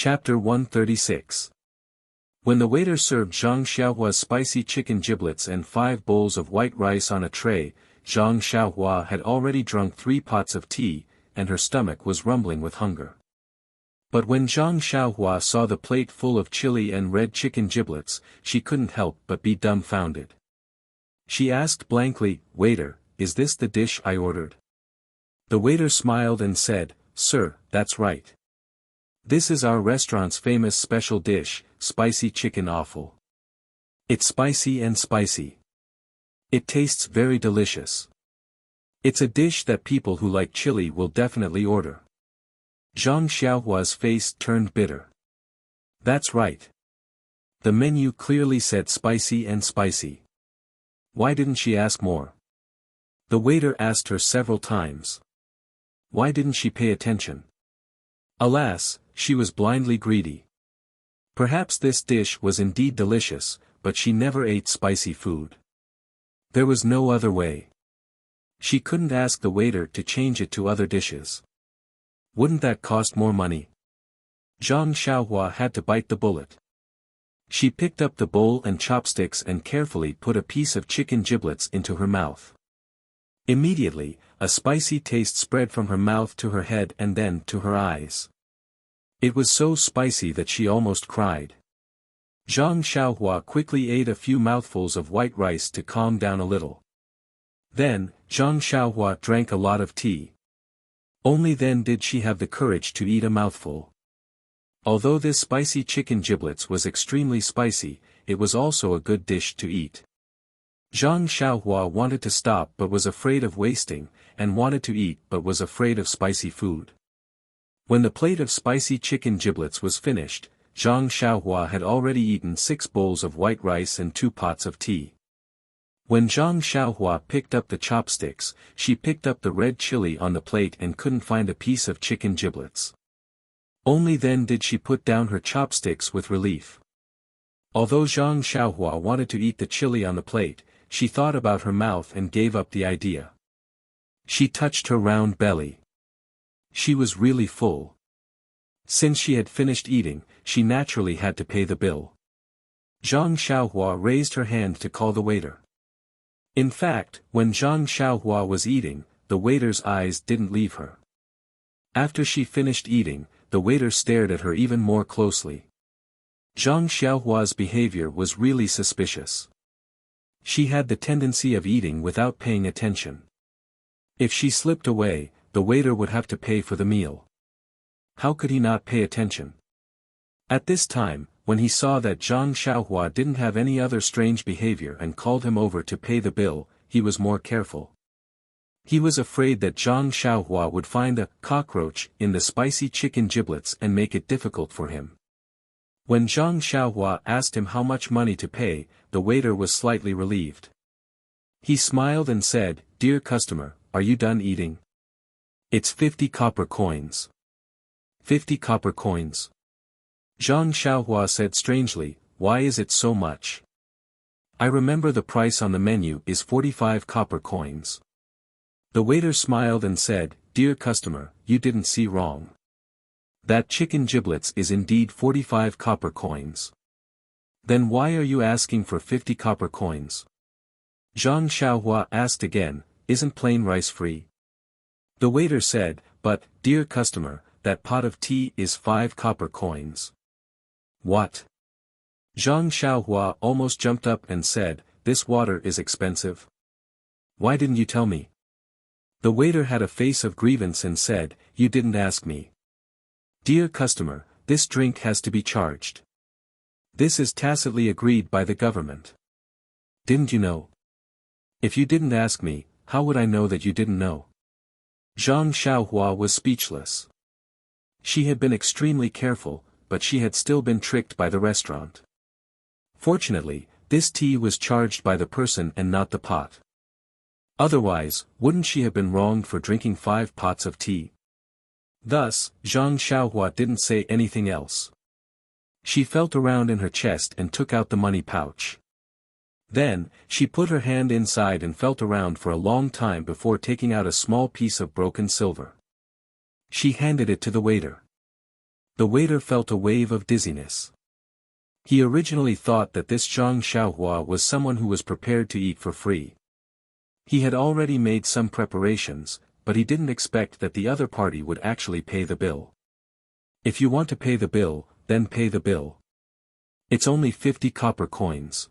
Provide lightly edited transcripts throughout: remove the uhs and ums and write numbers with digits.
Chapter 136. When the waiter served Zhang Xiaohua's spicy chicken giblets and 5 bowls of white rice on a tray, Zhang Xiaohua had already drunk 3 pots of tea, and her stomach was rumbling with hunger. But when Zhang Xiaohua saw the plate full of chili and red chicken giblets, she couldn't help but be dumbfounded. She asked blankly, "Waiter, is this the dish I ordered?" The waiter smiled and said, "Sir, that's right. This is our restaurant's famous special dish, spicy chicken offal. It's spicy and spicy. It tastes very delicious. It's a dish that people who like chili will definitely order." Zhang Xiaohua's face turned bitter. That's right. The menu clearly said spicy and spicy. Why didn't she ask more? The waiter asked her several times. Why didn't she pay attention? Alas, she was blindly greedy. Perhaps this dish was indeed delicious, but she never ate spicy food. There was no other way. She couldn't ask the waiter to change it to other dishes. Wouldn't that cost more money? Zhang Xiaohua had to bite the bullet. She picked up the bowl and chopsticks and carefully put a piece of chicken giblets into her mouth. Immediately, a spicy taste spread from her mouth to her head and then to her eyes. It was so spicy that she almost cried. Zhang Xiaohua quickly ate a few mouthfuls of white rice to calm down a little. Then, Zhang Xiaohua drank a lot of tea. Only then did she have the courage to eat a mouthful. Although this spicy chicken giblets was extremely spicy, it was also a good dish to eat. Zhang Xiaohua wanted to stop but was afraid of wasting, and wanted to eat but was afraid of spicy food. When the plate of spicy chicken giblets was finished, Zhang Xiaohua had already eaten 6 bowls of white rice and 2 pots of tea. When Zhang Xiaohua picked up the chopsticks, she picked up the red chili on the plate and couldn't find a piece of chicken giblets. Only then did she put down her chopsticks with relief. Although Zhang Xiaohua wanted to eat the chili on the plate, she thought about her mouth and gave up the idea. She touched her round belly. She was really full. Since she had finished eating, she naturally had to pay the bill. Zhang Xiaohua raised her hand to call the waiter. In fact, when Zhang Xiaohua was eating, the waiter's eyes didn't leave her. After she finished eating, the waiter stared at her even more closely. Zhang Xiaohua's behavior was really suspicious. She had the tendency of eating without paying attention. If she slipped away, the waiter would have to pay for the meal. How could he not pay attention? At this time, when he saw that Zhang Xiaohua didn't have any other strange behavior and called him over to pay the bill, he was more careful. He was afraid that Zhang Xiaohua would find a cockroach in the spicy chicken giblets and make it difficult for him. When Zhang Xiaohua asked him how much money to pay, the waiter was slightly relieved. He smiled and said, "Dear customer, are you done eating? It's 50 copper coins." 50 copper coins. Zhang Xiaohua said strangely, "Why is it so much? I remember the price on the menu is 45 copper coins." The waiter smiled and said, "Dear customer, you didn't see wrong. That chicken giblets is indeed 45 copper coins. Then why are you asking for 50 copper coins?" Zhang Xiaohua asked again, "Isn't plain rice free?" The waiter said, "But, dear customer, that pot of tea is 5 copper coins." "What?" Zhang Xiaohua almost jumped up and said, "This water is expensive. Why didn't you tell me?" The waiter had a face of grievance and said, "You didn't ask me. Dear customer, this drink has to be charged. This is tacitly agreed by the government. Didn't you know? If you didn't ask me, how would I know that you didn't know?" Zhang Xiaohua was speechless. She had been extremely careful, but she had still been tricked by the restaurant. Fortunately, this tea was charged by the person and not the pot. Otherwise, wouldn't she have been wronged for drinking 5 pots of tea? Thus, Zhang Xiaohua didn't say anything else. She felt around in her chest and took out the money pouch. Then, she put her hand inside and felt around for a long time before taking out a small piece of broken silver. She handed it to the waiter. The waiter felt a wave of dizziness. He originally thought that this Zhang Xiaohua was someone who was prepared to eat for free. He had already made some preparations, but he didn't expect that the other party would actually pay the bill. If you want to pay the bill, then pay the bill. It's only 50 copper coins.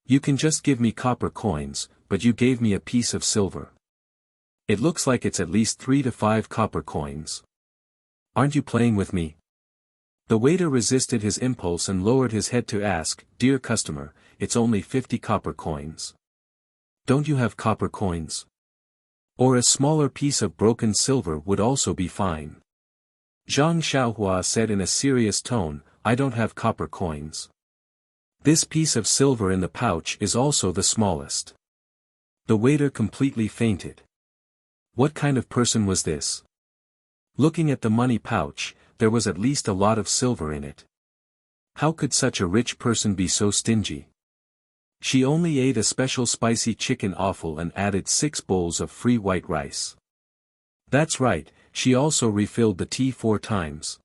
You can just give me copper coins, but you gave me a piece of silver. It looks like it's at least 3 to 5 copper coins. Aren't you playing with me? The waiter resisted his impulse and lowered his head to ask, "Dear customer, it's only 50 copper coins. Don't you have copper coins? Or a smaller piece of broken silver would also be fine." Zhang Xiaohua said in a serious tone, "I don't have copper coins. This piece of silver in the pouch is also the smallest." The waiter completely fainted. What kind of person was this? Looking at the money pouch, there was at least a lot of silver in it. How could such a rich person be so stingy? She only ate a special spicy chicken offal and added 6 bowls of free white rice. That's right, she also refilled the tea 4 times.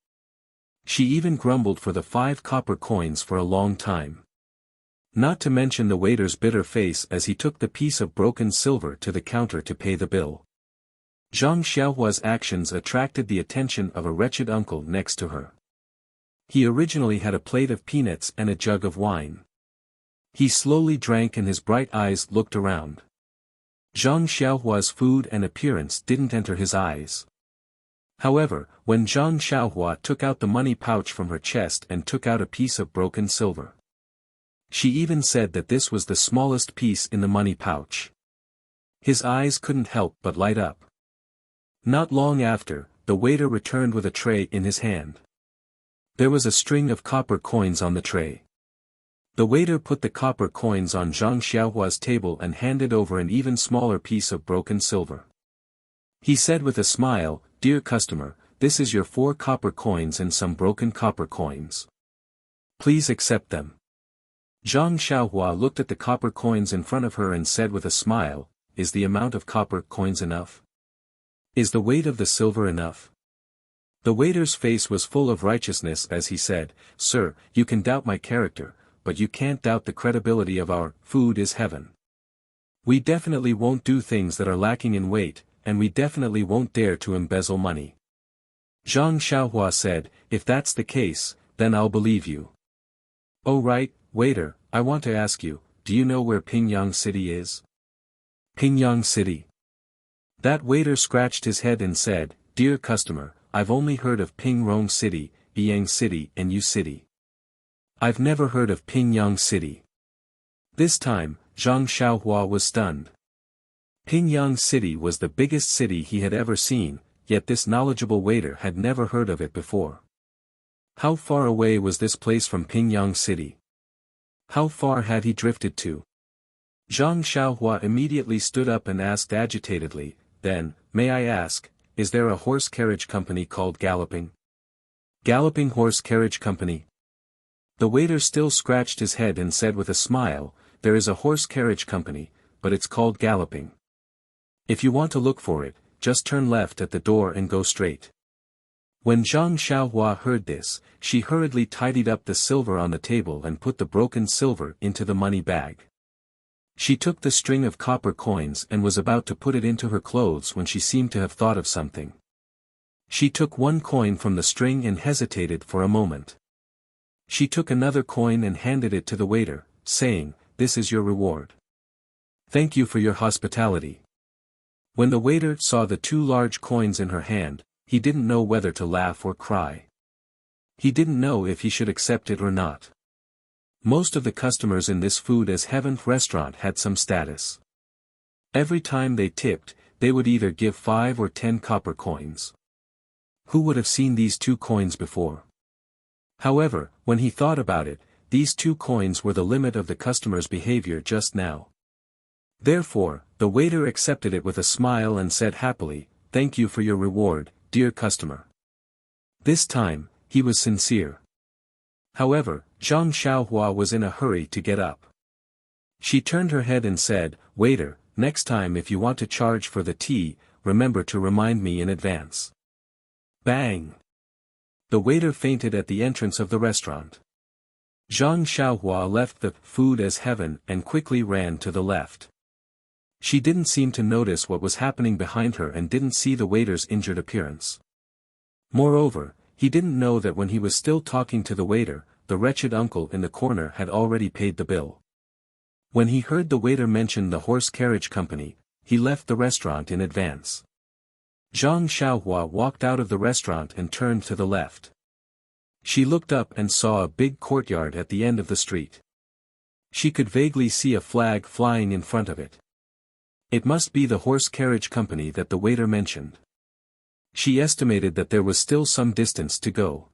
She even grumbled for the 5 copper coins for a long time. Not to mention the waiter's bitter face as he took the piece of broken silver to the counter to pay the bill. Zhang Xiaohua's actions attracted the attention of a wretched uncle next to her. He originally had a plate of peanuts and a jug of wine. He slowly drank and his bright eyes looked around. Zhang Xiaohua's food and appearance didn't enter his eyes. However, when Zhang Xiaohua took out the money pouch from her chest and took out a piece of broken silver, she even said that this was the smallest piece in the money pouch. His eyes couldn't help but light up. Not long after, the waiter returned with a tray in his hand. There was a string of copper coins on the tray. The waiter put the copper coins on Zhang Xiaohua's table and handed over an even smaller piece of broken silver. He said with a smile, "Dear customer, this is your 4 copper coins and some broken copper coins. Please accept them." Zhang Xiaohua looked at the copper coins in front of her and said with a smile, "Is the amount of copper coins enough? Is the weight of the silver enough?" The waiter's face was full of righteousness as he said, "Sir, you can doubt my character, but you can't doubt the credibility of our food is heaven. We definitely won't do things that are lacking in weight, and we definitely won't dare to embezzle money." Zhang Xiaohua said, "If that's the case, then I'll believe you." "Oh right, waiter, I want to ask you, do you know where Pingyang City is?" "Pingyang City?" That waiter scratched his head and said, "Dear customer, I've only heard of Pingrong City, Yang City and Yu City. I've never heard of Pingyang City." This time, Zhang Xiaohua was stunned. Pingyang City was the biggest city he had ever seen, yet this knowledgeable waiter had never heard of it before. How far away was this place from Pingyang City? How far had he drifted to? Zhang Xiaohua immediately stood up and asked agitatedly, "Then, may I ask, is there a horse carriage company called Galloping? Galloping Horse Carriage Company?" The waiter still scratched his head and said with a smile, "There is a horse carriage company, but it's called Galloping. If you want to look for it, just turn left at the door and go straight." When Zhang Xiaohua heard this, she hurriedly tidied up the silver on the table and put the broken silver into the money bag. She took the string of copper coins and was about to put it into her clothes when she seemed to have thought of something. She took 1 coin from the string and hesitated for a moment. She took another coin and handed it to the waiter, saying, "This is your reward. Thank you for your hospitality." When the waiter saw the 2 large coins in her hand, he didn't know whether to laugh or cry. He didn't know if he should accept it or not. Most of the customers in this food as heaven restaurant had some status. Every time they tipped, they would either give 5 or 10 copper coins. Who would have seen these 2 coins before? However, when he thought about it, these 2 coins were the limit of the customer's behavior just now. Therefore, the waiter accepted it with a smile and said happily, "Thank you for your reward, dear customer." This time, he was sincere. However, Zhang Xiaohua was in a hurry to get up. She turned her head and said, "Waiter, next time if you want to charge for the tea, remember to remind me in advance." Bang! The waiter fainted at the entrance of the restaurant. Zhang Xiaohua left the food as heaven and quickly ran to the left. She didn't seem to notice what was happening behind her and didn't see the waiter's injured appearance. Moreover, he didn't know that when he was still talking to the waiter, the wretched uncle in the corner had already paid the bill. When he heard the waiter mention the horse carriage company, he left the restaurant in advance. Zhang Xiaohua walked out of the restaurant and turned to the left. She looked up and saw a big courtyard at the end of the street. She could vaguely see a flag flying in front of it. It must be the horse carriage company that the waiter mentioned. She estimated that there was still some distance to go.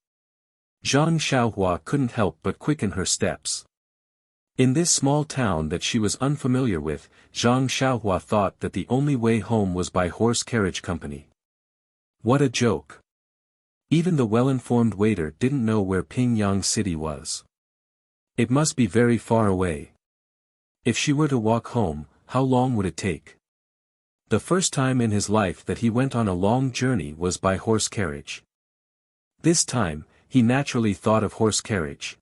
Zhang Xiaohua couldn't help but quicken her steps. In this small town that she was unfamiliar with, Zhang Xiaohua thought that the only way home was by horse carriage company. What a joke! Even the well-informed waiter didn't know where Pingyang City was. It must be very far away. If she were to walk home, how long would it take? The first time in his life that he went on a long journey was by horse carriage. This time, he naturally thought of horse carriage.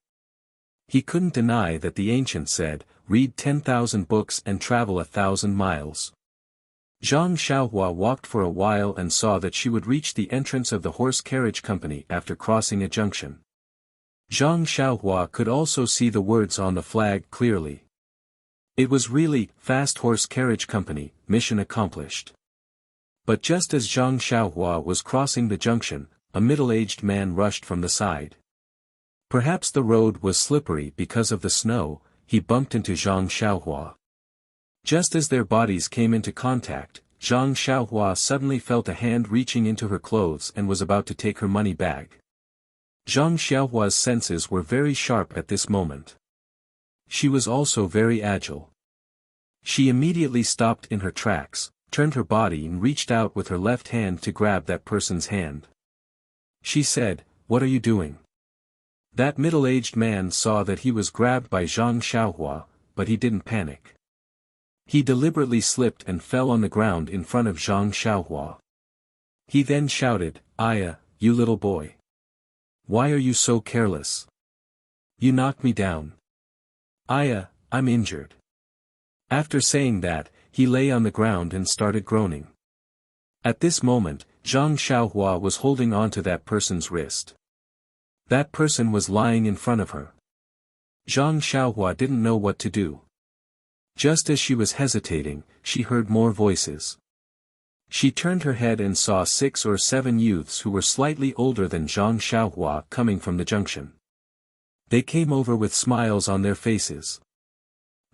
He couldn't deny that the ancient said, read 10,000 books and travel 1,000 miles. Zhang Xiaohua walked for a while and saw that she would reach the entrance of the horse carriage company after crossing a junction. Zhang Xiaohua could also see the words on the flag clearly. It was really, Fast Horse Carriage Company, mission accomplished. But just as Zhang Xiaohua was crossing the junction, a middle-aged man rushed from the side. Perhaps the road was slippery because of the snow, he bumped into Zhang Xiaohua. Just as their bodies came into contact, Zhang Xiaohua suddenly felt a hand reaching into her clothes and was about to take her money bag. Zhang Xiaohua's senses were very sharp at this moment. She was also very agile. She immediately stopped in her tracks, turned her body and reached out with her left hand to grab that person's hand. She said, "What are you doing?" That middle-aged man saw that he was grabbed by Zhang Xiaohua, but he didn't panic. He deliberately slipped and fell on the ground in front of Zhang Xiaohua. He then shouted, "Aya, you little boy. Why are you so careless? You knocked me down. Aya, I'm injured." After saying that, he lay on the ground and started groaning. At this moment, Zhang Xiaohua was holding on to that person's wrist. That person was lying in front of her. Zhang Xiaohua didn't know what to do. Just as she was hesitating, she heard more voices. She turned her head and saw 6 or 7 youths who were slightly older than Zhang Xiaohua coming from the junction. They came over with smiles on their faces.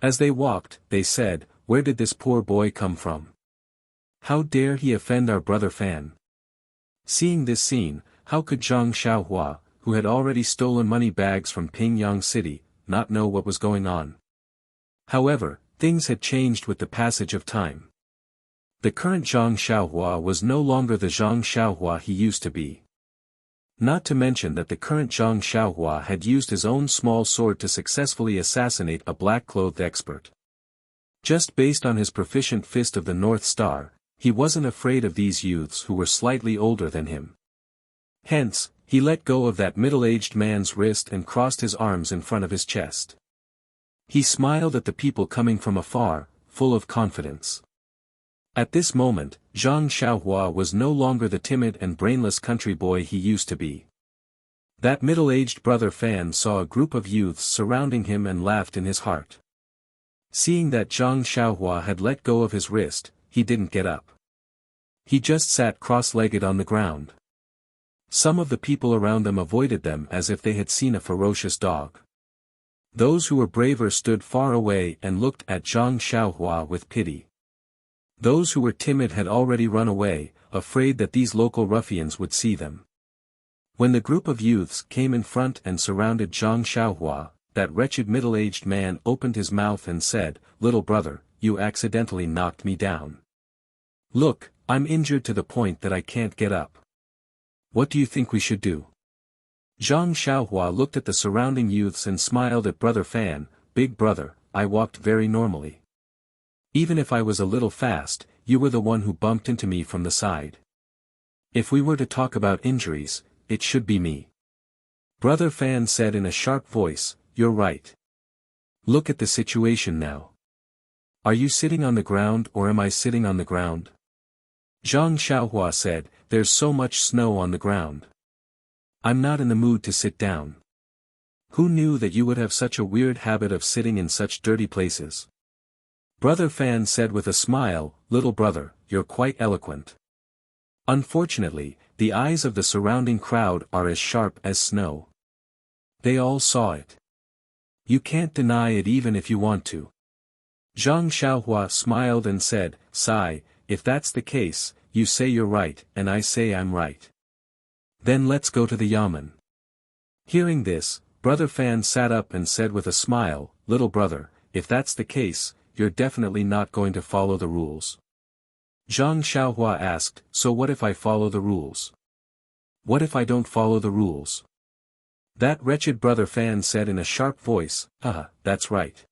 As they walked, they said, "Where did this poor boy come from? How dare he offend our brother Fan?" Seeing this scene, how could Zhang Xiaohua, who had already stolen money bags from Pingyang City, not know what was going on? However, things had changed with the passage of time. The current Zhang Xiaohua was no longer the Zhang Xiaohua he used to be. Not to mention that the current Zhang Xiaohua had used his own small sword to successfully assassinate a black-clothed expert. Just based on his proficient fist of the North Star, he wasn't afraid of these youths who were slightly older than him. Hence, he let go of that middle-aged man's wrist and crossed his arms in front of his chest. He smiled at the people coming from afar, full of confidence. At this moment, Zhang Xiaohua was no longer the timid and brainless country boy he used to be. That middle-aged brother Fan saw a group of youths surrounding him and laughed in his heart. Seeing that Zhang Xiaohua had let go of his wrist, he didn't get up. He just sat cross-legged on the ground. Some of the people around them avoided them as if they had seen a ferocious dog. Those who were braver stood far away and looked at Zhang Xiaohua with pity. Those who were timid had already run away, afraid that these local ruffians would see them. When the group of youths came in front and surrounded Zhang Xiaohua, that wretched middle-aged man opened his mouth and said, "Little brother, you accidentally knocked me down. Look, I'm injured to the point that I can't get up. What do you think we should do?" Zhang Xiaohua looked at the surrounding youths and smiled at Brother Fan. "Big brother, I walked very normally. Even if I was a little fast, you were the one who bumped into me from the side. If we were to talk about injuries, it should be me." Brother Fan said in a sharp voice, "You're right. Look at the situation now. Are you sitting on the ground or am I sitting on the ground?" Zhang Xiaohua said, "There's so much snow on the ground. I'm not in the mood to sit down." "Who knew that you would have such a weird habit of sitting in such dirty places?" Brother Fan said with a smile, "Little brother, you're quite eloquent. Unfortunately, the eyes of the surrounding crowd are as sharp as snow. They all saw it. You can't deny it even if you want to." Zhang Xiaohua smiled and said, "Sigh, if that's the case, you say you're right and I say I'm right. Then let's go to the yamen." Hearing this, Brother Fan sat up and said with a smile, "Little brother, if that's the case, you're definitely not going to follow the rules." Zhang Xiaohua asked, "So what if I follow the rules? What if I don't follow the rules?" That wretched Brother Fan said in a sharp voice, "Haha, that's right.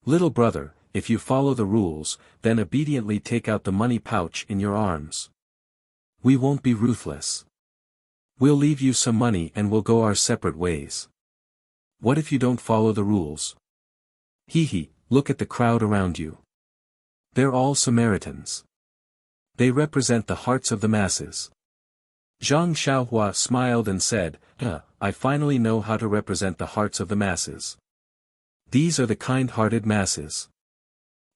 Little brother, if you follow the rules, then obediently take out the money pouch in your arms. We won't be ruthless. We'll leave you some money and we'll go our separate ways. What if you don't follow the rules? Hee, look at the crowd around you. They're all Samaritans. They represent the hearts of the masses." Zhang Xiaohua smiled and said, I finally know how to represent the hearts of the masses. These are the kind-hearted masses.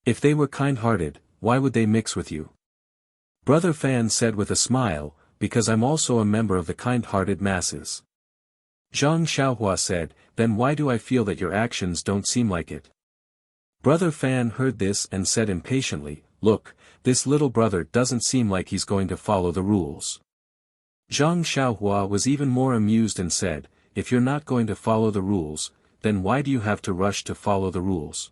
If they were kind-hearted, why would they mix with you?" Brother Fan said with a smile, "Because I'm also a member of the kind-hearted masses." Zhang Xiaohua said, "Then why do I feel that your actions don't seem like it?" Brother Fan heard this and said impatiently, "Look, this little brother doesn't seem like he's going to follow the rules." Zhang Xiaohua was even more amused and said, "If you're not going to follow the rules, then why do you have to rush to follow the rules?"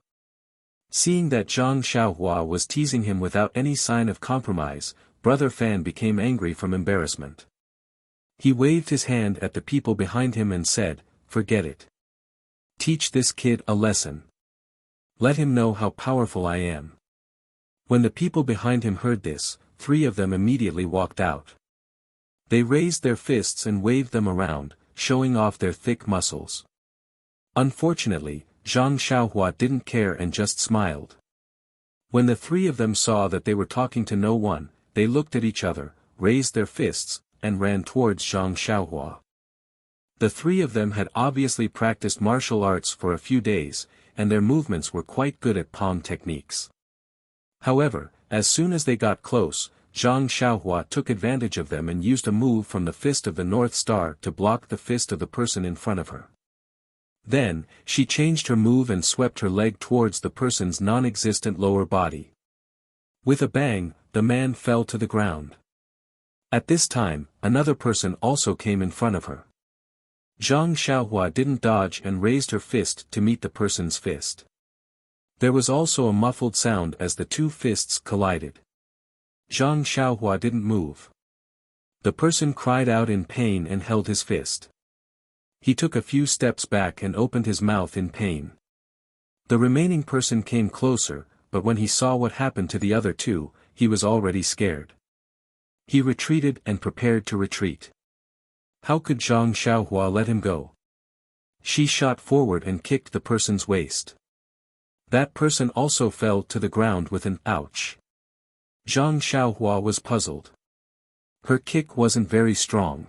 Seeing that Zhang Xiaohua was teasing him without any sign of compromise, Brother Fan became angry from embarrassment. He waved his hand at the people behind him and said, "Forget it. Teach this kid a lesson. Let him know how powerful I am." When the people behind him heard this, 3 of them immediately walked out. They raised their fists and waved them around, showing off their thick muscles. Unfortunately, Zhang Xiaohua didn't care and just smiled. When the 3 of them saw that they were talking to no one, they looked at each other, raised their fists, and ran towards Zhang Xiaohua. The 3 of them had obviously practiced martial arts for a few days, and their movements were quite good at palm techniques. However, as soon as they got close, Zhang Xiaohua took advantage of them and used a move from the fist of the North Star to block the fist of the person in front of her. Then, she changed her move and swept her leg towards the person's non-existent lower body. With a bang, the man fell to the ground. At this time, another person also came in front of her. Zhang Xiaohua didn't dodge and raised her fist to meet the person's fist. There was also a muffled sound as the 2 fists collided. Zhang Xiaohua didn't move. The person cried out in pain and held his fist. He took a few steps back and opened his mouth in pain. The remaining person came closer, but when he saw what happened to the other 2, he was already scared. He retreated and prepared to retreat. How could Zhang Xiaohua let him go? She shot forward and kicked the person's waist. That person also fell to the ground with an ouch. Zhang Xiaohua was puzzled. Her kick wasn't very strong.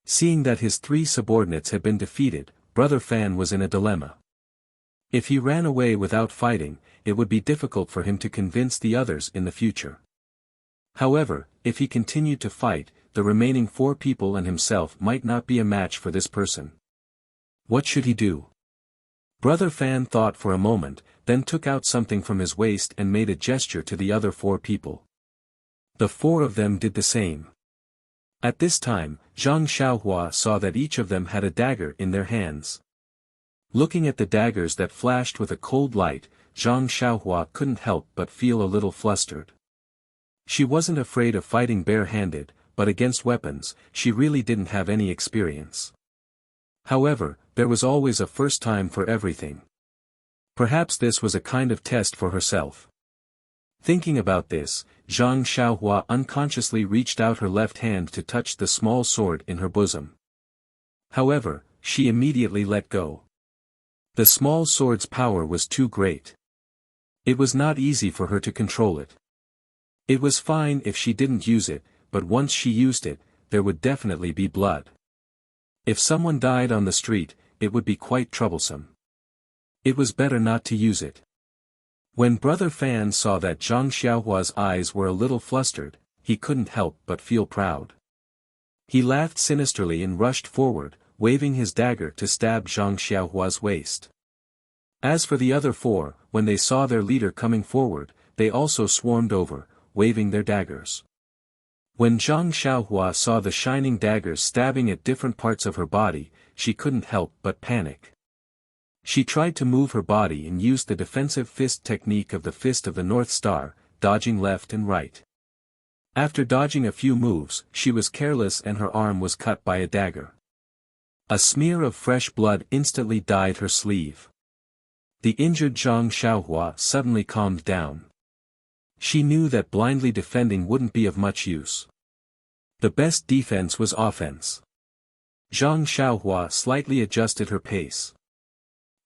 Seeing that his 3 subordinates had been defeated, Brother Fan was in a dilemma. If he ran away without fighting, it would be difficult for him to convince the others in the future. However, if he continued to fight, the remaining 4 people and himself might not be a match for this person. What should he do? Brother Fan thought for a moment, then took out something from his waist and made a gesture to the other 4 people. The 4 of them did the same. At this time, Zhang Xiaohua saw that each of them had a dagger in their hands. Looking at the daggers that flashed with a cold light, Zhang Xiaohua couldn't help but feel a little flustered. She wasn't afraid of fighting bare-handed, but against weapons, she really didn't have any experience. However, there was always a first time for everything. Perhaps this was a kind of test for herself. Thinking about this, Zhang Xiaohua unconsciously reached out her left hand to touch the small sword in her bosom. However, she immediately let go. The small sword's power was too great. It was not easy for her to control it. It was fine if she didn't use it, but once she used it, there would definitely be blood. If someone died on the street, it would be quite troublesome. It was better not to use it. When Brother Fan saw that Zhang Xiaohua's eyes were a little flustered, he couldn't help but feel proud. He laughed sinisterly and rushed forward, waving his dagger to stab Zhang Xiaohua's waist. As for the other four, when they saw their leader coming forward, they also swarmed over, waving their daggers. When Zhang Xiaohua saw the shining daggers stabbing at different parts of her body, she couldn't help but panic. She tried to move her body and used the defensive fist technique of the Fist of the North Star, dodging left and right. After dodging a few moves, she was careless and her arm was cut by a dagger. A smear of fresh blood instantly dyed her sleeve. The injured Zhang Xiaohua suddenly calmed down. She knew that blindly defending wouldn't be of much use. The best defense was offense. Zhang Xiaohua slightly adjusted her pace.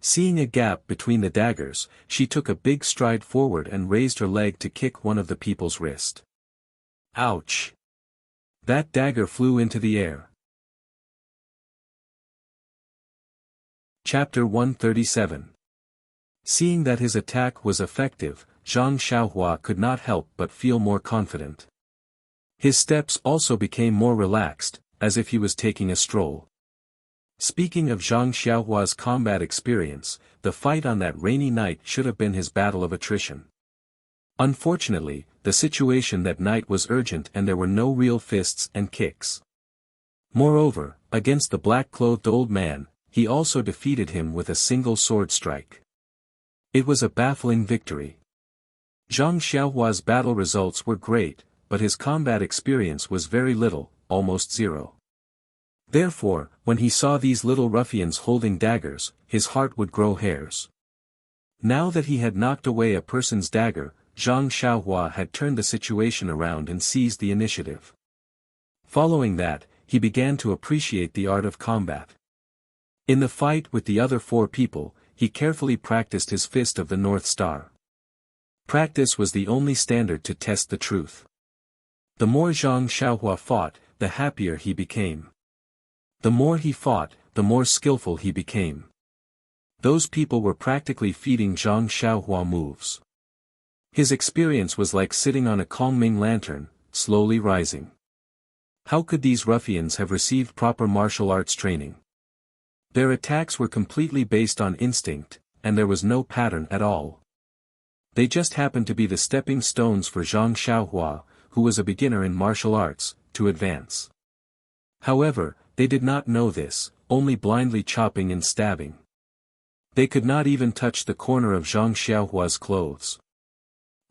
Seeing a gap between the daggers, she took a big stride forward and raised her leg to kick one of the people's wrist. Ouch! That dagger flew into the air. Chapter 137. Seeing that his attack was effective, Zhang Xiaohua could not help but feel more confident. His steps also became more relaxed, as if he was taking a stroll. Speaking of Zhang Xiaohua's combat experience, the fight on that rainy night should have been his battle of attrition. Unfortunately, the situation that night was urgent and there were no real fists and kicks. Moreover, against the black-clothed old man, he also defeated him with a single sword strike. It was a baffling victory. Zhang Xiaohua's battle results were great, but his combat experience was very little, almost zero. Therefore, when he saw these little ruffians holding daggers, his heart would grow hairs. Now that he had knocked away a person's dagger, Zhang Xiaohua had turned the situation around and seized the initiative. Following that, he began to appreciate the art of combat. In the fight with the other four people, he carefully practiced his Fist of the North Star. Practice was the only standard to test the truth. The more Zhang Xiaohua fought, the happier he became. The more he fought, the more skillful he became. Those people were practically feeding Zhang Xiaohua moves. His experience was like sitting on a Kongming lantern, slowly rising. How could these ruffians have received proper martial arts training? Their attacks were completely based on instinct, and there was no pattern at all. They just happened to be the stepping stones for Zhang Xiaohua, who was a beginner in martial arts, to advance. However, they did not know this, only blindly chopping and stabbing. They could not even touch the corner of Zhang Xiaohua's clothes.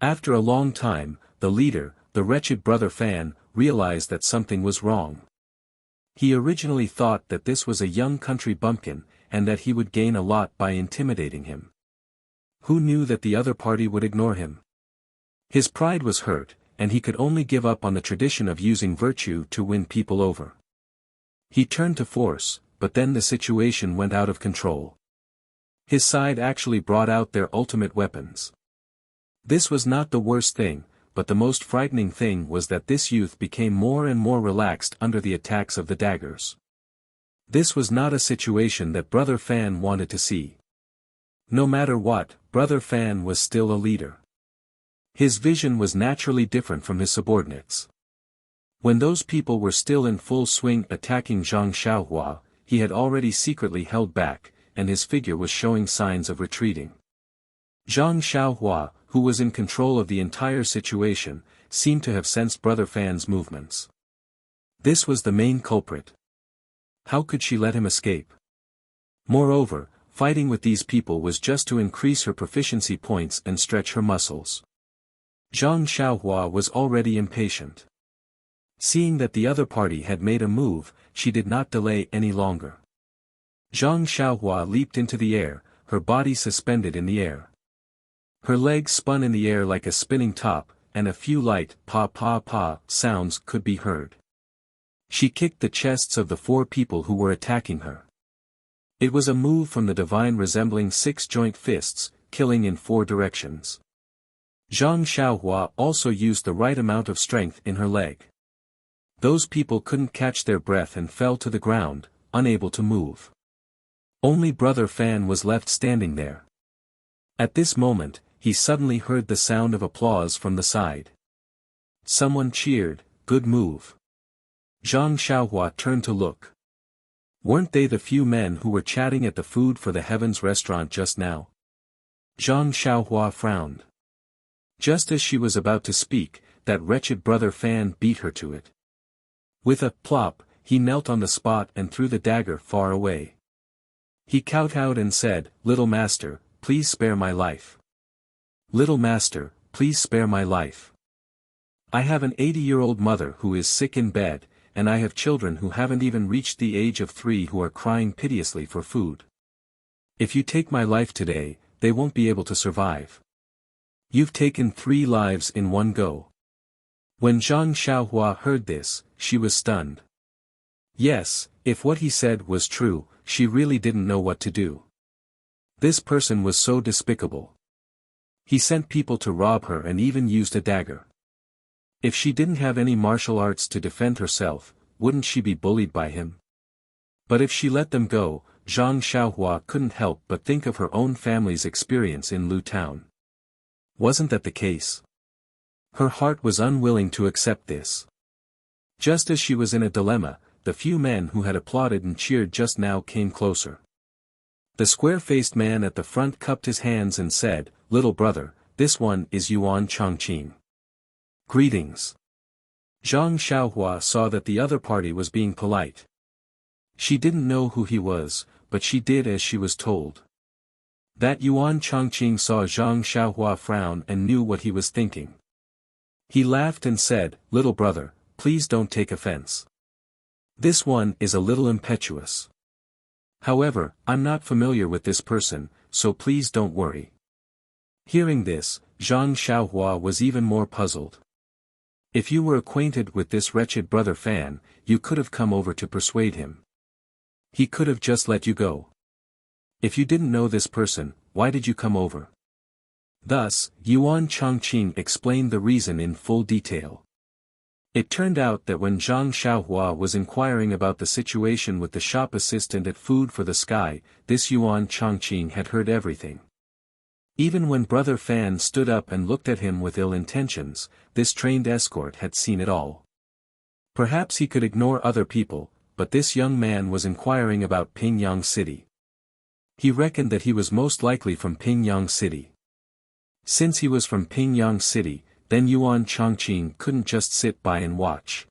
After a long time, the leader, the wretched Brother Fan, realized that something was wrong. He originally thought that this was a young country bumpkin, and that he would gain a lot by intimidating him. Who knew that the other party would ignore him? His pride was hurt, and he could only give up on the tradition of using virtue to win people over. He turned to force, but then the situation went out of control. His side actually brought out their ultimate weapons. This was not the worst thing, but the most frightening thing was that this youth became more and more relaxed under the attacks of the daggers. This was not a situation that Brother Fan wanted to see. No matter what, Brother Fan was still a leader. His vision was naturally different from his subordinates. When those people were still in full swing attacking Zhang Xiaohua, he had already secretly held back, and his figure was showing signs of retreating. Zhang Xiaohua, who was in control of the entire situation, seemed to have sensed Brother Fan's movements. This was the main culprit. How could she let him escape? Moreover, fighting with these people was just to increase her proficiency points and stretch her muscles. Zhang Xiaohua was already impatient. Seeing that the other party had made a move, she did not delay any longer. Zhang Xiaohua leaped into the air, her body suspended in the air. Her legs spun in the air like a spinning top, and a few light pa-pa-pa sounds could be heard. She kicked the chests of the 4 people who were attacking her. It was a move from the divine resembling 6 joint fists, killing in 4 directions. Zhang Xiaohua also used the right amount of strength in her leg. Those people couldn't catch their breath and fell to the ground, unable to move. Only Brother Fan was left standing there. At this moment, he suddenly heard the sound of applause from the side. Someone cheered, "Good move." Zhang Xiaohua turned to look. Weren't they the few men who were chatting at the Food for the Heavens restaurant just now? Zhang Xiaohua frowned. Just as she was about to speak, that wretched Brother Fan beat her to it. With a plop, he knelt on the spot and threw the dagger far away. He kowtowed and said, "Little master, please spare my life. Little master, please spare my life. I have an 80-year-old mother who is sick in bed, and I have children who haven't even reached the age of 3 who are crying piteously for food. If you take my life today, they won't be able to survive. You've taken 3 lives in one go." When Zhang Xiaohua heard this, she was stunned. Yes, if what he said was true, she really didn't know what to do. This person was so despicable. He sent people to rob her and even used a dagger. If she didn't have any martial arts to defend herself, wouldn't she be bullied by him? But if she let them go, Zhang Xiaohua couldn't help but think of her own family's experience in Lu Town. Wasn't that the case? Her heart was unwilling to accept this. Just as she was in a dilemma, the few men who had applauded and cheered just now came closer. The square-faced man at the front cupped his hands and said, "Little brother, this one is Yuan Chongqing. Greetings." Zhang Xiaohua saw that the other party was being polite. She didn't know who he was, but she did as she was told. That Yuan Chongqing saw Zhang Xiaohua frown and knew what he was thinking. He laughed and said, "Little brother, please don't take offense. This one is a little impetuous. However, I'm not familiar with this person, so please don't worry." Hearing this, Zhang Xiaohua was even more puzzled. If you were acquainted with this wretched Brother Fan, you could have come over to persuade him. He could have just let you go. If you didn't know this person, why did you come over? Thus, Yuan Chongqing explained the reason in full detail. It turned out that when Zhang Xiaohua was inquiring about the situation with the shop assistant at Food for the Sky, this Yuan Chongqing had heard everything. Even when Brother Fan stood up and looked at him with ill intentions, this trained escort had seen it all. Perhaps he could ignore other people, but this young man was inquiring about Pingyang City. He reckoned that he was most likely from Pingyang City. Since he was from Pingyang City, then Yuan Chongqing couldn't just sit by and watch.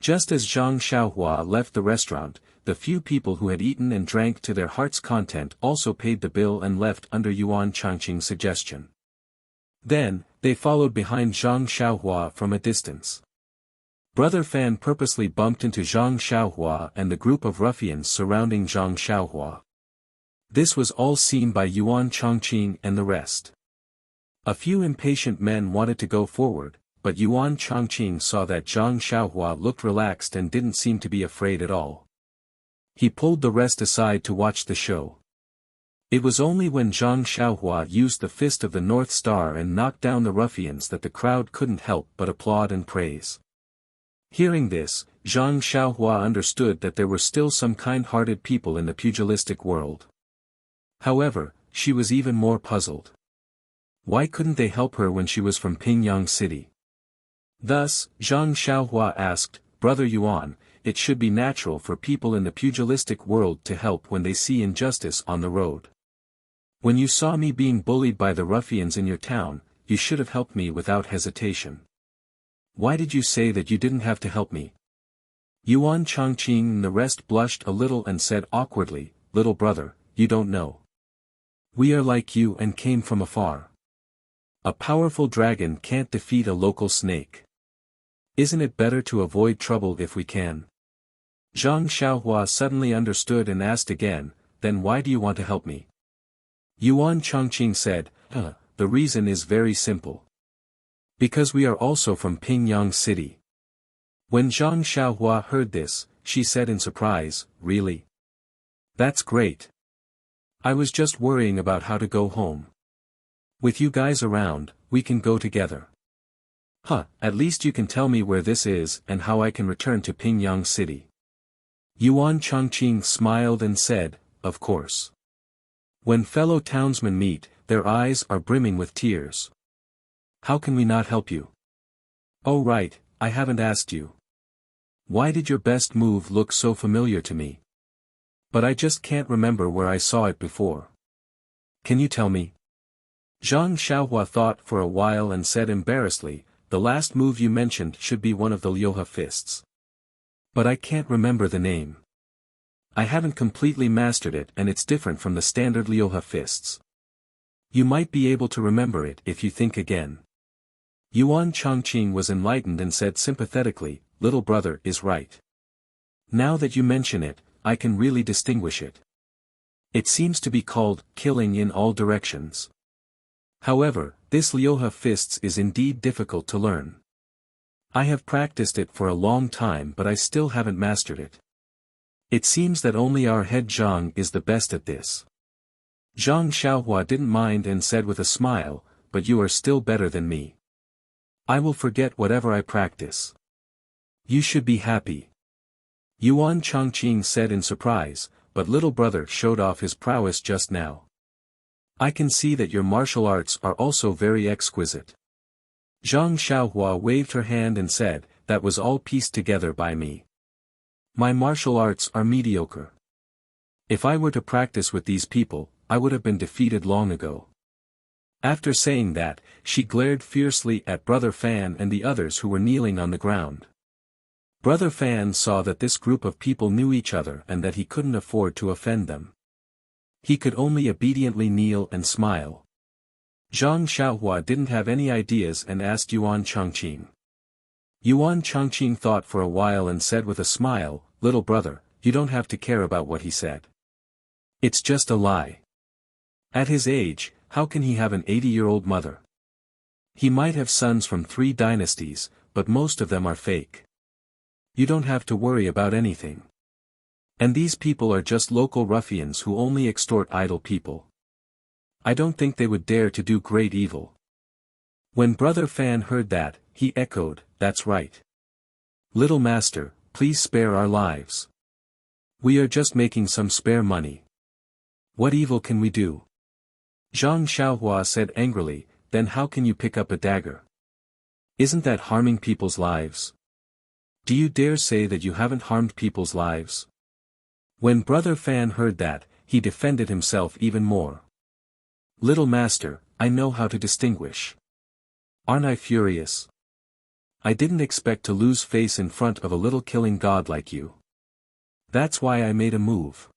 Just as Zhang Xiaohua left the restaurant, the few people who had eaten and drank to their heart's content also paid the bill and left under Yuan Chongqing's suggestion. Then, they followed behind Zhang Xiaohua from a distance. Brother Fan purposely bumped into Zhang Xiaohua and the group of ruffians surrounding Zhang Xiaohua. This was all seen by Yuan Chongqing and the rest. A few impatient men wanted to go forward, but Yuan Chongqing saw that Zhang Xiaohua looked relaxed and didn't seem to be afraid at all. He pulled the rest aside to watch the show. It was only when Zhang Xiaohua used the fist of the North Star and knocked down the ruffians that the crowd couldn't help but applaud and praise. Hearing this, Zhang Xiaohua understood that there were still some kind-hearted people in the pugilistic world. However, she was even more puzzled. Why couldn't they help her when she was from Pingyang City? Thus, Zhang Xiaohua asked, "Brother Yuan, it should be natural for people in the pugilistic world to help when they see injustice on the road. When you saw me being bullied by the ruffians in your town, you should have helped me without hesitation. Why did you say that you didn't have to help me?" Yuan Chongqing and the rest blushed a little and said awkwardly, "Little brother, you don't know. We are like you and came from afar. A powerful dragon can't defeat a local snake. Isn't it better to avoid trouble if we can?" Zhang Xiaohua suddenly understood and asked again, "Then why do you want to help me?" Yuan Chongqing said, The reason is very simple. Because we are also from Pingyang City. When Zhang Xiaohua heard this, she said in surprise, "Really? That's great. I was just worrying about how to go home. With you guys around, we can go together. At least you can tell me where this is and how I can return to Pingyang City." Yuan Chongqing smiled and said, "Of course. When fellow townsmen meet, their eyes are brimming with tears. How can we not help you?" "Oh right, I haven't asked you. Why did your best move look so familiar to me? But I just can't remember where I saw it before. Can you tell me?" Zhang Xiaohua thought for a while and said embarrassedly, "The last move you mentioned should be one of the Liuhe fists. But I can't remember the name. I haven't completely mastered it and it's different from the standard Liuhe fists. You might be able to remember it if you think again." Yuan Chongqing was enlightened and said sympathetically, "Little brother is right. Now that you mention it, I can really distinguish it. It seems to be called killing in all directions. However, this Liuhe fists is indeed difficult to learn. I have practiced it for a long time but I still haven't mastered it. It seems that only our head Zhang is the best at this." Zhang Xiaohua didn't mind and said with a smile, "But you are still better than me. I will forget whatever I practice. You should be happy." Yuan Chongqing said in surprise, "But little brother showed off his prowess just now. I can see that your martial arts are also very exquisite." Zhang Xiaohua waved her hand and said, "That was all pieced together by me. My martial arts are mediocre. If I were to practice with these people, I would have been defeated long ago." After saying that, she glared fiercely at Brother Fan and the others who were kneeling on the ground. Brother Fan saw that this group of people knew each other and that he couldn't afford to offend them. He could only obediently kneel and smile. Zhang Xiaohua didn't have any ideas and asked Yuan Chongqing. Yuan Chongqing thought for a while and said with a smile, "Little brother, you don't have to care about what he said. It's just a lie. At his age, how can he have an 80-year-old mother? He might have sons from 3 dynasties, but most of them are fake. You don't have to worry about anything. And these people are just local ruffians who only extort idle people. I don't think they would dare to do great evil." When Brother Fan heard that, he echoed, "That's right. Little master, please spare our lives. We are just making some spare money. What evil can we do?" Zhang Xiaohua said angrily, "Then how can you pick up a dagger? Isn't that harming people's lives? Do you dare say that you haven't harmed people's lives?" When Brother Fan heard that, he defended himself even more. "Little master, I know how to distinguish. Aren't I furious? I didn't expect to lose face in front of a little killing god like you. That's why I made a move.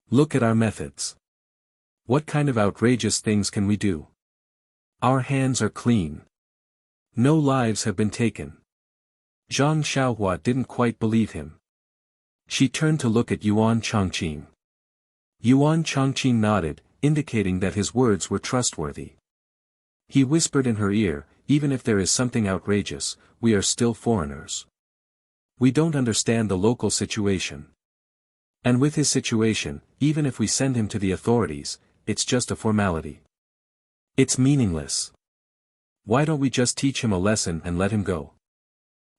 Look at our methods. What kind of outrageous things can we do? Our hands are clean. No lives have been taken." Zhang Xiaohua didn't quite believe him. She turned to look at Yuan Chongqing. Yuan Chongqing nodded, indicating that his words were trustworthy. He whispered in her ear, "Even if there is something outrageous, we are still foreigners. We don't understand the local situation. And with his situation, even if we send him to the authorities, it's just a formality. It's meaningless. Why don't we just teach him a lesson and let him go?"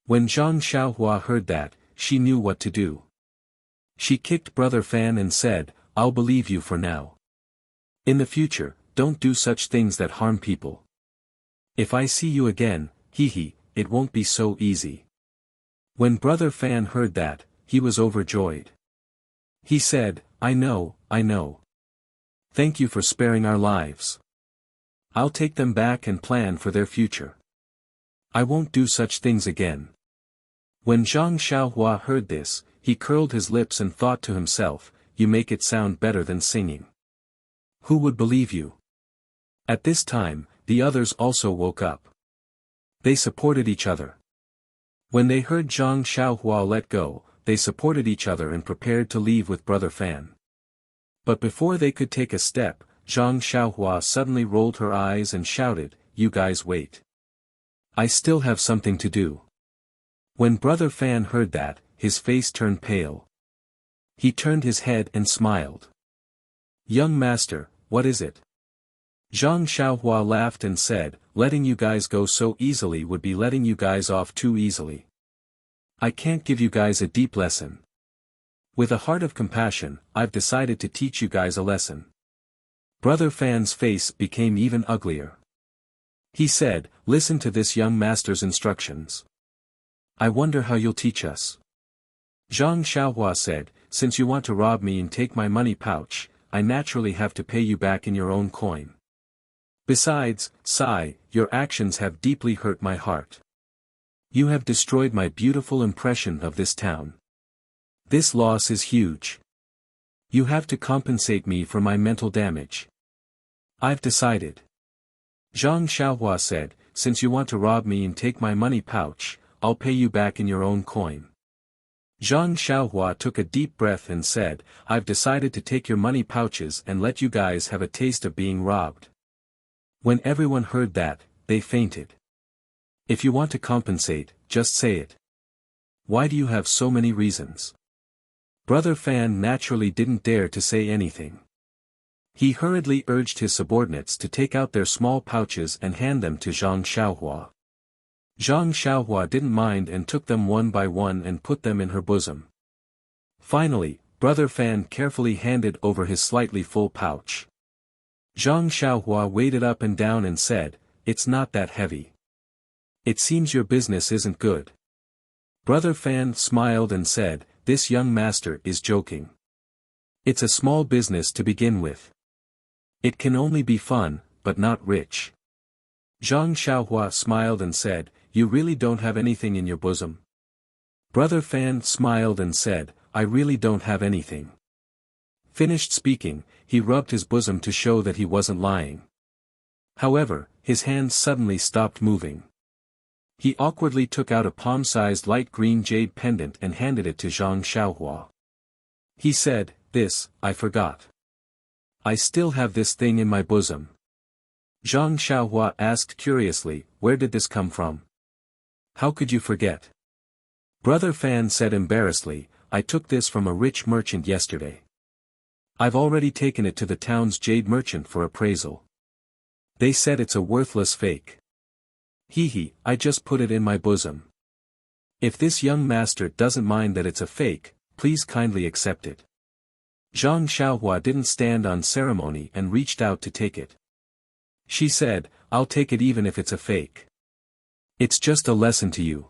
When Zhang Xiaohua heard that, she knew what to do. She kicked Brother Fan and said, "I'll believe you for now. In the future, don't do such things that harm people. If I see you again, it won't be so easy." When Brother Fan heard that, he was overjoyed. He said, I know. Thank you for sparing our lives. I'll take them back and plan for their future. I won't do such things again." When Zhang Xiaohua heard this, he curled his lips and thought to himself, "You make it sound better than singing. Who would believe you?" At this time, the others also woke up. They supported each other. When they heard Zhang Xiaohua let go, they supported each other and prepared to leave with Brother Fan. But before they could take a step, Zhang Xiaohua suddenly rolled her eyes and shouted, "You guys wait. I still have something to do." When Brother Fan heard that, his face turned pale. He turned his head and smiled. "Young master, what is it?" Zhang Xiaohua laughed and said, "Letting you guys go so easily would be letting you guys off too easily. I can't give you guys a deep lesson. With a heart of compassion, I've decided to teach you guys a lesson." Brother Fan's face became even uglier. He said, "Listen to this young master's instructions. I wonder how you'll teach us." Zhang Xiaohua said, "Since you want to rob me and take my money pouch, I naturally have to pay you back in your own coin. Besides, Sai, your actions have deeply hurt my heart. You have destroyed my beautiful impression of this town. This loss is huge. You have to compensate me for my mental damage." "I've decided." Zhang Xiaohua said, "Since you want to rob me and take my money pouch, I'll pay you back in your own coin." Zhang Xiaohua took a deep breath and said, "I've decided to take your money pouches and let you guys have a taste of being robbed." When everyone heard that, they fainted. "If you want to compensate, just say it. Why do you have so many reasons?" Brother Fan naturally didn't dare to say anything. He hurriedly urged his subordinates to take out their small pouches and hand them to Zhang Xiaohua. Zhang Xiaohua didn't mind and took them one by one and put them in her bosom. Finally, Brother Fan carefully handed over his slightly full pouch. Zhang Xiaohua weighed it up and down and said, "It's not that heavy. It seems your business isn't good." Brother Fan smiled and said, "This young master is joking. It's a small business to begin with. It can only be fun, but not rich." Zhang Xiaohua smiled and said, "You really don't have anything in your bosom?" Brother Fan smiled and said, "I really don't have anything." Finished speaking, he rubbed his bosom to show that he wasn't lying. However, his hands suddenly stopped moving. He awkwardly took out a palm-sized light green jade pendant and handed it to Zhang Xiaohua. He said, "This, I forgot. I still have this thing in my bosom." Zhang Xiaohua asked curiously, "Where did this come from? How could you forget?" Brother Fan said embarrassedly, "I took this from a rich merchant yesterday. I've already taken it to the town's jade merchant for appraisal. They said it's a worthless fake. I just put it in my bosom. If this young master doesn't mind that it's a fake, please kindly accept it." Zhang Xiaohua didn't stand on ceremony and reached out to take it. She said, "I'll take it even if it's a fake. It's just a lesson to you."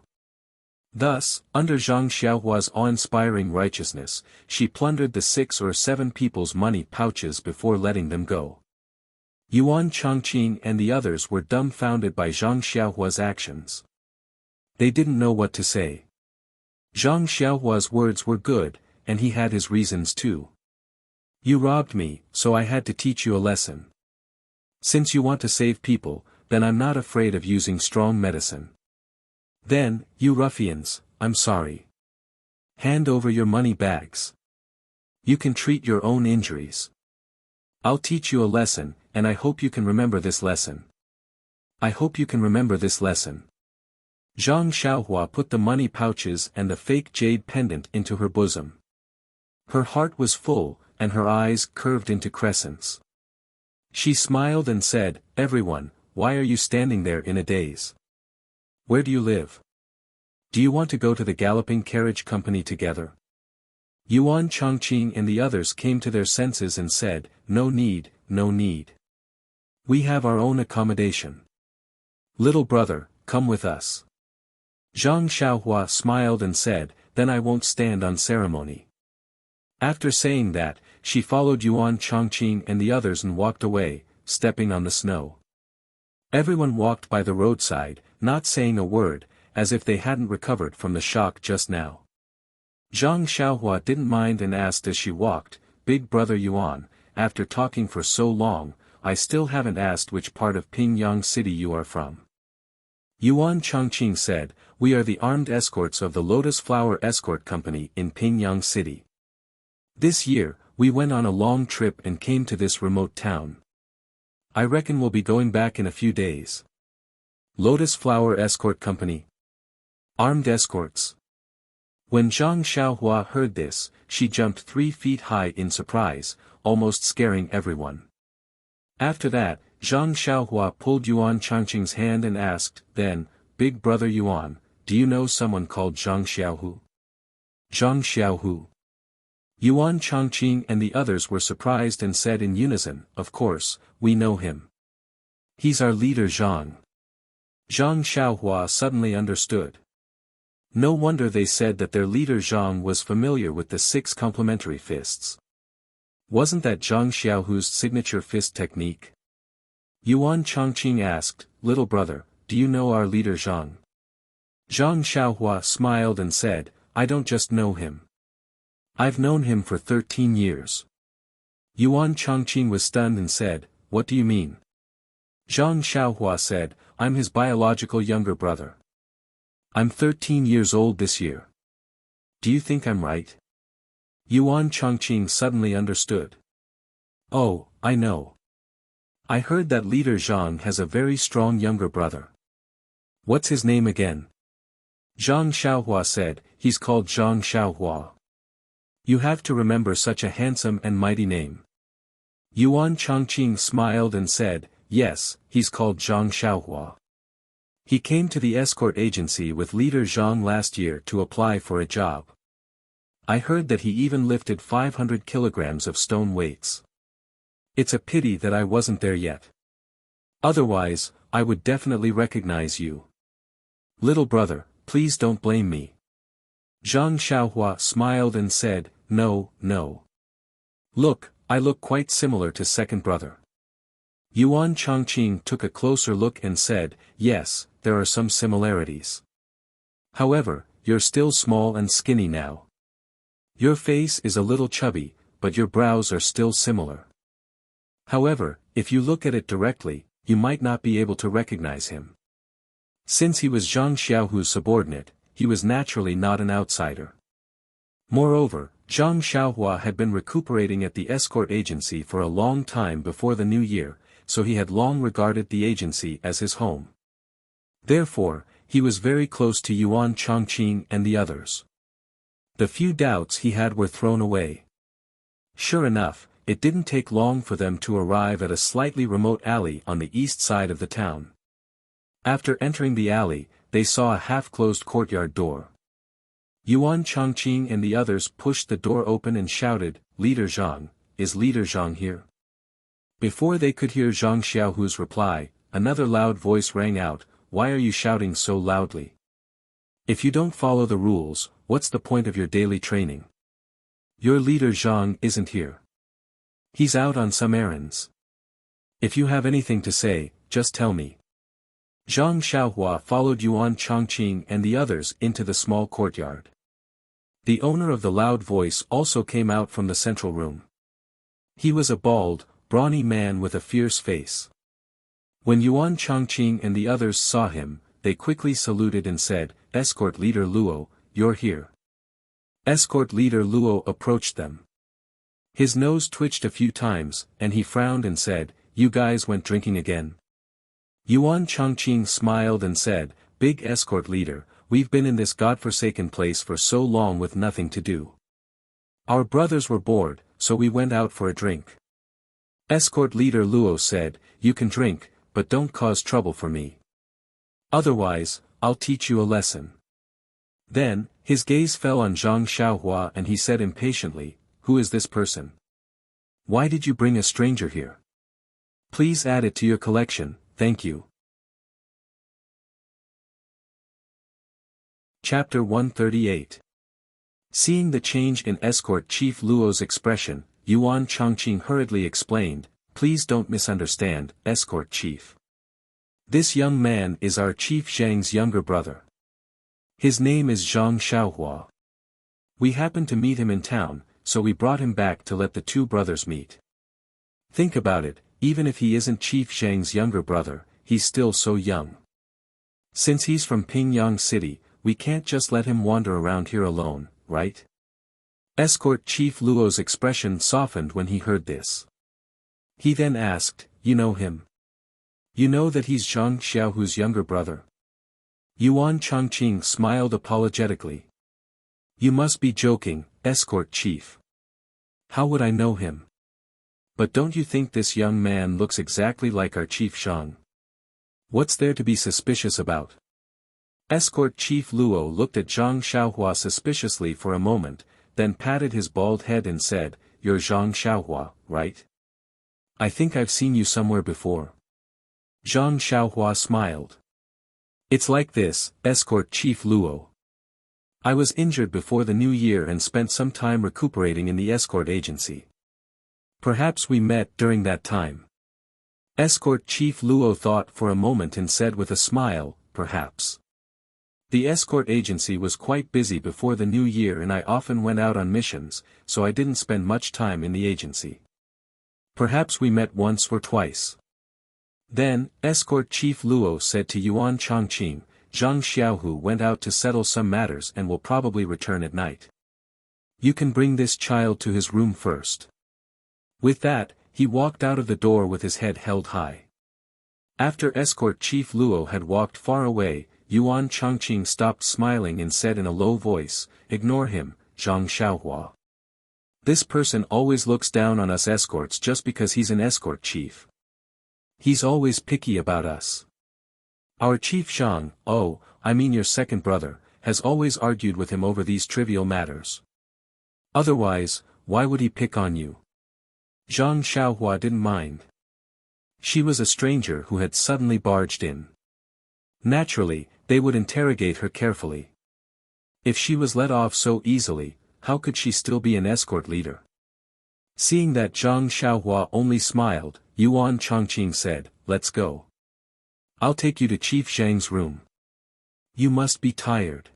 Thus, under Zhang Xiaohua's awe-inspiring righteousness, she plundered the 6 or 7 people's money pouches before letting them go. Yuan Chongqing and the others were dumbfounded by Zhang Xiaohua's actions. They didn't know what to say. Zhang Xiaohua's words were good, and he had his reasons too. "You robbed me, so I had to teach you a lesson. Since you want to save people, then I'm not afraid of using strong medicine. Then, you ruffians, I'm sorry. Hand over your money bags. You can treat your own injuries. I'll teach you a lesson, and I hope you can remember this lesson. I hope you can remember this lesson." Zhang Xiaohua put the money pouches and the fake jade pendant into her bosom. Her heart was full, and her eyes curved into crescents. She smiled and said, "Everyone, why are you standing there in a daze? Where do you live? Do you want to go to the galloping carriage company together?" Yuan Chongqing and the others came to their senses and said, "No need, no need. We have our own accommodation. Little brother, come with us." Zhang Xiaohua smiled and said, "Then I won't stand on ceremony." After saying that, she followed Yuan Chongqing and the others and walked away, stepping on the snow. Everyone walked by the roadside, not saying a word, as if they hadn't recovered from the shock just now. Zhang Xiaohua didn't mind and asked as she walked, "Big brother Yuan, after talking for so long, I still haven't asked which part of Pingyang City you are from." Yuan Chongqing said, "We are the armed escorts of the Lotus Flower Escort Company in Pingyang City. This year, we went on a long trip and came to this remote town. I reckon we'll be going back in a few days." "Lotus Flower Escort Company?" Armed escorts. When Zhang Xiaohua heard this, she jumped 3 feet high in surprise, almost scaring everyone. After that, Zhang Xiaohua pulled Yuan Changqing's hand and asked, then, Big Brother Yuan, do you know someone called Zhang Xiaohu? Zhang Xiaohu. Yuan Changqing and the others were surprised and said in unison, of course, we know him. He's our leader Zhang. Zhang Xiaohua suddenly understood. No wonder they said that their leader Zhang was familiar with the 6 complementary fists. Wasn't that Zhang Xiaohu's signature fist technique? Yuan Changqing asked, little brother, do you know our leader Zhang? Zhang Xiaohua smiled and said, I don't just know him. I've known him for 13 years. Yuan Changqing was stunned and said, what do you mean? Zhang Xiaohua said, I'm his biological younger brother. I'm 13 years old this year. Do you think I'm right? Yuan Changqing suddenly understood. Oh, I know. I heard that leader Zhang has a very strong younger brother. What's his name again? Zhang Xiaohua said, he's called Zhang Xiaohua. You have to remember such a handsome and mighty name. Yuan Changqing smiled and said, yes, he's called Zhang Xiaohua. He came to the escort agency with leader Zhang last year to apply for a job. I heard that he even lifted 500 kilograms of stone weights. It's a pity that I wasn't there yet. Otherwise, I would definitely recognize you. Little brother, please don't blame me. Zhang Xiaohua smiled and said, no, no. Look, I look quite similar to second brother. Yuan Changqing took a closer look and said, yes, there are some similarities. However, you're still small and skinny now. Your face is a little chubby, but your brows are still similar. However, if you look at it directly, you might not be able to recognize him. Since he was Zhang Xiaohu's subordinate, he was naturally not an outsider. Moreover, Zhang Xiaohua had been recuperating at the escort agency for a long time before the new year, so he had long regarded the agency as his home. Therefore, he was very close to Yuan Changqing and the others. The few doubts he had were thrown away. Sure enough, it didn't take long for them to arrive at a slightly remote alley on the east side of the town. After entering the alley, they saw a half-closed courtyard door. Yuan Changqing and the others pushed the door open and shouted, Leader Zhang, is Leader Zhang here? Before they could hear Zhang Xiaohu's reply, another loud voice rang out, why are you shouting so loudly? If you don't follow the rules, what's the point of your daily training? Your leader Zhang isn't here. He's out on some errands. If you have anything to say, just tell me. Zhang Xiaohua followed Yuan Changqing and the others into the small courtyard. The owner of the loud voice also came out from the central room. He was a bald, brawny man with a fierce face. When Yuan Changqing and the others saw him, they quickly saluted and said, Escort Leader Luo, you're here. Escort Leader Luo approached them. His nose twitched a few times, and he frowned and said, you guys went drinking again? Yuan Changqing smiled and said, Big escort leader, we've been in this godforsaken place for so long with nothing to do. Our brothers were bored, so we went out for a drink. Escort leader Luo said, you can drink, but don't cause trouble for me. Otherwise, I'll teach you a lesson. Then, his gaze fell on Zhang Xiaohua and he said impatiently, who is this person? Why did you bring a stranger here? Please add it to your collection, thank you. Chapter 138. Seeing the change in escort chief Luo's expression, Yuan Changqing hurriedly explained, please don't misunderstand, escort chief. This young man is our chief Zhang's younger brother. His name is Zhang Xiaohua. We happened to meet him in town, so we brought him back to let the two brothers meet. Think about it, even if he isn't Chief Zhang's younger brother, he's still so young. Since he's from Pingyang City, we can't just let him wander around here alone, right? Escort Chief Luo's expression softened when he heard this. He then asked, you know him? You know that he's Zhang Xiaohu's younger brother? Yuan Chongqing smiled apologetically. You must be joking, escort chief. How would I know him? But don't you think this young man looks exactly like our Chief Shang? What's there to be suspicious about? Escort Chief Luo looked at Zhang Xiaohua suspiciously for a moment, then patted his bald head and said, You're Zhang Xiaohua, right? I think I've seen you somewhere before. Zhang Xiaohua smiled. It's like this, Escort Chief Luo. I was injured before the new year and spent some time recuperating in the escort agency. Perhaps we met during that time. Escort Chief Luo thought for a moment and said with a smile, perhaps. The escort agency was quite busy before the new year and I often went out on missions, so I didn't spend much time in the agency. Perhaps we met once or twice. Then, Escort Chief Luo said to Yuan Chongqing, Zhang Xiaohu went out to settle some matters and will probably return at night. You can bring this child to his room first. With that, he walked out of the door with his head held high. After Escort Chief Luo had walked far away, Yuan Chongqing stopped smiling and said in a low voice, Ignore him, Zhang Xiaohua. This person always looks down on us escorts just because he's an escort chief. He's always picky about us. Our Chief Shang, I mean your second brother, has always argued with him over these trivial matters. Otherwise, why would he pick on you? Zhang Xiaohua didn't mind. She was a stranger who had suddenly barged in. Naturally, they would interrogate her carefully. If she was let off so easily, how could she still be an escort leader? Seeing that Zhang Xiaohua only smiled, Yuan Chongqing said, Let's go. I'll take you to Chief Shang's room. You must be tired.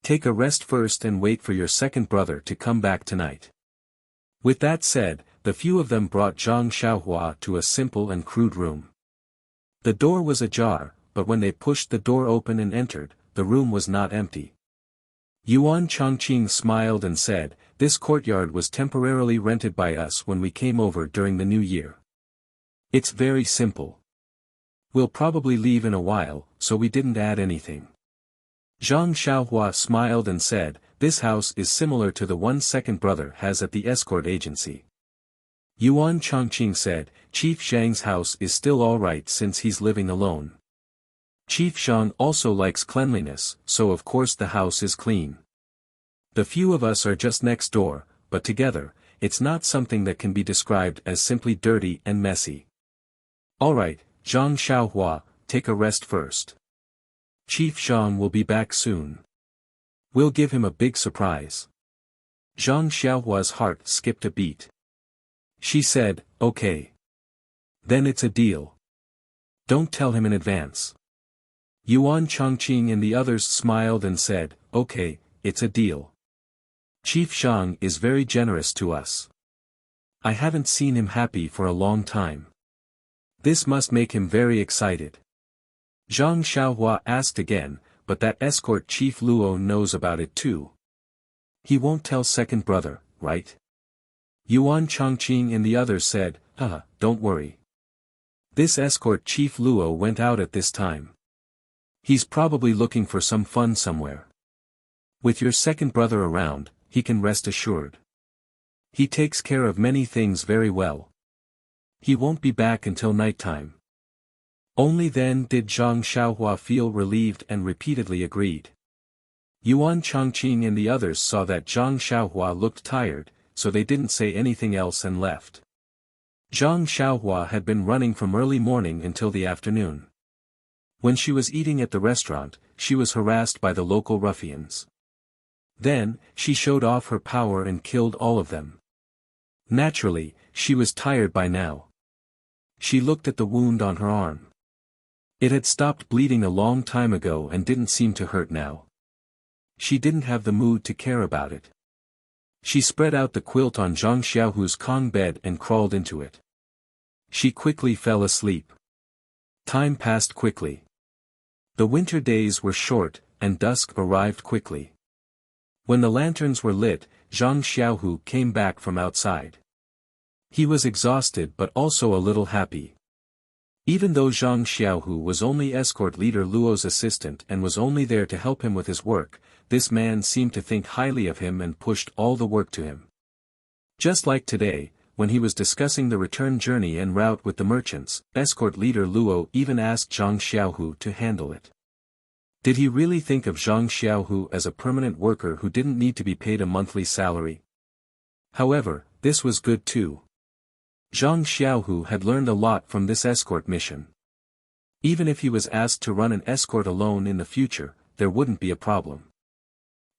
Take a rest first and wait for your second brother to come back tonight. With that said, the few of them brought Zhang Xiaohua to a simple and crude room. The door was ajar, but when they pushed the door open and entered, the room was not empty. Yuan Chongqing smiled and said, This courtyard was temporarily rented by us when we came over during the new year. It's very simple. We'll probably leave in a while, so we didn't add anything. Zhang Xiaohua smiled and said, This house is similar to the one second brother has at the escort agency. Yuan Chongqing said, Chief Shang's house is still alright since he's living alone. Chief Shang also likes cleanliness, so of course the house is clean. The few of us are just next door, but together, it's not something that can be described as simply dirty and messy. Alright, Zhang Xiaohua, take a rest first. Chief Shang will be back soon. We'll give him a big surprise. Zhang Xiaohua's heart skipped a beat. She said, Okay. Then it's a deal. Don't tell him in advance. Yuan Chongqing and the others smiled and said, Okay, it's a deal. Chief Shang is very generous to us. I haven't seen him happy for a long time. This must make him very excited. Zhang Xiaohua asked again, but that escort Chief Luo knows about it too. He won't tell second brother, right? Yuan Chongqing and the others said, don't worry. This escort Chief Luo went out at this time. He's probably looking for some fun somewhere. With your second brother around, he can rest assured. He takes care of many things very well. He won't be back until nighttime. Only then did Zhang Xiaohua feel relieved and repeatedly agreed. Yuan Chongqing and the others saw that Zhang Xiaohua looked tired, so they didn't say anything else and left. Zhang Xiaohua had been running from early morning until the afternoon. When she was eating at the restaurant, she was harassed by the local ruffians. Then, she showed off her power and killed all of them. Naturally, she was tired by now. She looked at the wound on her arm. It had stopped bleeding a long time ago and didn't seem to hurt now. She didn't have the mood to care about it. She spread out the quilt on Zhang Xiaohu's Kong bed and crawled into it. She quickly fell asleep. Time passed quickly. The winter days were short, and dusk arrived quickly. When the lanterns were lit, Zhang Xiaohu came back from outside. He was exhausted but also a little happy. Even though Zhang Xiaohu was only escort leader Luo's assistant and was only there to help him with his work, this man seemed to think highly of him and pushed all the work to him. Just like today, when he was discussing the return journey en route with the merchants, escort leader Luo even asked Zhang Xiaohu to handle it. Did he really think of Zhang Xiaohu as a permanent worker who didn't need to be paid a monthly salary? However, this was good too. Zhang Xiaohu had learned a lot from this escort mission. Even if he was asked to run an escort alone in the future, there wouldn't be a problem.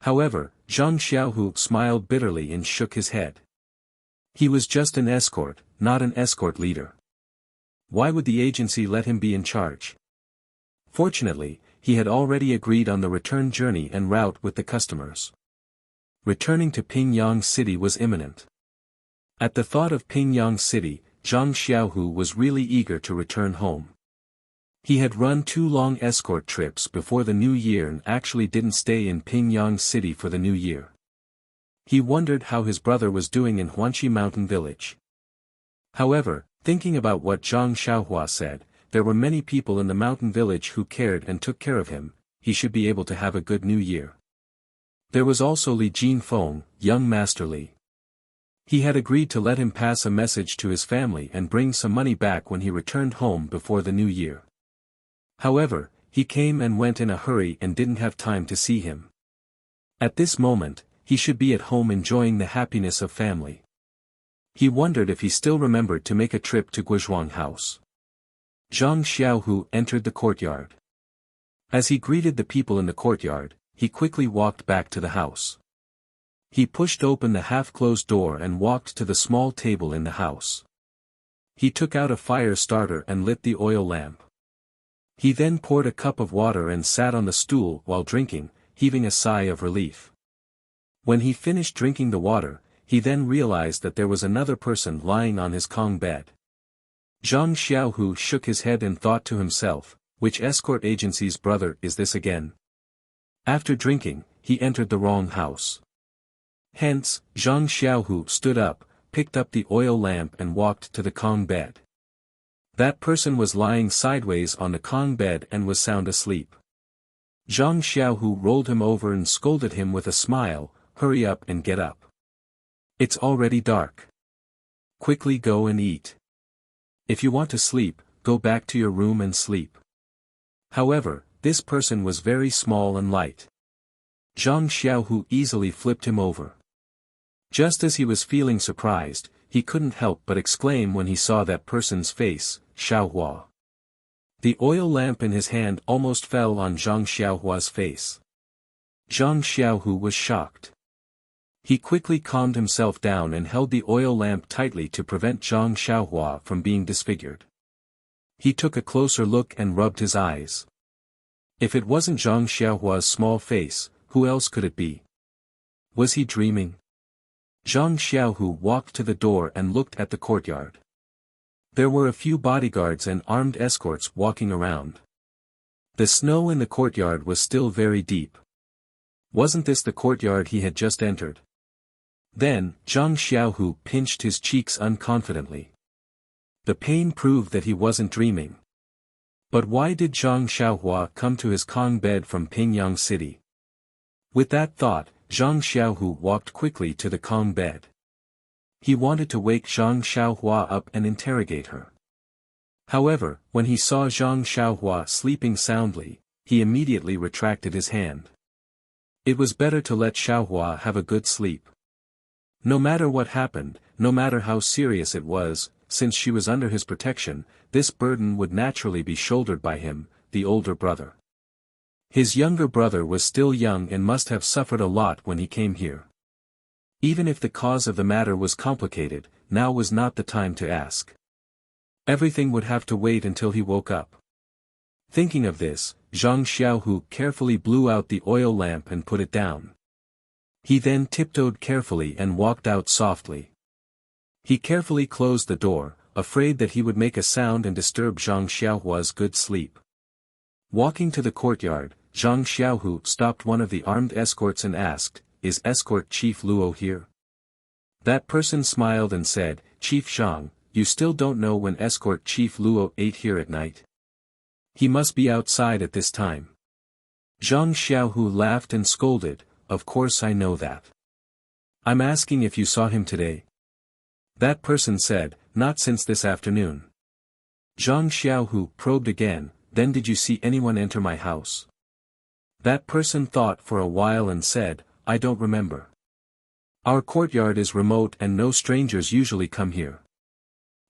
However, Zhang Xiaohu smiled bitterly and shook his head. He was just an escort, not an escort leader. Why would the agency let him be in charge? Fortunately, he had already agreed on the return journey en route with the customers. Returning to Pingyang City was imminent. At the thought of Pingyang City, Zhang Xiaohu was really eager to return home. He had run 2 long escort trips before the new year and actually didn't stay in Pingyang City for the new year. He wondered how his brother was doing in Huanqi Mountain Village. However, thinking about what Zhang Xiaohua said, there were many people in the mountain village who cared and took care of him, he should be able to have a good new year. There was also Li Jinfeng, young Master Li. He had agreed to let him pass a message to his family and bring some money back when he returned home before the new year. However, he came and went in a hurry and didn't have time to see him. At this moment, he should be at home enjoying the happiness of family. He wondered if he still remembered to make a trip to Guizhuang House. Zhang Xiaohu entered the courtyard. As he greeted the people in the courtyard, he quickly walked back to the house. He pushed open the half-closed door and walked to the small table in the house. He took out a fire starter and lit the oil lamp. He then poured a cup of water and sat on the stool while drinking, heaving a sigh of relief. When he finished drinking the water, he then realized that there was another person lying on his Kong bed. Zhang Xiaohu shook his head and thought to himself, which escort agency's brother is this again? After drinking, he entered the wrong house. Hence, Zhang Xiaohu stood up, picked up the oil lamp and walked to the Kong bed. That person was lying sideways on the Kong bed and was sound asleep. Zhang Xiaohu rolled him over and scolded him with a smile, "Hurry up and get up. It's already dark. Quickly go and eat. If you want to sleep, go back to your room and sleep." However, this person was very small and light. Zhang Xiaohu easily flipped him over. Just as he was feeling surprised, he couldn't help but exclaim when he saw that person's face, "Xiaohua." The oil lamp in his hand almost fell on Zhang Xiaohua's face. Zhang Xiaohu was shocked. He quickly calmed himself down and held the oil lamp tightly to prevent Zhang Xiaohua from being disfigured. He took a closer look and rubbed his eyes. If it wasn't Zhang Xiaohua's small face, who else could it be? Was he dreaming? Zhang Xiaohu walked to the door and looked at the courtyard. There were a few bodyguards and armed escorts walking around. The snow in the courtyard was still very deep. Wasn't this the courtyard he had just entered? Then, Zhang Xiaohu pinched his cheeks unconfidently. The pain proved that he wasn't dreaming. But why did Zhang Xiaohua come to his Kong bed from Pingyang City? With that thought, Zhang Xiaohu walked quickly to the Kong bed. He wanted to wake Zhang Xiaohua up and interrogate her. However, when he saw Zhang Xiaohua sleeping soundly, he immediately retracted his hand. It was better to let Xiaohua have a good sleep. No matter what happened, no matter how serious it was, since she was under his protection, this burden would naturally be shouldered by him, the older brother. His younger brother was still young and must have suffered a lot when he came here. Even if the cause of the matter was complicated, now was not the time to ask. Everything would have to wait until he woke up. Thinking of this, Zhang Xiaohu carefully blew out the oil lamp and put it down. He then tiptoed carefully and walked out softly. He carefully closed the door, afraid that he would make a sound and disturb Zhang Xiaohua's good sleep. Walking to the courtyard, Zhang Xiaohu stopped one of the armed escorts and asked, "Is Escort Chief Luo here?" That person smiled and said, "Chief Zhang, you still don't know when escort Chief Luo ate here at night? He must be outside at this time. Zhang Xiaohu laughed and scolded, of course I know that. I'm asking if you saw him today. That person said, not since this afternoon. Zhang Xiaohu probed again, then did you see anyone enter my house? That person thought for a while and said, I don't remember. Our courtyard is remote and no strangers usually come here.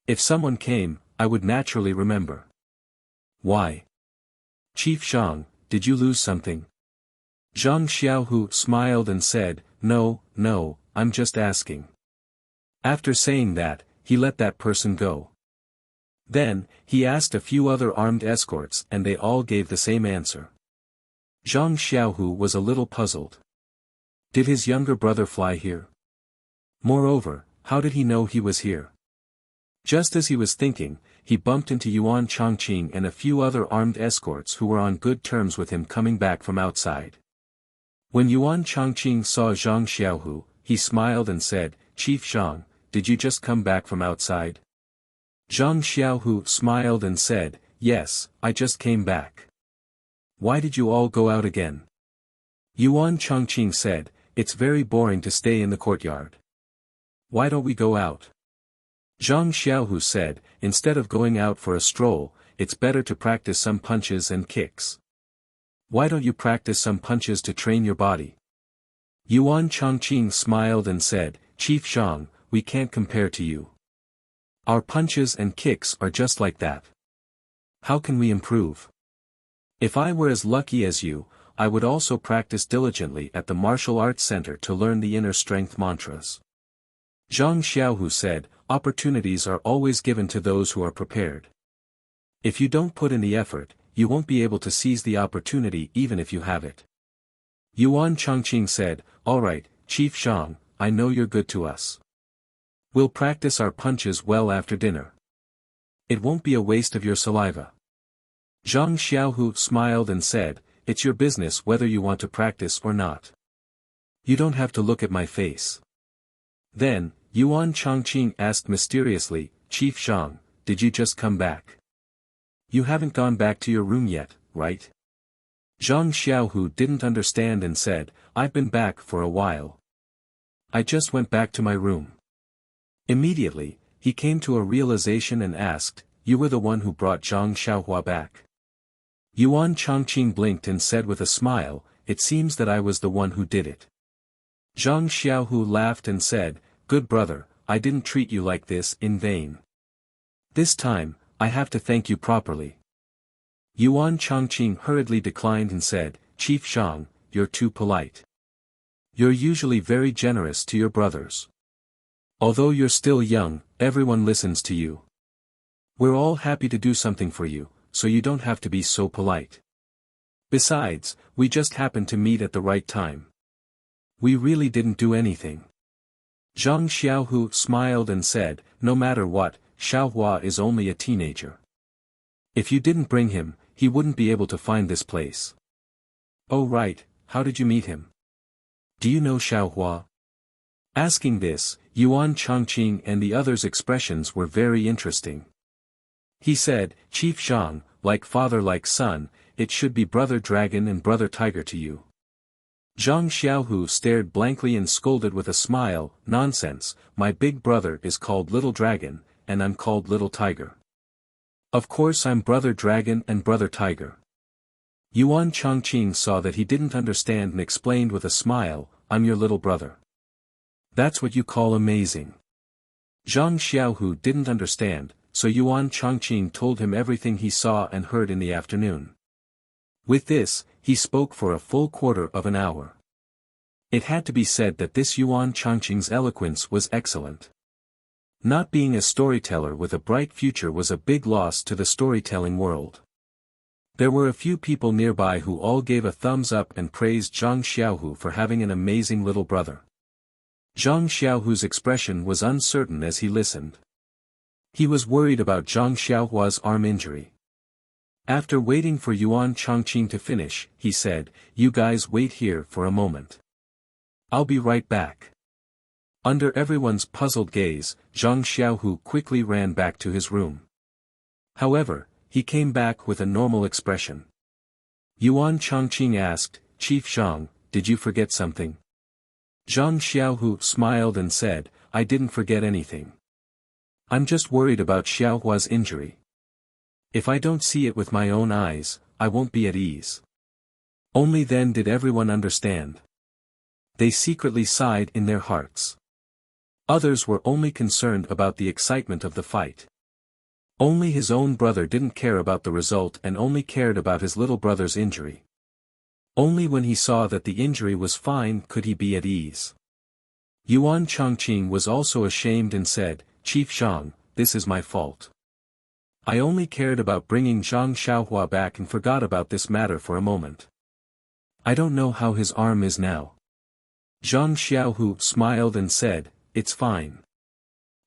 If someone came, I would naturally remember. Why? Chief Zhang, did you lose something? Zhang Xiaohu smiled and said, no, I'm just asking. After saying that, he let that person go. Then, he asked a few other armed escorts and they all gave the same answer. Zhang Xiaohu was a little puzzled. Did his younger brother fly here? Moreover, how did he know he was here? Just as he was thinking, he bumped into Yuan Chongqing and a few other armed escorts who were on good terms with him coming back from outside. When Yuan Chongqing saw Zhang Xiaohu, he smiled and said, Chief Zhang, did you just come back from outside? Zhang Xiaohu smiled and said, yes, I just came back. Why did you all go out again? Yuan Chongqing said, it's very boring to stay in the courtyard. Why don't we go out? Zhang Xiaohu said, instead of going out for a stroll, it's better to practice some punches and kicks. Why don't you practice some punches to train your body? Yuan Chongqing smiled and said, Chief Zhang, we can't compare to you. Our punches and kicks are just like that. How can we improve? If I were as lucky as you, I would also practice diligently at the martial arts center to learn the inner strength mantras. Zhang Xiaohu said, opportunities are always given to those who are prepared. If you don't put in the effort, you won't be able to seize the opportunity even if you have it. Yuan Chongqing said, alright, Chief Zhang, I know you're good to us. We'll practice our punches well after dinner. It won't be a waste of your saliva. Zhang Xiaohu smiled and said, it's your business whether you want to practice or not. You don't have to look at my face. Then, Yuan Chongqing asked mysteriously, Chief Zhang, did you just come back? You haven't gone back to your room yet, right? Zhang Xiaohu didn't understand and said, I've been back for a while. I just went back to my room. Immediately, he came to a realization and asked, you were the one who brought Zhang Xiaohua back? Yuan Chongqing blinked and said with a smile, it seems that I was the one who did it. Zhang Xiaohu laughed and said, good brother, I didn't treat you like this in vain. This time, I have to thank you properly. Yuan Chongqing hurriedly declined and said, Chief Zhang, you're too polite. You're usually very generous to your brothers. Although you're still young, everyone listens to you. We're all happy to do something for you, so you don't have to be so polite. Besides, we just happened to meet at the right time. We really didn't do anything. Zhang Xiaohu smiled and said, no matter what, Xiaohua is only a teenager. If you didn't bring him, he wouldn't be able to find this place. Oh right, how did you meet him? Do you know Xiaohua? Asking this, Yuan Chongqing and the others' expressions were very interesting. He said, Chief Zhang, like father like son, it should be brother dragon and brother tiger to you. Zhang Xiaohu stared blankly and scolded with a smile, nonsense, my big brother is called Little Dragon, and I'm called Little Tiger. Of course I'm brother dragon and brother tiger. Yuan Chongqing saw that he didn't understand and explained with a smile, I'm your little brother. That's what you call amazing. Zhang Xiaohu didn't understand, so Yuan Chongqing told him everything he saw and heard in the afternoon. With this, he spoke for a full quarter of an hour. It had to be said that this Yuan Chongqing's eloquence was excellent. Not being a storyteller with a bright future was a big loss to the storytelling world. There were a few people nearby who all gave a thumbs up and praised Zhang Xiaohu for having an amazing little brother. Zhang Xiaohu's expression was uncertain as he listened. He was worried about Zhang Xiaohua's arm injury. After waiting for Yuan Chongqing to finish, he said, you guys wait here for a moment. I'll be right back. Under everyone's puzzled gaze, Zhang Xiaohu quickly ran back to his room. However, he came back with a normal expression. Yuan Chongqing asked, "Chief Zhang, did you forget something?" Zhang Xiaohu smiled and said, "I didn't forget anything. I'm just worried about Xiaohua's injury. If I don't see it with my own eyes, I won't be at ease." Only then did everyone understand. They secretly sighed in their hearts. Others were only concerned about the excitement of the fight. Only his own brother didn't care about the result and only cared about his little brother's injury. Only when he saw that the injury was fine could he be at ease. Yuan Chongqing was also ashamed and said, "Chief Zhang, this is my fault. I only cared about bringing Zhang Xiaohua back and forgot about this matter for a moment. I don't know how his arm is now." Zhang Xiaohu smiled and said, "It's fine.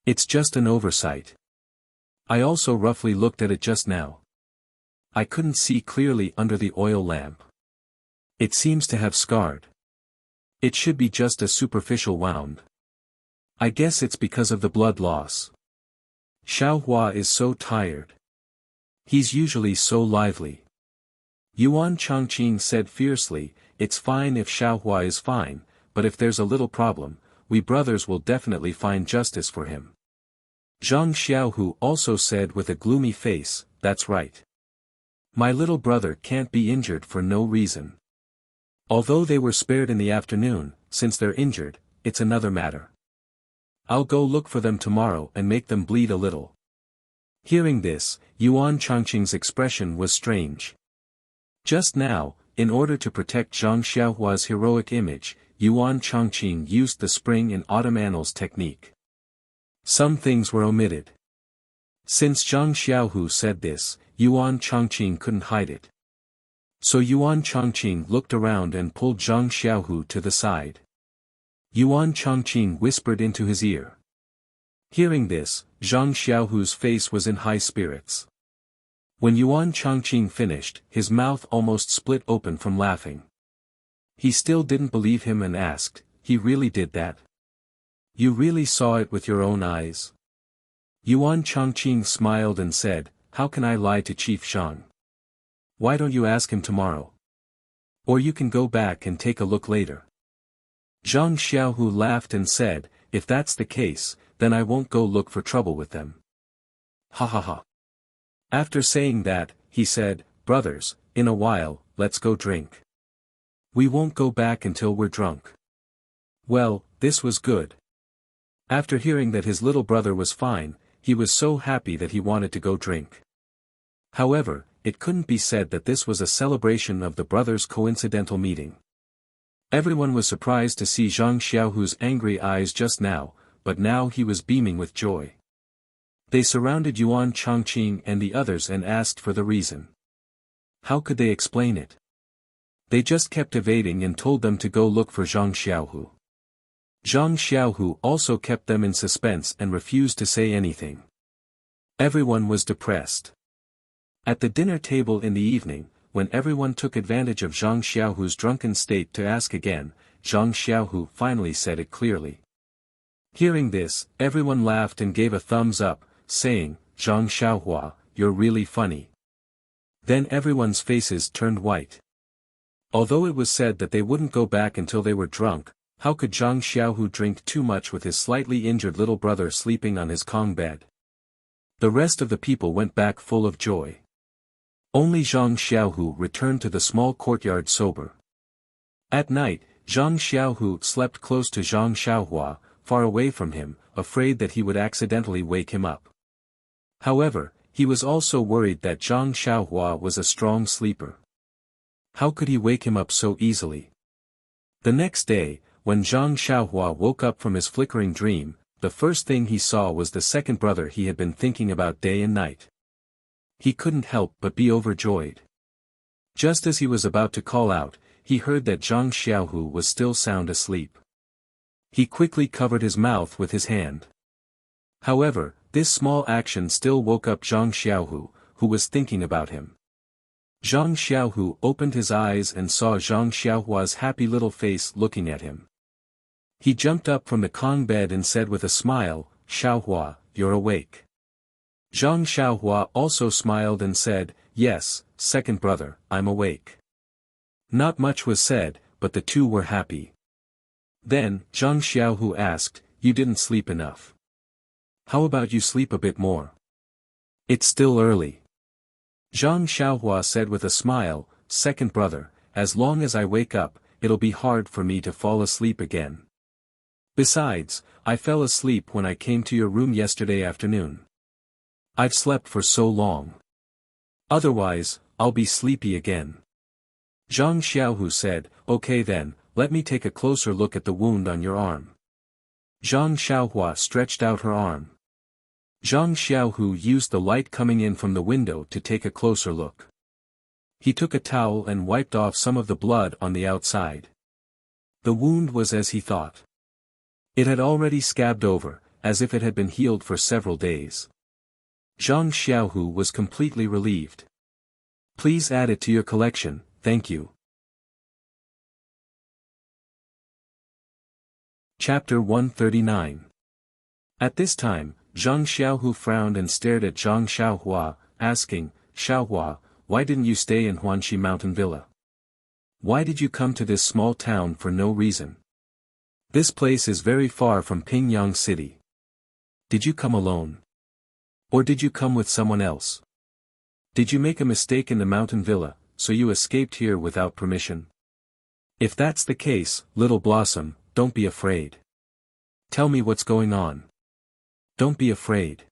It's just an oversight. I also roughly looked at it just now. I couldn't see clearly under the oil lamp. It seems to have scarred. It should be just a superficial wound. I guess it's because of the blood loss. Xiaohua is so tired. He's usually so lively." Yuan Chongqing said fiercely, "It's fine if Xiaohua is fine, but if there's a little problem, we brothers will definitely find justice for him." Zhang Xiaohu also said with a gloomy face, "That's right. My little brother can't be injured for no reason. Although they were spared in the afternoon, since they're injured, it's another matter. I'll go look for them tomorrow and make them bleed a little." Hearing this, Yuan Chongqing's expression was strange. Just now, in order to protect Zhang Xiaohua's heroic image, Yuan Chongqing used the spring in autumn annals technique. Some things were omitted. Since Zhang Xiaohu said this, Yuan Chongqing couldn't hide it. So Yuan Chongqing looked around and pulled Zhang Xiaohu to the side. Yuan Chongqing whispered into his ear. Hearing this, Zhang Xiaohu's face was in high spirits. When Yuan Chongqing finished, his mouth almost split open from laughing. He still didn't believe him and asked, "He really did that? You really saw it with your own eyes?" Yuan Chongqing smiled and said, "How can I lie to Chief Zhang? Why don't you ask him tomorrow? Or you can go back and take a look later." Zhang Xiaohu laughed and said, "If that's the case, then I won't go look for trouble with them." Ha ha ha. After saying that, he said, "Brothers, in a while, let's go drink. We won't go back until we're drunk." Well, this was good. After hearing that his little brother was fine, he was so happy that he wanted to go drink. However, it couldn't be said that this was a celebration of the brothers' coincidental meeting. Everyone was surprised to see Zhang Xiaohu's angry eyes just now, but now he was beaming with joy. They surrounded Yuan Chongqing and the others and asked for the reason. How could they explain it? They just kept evading and told them to go look for Zhang Xiaohu. Zhang Xiaohu also kept them in suspense and refused to say anything. Everyone was depressed. At the dinner table in the evening, when everyone took advantage of Zhang Xiaohu's drunken state to ask again, Zhang Xiaohu finally said it clearly. Hearing this, everyone laughed and gave a thumbs up, saying, "Zhang Xiaohua, you're really funny." Then everyone's faces turned white. Although it was said that they wouldn't go back until they were drunk, how could Zhang Xiaohu drink too much with his slightly injured little brother sleeping on his Kong bed? The rest of the people went back full of joy. Only Zhang Xiaohu returned to the small courtyard sober. At night, Zhang Xiaohu slept close to Zhang Xiaohua, far away from him, afraid that he would accidentally wake him up. However, he was also worried that Zhang Xiaohua was a strong sleeper. How could he wake him up so easily? The next day, when Zhang Xiaohua woke up from his flickering dream, the first thing he saw was the second brother he had been thinking about day and night. He couldn't help but be overjoyed. Just as he was about to call out, he heard that Zhang Xiaohu was still sound asleep. He quickly covered his mouth with his hand. However, this small action still woke up Zhang Xiaohu, who was thinking about him. Zhang Xiaohu opened his eyes and saw Zhang Xiaohua's happy little face looking at him. He jumped up from the Kong bed and said with a smile, Xiaohua, you're awake. Zhang Xiaohua also smiled and said, yes, second brother, I'm awake. Not much was said, but the two were happy. Then, Zhang Xiaohu asked, you didn't sleep enough. How about you sleep a bit more? It's still early. Zhang Xiaohua said with a smile, second brother, as long as I wake up, it'll be hard for me to fall asleep again. Besides, I fell asleep when I came to your room yesterday afternoon. I've slept for so long. Otherwise, I'll be sleepy again. Zhang Xiaohu said, okay then, let me take a closer look at the wound on your arm. Zhang Xiaohua stretched out her arm. Zhang Xiaohu used the light coming in from the window to take a closer look. He took a towel and wiped off some of the blood on the outside. The wound was as he thought. It had already scabbed over, as if it had been healed for several days. Zhang Xiaohu was completely relieved. Please add it to your collection, thank you. Chapter 139. At this time, Zhang Xiaohu frowned and stared at Zhang Xiaohua, asking, Xiaohua, why didn't you stay in Huanxi Mountain Villa? Why did you come to this small town for no reason? This place is very far from Pingyang City. Did you come alone? Or did you come with someone else? Did you make a mistake in the mountain villa, so you escaped here without permission? If that's the case, Little Blossom, don't be afraid. Tell me what's going on. Don't be afraid.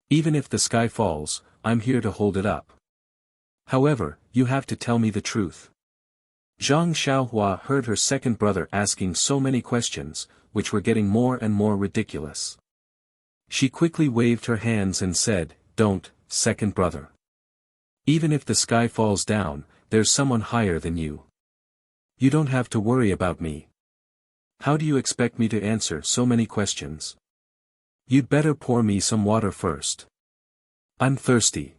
Even if the sky falls, I'm here to hold it up. However, you have to tell me the truth. Zhang Xiaohua heard her second brother asking so many questions, which were getting more and more ridiculous. She quickly waved her hands and said, don't, second brother. Even if the sky falls down, there's someone higher than you. You don't have to worry about me. How do you expect me to answer so many questions? You'd better pour me some water first. I'm thirsty.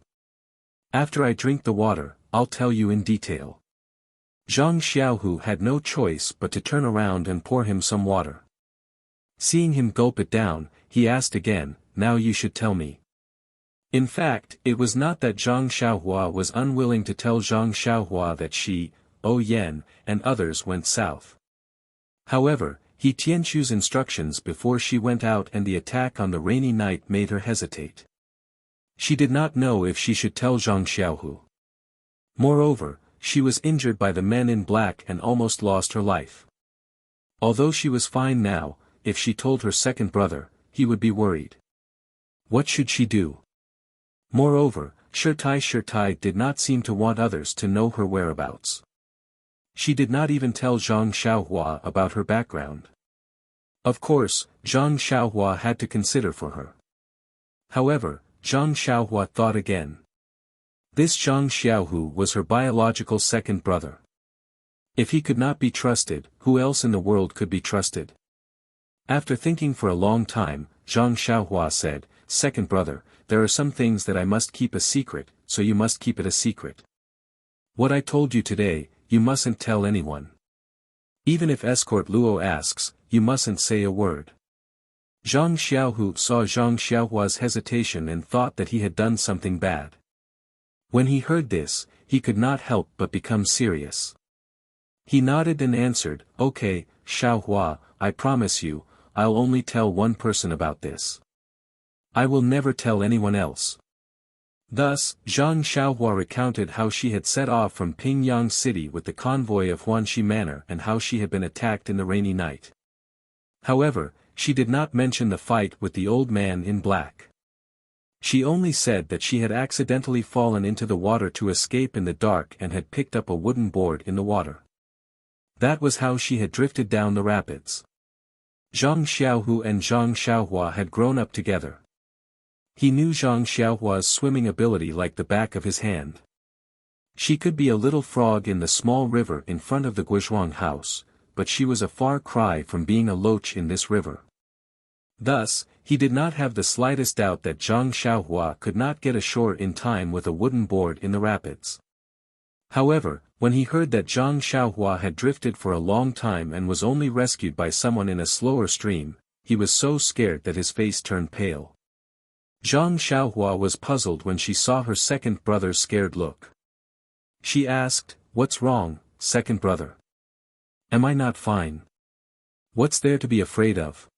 After I drink the water, I'll tell you in detail. Zhang Xiaohu had no choice but to turn around and pour him some water. Seeing him gulp it down, he asked again, now you should tell me. In fact, it was not that Zhang Xiaohua was unwilling to tell Zhang Xiaohua that she, Yan, and others went south. However, he Tianchu's instructions before she went out and the attack on the rainy night made her hesitate. She did not know if she should tell Zhang Xiaohu. Moreover, she was injured by the men in black and almost lost her life. Although she was fine now, if she told her second brother, he would be worried. What should she do? Moreover, Shirtai did not seem to want others to know her whereabouts. She did not even tell Zhang Xiaohua about her background. Of course, Zhang Xiaohua had to consider for her. However, Zhang Xiaohua thought again. This Zhang Xiaohu was her biological second brother. If he could not be trusted, who else in the world could be trusted? After thinking for a long time, Zhang Xiaohua said, second brother, there are some things that I must keep a secret, so you must keep it a secret. What I told you today, you mustn't tell anyone. Even if Escort Luo asks, you mustn't say a word. Zhang Xiaohu saw Zhang Xiaohua's hesitation and thought that he had done something bad. When he heard this, he could not help but become serious. He nodded and answered, okay, Xiaohua, I promise you, I'll only tell one person about this. I will never tell anyone else. Thus, Zhang Xiaohua recounted how she had set off from Pingyang City with the convoy of Huanxi Manor and how she had been attacked in the rainy night. However, she did not mention the fight with the old man in black. She only said that she had accidentally fallen into the water to escape in the dark and had picked up a wooden board in the water. That was how she had drifted down the rapids. Zhang Xiaohu and Zhang Xiaohua had grown up together. He knew Zhang Xiaohua's swimming ability like the back of his hand. She could be a little frog in the small river in front of the Guizhuang house, but she was a far cry from being a loach in this river. Thus, he did not have the slightest doubt that Zhang Xiaohua could not get ashore in time with a wooden board in the rapids. However, when he heard that Zhang Xiaohua had drifted for a long time and was only rescued by someone in a slower stream, he was so scared that his face turned pale. Zhang Xiaohua was puzzled when she saw her second brother's scared look. She asked, "What's wrong, second brother? Am I not fine? What's there to be afraid of?"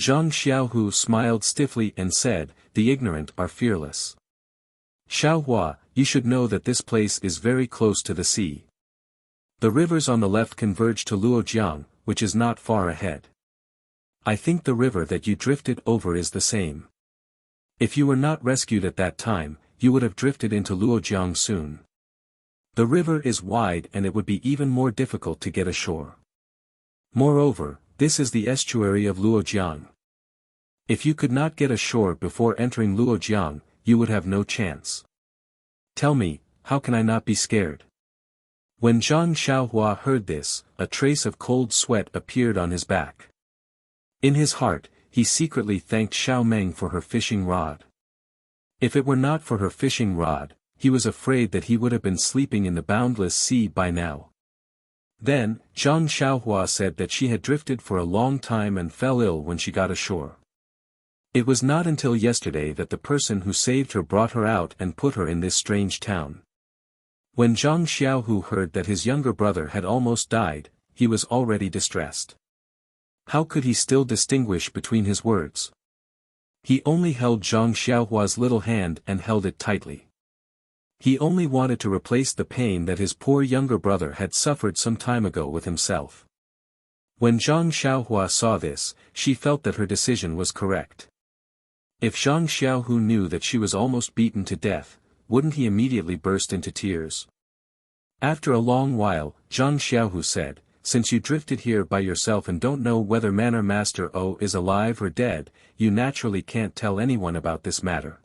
Zhang Xiaohu smiled stiffly and said, "The ignorant are fearless. Xiaohua, you should know that this place is very close to the sea. The rivers on the left converge to Luojiang, which is not far ahead. I think the river that you drifted over is the same. If you were not rescued at that time, you would have drifted into Luojiang soon. The river is wide and it would be even more difficult to get ashore. Moreover, this is the estuary of Luojiang. If you could not get ashore before entering Luojiang, you would have no chance. Tell me, how can I not be scared?" When Zhang Xiaohua heard this, a trace of cold sweat appeared on his back. In his heart, he secretly thanked Xiao Meng for her fishing rod. If it were not for her fishing rod, he was afraid that he would have been sleeping in the boundless sea by now. Then, Zhang Xiaohua said that she had drifted for a long time and fell ill when she got ashore. It was not until yesterday that the person who saved her brought her out and put her in this strange town. When Zhang Xiaohu heard that his younger brother had almost died, he was already distressed. How could he still distinguish between his words? He only held Zhang Xiaohua's little hand and held it tightly. He only wanted to replace the pain that his poor younger brother had suffered some time ago with himself. When Zhang Xiaohua saw this, she felt that her decision was correct. If Zhang Xiaohu knew that she was almost beaten to death, wouldn't he immediately burst into tears? After a long while, Zhang Xiaohu said, "Since you drifted here by yourself and don't know whether Manor Master O is alive or dead, you naturally can't tell anyone about this matter.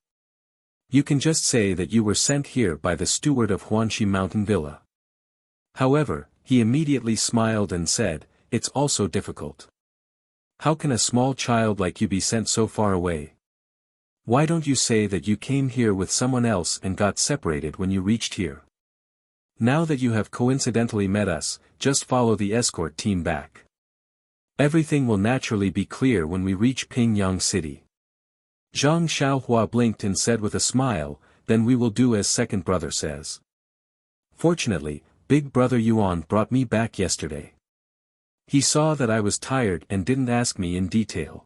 You can just say that you were sent here by the steward of Huanxi Mountain Villa." However, he immediately smiled and said, "It's also difficult. How can a small child like you be sent so far away? Why don't you say that you came here with someone else and got separated when you reached here? Now that you have coincidentally met us, just follow the escort team back. Everything will naturally be clear when we reach Pingyang City." Zhang Xiaohua blinked and said with a smile, "Then we will do as second brother says. Fortunately, big brother Yuan brought me back yesterday. He saw that I was tired and didn't ask me in detail.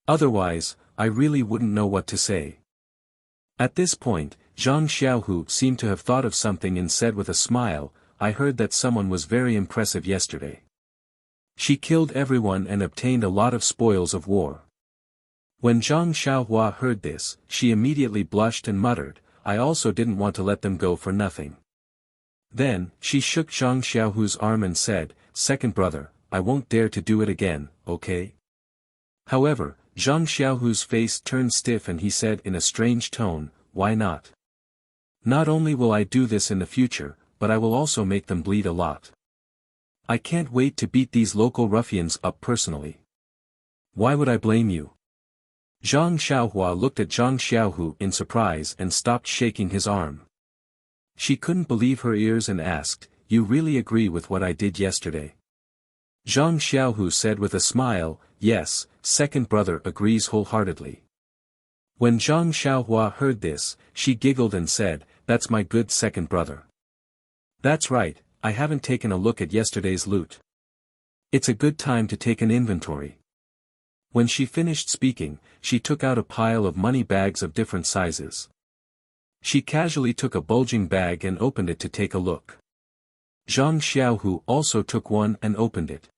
Otherwise, I really wouldn't know what to say." At this point, Zhang Xiaohu seemed to have thought of something and said with a smile, "I heard that someone was very impressive yesterday. She killed everyone and obtained a lot of spoils of war." When Zhang Xiaohua heard this, she immediately blushed and muttered, "I also didn't want to let them go for nothing." Then, she shook Zhang Xiaohu's arm and said, "Second brother, I won't dare to do it again, okay?" However, Zhang Xiaohu's face turned stiff and he said in a strange tone, "Why not? Not only will I do this in the future, but I will also make them bleed a lot. I can't wait to beat these local ruffians up personally. Why would I blame you?" Zhang Xiaohua looked at Zhang Xiaohu in surprise and stopped shaking his arm. She couldn't believe her ears and asked, "You really agree with what I did yesterday?" Zhang Xiaohu said with a smile, "Yes, second brother agrees wholeheartedly." When Zhang Xiaohua heard this, she giggled and said, "That's my good second brother. That's right, I haven't taken a look at yesterday's loot. It's a good time to take an inventory." When she finished speaking, she took out a pile of money bags of different sizes. She casually took a bulging bag and opened it to take a look. Zhang Xiaohu also took one and opened it.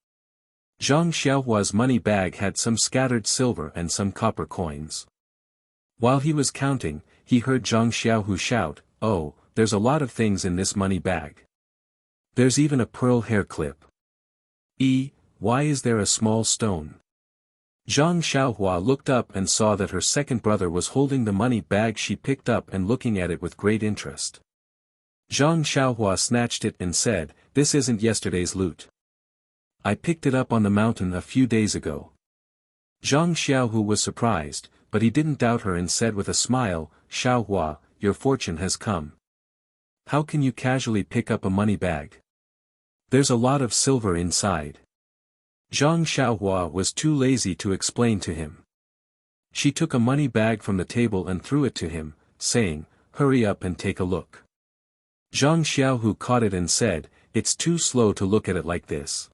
Zhang Xiaohua's money bag had some scattered silver and some copper coins. While he was counting, he heard Zhang Xiaohu shout, "Oh, there's a lot of things in this money bag. There's even a pearl hair clip. Why is there a small stone?" Zhang Xiaohua looked up and saw that her second brother was holding the money bag she picked up and looking at it with great interest. Zhang Xiaohua snatched it and said, "This isn't yesterday's loot. I picked it up on the mountain a few days ago." Zhang Xiaohu was surprised, but he didn't doubt her and said with a smile, "Xiaohua, your fortune has come. How can you casually pick up a money bag? There's a lot of silver inside. Zhang Xiaohua was too lazy to explain to him. She took a money bag from the table and threw it to him, saying, "Hurry up and take a look." Zhang Xiaohu caught it and said, "It's too slow to look at it like this.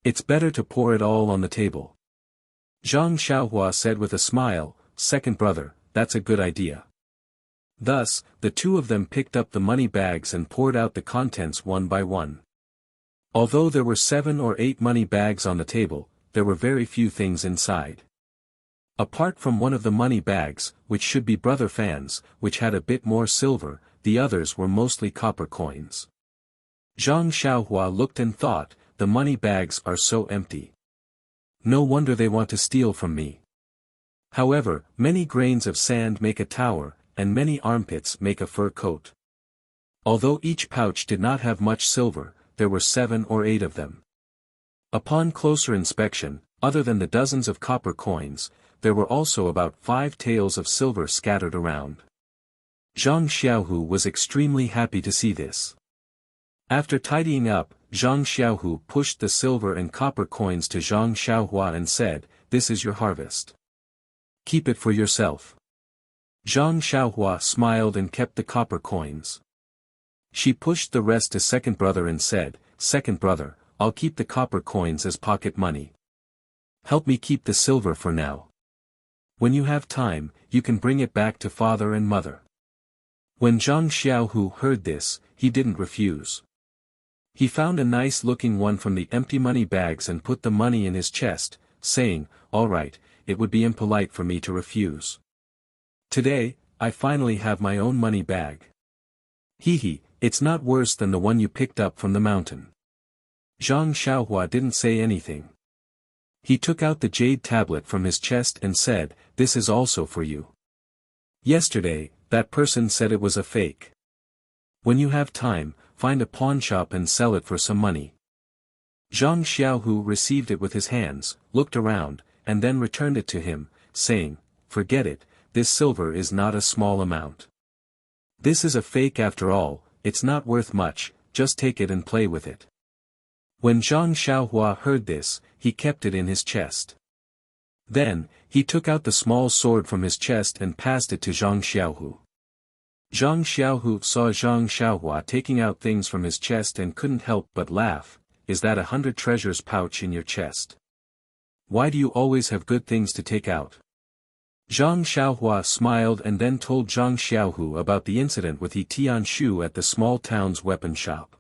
It's better to pour it all on the table." Zhang Xiaohua said with a smile, "Second brother, that's a good idea." Thus, the two of them picked up the money bags and poured out the contents one by one. Although there were 7 or 8 money bags on the table, there were very few things inside. Apart from one of the money bags, which should be Brother Fan's, which had a bit more silver, the others were mostly copper coins. Zhang Xiaohua looked and thought, the money bags are so empty. No wonder they want to steal from me. However, many grains of sand make a tower, and many armpits make a fur coat. Although each pouch did not have much silver, there were 7 or 8 of them. Upon closer inspection, other than the dozens of copper coins, there were also about 5 taels of silver scattered around. Zhang Xiaohu was extremely happy to see this. After tidying up, Zhang Xiaohu pushed the silver and copper coins to Zhang Xiaohua and said, "This is your harvest. Keep it for yourself." Zhang Xiaohua smiled and kept the copper coins. She pushed the rest to second brother and said, "Second brother, I'll keep the copper coins as pocket money. Help me keep the silver for now. When you have time, you can bring it back to father and mother." When Zhang Xiaohu heard this, he didn't refuse. He found a nice-looking one from the empty money bags and put the money in his chest, saying, "All right, it would be impolite for me to refuse. Today, I finally have my own money bag. Hee, it's not worse than the one you picked up from the mountain." Zhang Xiaohua didn't say anything. He took out the jade tablet from his chest and said, "This is also for you. Yesterday, that person said it was a fake. When you have time, find a pawn shop and sell it for some money." Zhang Xiaohu received it with his hands, looked around, and then returned it to him, saying, "Forget it, this silver is not a small amount. This is a fake after all, it's not worth much, just take it and play with it." When Zhang Xiaohua heard this, he kept it in his chest. Then, he took out the small sword from his chest and passed it to Zhang Xiaohu. Zhang Xiaohu saw Zhang Xiaohua taking out things from his chest and couldn't help but laugh. "Is that 100 treasures pouch in your chest? Why do you always have good things to take out?" Zhang Xiaohua smiled and then told Zhang Xiaohu about the incident with He Tianshu at the small town's weapon shop.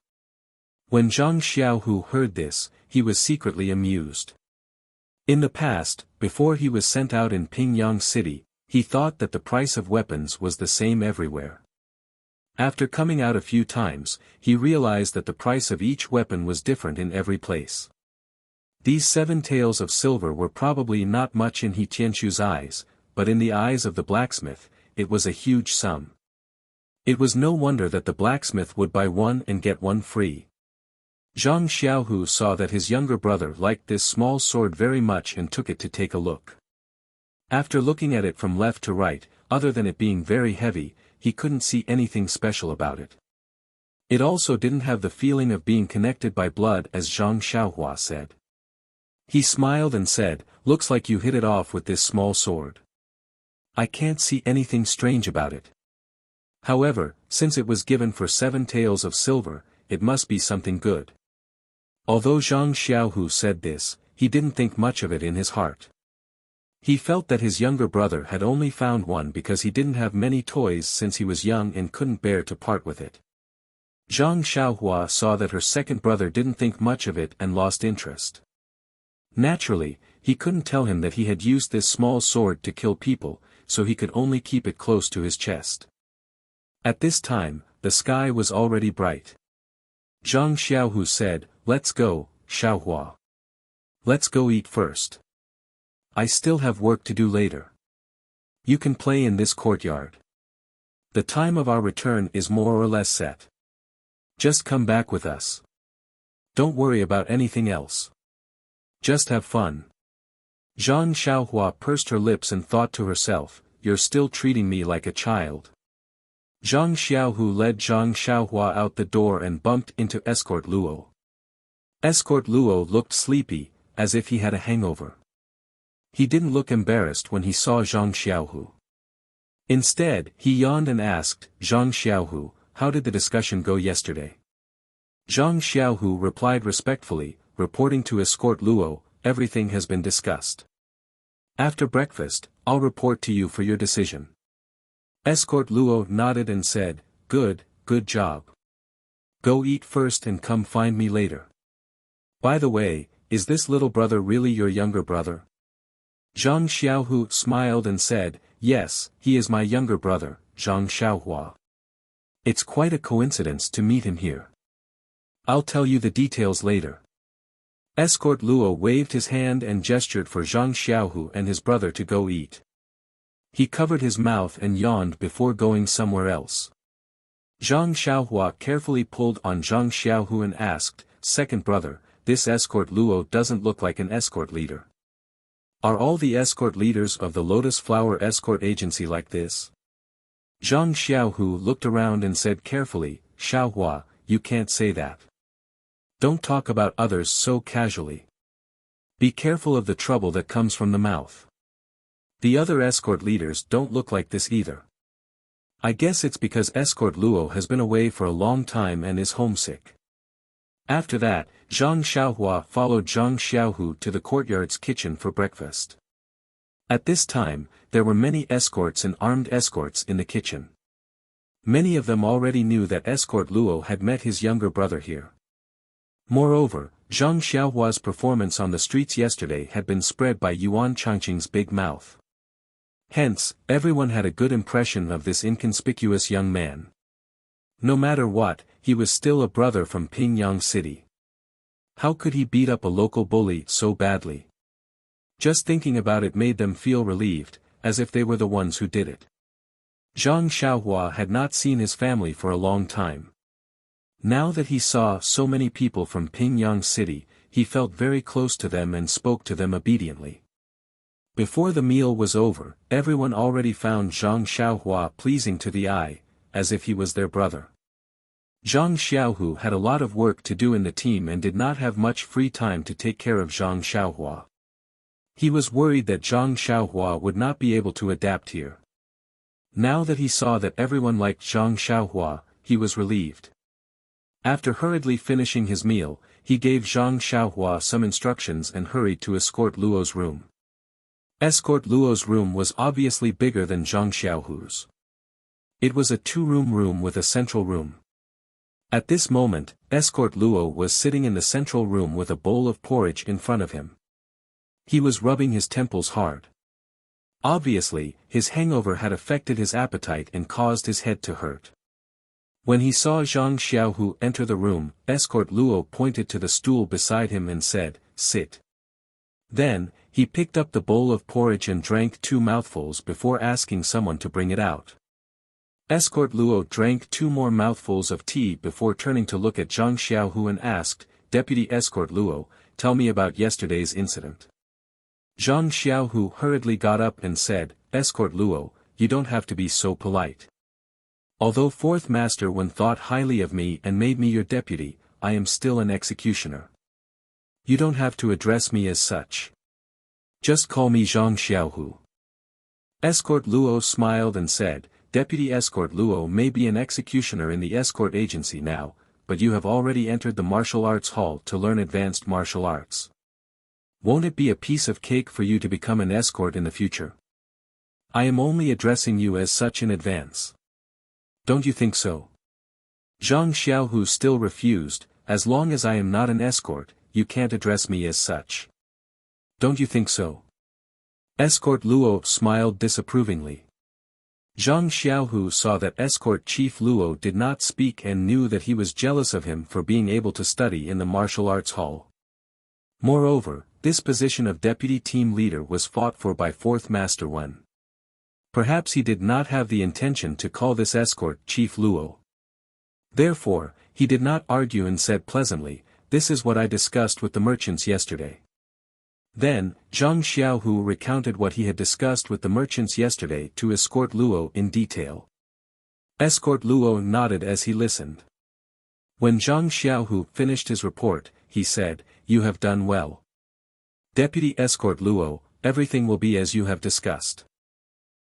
When Zhang Xiaohu heard this, he was secretly amused. In the past, before he was sent out in Pingyang City, he thought that the price of weapons was the same everywhere. After coming out a few times, he realized that the price of each weapon was different in every place. These 7 taels of silver were probably not much in He Tianshu's eyes, but in the eyes of the blacksmith, it was a huge sum. It was no wonder that the blacksmith would buy one and get one free. Zhang Xiaohu saw that his younger brother liked this small sword very much and took it to take a look. After looking at it from left to right, other than it being very heavy, he couldn't see anything special about it. It also didn't have the feeling of being connected by blood as Zhang Xiaohua said. He smiled and said, "Looks like you hit it off with this small sword. I can't see anything strange about it. However, since it was given for 7 taels of silver, it must be something good." Although Zhang Xiaohu said this, he didn't think much of it in his heart. He felt that his younger brother had only found one because he didn't have many toys since he was young and couldn't bear to part with it. Zhang Xiaohua saw that her second brother didn't think much of it and lost interest. Naturally, he couldn't tell him that he had used this small sword to kill people, so he could only keep it close to his chest. At this time, the sky was already bright. Zhang Xiaohu said, "Let's go, Xiaohua. Let's go eat first. I still have work to do later. You can play in this courtyard. The time of our return is more or less set. Just come back with us. Don't worry about anything else. Just have fun." Zhang Xiaohua pursed her lips and thought to herself, "You're still treating me like a child." Zhang Xiaohu led Zhang Xiaohua out the door and bumped into Escort Luo. Escort Luo looked sleepy, as if he had a hangover. He didn't look embarrassed when he saw Zhang Xiaohu. Instead, he yawned and asked, "Zhang Xiaohu, how did the discussion go yesterday?" Zhang Xiaohu replied respectfully, reporting to Escort Luo, "Everything has been discussed. After breakfast, I'll report to you for your decision." Escort Luo nodded and said, "Good job. Go eat first and come find me later. By the way, is this little brother really your younger brother?" Zhang Xiaohu smiled and said, "Yes, he is my younger brother, Zhang Xiaohua. It's quite a coincidence to meet him here. I'll tell you the details later." Escort Luo waved his hand and gestured for Zhang Xiaohu and his brother to go eat. He covered his mouth and yawned before going somewhere else. Zhang Xiaohua carefully pulled on Zhang Xiaohu and asked, "Second brother, this Escort Luo doesn't look like an escort leader. Are all the escort leaders of the Lotus Flower Escort Agency like this?" Zhang Xiaohu looked around and said carefully, "Xiaohua, you can't say that. Don't talk about others so casually. Be careful of the trouble that comes from the mouth. The other escort leaders don't look like this either. I guess it's because Escort Luo has been away for a long time and is homesick." After that, Zhang Xiaohua followed Zhang Xiaohu to the courtyard's kitchen for breakfast. At this time, there were many escorts and armed escorts in the kitchen. Many of them already knew that Escort Luo had met his younger brother here. Moreover, Zhang Xiaohua's performance on the streets yesterday had been spread by Yuan Changqing's big mouth. Hence, everyone had a good impression of this inconspicuous young man. No matter what, he was still a brother from Pingyang City. How could he beat up a local bully so badly? Just thinking about it made them feel relieved, as if they were the ones who did it. Zhang Xiaohua had not seen his family for a long time. Now that he saw so many people from Pingyang City, he felt very close to them and spoke to them obediently. Before the meal was over, everyone already found Zhang Xiaohua pleasing to the eye, as if he was their brother. Zhang Xiaohu had a lot of work to do in the team and did not have much free time to take care of Zhang Xiaohua. He was worried that Zhang Xiaohua would not be able to adapt here. Now that he saw that everyone liked Zhang Xiaohua, he was relieved. After hurriedly finishing his meal, he gave Zhang Xiaohua some instructions and hurried to Escort Luo's room. Escort Luo's room was obviously bigger than Zhang Xiaohu's. It was a two-room room with a central room. At this moment, Escort Luo was sitting in the central room with a bowl of porridge in front of him. He was rubbing his temples hard. Obviously, his hangover had affected his appetite and caused his head to hurt. When he saw Zhang Xiaohu enter the room, Escort Luo pointed to the stool beside him and said, "Sit." Then, he picked up the bowl of porridge and drank 2 mouthfuls before asking someone to bring it out. Escort Luo drank 2 more mouthfuls of tea before turning to look at Zhang Xiaohu and asked, "Deputy Escort Luo, tell me about yesterday's incident." Zhang Xiaohu hurriedly got up and said, "Escort Luo, you don't have to be so polite. Although Fourth Master Wen thought highly of me and made me your deputy, I am still an executioner. You don't have to address me as such. Just call me Zhang Xiaohu." Escort Luo smiled and said, "Deputy Escort Luo may be an executioner in the escort agency now, but you have already entered the martial arts hall to learn advanced martial arts. Won't it be a piece of cake for you to become an escort in the future? I am only addressing you as such in advance. Don't you think so?" Zhang Xiaohu still refused, "As long as I am not an escort, you can't address me as such. Don't you think so?" Escort Luo smiled disapprovingly. Zhang Xiaohu saw that Escort Chief Luo did not speak and knew that he was jealous of him for being able to study in the martial arts hall. Moreover, this position of deputy team leader was fought for by Fourth Master Wen. Perhaps he did not have the intention to call this escort Chief Luo. Therefore, he did not argue and said pleasantly, "This is what I discussed with the merchants yesterday." Then, Zhang Xiaohu recounted what he had discussed with the merchants yesterday to Escort Luo in detail. Escort Luo nodded as he listened. When Zhang Xiaohu finished his report, he said, "You have done well. Deputy Escort Luo, everything will be as you have discussed.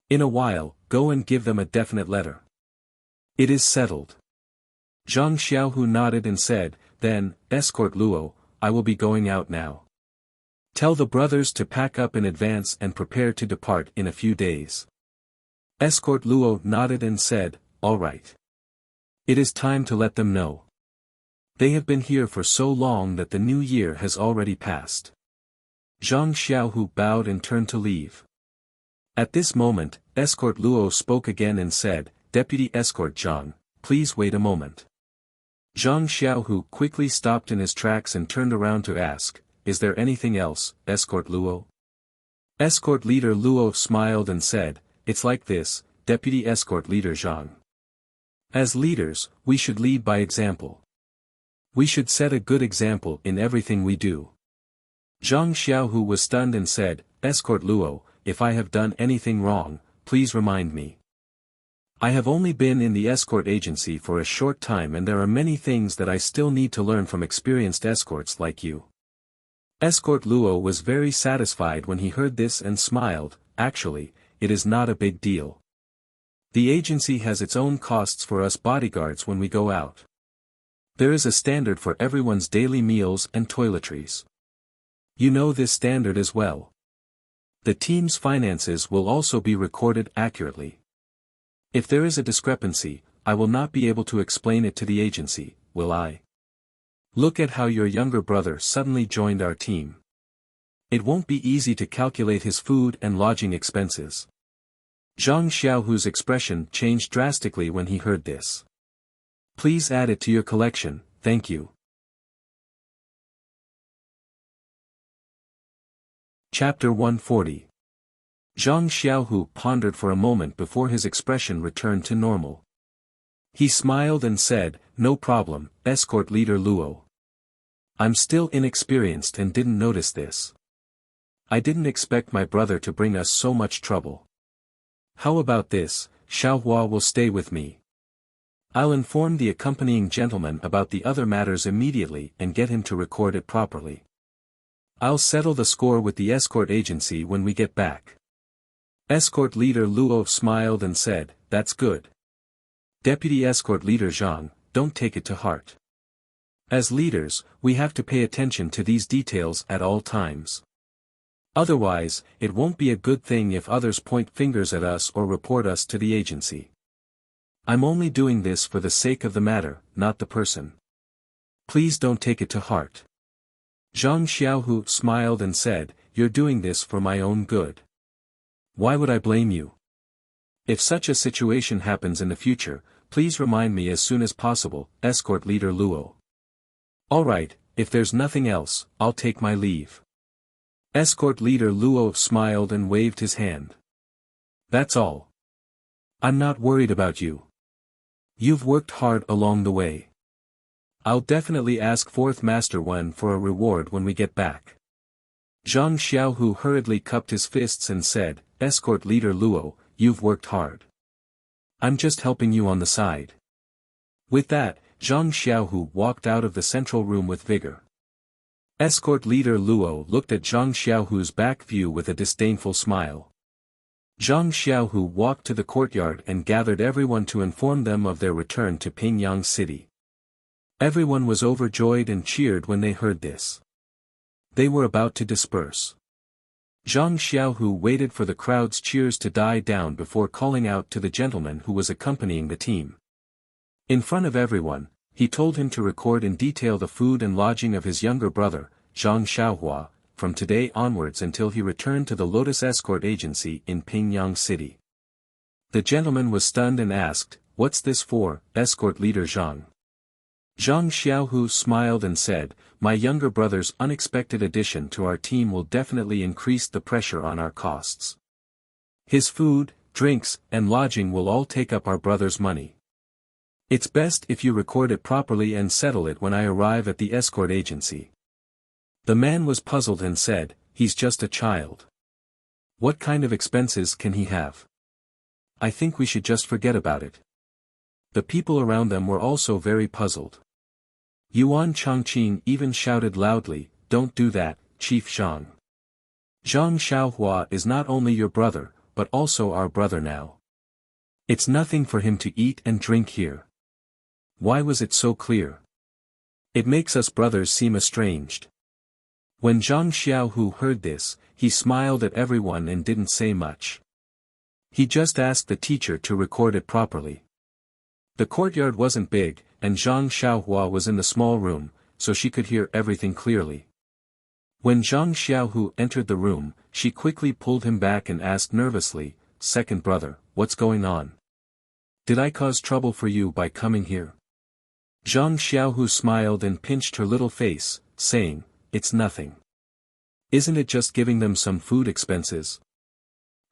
In a while, go and give them a definite letter." "It is settled." Zhang Xiaohu nodded and said, "Then, Escort Luo, I will be going out now. Tell the brothers to pack up in advance and prepare to depart in a few days." Escort Luo nodded and said, "All right. It is time to let them know. They have been here for so long that the new year has already passed." Zhang Xiaohu bowed and turned to leave. At this moment, Escort Luo spoke again and said, "Deputy Escort Zhang, please wait a moment." Zhang Xiaohu quickly stopped in his tracks and turned around to ask, "Is there anything else, Escort Luo?" Escort Leader Luo smiled and said, "It's like this, Deputy Escort Leader Zhang. As leaders, we should lead by example. We should set a good example in everything we do." Zhang Xiaohu was stunned and said, "Escort Luo, if I have done anything wrong, please remind me. I have only been in the escort agency for a short time and there are many things that I still need to learn from experienced escorts like you." Escort Luo was very satisfied when he heard this and smiled. "Actually, it is not a big deal. The agency has its own costs for us bodyguards when we go out. There is a standard for everyone's daily meals and toiletries. You know this standard as well. The team's finances will also be recorded accurately. If there is a discrepancy, I will not be able to explain it to the agency, will I? Look at how your younger brother suddenly joined our team. It won't be easy to calculate his food and lodging expenses." Zhang Xiaohu's expression changed drastically when he heard this. "Please add it to your collection, thank you." Chapter 140. Zhang Xiaohu pondered for a moment before his expression returned to normal. He smiled and said, "No problem, Escort Leader Luo. I'm still inexperienced and didn't notice this. I didn't expect my brother to bring us so much trouble. How about this, Xiaohua will stay with me. I'll inform the accompanying gentleman about the other matters immediately and get him to record it properly. I'll settle the score with the escort agency when we get back." Escort Leader Luo smiled and said, "That's good. Deputy Escort Leader Zhang, don't take it to heart. As leaders, we have to pay attention to these details at all times. Otherwise, it won't be a good thing if others point fingers at us or report us to the agency. I'm only doing this for the sake of the matter, not the person. Please don't take it to heart." Zhang Xiaohu smiled and said, "You're doing this for my own good. Why would I blame you? If such a situation happens in the future, please remind me as soon as possible, Escort Leader Luo." "All right, if there's nothing else, I'll take my leave." Escort Leader Luo smiled and waved his hand. "That's all. I'm not worried about you. You've worked hard along the way. I'll definitely ask Fourth Master Wen for a reward when we get back." Zhang Xiaohu hurriedly cupped his fists and said, "Escort Leader Luo, you've worked hard. I'm just helping you on the side." With that, Zhang Xiaohu walked out of the central room with vigor. Escort Leader Luo looked at Zhang Xiaohu's back view with a disdainful smile. Zhang Xiaohu walked to the courtyard and gathered everyone to inform them of their return to Pingyang City. Everyone was overjoyed and cheered when they heard this. They were about to disperse. Zhang Xiaohu waited for the crowd's cheers to die down before calling out to the gentleman who was accompanying the team. In front of everyone, he told him to record in detail the food and lodging of his younger brother, Zhang Xiaohua, from today onwards until he returned to the Lotus Escort Agency in Pingyang City. The gentleman was stunned and asked, "What's this for, Escort Leader Zhang?" Zhang Xiaohu smiled and said, "My younger brother's unexpected addition to our team will definitely increase the pressure on our costs. His food, drinks, and lodging will all take up our brother's money. It's best if you record it properly and settle it when I arrive at the escort agency." The man was puzzled and said, "He's just a child. What kind of expenses can he have? I think we should just forget about it." The people around them were also very puzzled. Yuan Chongqing even shouted loudly, "Don't do that, Chief Zhang. Zhang Xiaohua is not only your brother, but also our brother now. It's nothing for him to eat and drink here." Why was it so clear? It makes us brothers seem estranged. When Zhang Xiaohu heard this, he smiled at everyone and didn't say much. He just asked the teacher to record it properly. The courtyard wasn't big, and Zhang Xiaohua was in the small room, so she could hear everything clearly. When Zhang Xiaohu entered the room, she quickly pulled him back and asked nervously, "Second brother, what's going on? Did I cause trouble for you by coming here?" Zhang Xiaohu smiled and pinched her little face, saying, "It's nothing. Isn't it just giving them some food expenses?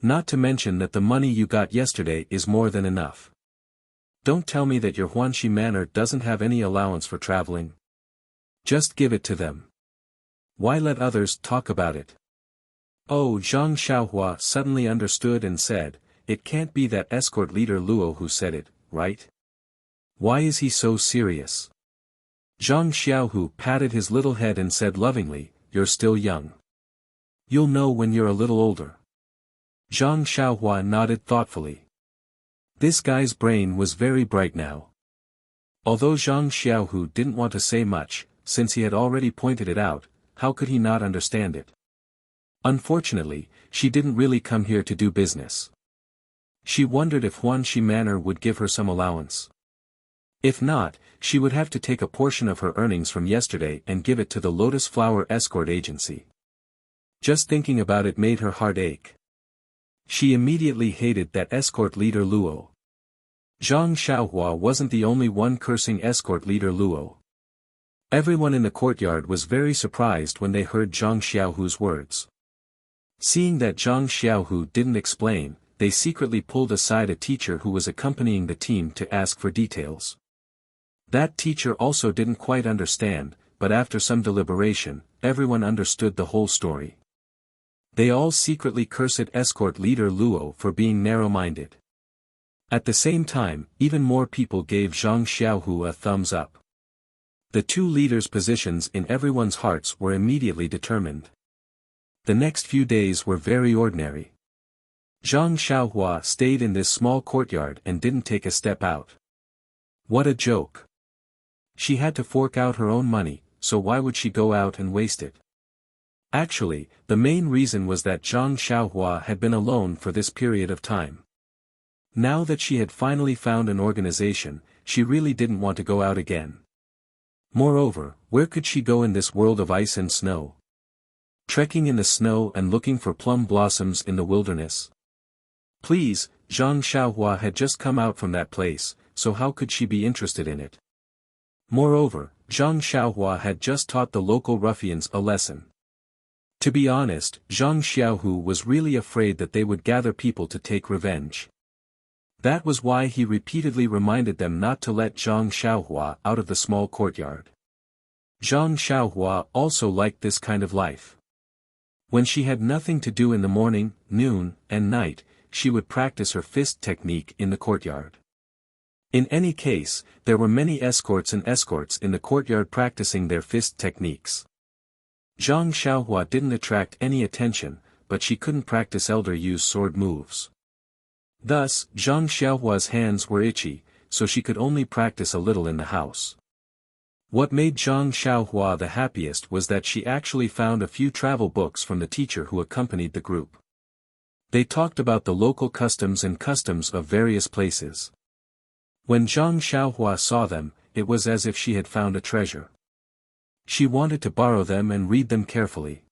Not to mention that the money you got yesterday is more than enough. Don't tell me that your Huanxi manor doesn't have any allowance for traveling. Just give it to them. Why let others talk about it?" Oh, Zhang Xiaohua suddenly understood and said, "It can't be that escort leader Luo who said it, right? Why is he so serious?" Zhang Xiaohu patted his little head and said lovingly, "You're still young. You'll know when you're a little older." Zhang Xiaohua nodded thoughtfully. This guy's brain was very bright now. Although Zhang Xiaohu didn't want to say much, since he had already pointed it out, how could he not understand it? Unfortunately, she didn't really come here to do business. She wondered if Huanxi Manor would give her some allowance. If not, she would have to take a portion of her earnings from yesterday and give it to the Lotus Flower Escort Agency. Just thinking about it made her heart ache. She immediately hated that escort leader Luo. Zhang Xiaohua wasn't the only one cursing escort leader Luo. Everyone in the courtyard was very surprised when they heard Zhang Xiaohu's words. Seeing that Zhang Xiaohu didn't explain, they secretly pulled aside a teacher who was accompanying the team to ask for details. That teacher also didn't quite understand, but after some deliberation, everyone understood the whole story. They all secretly cursed escort leader Luo for being narrow-minded. At the same time, even more people gave Zhang Xiaohu a thumbs up. The two leaders' positions in everyone's hearts were immediately determined. The next few days were very ordinary. Zhang Xiaohua stayed in this small courtyard and didn't take a step out. What a joke. She had to fork out her own money, so why would she go out and waste it? Actually, the main reason was that Zhang Xiaohua had been alone for this period of time. Now that she had finally found an organization, she really didn't want to go out again. Moreover, where could she go in this world of ice and snow? Trekking in the snow and looking for plum blossoms in the wilderness? Please, Zhang Xiaohua had just come out from that place, so how could she be interested in it? Moreover, Zhang Xiaohua had just taught the local ruffians a lesson. To be honest, Zhang Xiaohu was really afraid that they would gather people to take revenge. That was why he repeatedly reminded them not to let Zhang Xiaohua out of the small courtyard. Zhang Xiaohua also liked this kind of life. When she had nothing to do in the morning, noon, and night, she would practice her fist technique in the courtyard. In any case, there were many escorts and escorts in the courtyard practicing their fist techniques. Zhang Xiaohua didn't attract any attention, but she couldn't practice elder use sword moves. Thus, Zhang Xiaohua's hands were itchy, so she could only practice a little in the house. What made Zhang Xiaohua the happiest was that she actually found a few travel books from the teacher who accompanied the group. They talked about the local customs and customs of various places. When Zhang Xiaohua saw them, it was as if she had found a treasure. She wanted to borrow them and read them carefully.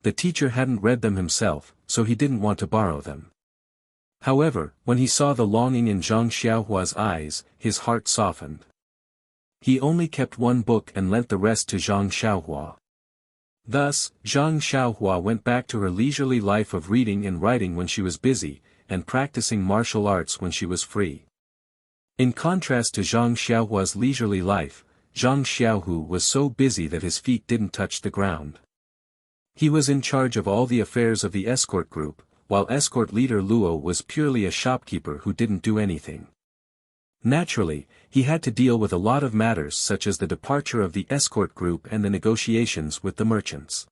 The teacher hadn't read them himself, so he didn't want to borrow them. However, when he saw the longing in Zhang Xiaohua's eyes, his heart softened. He only kept one book and lent the rest to Zhang Xiaohua. Thus, Zhang Xiaohua went back to her leisurely life of reading and writing when she was busy, and practicing martial arts when she was free. In contrast to Zhang Xiaohua's leisurely life, Zhang Xiaohu was so busy that his feet didn't touch the ground. He was in charge of all the affairs of the escort group, while escort leader Luo was purely a shopkeeper who didn't do anything. Naturally, he had to deal with a lot of matters such as the departure of the escort group and the negotiations with the merchants.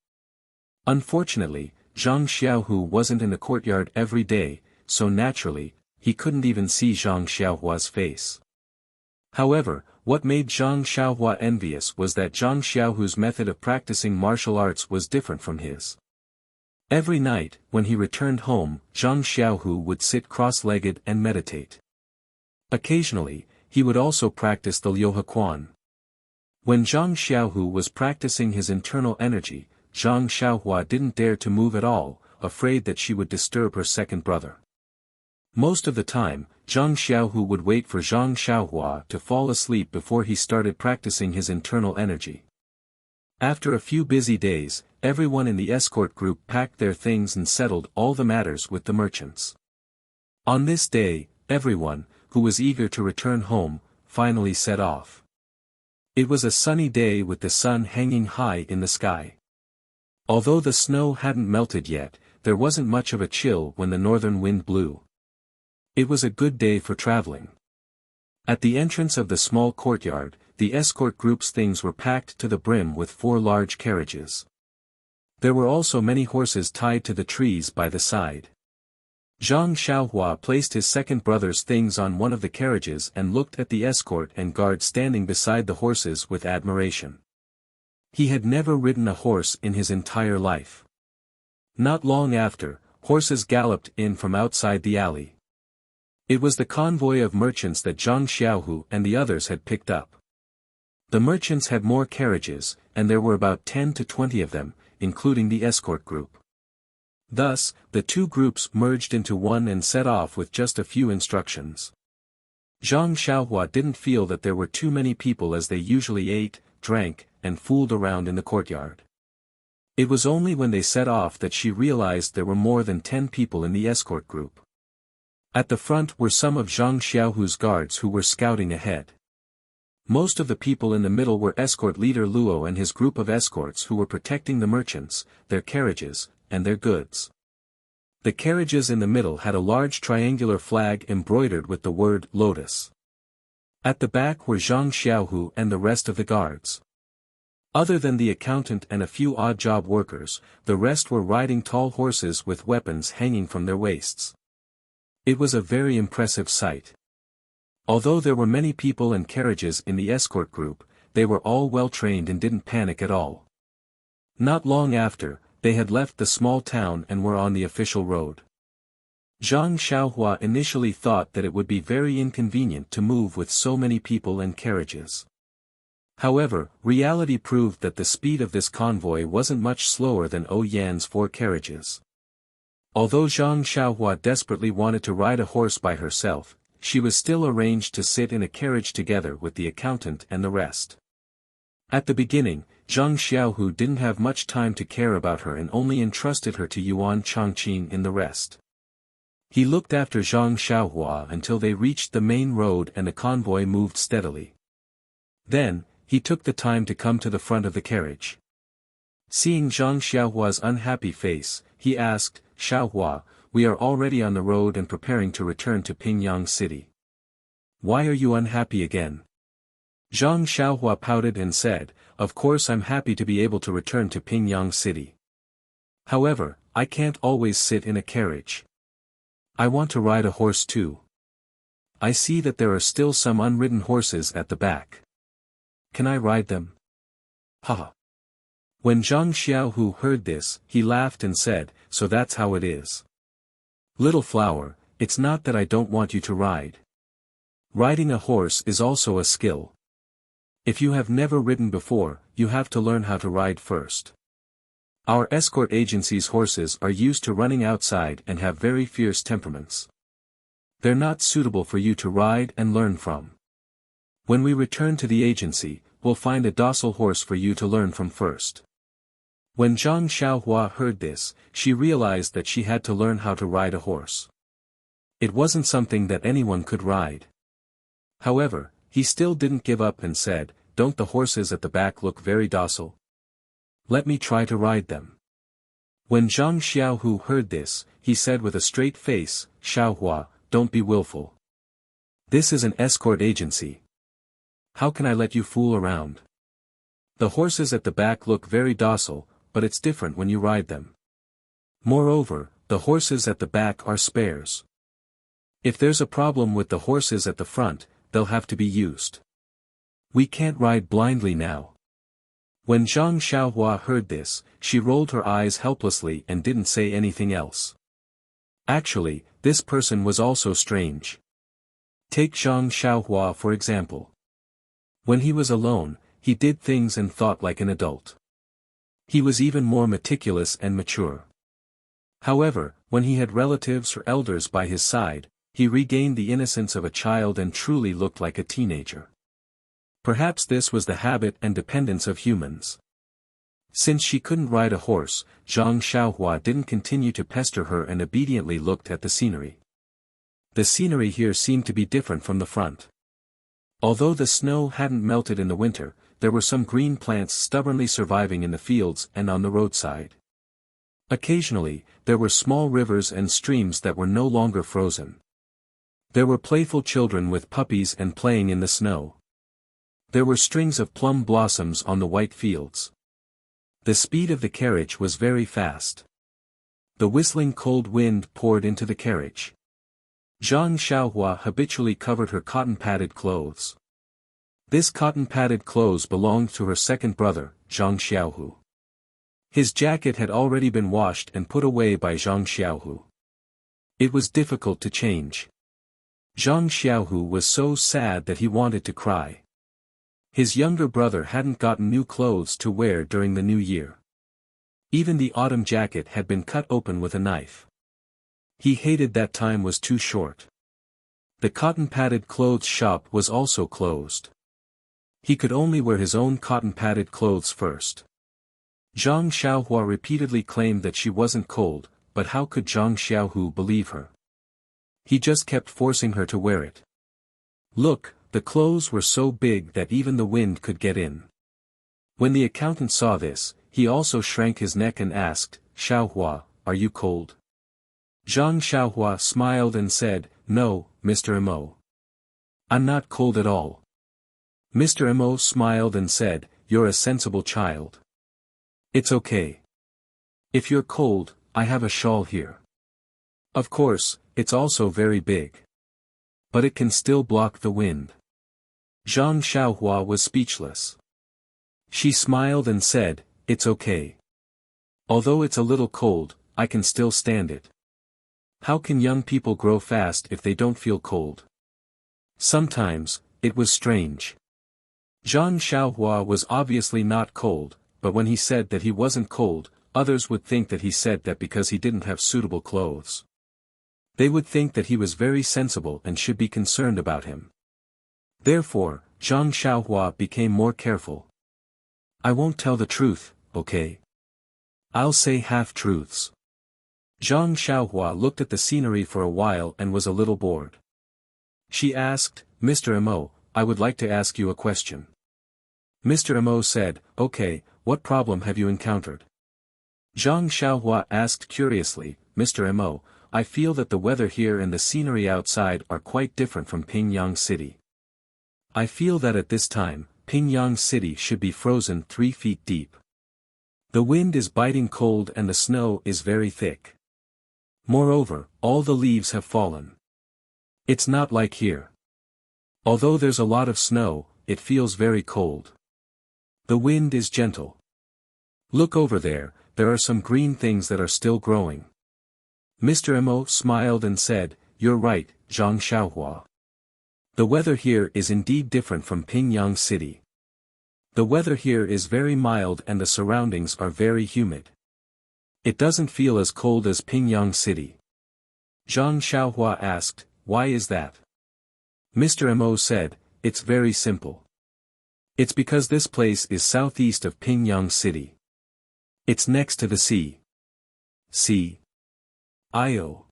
Unfortunately, Zhang Xiaohu wasn't in the courtyard every day, so naturally, he couldn't even see Zhang Xiaohua's face. However, what made Zhang Xiaohua envious was that Zhang Xiaohu's method of practicing martial arts was different from his. Every night, when he returned home, Zhang Xiaohu would sit cross-legged and meditate. Occasionally, he would also practice the Liuhe Quan. When Zhang Xiaohu was practicing his internal energy, Zhang Xiaohua didn't dare to move at all, afraid that she would disturb her second brother. Most of the time, Zhang Xiaohu would wait for Zhang Xiaohua to fall asleep before he started practicing his internal energy. After a few busy days, everyone in the escort group packed their things and settled all the matters with the merchants. On this day, everyone, who was eager to return home, finally set off. It was a sunny day with the sun hanging high in the sky. Although the snow hadn't melted yet, there wasn't much of a chill when the northern wind blew. It was a good day for traveling. At the entrance of the small courtyard, the escort group's things were packed to the brim with 4 large carriages. There were also many horses tied to the trees by the side. Zhang Xiaohua placed his second brother's things on one of the carriages and looked at the escort and guard standing beside the horses with admiration. He had never ridden a horse in his entire life. Not long after, horses galloped in from outside the alley. It was the convoy of merchants that Zhang Xiaohu and the others had picked up. The merchants had more carriages, and there were about 10 to 20 of them, including the escort group. Thus, the two groups merged into one and set off with just a few instructions. Zhang Xiaohua didn't feel that there were too many people as they usually ate, drank, and fooled around in the courtyard. It was only when they set off that she realized there were more than 10 people in the escort group. At the front were some of Zhang Xiaohu's guards who were scouting ahead. Most of the people in the middle were escort leader Luo and his group of escorts who were protecting the merchants, their carriages, and their goods. The carriages in the middle had a large triangular flag embroidered with the word Lotus. At the back were Zhang Xiaohu and the rest of the guards. Other than the accountant and a few odd job workers, the rest were riding tall horses with weapons hanging from their waists. It was a very impressive sight. Although there were many people and carriages in the escort group, they were all well trained and didn't panic at all. Not long after, they had left the small town and were on the official road. Zhang Xiaohua initially thought that it would be very inconvenient to move with so many people and carriages. However, reality proved that the speed of this convoy wasn't much slower than Yan's 4 carriages. Although Zhang Xiaohua desperately wanted to ride a horse by herself, she was still arranged to sit in a carriage together with the accountant and the rest. At the beginning, Zhang Xiaohu didn't have much time to care about her and only entrusted her to Yuan Changqing in the rest. He looked after Zhang Xiaohua until they reached the main road and the convoy moved steadily. Then, he took the time to come to the front of the carriage. Seeing Zhang Xiaohua's unhappy face, he asked, "Xiaohua, we are already on the road and preparing to return to Pingyang City. Why are you unhappy again?" Zhang Xiaohua pouted and said, "Of course I'm happy to be able to return to Pingyang City. However, I can't always sit in a carriage. I want to ride a horse too. I see that there are still some unridden horses at the back. Can I ride them?" "Haha." When Zhang Xiaohu heard this, he laughed and said, "So that's how it is. Little flower, it's not that I don't want you to ride. Riding a horse is also a skill. If you have never ridden before, you have to learn how to ride first. Our escort agency's horses are used to running outside and have very fierce temperaments. They're not suitable for you to ride and learn from. When we return to the agency, we'll find a docile horse for you to learn from first." When Zhang Xiaohua heard this, she realized that she had to learn how to ride a horse. It wasn't something that anyone could ride. However, he still didn't give up and said, "Don't the horses at the back look very docile? Let me try to ride them." When Zhang Xiaohu heard this, he said with a straight face, "Xiaohua, don't be willful. This is an escort agency. How can I let you fool around? The horses at the back look very docile, but it's different when you ride them. Moreover, the horses at the back are spares. If there's a problem with the horses at the front, they'll have to be used. We can't ride blindly now. When Zhang Xiaohua heard this, she rolled her eyes helplessly and didn't say anything else. Actually, this person was also strange. Take Zhang Xiaohua for example. When he was alone, he did things and thought like an adult. He was even more meticulous and mature. However, when he had relatives or elders by his side, he regained the innocence of a child and truly looked like a teenager. Perhaps this was the habit and dependence of humans. Since she couldn't ride a horse, Zhang Xiaohua didn't continue to pester her and obediently looked at the scenery. The scenery here seemed to be different from the front. Although the snow hadn't melted in the winter, there were some green plants stubbornly surviving in the fields and on the roadside. Occasionally, there were small rivers and streams that were no longer frozen. There were playful children with puppies and playing in the snow. There were strings of plum blossoms on the white fields. The speed of the carriage was very fast. The whistling cold wind poured into the carriage. Zhang Xiaohua habitually covered her cotton-padded clothes. This cotton-padded clothes belonged to her second brother, Zhang Xiaohu. His jacket had already been washed and put away by Zhang Xiaohu. It was difficult to change. Zhang Xiaohu was so sad that he wanted to cry. His younger brother hadn't gotten new clothes to wear during the new year. Even the autumn jacket had been cut open with a knife. He hated that time was too short. The cotton-padded clothes shop was also closed. He could only wear his own cotton-padded clothes first. Zhang Xiaohua repeatedly claimed that she wasn't cold, but how could Zhang Xiaohu believe her? He just kept forcing her to wear it. Look, the clothes were so big that even the wind could get in. When the accountant saw this, he also shrank his neck and asked, "Xiaohua, are you cold?" Zhang Xiaohua smiled and said, "No, Mr. Mo. I'm not cold at all." Mr. Mo smiled and said, "You're a sensible child. It's okay. If you're cold, I have a shawl here. Of course, it's also very big. But it can still block the wind." Zhang Xiaohua was speechless. She smiled and said, "It's okay. Although it's a little cold, I can still stand it. How can young people grow fast if they don't feel cold?" Sometimes, it was strange. Zhang Xiaohua was obviously not cold, but when he said that he wasn't cold, others would think that he said that because he didn't have suitable clothes. They would think that he was very sensible and should be concerned about him. Therefore, Zhang Xiaohua became more careful. "I won't tell the truth, okay? I'll say half-truths." Zhang Xiaohua looked at the scenery for a while and was a little bored. She asked, "Mr. Mo, I would like to ask you a question." Mr. Mo said, "Okay, what problem have you encountered?" Zhang Xiaohua asked curiously, "Mr. Mo, I feel that the weather here and the scenery outside are quite different from Pingyang City. I feel that at this time, Pingyang City should be frozen 3 feet deep. The wind is biting cold and the snow is very thick. Moreover, all the leaves have fallen. It's not like here. Although there's a lot of snow, it feels very cold. The wind is gentle. Look over there, there are some green things that are still growing." Mr. Mo smiled and said, "You're right, Zhang Xiaohua. The weather here is indeed different from Pingyang City. The weather here is very mild and the surroundings are very humid. It doesn't feel as cold as Pingyang City." Zhang Xiaohua asked, "Why is that?" Mr. Mo said, "It's very simple. It's because this place is southeast of Pingyang City. It's next to the sea. See? Io."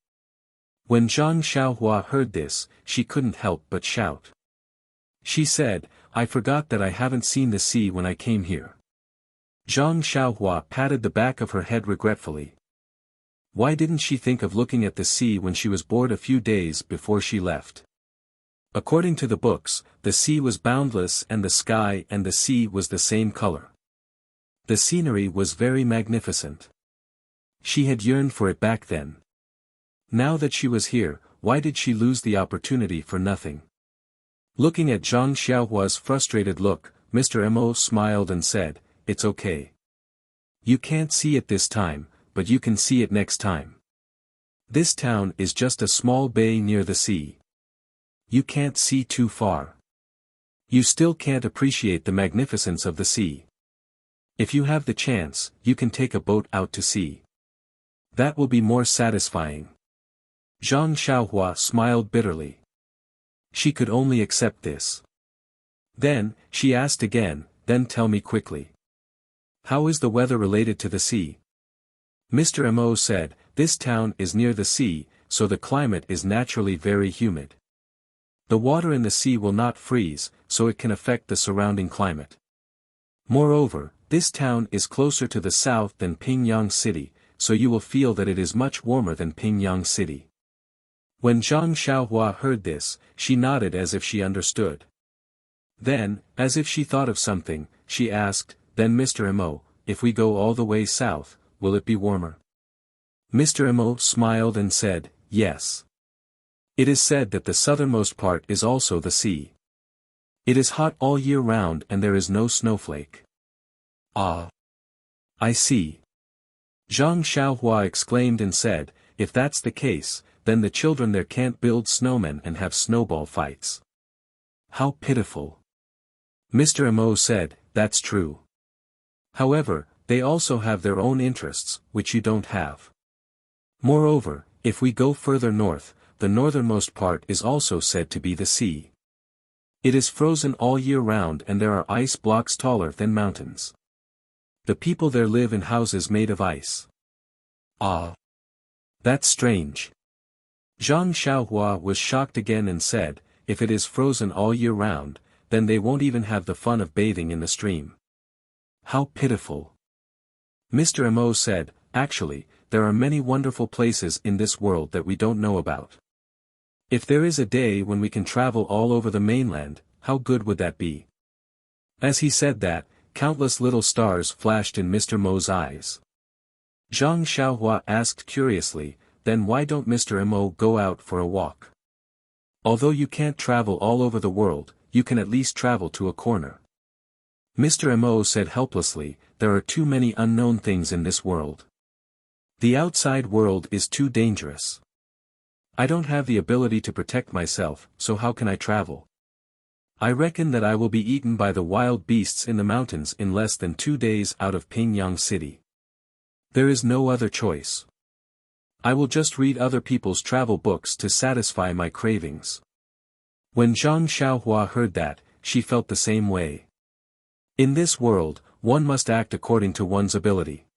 When Zhang Xiaohua heard this, she couldn't help but shout. She said, "I forgot that I haven't seen the sea when I came here." Zhang Xiaohua patted the back of her head regretfully. Why didn't she think of looking at the sea when she was bored a few days before she left? According to the books, the sea was boundless and the sky and the sea was the same color. The scenery was very magnificent. She had yearned for it back then. Now that she was here, why did she lose the opportunity for nothing? Looking at Zhang Xiaohua's frustrated look, Mr. Mo smiled and said, "It's okay. You can't see it this time, but you can see it next time. This town is just a small bay near the sea. You can't see too far. You still can't appreciate the magnificence of the sea. If you have the chance, you can take a boat out to sea. That will be more satisfying." Zhang Xiaohua smiled bitterly. She could only accept this. Then, she asked again, "Then tell me quickly. How is the weather related to the sea?" Mr. Mo said, "This town is near the sea, so the climate is naturally very humid. The water in the sea will not freeze, so it can affect the surrounding climate. Moreover, this town is closer to the south than Pingyang City, so you will feel that it is much warmer than Pingyang City." When Zhang Xiaohua heard this, she nodded as if she understood. Then, as if she thought of something, she asked, "Then Mr. Mo, if we go all the way south, will it be warmer?" Mr. Mo smiled and said, "Yes. It is said that the southernmost part is also the sea. It is hot all year round and there is no snowflake." "Ah. I see." Zhang Xiaohua exclaimed and said, "If that's the case, then the children there can't build snowmen and have snowball fights. How pitiful." Mr. Mo said, "That's true. However, they also have their own interests, which you don't have. Moreover, if we go further north, the northernmost part is also said to be the sea. It is frozen all year round and there are ice blocks taller than mountains. The people there live in houses made of ice." "Ah. That's strange." Zhang Xiaohua was shocked again and said, "If it is frozen all year round, then they won't even have the fun of bathing in the stream. How pitiful." Mr. Mo said, "Actually, there are many wonderful places in this world that we don't know about. If there is a day when we can travel all over the mainland, how good would that be?" As he said that, countless little stars flashed in Mr. Mo's eyes. Zhang Xiaohua asked curiously, "Then why don't Mr. Mo go out for a walk? Although you can't travel all over the world, you can at least travel to a corner." Mr. Mo said helplessly, "There are too many unknown things in this world. The outside world is too dangerous. I don't have the ability to protect myself, so how can I travel? I reckon that I will be eaten by the wild beasts in the mountains in less than 2 days out of Pingyang City. There is no other choice. I will just read other people's travel books to satisfy my cravings." When Zhang Xiaohua heard that, she felt the same way. In this world, one must act according to one's ability.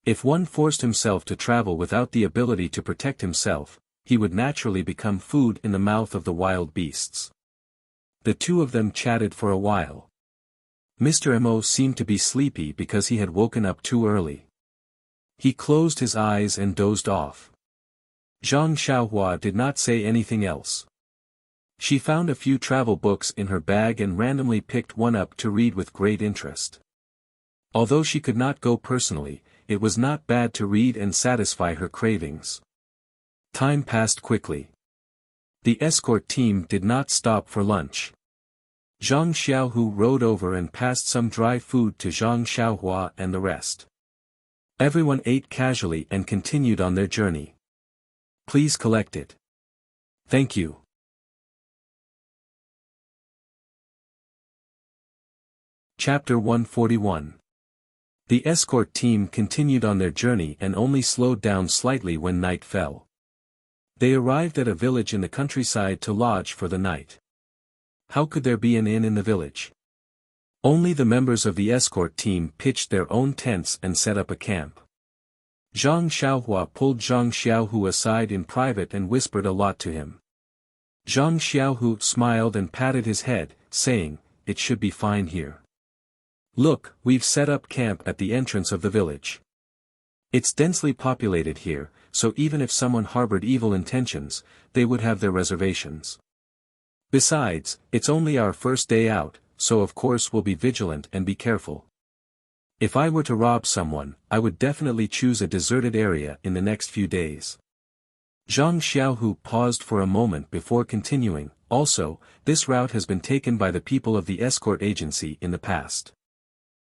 If one forced himself to travel without the ability to protect himself, he would naturally become food in the mouth of the wild beasts. The two of them chatted for a while. Mr. Mo seemed to be sleepy because he had woken up too early. He closed his eyes and dozed off. Zhang Xiaohua did not say anything else. She found a few travel books in her bag and randomly picked one up to read with great interest. Although she could not go personally, it was not bad to read and satisfy her cravings. Time passed quickly. The escort team did not stop for lunch. Zhang Xiaohu rode over and passed some dry food to Zhang Xiaohua and the rest. Everyone ate casually and continued on their journey. "Please collect it." "Thank you." Chapter 141. The escort team continued on their journey and only slowed down slightly when night fell. They arrived at a village in the countryside to lodge for the night. How could there be an inn in the village? Only the members of the escort team pitched their own tents and set up a camp. Zhang Xiaohua pulled Zhang Xiaohu aside in private and whispered a lot to him. Zhang Xiaohu smiled and patted his head, saying, "It should be fine here. Look, we've set up camp at the entrance of the village. It's densely populated here, so even if someone harbored evil intentions, they would have their reservations. Besides, it's only our first day out, so of course we'll be vigilant and be careful. If I were to rob someone, I would definitely choose a deserted area in the next few days. Zhang Xiaohu paused for a moment before continuing. Also, this route has been taken by the people of the escort agency in the past.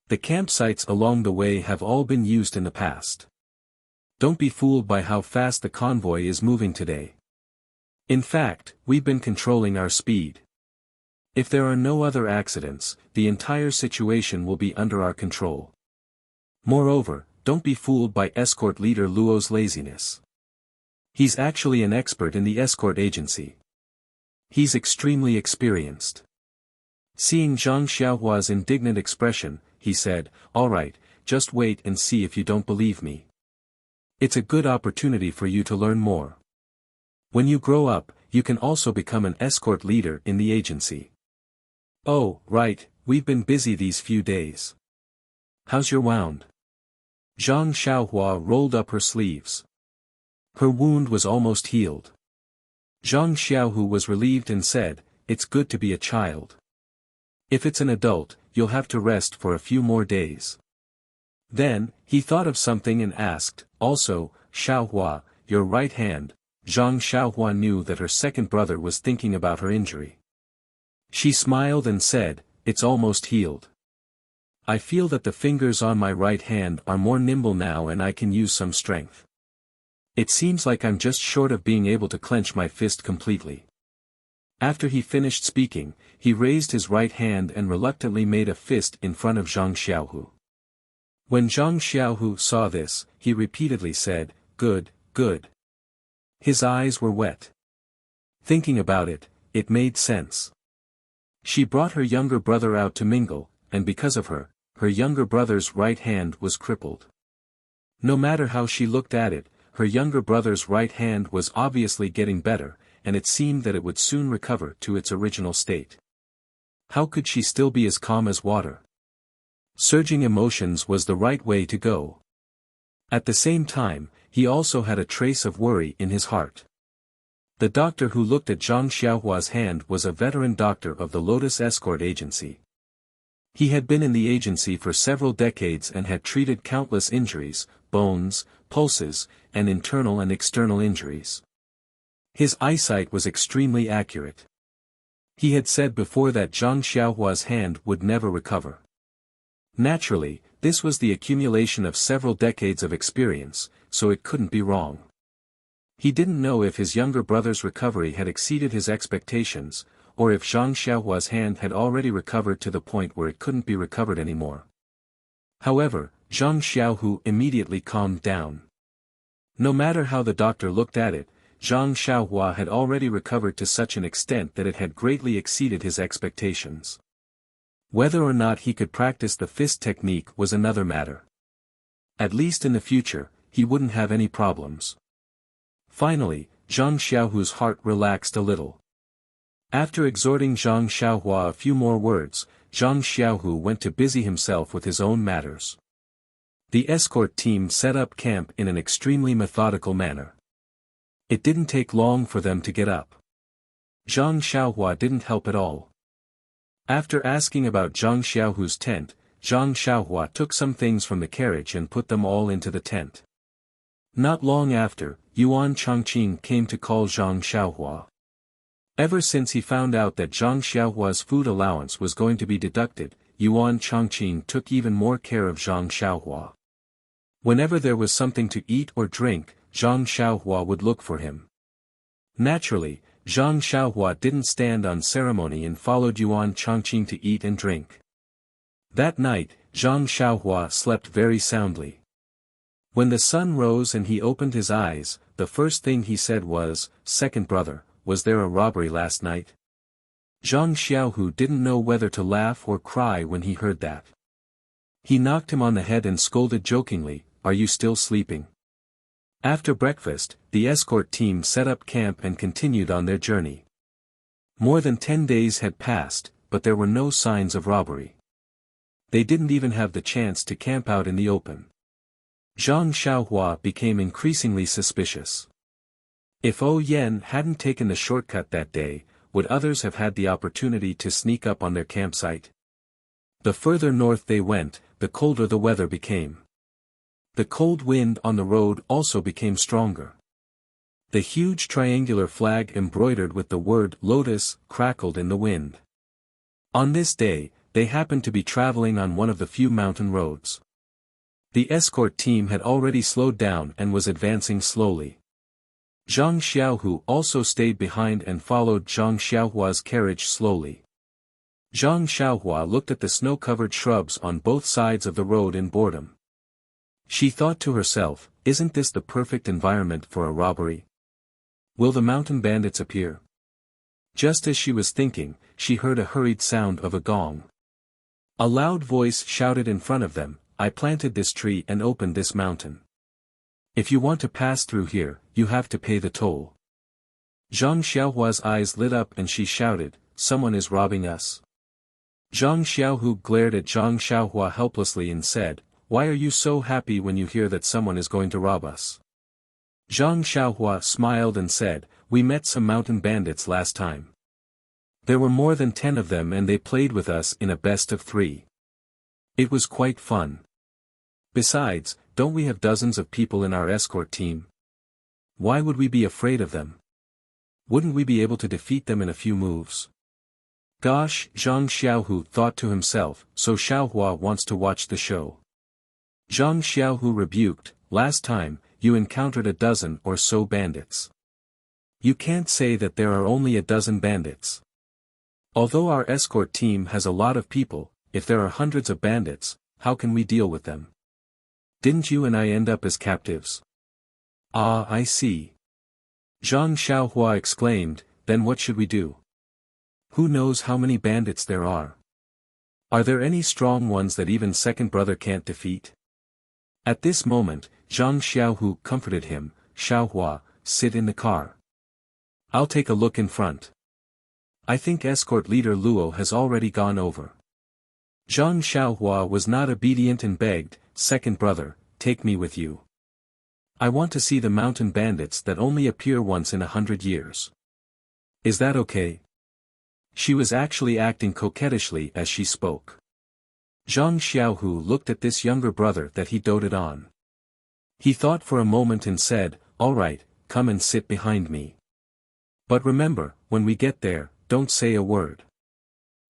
The campsites along the way have all been used in the past. Don't be fooled by how fast the convoy is moving today. In fact, we've been controlling our speed. If there are no other accidents, the entire situation will be under our control. Moreover, don't be fooled by escort leader Luo's laziness. He's actually an expert in the escort agency. He's extremely experienced. Seeing Zhang Xiaohua's indignant expression, he said, "All right, just wait and see if you don't believe me. It's a good opportunity for you to learn more. When you grow up, you can also become an escort leader in the agency." "Oh, right, we've been busy these few days. How's your wound?" Zhang Xiaohua rolled up her sleeves. Her wound was almost healed. Zhang Xiaohu was relieved and said, "It's good to be a child. If it's an adult, you'll have to rest for a few more days." Then, he thought of something and asked, "Also, Xiaohua, your right hand." Zhang Xiaohua knew that her second brother was thinking about her injury. She smiled and said, "It's almost healed. I feel that the fingers on my right hand are more nimble now and I can use some strength. It seems like I'm just short of being able to clench my fist completely." After he finished speaking, he raised his right hand and reluctantly made a fist in front of Zhang Xiaohu. When Zhang Xiaohu saw this, he repeatedly said, "Good, good." His eyes were wet. Thinking about it, it made sense. She brought her younger brother out to mingle, and because of her, her younger brother's right hand was crippled. No matter how she looked at it, her younger brother's right hand was obviously getting better, and it seemed that it would soon recover to its original state. How could she still be as calm as water? Surging emotions was the right way to go. At the same time, he also had a trace of worry in his heart. The doctor who looked at Zhang Xiaohua's hand was a veteran doctor of the Lotus Escort Agency. He had been in the agency for several decades and had treated countless injuries, bones, pulses, and internal and external injuries. His eyesight was extremely accurate. He had said before that Zhang Xiaohua's hand would never recover. Naturally, this was the accumulation of several decades of experience, so it couldn't be wrong. He didn't know if his younger brother's recovery had exceeded his expectations, or if Zhang Xiaohua's hand had already recovered to the point where it couldn't be recovered anymore. However, Zhang Xiaohu immediately calmed down. No matter how the doctor looked at it, Zhang Xiaohua had already recovered to such an extent that it had greatly exceeded his expectations. Whether or not he could practice the fist technique was another matter. At least in the future, he wouldn't have any problems. Finally, Zhang Xiaohu's heart relaxed a little. After exhorting Zhang Xiaohua a few more words, Zhang Xiaohu went to busy himself with his own matters. The escort team set up camp in an extremely methodical manner. It didn't take long for them to get up. Zhang Xiaohua didn't help at all. After asking about Zhang Xiaohu's tent, Zhang Xiaohua took some things from the carriage and put them all into the tent. Not long after, Yuan Chongqing came to call Zhang Xiaohua. Ever since he found out that Zhang Xiaohua's food allowance was going to be deducted, Yuan Chongqing took even more care of Zhang Xiaohua. Whenever there was something to eat or drink, Zhang Xiaohua would look for him. Naturally, Zhang Xiaohua didn't stand on ceremony and followed Yuan Chongqing to eat and drink. That night, Zhang Xiaohua slept very soundly. When the sun rose and he opened his eyes, the first thing he said was, "Second brother, was there a robbery last night?" Zhang Xiaohu didn't know whether to laugh or cry when he heard that. He knocked him on the head and scolded jokingly, "Are you still sleeping?" After breakfast, the escort team set up camp and continued on their journey. More than 10 days had passed, but there were no signs of robbery. They didn't even have the chance to camp out in the open. Zhang Xiaohua became increasingly suspicious. If Yen hadn't taken the shortcut that day, would others have had the opportunity to sneak up on their campsite? The further north they went, the colder the weather became. The cold wind on the road also became stronger. The huge triangular flag embroidered with the word Lotus crackled in the wind. On this day, they happened to be traveling on one of the few mountain roads. The escort team had already slowed down and was advancing slowly. Zhang Xiaohu also stayed behind and followed Zhang Xiaohua's carriage slowly. Zhang Xiaohua looked at the snow-covered shrubs on both sides of the road in boredom. She thought to herself, isn't this the perfect environment for a robbery? Will the mountain bandits appear? Just as she was thinking, she heard a hurried sound of a gong. A loud voice shouted in front of them, I planted this tree and opened this mountain. If you want to pass through here, you have to pay the toll. Zhang Xiaohua's eyes lit up and she shouted, someone is robbing us. Zhang Xiaohu glared at Zhang Xiaohua helplessly and said, why are you so happy when you hear that someone is going to rob us? Zhang Xiaohua smiled and said, we met some mountain bandits last time. There were more than 10 of them and they played with us in a best of 3. It was quite fun. Besides, don't we have dozens of people in our escort team? Why would we be afraid of them? Wouldn't we be able to defeat them in a few moves? Gosh, Zhang Xiaohu thought to himself, so Xiaohua wants to watch the show. Zhang Xiaohu rebuked, last time, you encountered a dozen or so bandits. You can't say that there are only a dozen bandits. Although our escort team has a lot of people, if there are hundreds of bandits, how can we deal with them? Didn't you and I end up as captives? Ah, I see. Zhang Xiaohua exclaimed, then what should we do? Who knows how many bandits there are? Are there any strong ones that even second brother can't defeat? At this moment, Zhang Xiaohu comforted him, Xiaohua, sit in the car. I'll take a look in front. I think escort leader Luo has already gone over. Zhang Xiaohua was not obedient and begged, second brother, take me with you. I want to see the mountain bandits that only appear once in 100 years. Is that okay? She was actually acting coquettishly as she spoke. Zhang Xiaohu looked at this younger brother that he doted on. He thought for a moment and said, all right, come and sit behind me. But remember, when we get there, don't say a word.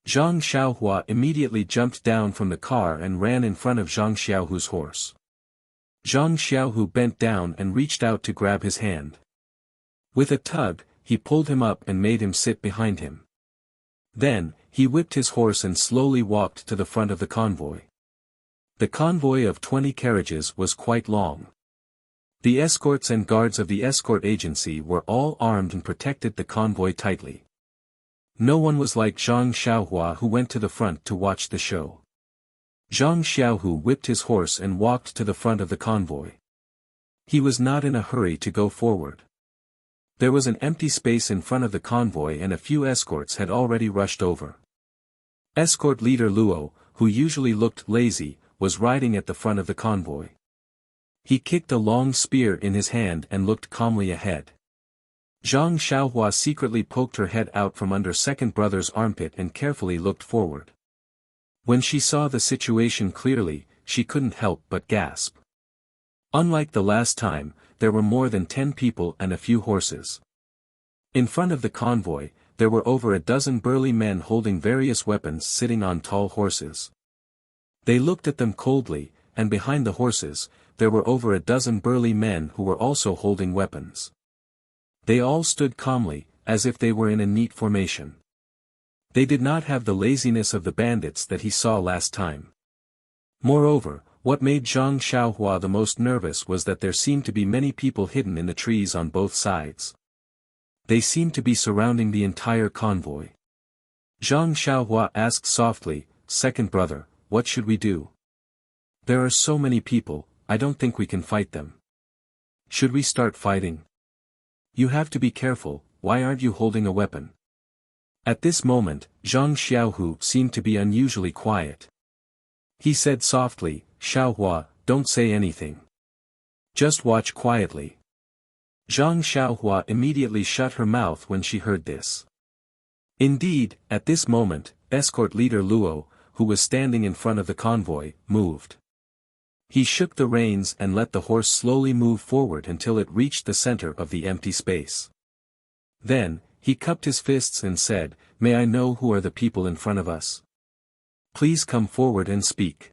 Zhang Xiaohua immediately jumped down from the car and ran in front of Zhang Xiaohu's horse. Zhang Xiaohu bent down and reached out to grab his hand. With a tug, he pulled him up and made him sit behind him. Then, he whipped his horse and slowly walked to the front of the convoy. The convoy of 20 carriages was quite long. The escorts and guards of the escort agency were all armed and protected the convoy tightly. No one was like Zhang Xiaohua who went to the front to watch the show. Zhang Xiaohu whipped his horse and walked to the front of the convoy. He was not in a hurry to go forward. There was an empty space in front of the convoy and a few escorts had already rushed over. Escort leader Luo, who usually looked lazy, was riding at the front of the convoy. He kicked a long spear in his hand and looked calmly ahead. Zhang Xiaohua secretly poked her head out from under second brother's armpit and carefully looked forward. When she saw the situation clearly, she couldn't help but gasp. Unlike the last time, there were more than 10 people and a few horses. In front of the convoy, there were over a dozen burly men holding various weapons sitting on tall horses. They looked at them coldly, and behind the horses, there were over a dozen burly men who were also holding weapons. They all stood calmly, as if they were in a neat formation. They did not have the laziness of the bandits that he saw last time. Moreover, what made Zhang Xiaohua the most nervous was that there seemed to be many people hidden in the trees on both sides. They seemed to be surrounding the entire convoy. Zhang Xiaohua asked softly, second brother, what should we do? There are so many people, I don't think we can fight them. Should we start fighting? You have to be careful, why aren't you holding a weapon? At this moment, Zhang Xiaohu seemed to be unusually quiet. He said softly, Xiaohua, don't say anything. Just watch quietly. Zhang Xiaohua immediately shut her mouth when she heard this. Indeed, at this moment, escort leader Luo, who was standing in front of the convoy, moved. He shook the reins and let the horse slowly move forward until it reached the center of the empty space. Then, he cupped his fists and said, "May I know who are the people in front of us? Please come forward and speak."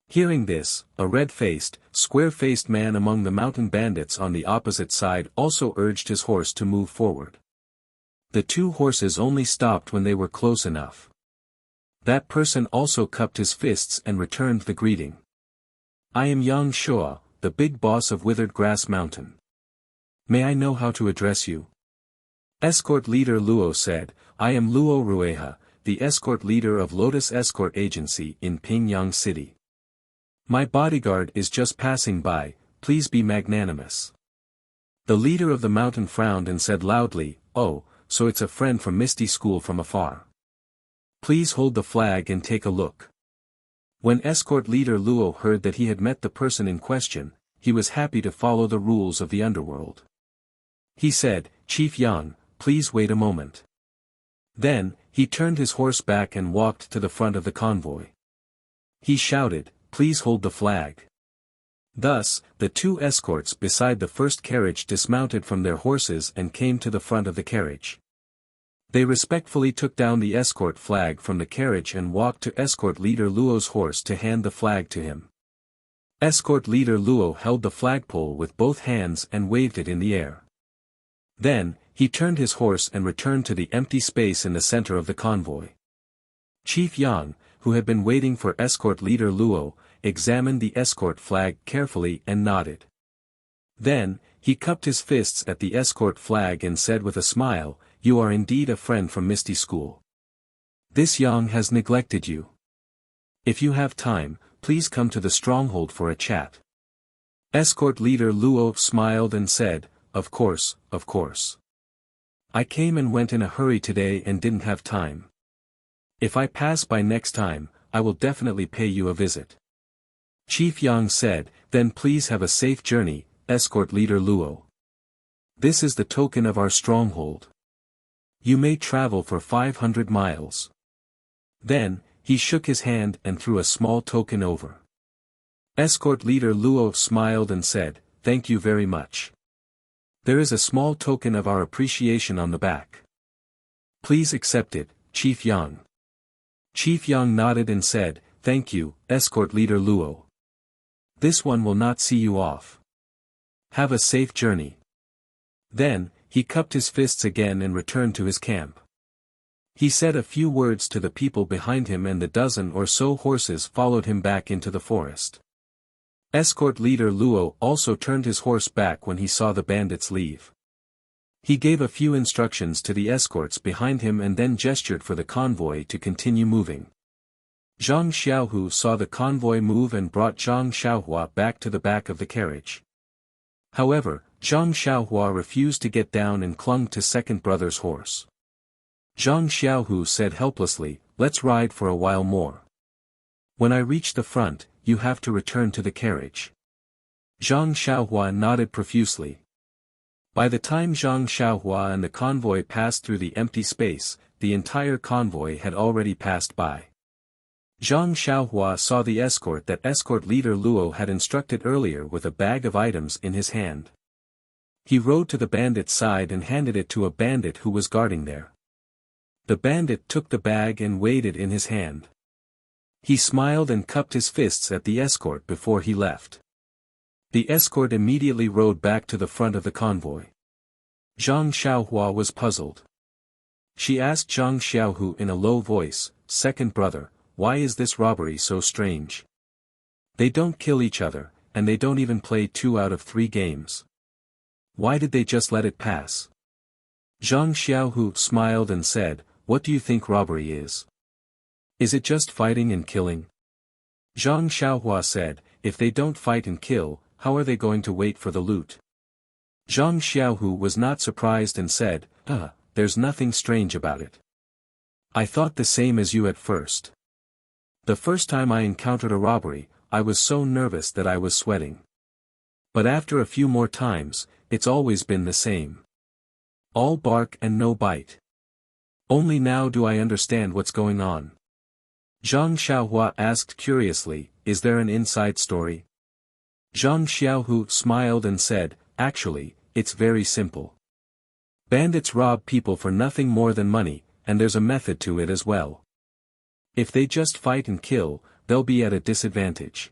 Hearing this, a red-faced, square-faced man among the mountain bandits on the opposite side also urged his horse to move forward. The two horses only stopped when they were close enough. That person also cupped his fists and returned the greeting. "I am Yang Shua, the big boss of Withered Grass Mountain. May I know how to address you?" Escort leader Luo said, "I am Luo Rueha, the escort leader of Lotus Escort Agency in Pingyang City. My bodyguard is just passing by, please be magnanimous." The leader of the mountain frowned and said loudly, "Oh, so it's a friend from Misty School from afar. Please hold the flag and take a look." When escort leader Luo heard that he had met the person in question, he was happy to follow the rules of the underworld. He said, "Chief Yang, please wait a moment." Then, he turned his horse back and walked to the front of the convoy. He shouted, "Please hold the flag." Thus, the two escorts beside the first carriage dismounted from their horses and came to the front of the carriage. They respectfully took down the escort flag from the carriage and walked to escort leader Luo's horse to hand the flag to him. Escort leader Luo held the flagpole with both hands and waved it in the air. Then, he turned his horse and returned to the empty space in the center of the convoy. Chief Yang, who had been waiting for escort leader Luo, examined the escort flag carefully and nodded. Then, he cupped his fists at the escort flag and said with a smile, "You are indeed a friend from Misty School. This Yang has neglected you. If you have time, please come to the stronghold for a chat." Escort leader Luo smiled and said, Of course, of course. I came and went in a hurry today and didn't have time. If I pass by next time, I will definitely pay you a visit." Chief Yang said, "Then please have a safe journey, escort leader Luo. This is the token of our stronghold. You may travel for 500 miles. Then, he shook his hand and threw a small token over. Escort leader Luo smiled and said, "Thank you very much. There is a small token of our appreciation on the back. Please accept it, Chief Yang." Chief Yang nodded and said, "Thank you, escort leader Luo. This one will not see you off. Have a safe journey." Then, he cupped his fists again and returned to his camp. He said a few words to the people behind him and the dozen or so horses followed him back into the forest. Escort leader Luo also turned his horse back when he saw the bandits leave. He gave a few instructions to the escorts behind him and then gestured for the convoy to continue moving. Zhang Xiaohu saw the convoy move and brought Zhang Xiaohua back to the back of the carriage. However, Zhang Xiaohua refused to get down and clung to second brother's horse. Zhang Xiaohu said helplessly, "Let's ride for a while more. When I reach the front, you have to return to the carriage." Zhang Xiaohua nodded profusely. By the time Zhang Xiaohua and the convoy passed through the empty space, the entire convoy had already passed by. Zhang Xiaohua saw the escort that escort leader Luo had instructed earlier with a bag of items in his hand. He rode to the bandit's side and handed it to a bandit who was guarding there. The bandit took the bag and weighed it in his hand. He smiled and cupped his fists at the escort before he left. The escort immediately rode back to the front of the convoy. Zhang Xiaohua was puzzled. She asked Zhang Xiaohu in a low voice, "Second brother, why is this robbery so strange? They don't kill each other, and they don't even play 2 out of 3 games. Why did they just let it pass?" Zhang Xiaohu smiled and said, "What do you think robbery is? Is it just fighting and killing?" Zhang Xiaohua said, "If they don't fight and kill, how are they going to wait for the loot?" Zhang Xiaohu was not surprised and said, There's nothing strange about it. I thought the same as you at first. The first time I encountered a robbery, I was so nervous that I was sweating. But after a few more times, it's always been the same. All bark and no bite. Only now do I understand what's going on. Zhang Xiaohua asked curiously, is there an inside story? Zhang Xiaohu smiled and said, actually, it's very simple. Bandits rob people for nothing more than money, and there's a method to it as well. If they just fight and kill, they'll be at a disadvantage.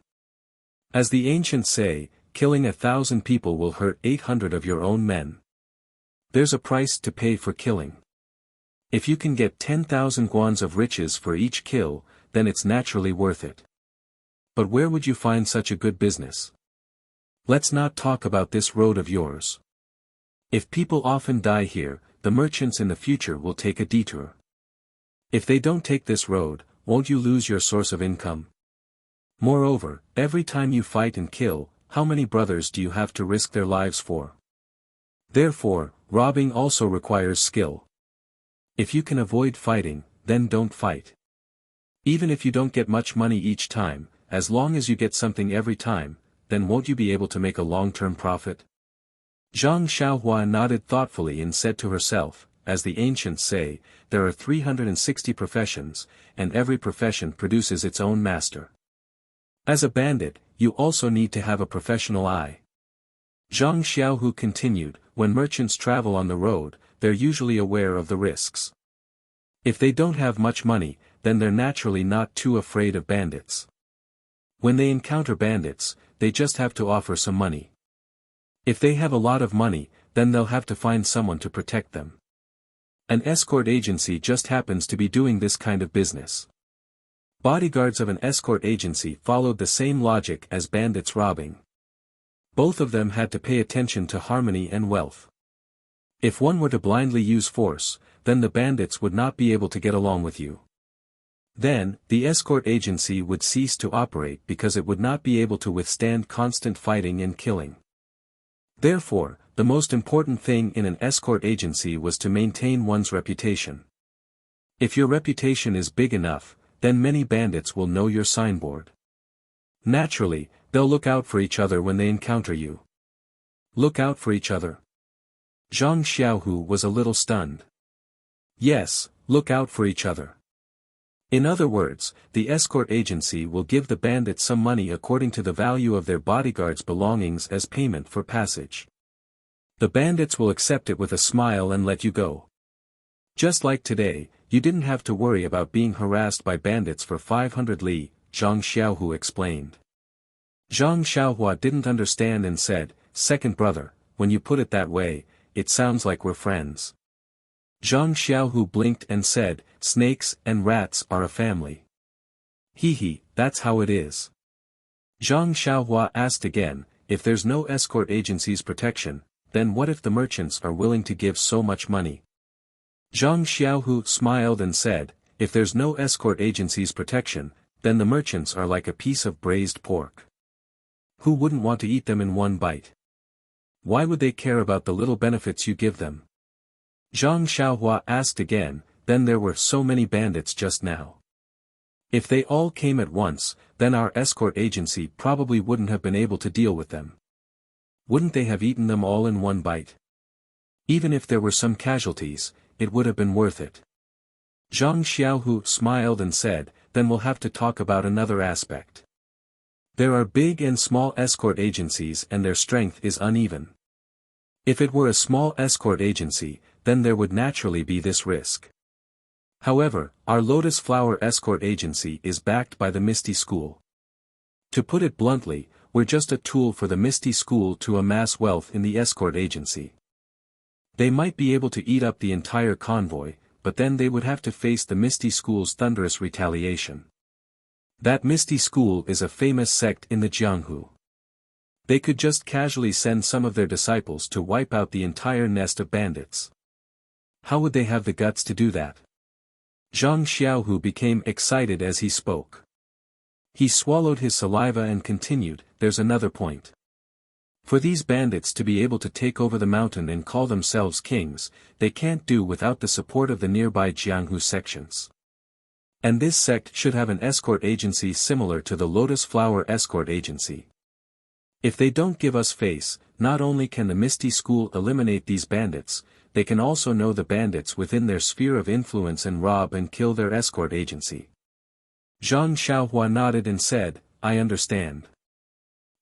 As the ancients say, killing 1,000 people will hurt 800 of your own men. There's a price to pay for killing. If you can get 10,000 guans of riches for each kill, then it's naturally worth it. But where would you find such a good business? Let's not talk about this road of yours. If people often die here, the merchants in the future will take a detour. If they don't take this road, won't you lose your source of income? Moreover, every time you fight and kill, how many brothers do you have to risk their lives for? Therefore, robbing also requires skill. If you can avoid fighting, then don't fight. Even if you don't get much money each time, as long as you get something every time, then won't you be able to make a long-term profit? Zhang Xiaohua nodded thoughtfully and said to herself, as the ancients say, there are 360 professions, and every profession produces its own master. As a bandit, you also need to have a professional eye. Zhang Xiaohu continued, when merchants travel on the road, they're usually aware of the risks. If they don't have much money, then they're naturally not too afraid of bandits. When they encounter bandits, they just have to offer some money. If they have a lot of money, then they'll have to find someone to protect them. An escort agency just happens to be doing this kind of business. Bodyguards of an escort agency followed the same logic as bandits robbing. Both of them had to pay attention to harmony and wealth. If one were to blindly use force, then the bandits would not be able to get along with you. Then, the escort agency would cease to operate because it would not be able to withstand constant fighting and killing. Therefore, the most important thing in an escort agency was to maintain one's reputation. If your reputation is big enough, then many bandits will know your signboard. Naturally, they'll look out for each other when they encounter you. Look out for each other? Zhang Xiaohu was a little stunned. Yes, look out for each other. In other words, the escort agency will give the bandits some money according to the value of their bodyguards' belongings as payment for passage. The bandits will accept it with a smile and let you go. Just like today, you didn't have to worry about being harassed by bandits for 500 li, Zhang Xiaohu explained. Zhang Xiaohua didn't understand and said, second brother, when you put it that way, it sounds like we're friends. Zhang Xiaohu blinked and said, snakes and rats are a family. Hee, that's how it is. Zhang Xiaohua asked again, if there's no escort agency's protection, then what if the merchants are willing to give so much money? Zhang Xiaohu smiled and said, if there's no escort agency's protection, then the merchants are like a piece of braised pork. Who wouldn't want to eat them in one bite? Why would they care about the little benefits you give them? Zhang Xiaohua asked again, then there were so many bandits just now. If they all came at once, then our escort agency probably wouldn't have been able to deal with them. Wouldn't they have eaten them all in one bite? Even if there were some casualties, it would have been worth it. Zhang Xiaohu smiled and said, then we'll have to talk about another aspect. There are big and small escort agencies and their strength is uneven. If it were a small escort agency, then there would naturally be this risk. However, our Lotus Flower Escort Agency is backed by the Misty School. To put it bluntly, we're just a tool for the Misty School to amass wealth in the escort agency. They might be able to eat up the entire convoy, but then they would have to face the Misty School's thunderous retaliation. That Misty School is a famous sect in the Jianghu. They could just casually send some of their disciples to wipe out the entire nest of bandits. How would they have the guts to do that? Zhang Xiaohu became excited as he spoke. He swallowed his saliva and continued, there's another point. For these bandits to be able to take over the mountain and call themselves kings, they can't do without the support of the nearby Jianghu sections. And this sect should have an escort agency similar to the Lotus Flower Escort Agency. If they don't give us face, not only can the Misty School eliminate these bandits, they can also know the bandits within their sphere of influence and rob and kill their escort agency. Zhang Xiaohua nodded and said, I understand.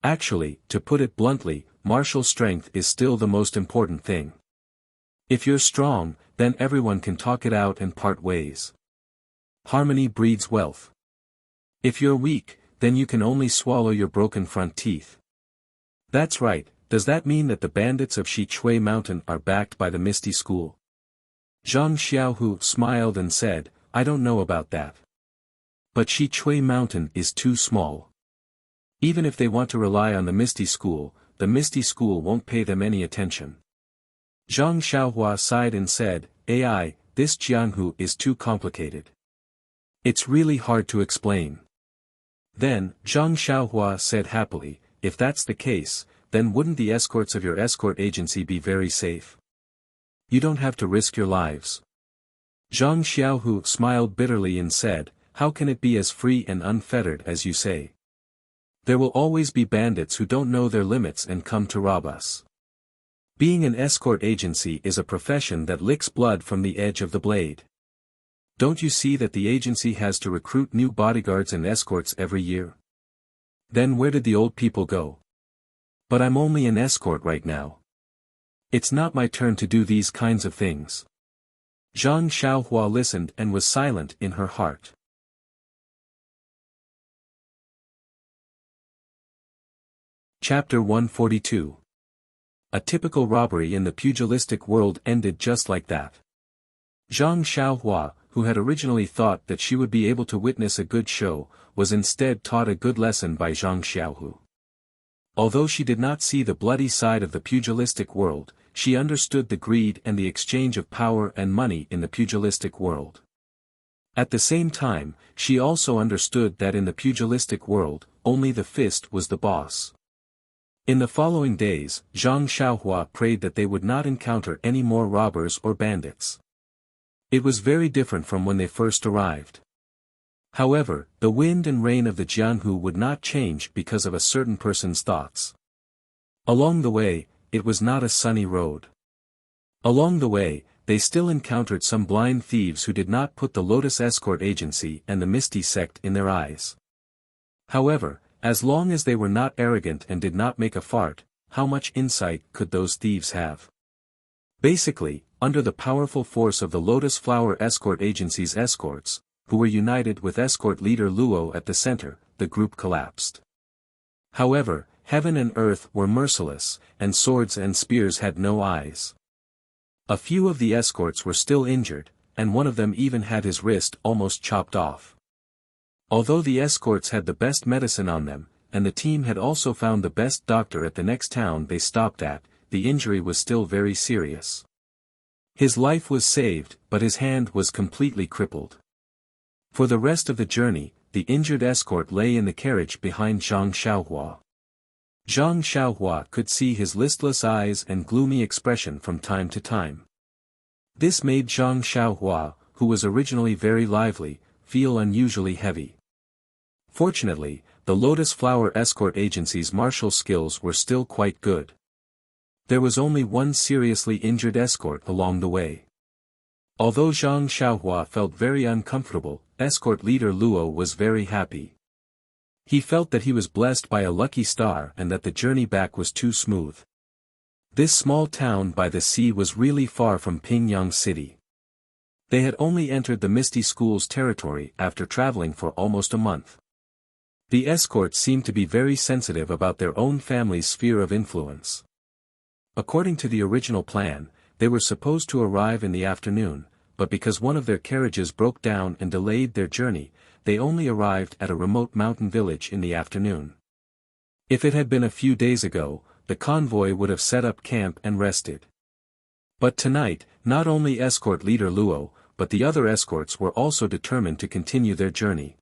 Actually, to put it bluntly, martial strength is still the most important thing. If you're strong, then everyone can talk it out and part ways. Harmony breeds wealth. If you're weak, then you can only swallow your broken front teeth. That's right. Does that mean that the bandits of Shichui Mountain are backed by the Misty School? Zhang Xiaohu smiled and said, I don't know about that. But Shichui Mountain is too small. Even if they want to rely on the Misty School won't pay them any attention. Zhang Xiaohua sighed and said, AI, this Jianghu is too complicated. It's really hard to explain. Then, Zhang Xiaohua said happily, if that's the case, then wouldn't the escorts of your escort agency be very safe? You don't have to risk your lives. Zhang Xiaohu smiled bitterly and said, how can it be as free and unfettered as you say? There will always be bandits who don't know their limits and come to rob us. Being an escort agency is a profession that licks blood from the edge of the blade. Don't you see that the agency has to recruit new bodyguards and escorts every year? Then where did the old people go? But I'm only an escort right now. It's not my turn to do these kinds of things. Zhang Xiaohua listened and was silent in her heart. Chapter 142. A typical robbery in the pugilistic world ended just like that. Zhang Xiaohua, who had originally thought that she would be able to witness a good show, was instead taught a good lesson by Zhang Xiaohu. Although she did not see the bloody side of the pugilistic world, she understood the greed and the exchange of power and money in the pugilistic world. At the same time, she also understood that in the pugilistic world, only the fist was the boss. In the following days, Zhang Xiaohua prayed that they would not encounter any more robbers or bandits. It was very different from when they first arrived. However, the wind and rain of the Jianghu would not change because of a certain person's thoughts. Along the way, it was not a sunny road. Along the way, they still encountered some blind thieves who did not put the Lotus Escort Agency and the Misty Sect in their eyes. However, as long as they were not arrogant and did not make a fart, how much insight could those thieves have? Basically, under the powerful force of the Lotus Flower Escort Agency's escorts, who were united with escort leader Luo at the center, the group collapsed. However, heaven and earth were merciless, and swords and spears had no eyes. A few of the escorts were still injured, and one of them even had his wrist almost chopped off. Although the escorts had the best medicine on them, and the team had also found the best doctor at the next town they stopped at, the injury was still very serious. His life was saved, but his hand was completely crippled. For the rest of the journey, the injured escort lay in the carriage behind Zhang Xiaohua. Zhang Xiaohua could see his listless eyes and gloomy expression from time to time. This made Zhang Xiaohua, who was originally very lively, feel unusually heavy. Fortunately, the Lotus Flower Escort Agency's martial skills were still quite good. There was only one seriously injured escort along the way. Although Zhang Xiaohua felt very uncomfortable, escort leader Luo was very happy. He felt that he was blessed by a lucky star and that the journey back was too smooth. This small town by the sea was really far from Pingyang City. They had only entered the Misty School's territory after traveling for almost a month. The escorts seemed to be very sensitive about their own family's sphere of influence. According to the original plan, they were supposed to arrive in the afternoon, but because one of their carriages broke down and delayed their journey, they only arrived at a remote mountain village in the afternoon. If it had been a few days ago, the convoy would have set up camp and rested. But tonight, not only escort leader Luo, but the other escorts were also determined to continue their journey.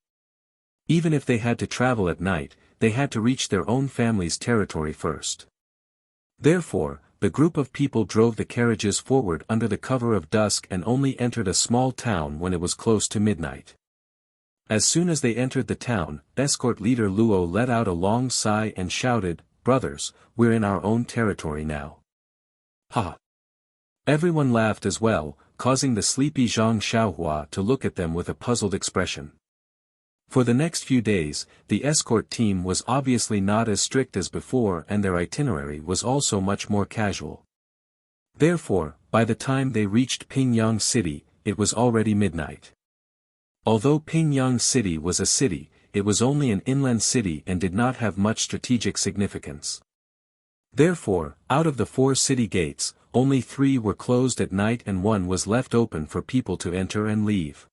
Even if they had to travel at night, they had to reach their own family's territory first. Therefore, the group of people drove the carriages forward under the cover of dusk and only entered a small town when it was close to midnight. As soon as they entered the town, escort leader Luo let out a long sigh and shouted, "Brothers, we're in our own territory now." Ha! Everyone laughed as well, causing the sleepy Zhang Xiaohua to look at them with a puzzled expression. For the next few days, the escort team was obviously not as strict as before and their itinerary was also much more casual. Therefore, by the time they reached Pingyang City, it was already midnight. Although Pingyang City was a city, it was only an inland city and did not have much strategic significance. Therefore, out of the 4 city gates, only 3 were closed at night and 1 was left open for people to enter and leave.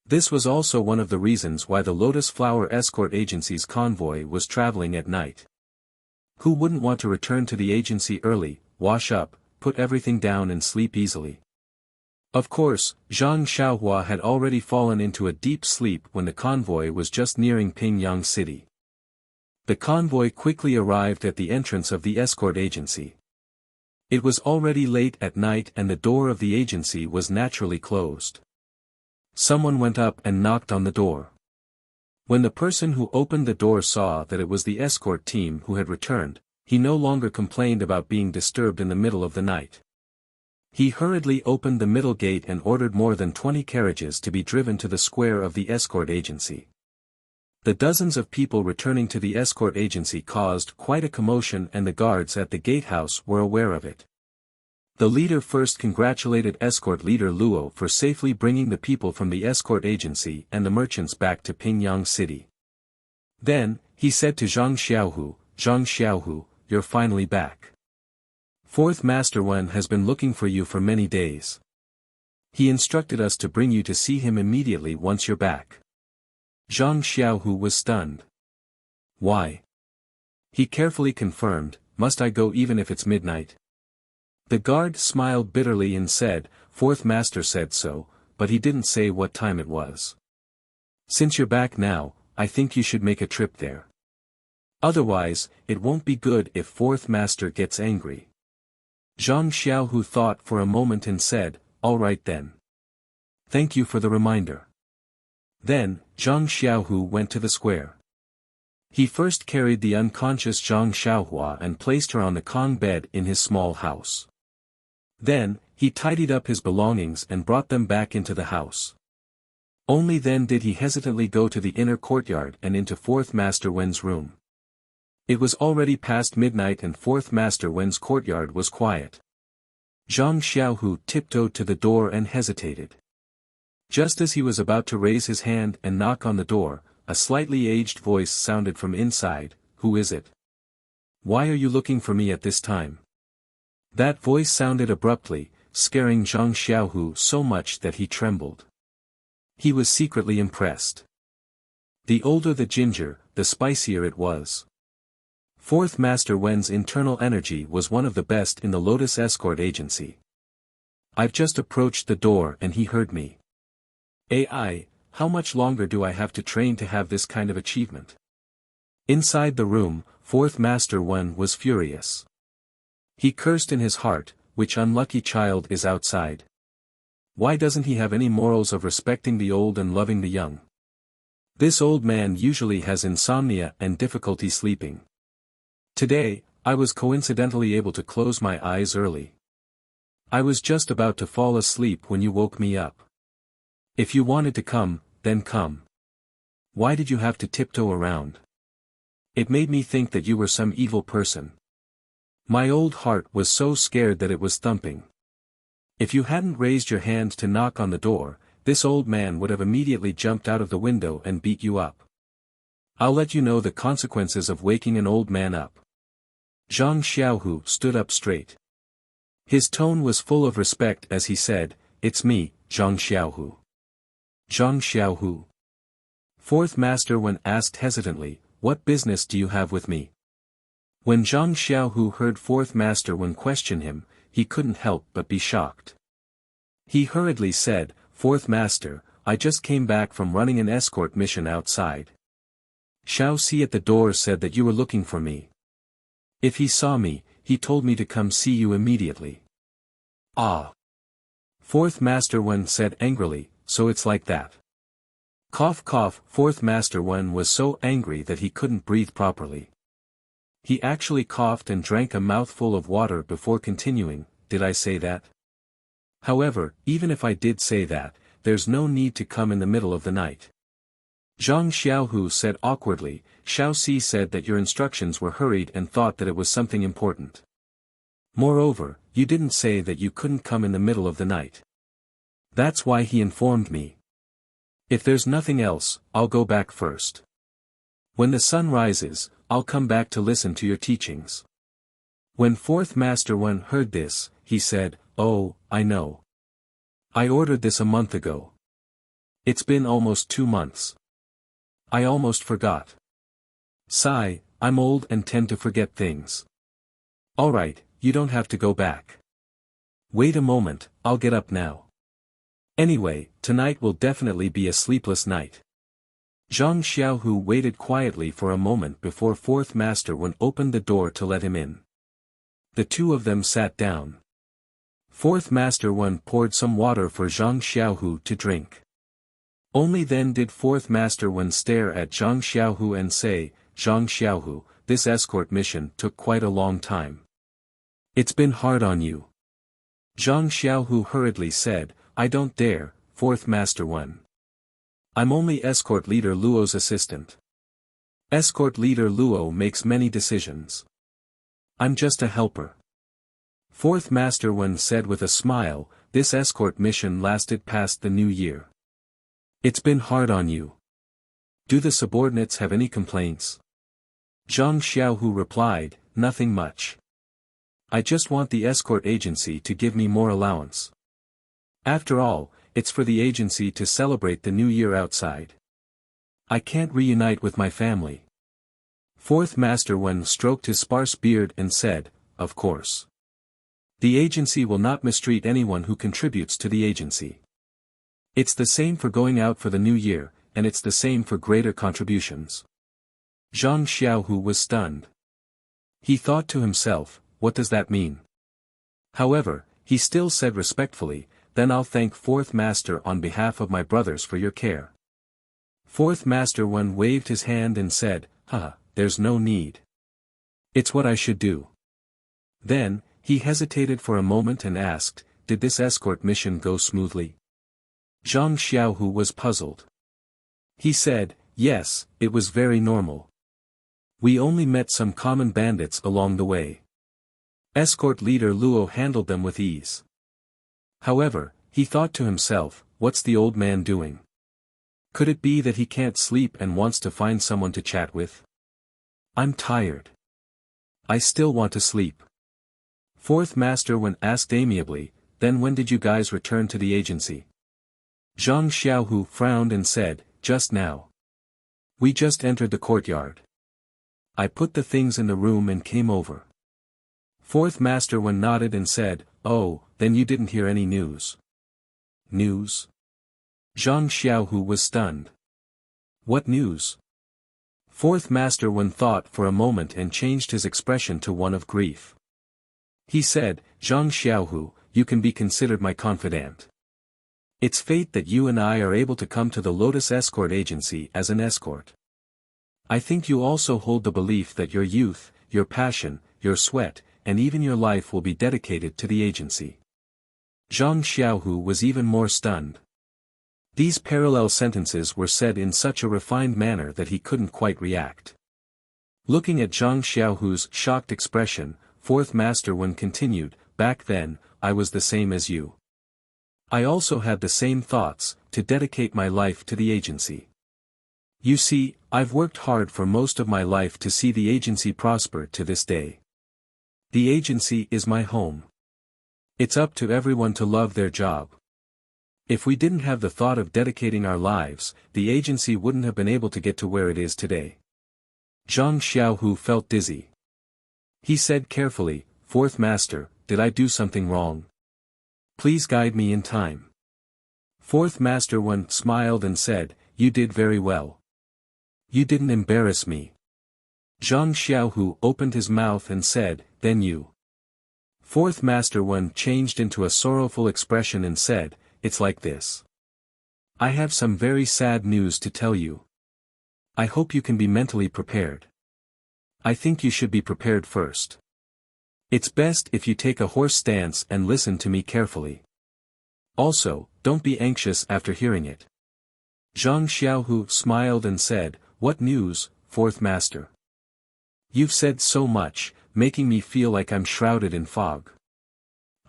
This was also one of the reasons why the Lotus Flower Escort Agency's convoy was traveling at night. Who wouldn't want to return to the agency early, wash up, put everything down and sleep easily? Of course, Zhang Xiaohua had already fallen into a deep sleep when the convoy was just nearing Pingyang City. The convoy quickly arrived at the entrance of the escort agency. It was already late at night and the door of the agency was naturally closed. Someone went up and knocked on the door. When the person who opened the door saw that it was the escort team who had returned, he no longer complained about being disturbed in the middle of the night. He hurriedly opened the middle gate and ordered more than 20 carriages to be driven to the square of the escort agency. The dozens of people returning to the escort agency caused quite a commotion and the guards at the gatehouse were aware of it. The leader first congratulated escort leader Luo for safely bringing the people from the escort agency and the merchants back to Pingyang City. Then, he said to Zhang Xiaohu, you're finally back. Fourth Master Wen has been looking for you for many days. He instructed us to bring you to see him immediately once you're back. Zhang Xiaohu was stunned. Why? He carefully confirmed, must I go even if it's midnight? The guard smiled bitterly and said, Fourth Master said so, but he didn't say what time it was. Since you're back now, I think you should make a trip there. Otherwise, it won't be good if Fourth Master gets angry. Zhang Xiaohu thought for a moment and said, all right then. Thank you for the reminder. Then, Zhang Xiaohu went to the square. He first carried the unconscious Zhang Xiaohua and placed her on the Kong bed in his small house. Then, he tidied up his belongings and brought them back into the house. Only then did he hesitantly go to the inner courtyard and into Fourth Master Wen's room. It was already past midnight and Fourth Master Wen's courtyard was quiet. Zhang Xiaohu tiptoed to the door and hesitated. Just as he was about to raise his hand and knock on the door, a slightly aged voice sounded from inside, Who is it? Why are you looking for me at this time? That voice sounded abruptly, scaring Zhang Xiaohu so much that he trembled. He was secretly impressed. The older the ginger, the spicier it was. Fourth Master Wen's internal energy was one of the best in the Lotus Escort Agency. I've just approached the door and he heard me. AI, how much longer do I have to train to have this kind of achievement? Inside the room, Fourth Master Wen was furious. He cursed in his heart, which unlucky child is outside? Why doesn't he have any morals of respecting the old and loving the young? This old man usually has insomnia and difficulty sleeping. Today, I was coincidentally able to close my eyes early. I was just about to fall asleep when you woke me up. If you wanted to come, then come. Why did you have to tiptoe around? It made me think that you were some evil person. My old heart was so scared that it was thumping. If you hadn't raised your hand to knock on the door, this old man would have immediately jumped out of the window and beat you up. I'll let you know the consequences of waking an old man up. Zhang Xiaohu stood up straight. His tone was full of respect as he said, It's me, Zhang Xiaohu. Zhang Xiaohu. Fourth Master Wen asked hesitantly, What business do you have with me? When Zhang Xiaohu heard Fourth Master Wen question him, he couldn't help but be shocked. He hurriedly said, Fourth Master, I just came back from running an escort mission outside. Xiao Si at the door said that you were looking for me. If he saw me, he told me to come see you immediately. Ah! Fourth Master Wen said angrily, so it's like that. Cough cough. Fourth Master Wen was so angry that he couldn't breathe properly. He actually coughed and drank a mouthful of water before continuing, Did I say that? However, even if I did say that, there's no need to come in the middle of the night. Zhang Xiaohu said awkwardly. Xiao Si said that your instructions were hurried and thought that it was something important. Moreover, you didn't say that you couldn't come in the middle of the night. That's why he informed me. If there's nothing else, I'll go back first. When the sun rises, I'll come back to listen to your teachings. When Fourth Master Wen heard this, he said, "Oh, I know. I ordered this a month ago. It's been almost 2 months. I almost forgot. Sigh, I'm old and tend to forget things. Alright, you don't have to go back. Wait a moment, I'll get up now. Anyway, tonight will definitely be a sleepless night." Zhang Xiaohu waited quietly for a moment before Fourth Master Wen opened the door to let him in. The two of them sat down. Fourth Master Wen poured some water for Zhang Xiaohu to drink. Only then did Fourth Master Wen stare at Zhang Xiaohu and say, "Zhang Xiaohu, this escort mission took quite a long time. It's been hard on you." Zhang Xiaohu hurriedly said, "I don't dare, Fourth Master Wen. I'm only Escort Leader Luo's assistant. Escort Leader Luo makes many decisions. I'm just a helper." Fourth Master Wen said with a smile, "This escort mission lasted past the new year. It's been hard on you. Do the subordinates have any complaints?" Zhang Xiaohu replied, "Nothing much. I just want the escort agency to give me more allowance. After all, it's for the agency to celebrate the new year outside. I can't reunite with my family." Fourth Master Wen stroked his sparse beard and said, "Of course. The agency will not mistreat anyone who contributes to the agency. It's the same for going out for the new year, and it's the same for greater contributions." Zhang Xiaohu was stunned. He thought to himself, what does that mean? However, he still said respectfully, "Then I'll thank Fourth Master on behalf of my brothers for your care." Fourth Master Wen waved his hand and said, "There's no need. It's what I should do." Then, he hesitated for a moment and asked, "Did this escort mission go smoothly?" Zhang Xiaohu was puzzled. He said, "Yes, it was very normal. We only met some common bandits along the way. Escort Leader Luo handled them with ease." However, he thought to himself, what's the old man doing? Could it be that he can't sleep and wants to find someone to chat with? I'm tired. I still want to sleep. Fourth Master Wen asked amiably, "Then when did you guys return to the agency?" Zhang Xiaohu frowned and said, "Just now. We just entered the courtyard. I put the things in the room and came over." Fourth Master Wen nodded and said, "Oh, then you didn't hear any news." "News?" Zhang Xiaohu was stunned. "What news?" Fourth Master Wen thought for a moment and changed his expression to one of grief. He said, "Zhang Xiaohu, you can be considered my confidant. It's fate that you and I are able to come to the Lotus Escort Agency as an escort. I think you also hold the belief that your youth, your passion, your sweat, and even your life will be dedicated to the agency." Zhang Xiaohu was even more stunned. These parallel sentences were said in such a refined manner that he couldn't quite react. Looking at Zhang Xiaohu's shocked expression, Fourth Master Wen continued, "Back then, I was the same as you. I also had the same thoughts, to dedicate my life to the agency. You see, I've worked hard for most of my life to see the agency prosper to this day. The agency is my home. It's up to everyone to love their job. If we didn't have the thought of dedicating our lives, the agency wouldn't have been able to get to where it is today." Zhang Xiaohu felt dizzy. He said carefully, "Fourth Master, did I do something wrong? Please guide me in time." Fourth Master Wen smiled and said, "You did very well. You didn't embarrass me." Zhang Xiaohu opened his mouth and said, "Then you." Fourth Master Wen changed into a sorrowful expression and said, "It's like this. I have some very sad news to tell you. I hope you can be mentally prepared. I think you should be prepared first. It's best if you take a horse stance and listen to me carefully. Also, don't be anxious after hearing it. Zhang Xiaohu smiled and said, "What news, fourth master? You've said so much, making me feel like I'm shrouded in fog.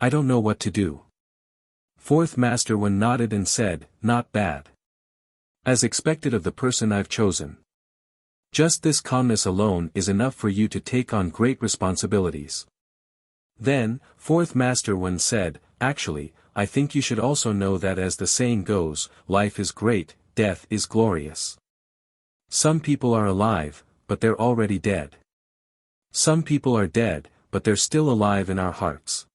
I don't know what to do." Fourth master Wen nodded and said, "Not bad. As expected of the person I've chosen. Just this calmness alone is enough for you to take on great responsibilities." Then, fourth master Wen said, "Actually, I think you should also know that as the saying goes, life is great, death is glorious. Some people are alive, but they're already dead. Some people are dead, but they're still alive in our hearts.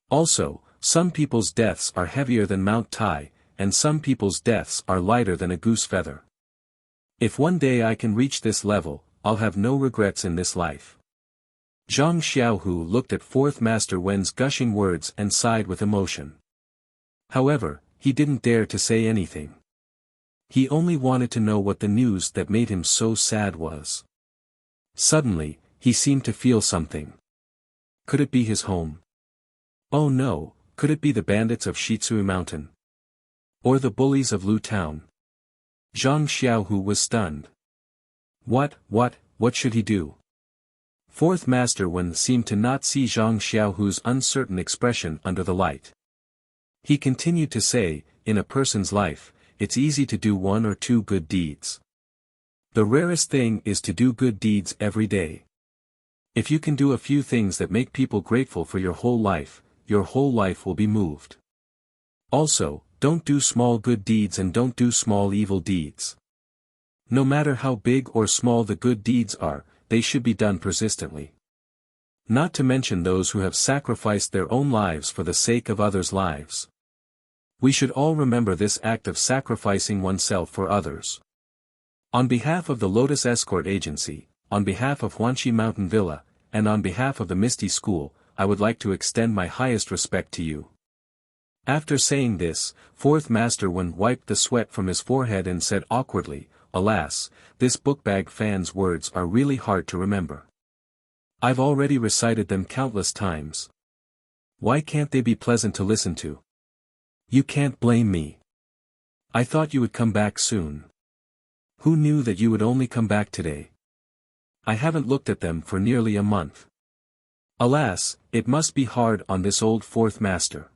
Also, some people's deaths are heavier than Mount Tai, and some people's deaths are lighter than a goose feather. If one day I can reach this level, I'll have no regrets in this life." Zhang Xiaohu looked at fourth master Wen's gushing words and sighed with emotion. However, he didn't dare to say anything. He only wanted to know what the news that made him so sad was. Suddenly, he seemed to feel something. Could it be his home? Oh no, could it be the bandits of Shitsui Mountain? Or the bullies of Lu Town? Zhang Xiaohu was stunned. What should he do? Fourth master Wen seemed to not see Zhang Xiaohu's uncertain expression under the light. He continued to say, "In a person's life, it's easy to do one or two good deeds. The rarest thing is to do good deeds every day. If you can do a few things that make people grateful for your whole life will be moved. Also, don't do small good deeds and don't do small evil deeds. No matter how big or small the good deeds are, they should be done persistently. Not to mention those who have sacrificed their own lives for the sake of others' lives. We should all remember this act of sacrificing oneself for others. On behalf of the Lotus Escort Agency, on behalf of Huanxi Mountain Villa, and on behalf of the Misty School, I would like to extend my highest respect to you." After saying this, fourth master Wen wiped the sweat from his forehead and said awkwardly, "Alas, this bookbag fan's words are really hard to remember. I've already recited them countless times. Why can't they be pleasant to listen to? You can't blame me. I thought you would come back soon. Who knew that you would only come back today? I haven't looked at them for nearly a month. Alas, it must be hard on this old fourth master.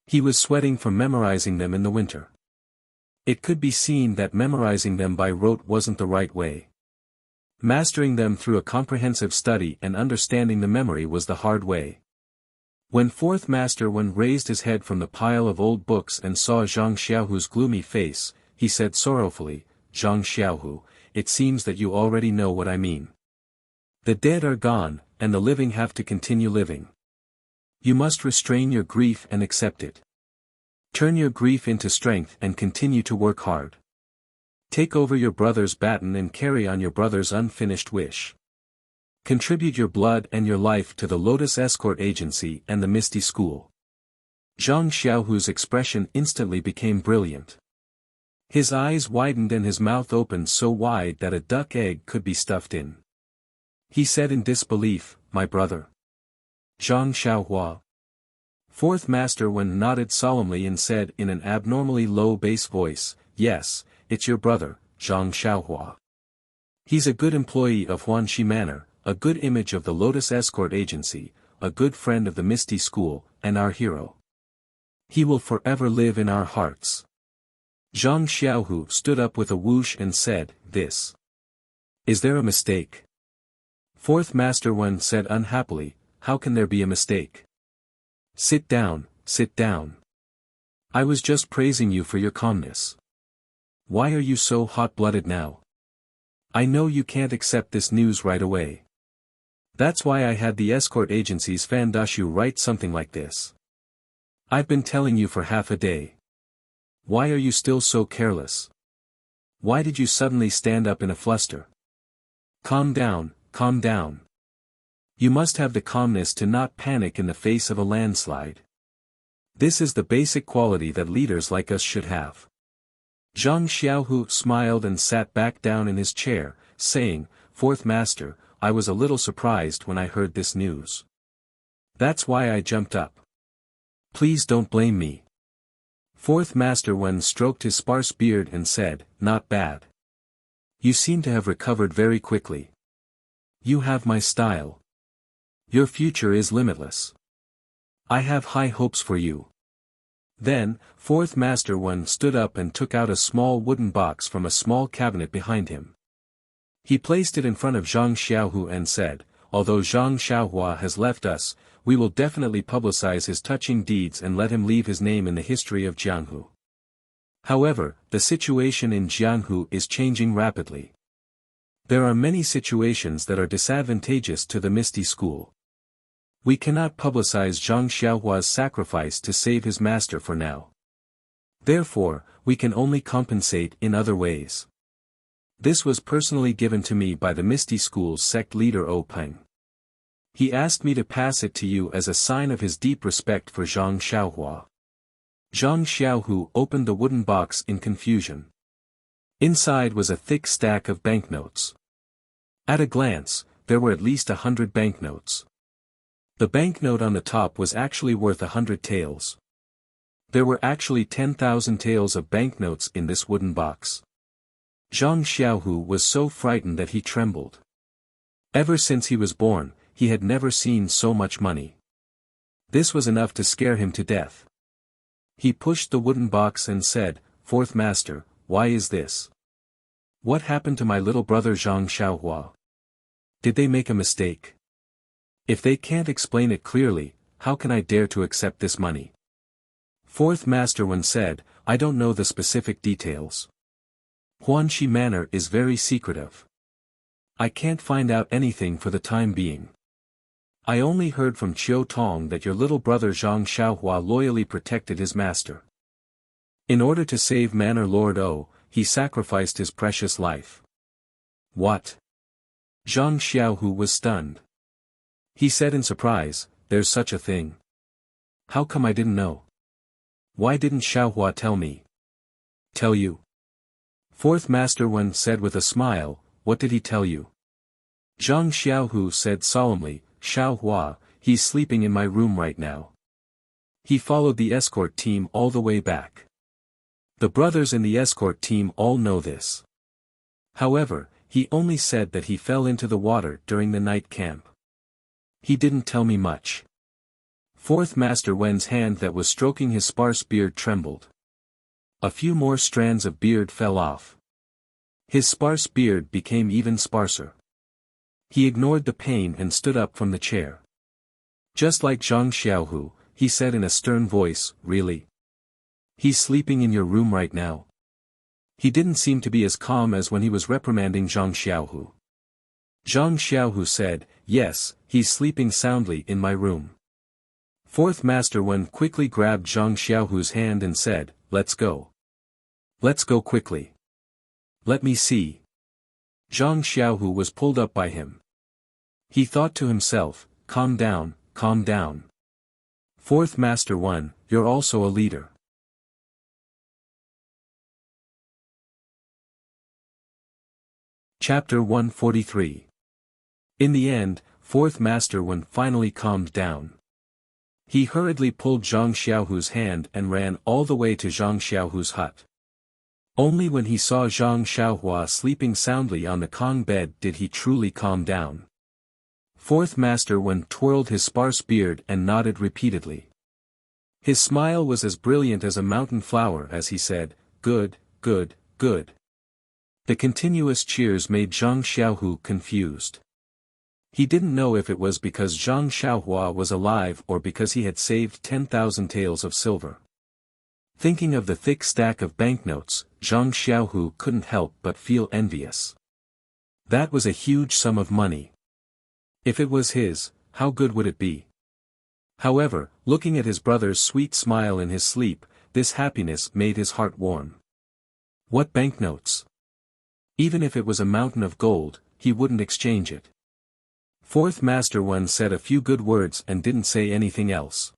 He was sweating from memorizing them in the winter. It could be seen that memorizing them by rote wasn't the right way. Mastering them through a comprehensive study and understanding the memory was the hard way." When fourth master Wen raised his head from the pile of old books and saw Zhang Xiaohu's gloomy face, he said sorrowfully, "Zhang Xiaohu, it seems that you already know what I mean. The dead are gone, and the living have to continue living. You must restrain your grief and accept it. Turn your grief into strength and continue to work hard. Take over your brother's baton and carry on your brother's unfinished wish. Contribute your blood and your life to the Lotus Escort Agency and the Misty School." Zhang Xiaohu's expression instantly became brilliant. His eyes widened and his mouth opened so wide that a duck egg could be stuffed in. He said in disbelief, "My brother? Zhang Xiaohua?" Fourth master Wen nodded solemnly and said in an abnormally low bass voice, "Yes, it's your brother, Zhang Xiaohua. He's a good employee of Huanxi Manor, a good image of the Lotus Escort Agency, a good friend of the Misty School, and our hero. He will forever live in our hearts." Zhang Xiaohu stood up with a whoosh and said, "This. Is there a mistake?" Fourth master Wen said unhappily, "How can there be a mistake? Sit down, sit down. I was just praising you for your calmness. Why are you so hot-blooded now? I know you can't accept this news right away. That's why I had the escort agency's Fan Dashu write something like this. I've been telling you for half a day. Why are you still so careless? Why did you suddenly stand up in a fluster? Calm down, calm down. You must have the calmness to not panic in the face of a landslide. This is the basic quality that leaders like us should have." Zhang Xiaohu smiled and sat back down in his chair, saying, "Fourth master, I was a little surprised when I heard this news. That's why I jumped up. Please don't blame me. Fourth Master Wen stroked his sparse beard and said, "Not bad. You seem to have recovered very quickly. You have my style. Your future is limitless. I have high hopes for you." Then, Fourth Master Wen stood up and took out a small wooden box from a small cabinet behind him. He placed it in front of Zhang Xiaohu and said, "Although Zhang Xiaohua has left us, we will definitely publicize his touching deeds and let him leave his name in the history of Jianghu. However, the situation in Jianghu is changing rapidly. There are many situations that are disadvantageous to the Misty School. We cannot publicize Zhang Xiaohua's sacrifice to save his master for now. Therefore, we can only compensate in other ways. This was personally given to me by the Misty School's sect leader O Peng. He asked me to pass it to you as a sign of his deep respect for Zhang Xiaohua." Zhang Xiaohu opened the wooden box in confusion. Inside was a thick stack of banknotes. At a glance, there were at least 100 banknotes. The banknote on the top was actually worth 100 taels. There were actually 10,000 taels of banknotes in this wooden box. Zhang Xiaohu was so frightened that he trembled. Ever since he was born, he had never seen so much money. This was enough to scare him to death. He pushed the wooden box and said, "Fourth Master, why is this? What happened to my little brother Zhang Xiaohua? Did they make a mistake? If they can't explain it clearly, how can I dare to accept this money?" Fourth Master Wen said, "I don't know the specific details. Huanxi Manor is very secretive. I can't find out anything for the time being. I only heard from Qiu Tong that your little brother Zhang Xiaohua loyally protected his master. In order to save Manor Lord O, he sacrificed his precious life." "What?" Zhang Xiaohu was stunned. He said in surprise, "There's such a thing. How come I didn't know? Why didn't Xiaohua tell me?" "Tell you?" Fourth Master Wen said with a smile, "What did he tell you?" Zhang Xiaohu said solemnly, "Xiaohua, he's sleeping in my room right now." He followed the escort team all the way back. The brothers in the escort team all know this. However, he only said that he fell into the water during the night camp. He didn't tell me much. Fourth Master Wen's hand that was stroking his sparse beard trembled. A few more strands of beard fell off. His sparse beard became even sparser. He ignored the pain and stood up from the chair. Just like Zhang Xiaohu, he said in a stern voice, "Really? He's sleeping in your room right now?" He didn't seem to be as calm as when he was reprimanding Zhang Xiaohu. Zhang Xiaohu said, "Yes, he's sleeping soundly in my room." Fourth Master Wen quickly grabbed Zhang Xiaohu's hand and said, "Let's go. Let's go quickly. Let me see." Zhang Xiaohu was pulled up by him. He thought to himself, calm down, calm down. Fourth Master Wen, you're also a leader. Chapter 143. In the end, Fourth Master Wen finally calmed down. He hurriedly pulled Zhang Xiaohu's hand and ran all the way to Zhang Xiaohu's hut. Only when he saw Zhang Xiaohua sleeping soundly on the Kong bed did he truly calm down. Fourth Master Wen twirled his sparse beard and nodded repeatedly. His smile was as brilliant as a mountain flower as he said, "Good, good, good." The continuous cheers made Zhang Xiaohu confused. He didn't know if it was because Zhang Xiaohua was alive or because he had saved 10,000 taels of silver. Thinking of the thick stack of banknotes, Zhang Xiaohu couldn't help but feel envious. That was a huge sum of money. If it was his, how good would it be? However, looking at his brother's sweet smile in his sleep, this happiness made his heart warm. What banknotes? Even if it was a mountain of gold, he wouldn't exchange it. Fourth Master Wen said a few good words and didn't say anything else.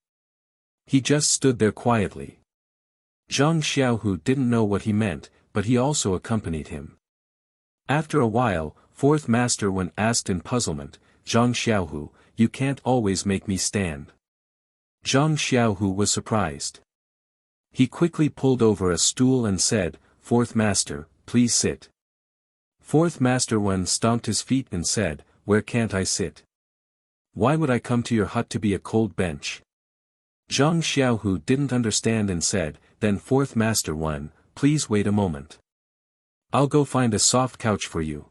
He just stood there quietly. Zhang Xiaohu didn't know what he meant, but he also accompanied him. After a while, Fourth Master Wen asked in puzzlement, "Zhang Xiaohu, you can't always make me stand." Zhang Xiaohu was surprised. He quickly pulled over a stool and said, "Fourth Master, please sit." Fourth Master Wen stomped his feet and said, "Where can't I sit? Why would I come to your hut to be a cold bench?" Zhang Xiaohu didn't understand and said, "Then Fourth Master Wen, please wait a moment. I'll go find a soft couch for you."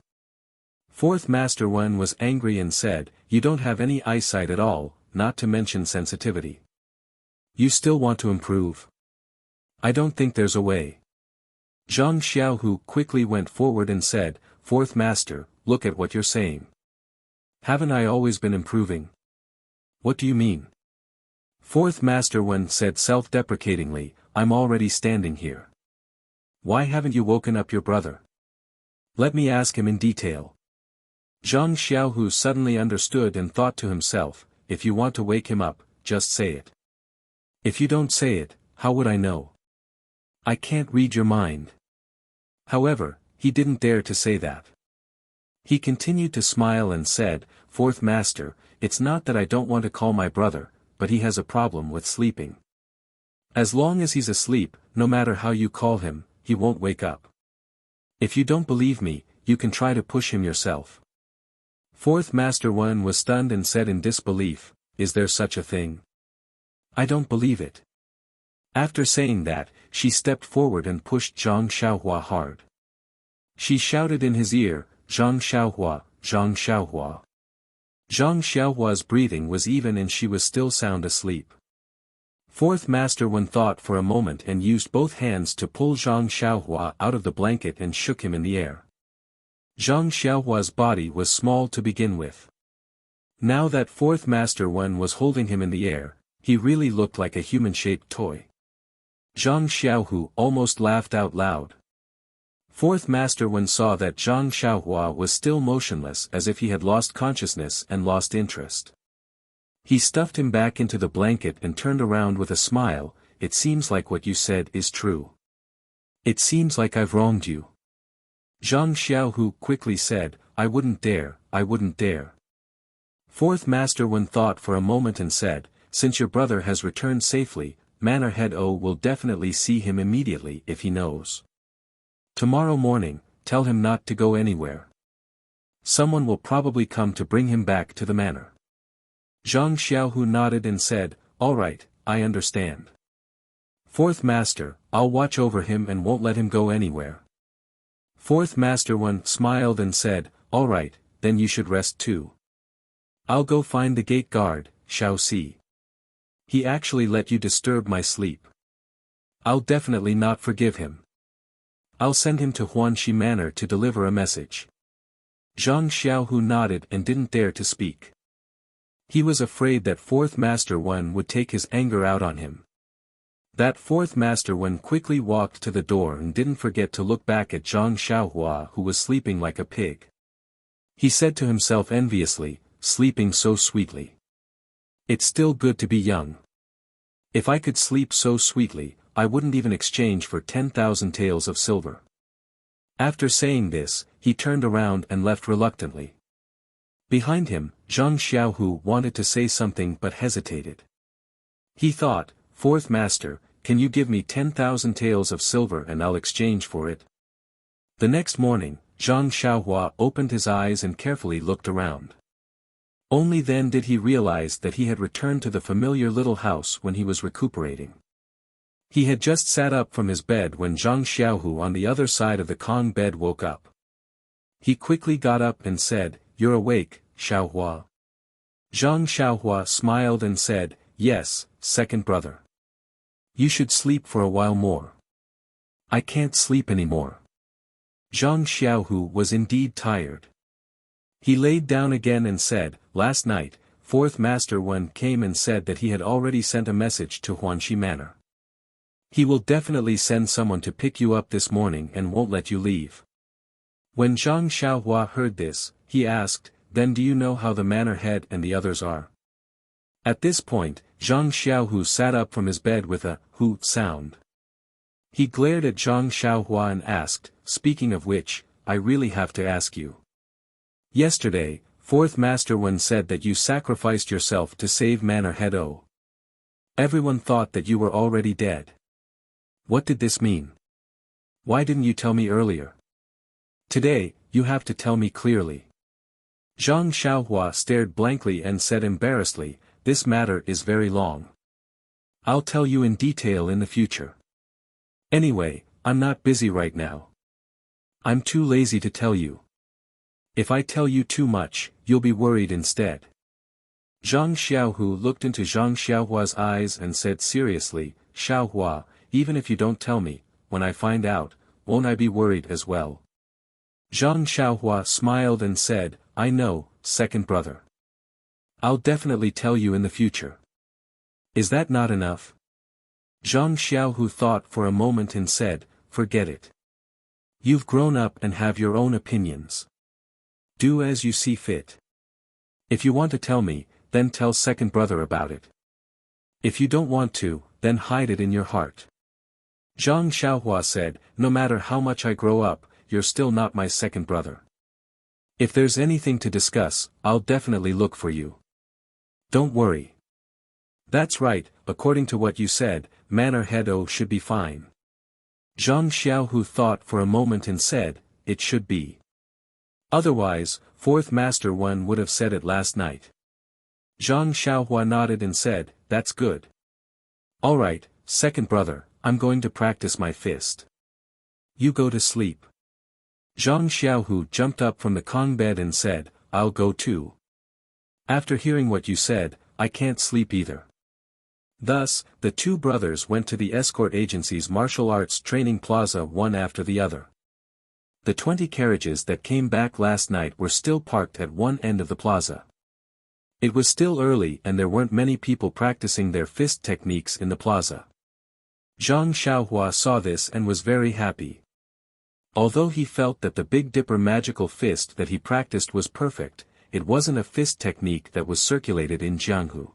Fourth Master Wen was angry and said, "You don't have any eyesight at all, not to mention sensitivity. You still want to improve? I don't think there's a way." Zhang Xiaohu quickly went forward and said, "Fourth Master, look at what you're saying. Haven't I always been improving? What do you mean?" Fourth Master Wen said self-deprecatingly, "I'm already standing here. Why haven't you woken up your brother? Let me ask him in detail." Zhang Xiaohu suddenly understood and thought to himself, "If you want to wake him up, just say it. If you don't say it, how would I know? I can't read your mind." However, he didn't dare to say that. He continued to smile and said, "Fourth Master, it's not that I don't want to call my brother, but he has a problem with sleeping. As long as he's asleep, no matter how you call him, he won't wake up. If you don't believe me, you can try to push him yourself." Fourth Master Wen was stunned and said in disbelief, "Is there such a thing? I don't believe it." After saying that, she stepped forward and pushed Zhang Xiaohua hard. She shouted in his ear, "Zhang Xiaohua, Zhang Xiaohua." Zhang Xiaohua's breathing was even and she was still sound asleep. Fourth Master Wen thought for a moment and used both hands to pull Zhang Xiaohua out of the blanket and shook him in the air. Zhang Xiaohua's body was small to begin with. Now that Fourth Master Wen was holding him in the air, he really looked like a human-shaped toy. Zhang Xiaohu almost laughed out loud. Fourth Master Wen saw that Zhang Xiaohua was still motionless as if he had lost consciousness and lost interest. He stuffed him back into the blanket and turned around with a smile, "It seems like what you said is true. It seems like I've wronged you." Zhang Xiaohu quickly said, I wouldn't dare." Fourth Master Wen thought for a moment and said, "Since your brother has returned safely, Manor Head O will definitely see him immediately if he knows. Tomorrow morning, tell him not to go anywhere. Someone will probably come to bring him back to the manor." Zhang Xiaohu nodded and said, "All right, I understand. Fourth Master, I'll watch over him and won't let him go anywhere." Fourth Master Wen smiled and said, "All right, then you should rest too. I'll go find the gate guard, Xiao Si. He actually let you disturb my sleep. I'll definitely not forgive him. I'll send him to Huanxi Manor to deliver a message." Zhang Xiaohu nodded and didn't dare to speak. He was afraid that Fourth Master Wen would take his anger out on him. That Fourth Master Wen quickly walked to the door and didn't forget to look back at Zhang Xiaohua who was sleeping like a pig. He said to himself enviously, "Sleeping so sweetly. It's still good to be young. If I could sleep so sweetly, I wouldn't even exchange for 10,000 taels of silver." After saying this, he turned around and left reluctantly. Behind him, Zhang Xiaohu wanted to say something but hesitated. He thought, "Fourth Master, can you give me 10,000 taels of silver and I'll exchange for it?" The next morning, Zhang Xiaohua opened his eyes and carefully looked around. Only then did he realize that he had returned to the familiar little house when he was recuperating. He had just sat up from his bed when Zhang Xiaohu on the other side of the Kong bed woke up. He quickly got up and said, "You're awake, Xiaohua." Zhang Xiaohua smiled and said, "Yes, second brother. You should sleep for a while more." "I can't sleep anymore." Zhang Xiaohu was indeed tired. He laid down again and said, "Last night, Fourth Master Wen came and said that he had already sent a message to Huanxi Manor. He will definitely send someone to pick you up this morning and won't let you leave." When Zhang Xiaohua heard this, he asked, "Then do you know how the manor head and the others are?" At this point, Zhang Xiaohu sat up from his bed with a hoot sound. He glared at Zhang Xiaohua and asked, "Speaking of which, I really have to ask you. Yesterday, Fourth Master Wen said that you sacrificed yourself to save Manor Head O. Everyone thought that you were already dead. What did this mean? Why didn't you tell me earlier? Today, you have to tell me clearly. Zhang Xiaohua stared blankly and said embarrassedly, this matter is very long. I'll tell you in detail in the future. Anyway, I'm not busy right now. I'm too lazy to tell you. If I tell you too much, you'll be worried instead. Zhang Xiaohu looked into Zhang Xiaohua's eyes and said seriously, Xiaohua, even if you don't tell me, when I find out, won't I be worried as well? Zhang Xiaohua smiled and said, I know, second brother. I'll definitely tell you in the future. Is that not enough? Zhang Xiaohu thought for a moment and said, forget it. You've grown up and have your own opinions. Do as you see fit. If you want to tell me, then tell second brother about it. If you don't want to, then hide it in your heart. Zhang Xiaohua said, no matter how much I grow up, you're still not my second brother. If there's anything to discuss, I'll definitely look for you. Don't worry. That's right, according to what you said, Manor Head O should be fine. Zhang Xiaohu thought for a moment and said, it should be. Otherwise, Fourth Master One would have said it last night. Zhang Xiaohua nodded and said, that's good. Alright, second brother, I'm going to practice my fist. You go to sleep. Zhang Xiaohu jumped up from the Kong bed and said, I'll go too. After hearing what you said, I can't sleep either. Thus, the two brothers went to the escort agency's martial arts training plaza one after the other. The 20 carriages that came back last night were still parked at one end of the plaza. It was still early and there weren't many people practicing their fist techniques in the plaza. Zhang Xiaohua saw this and was very happy. Although he felt that the Big Dipper magical fist that he practiced was perfect, it wasn't a fist technique that was circulated in Jianghu.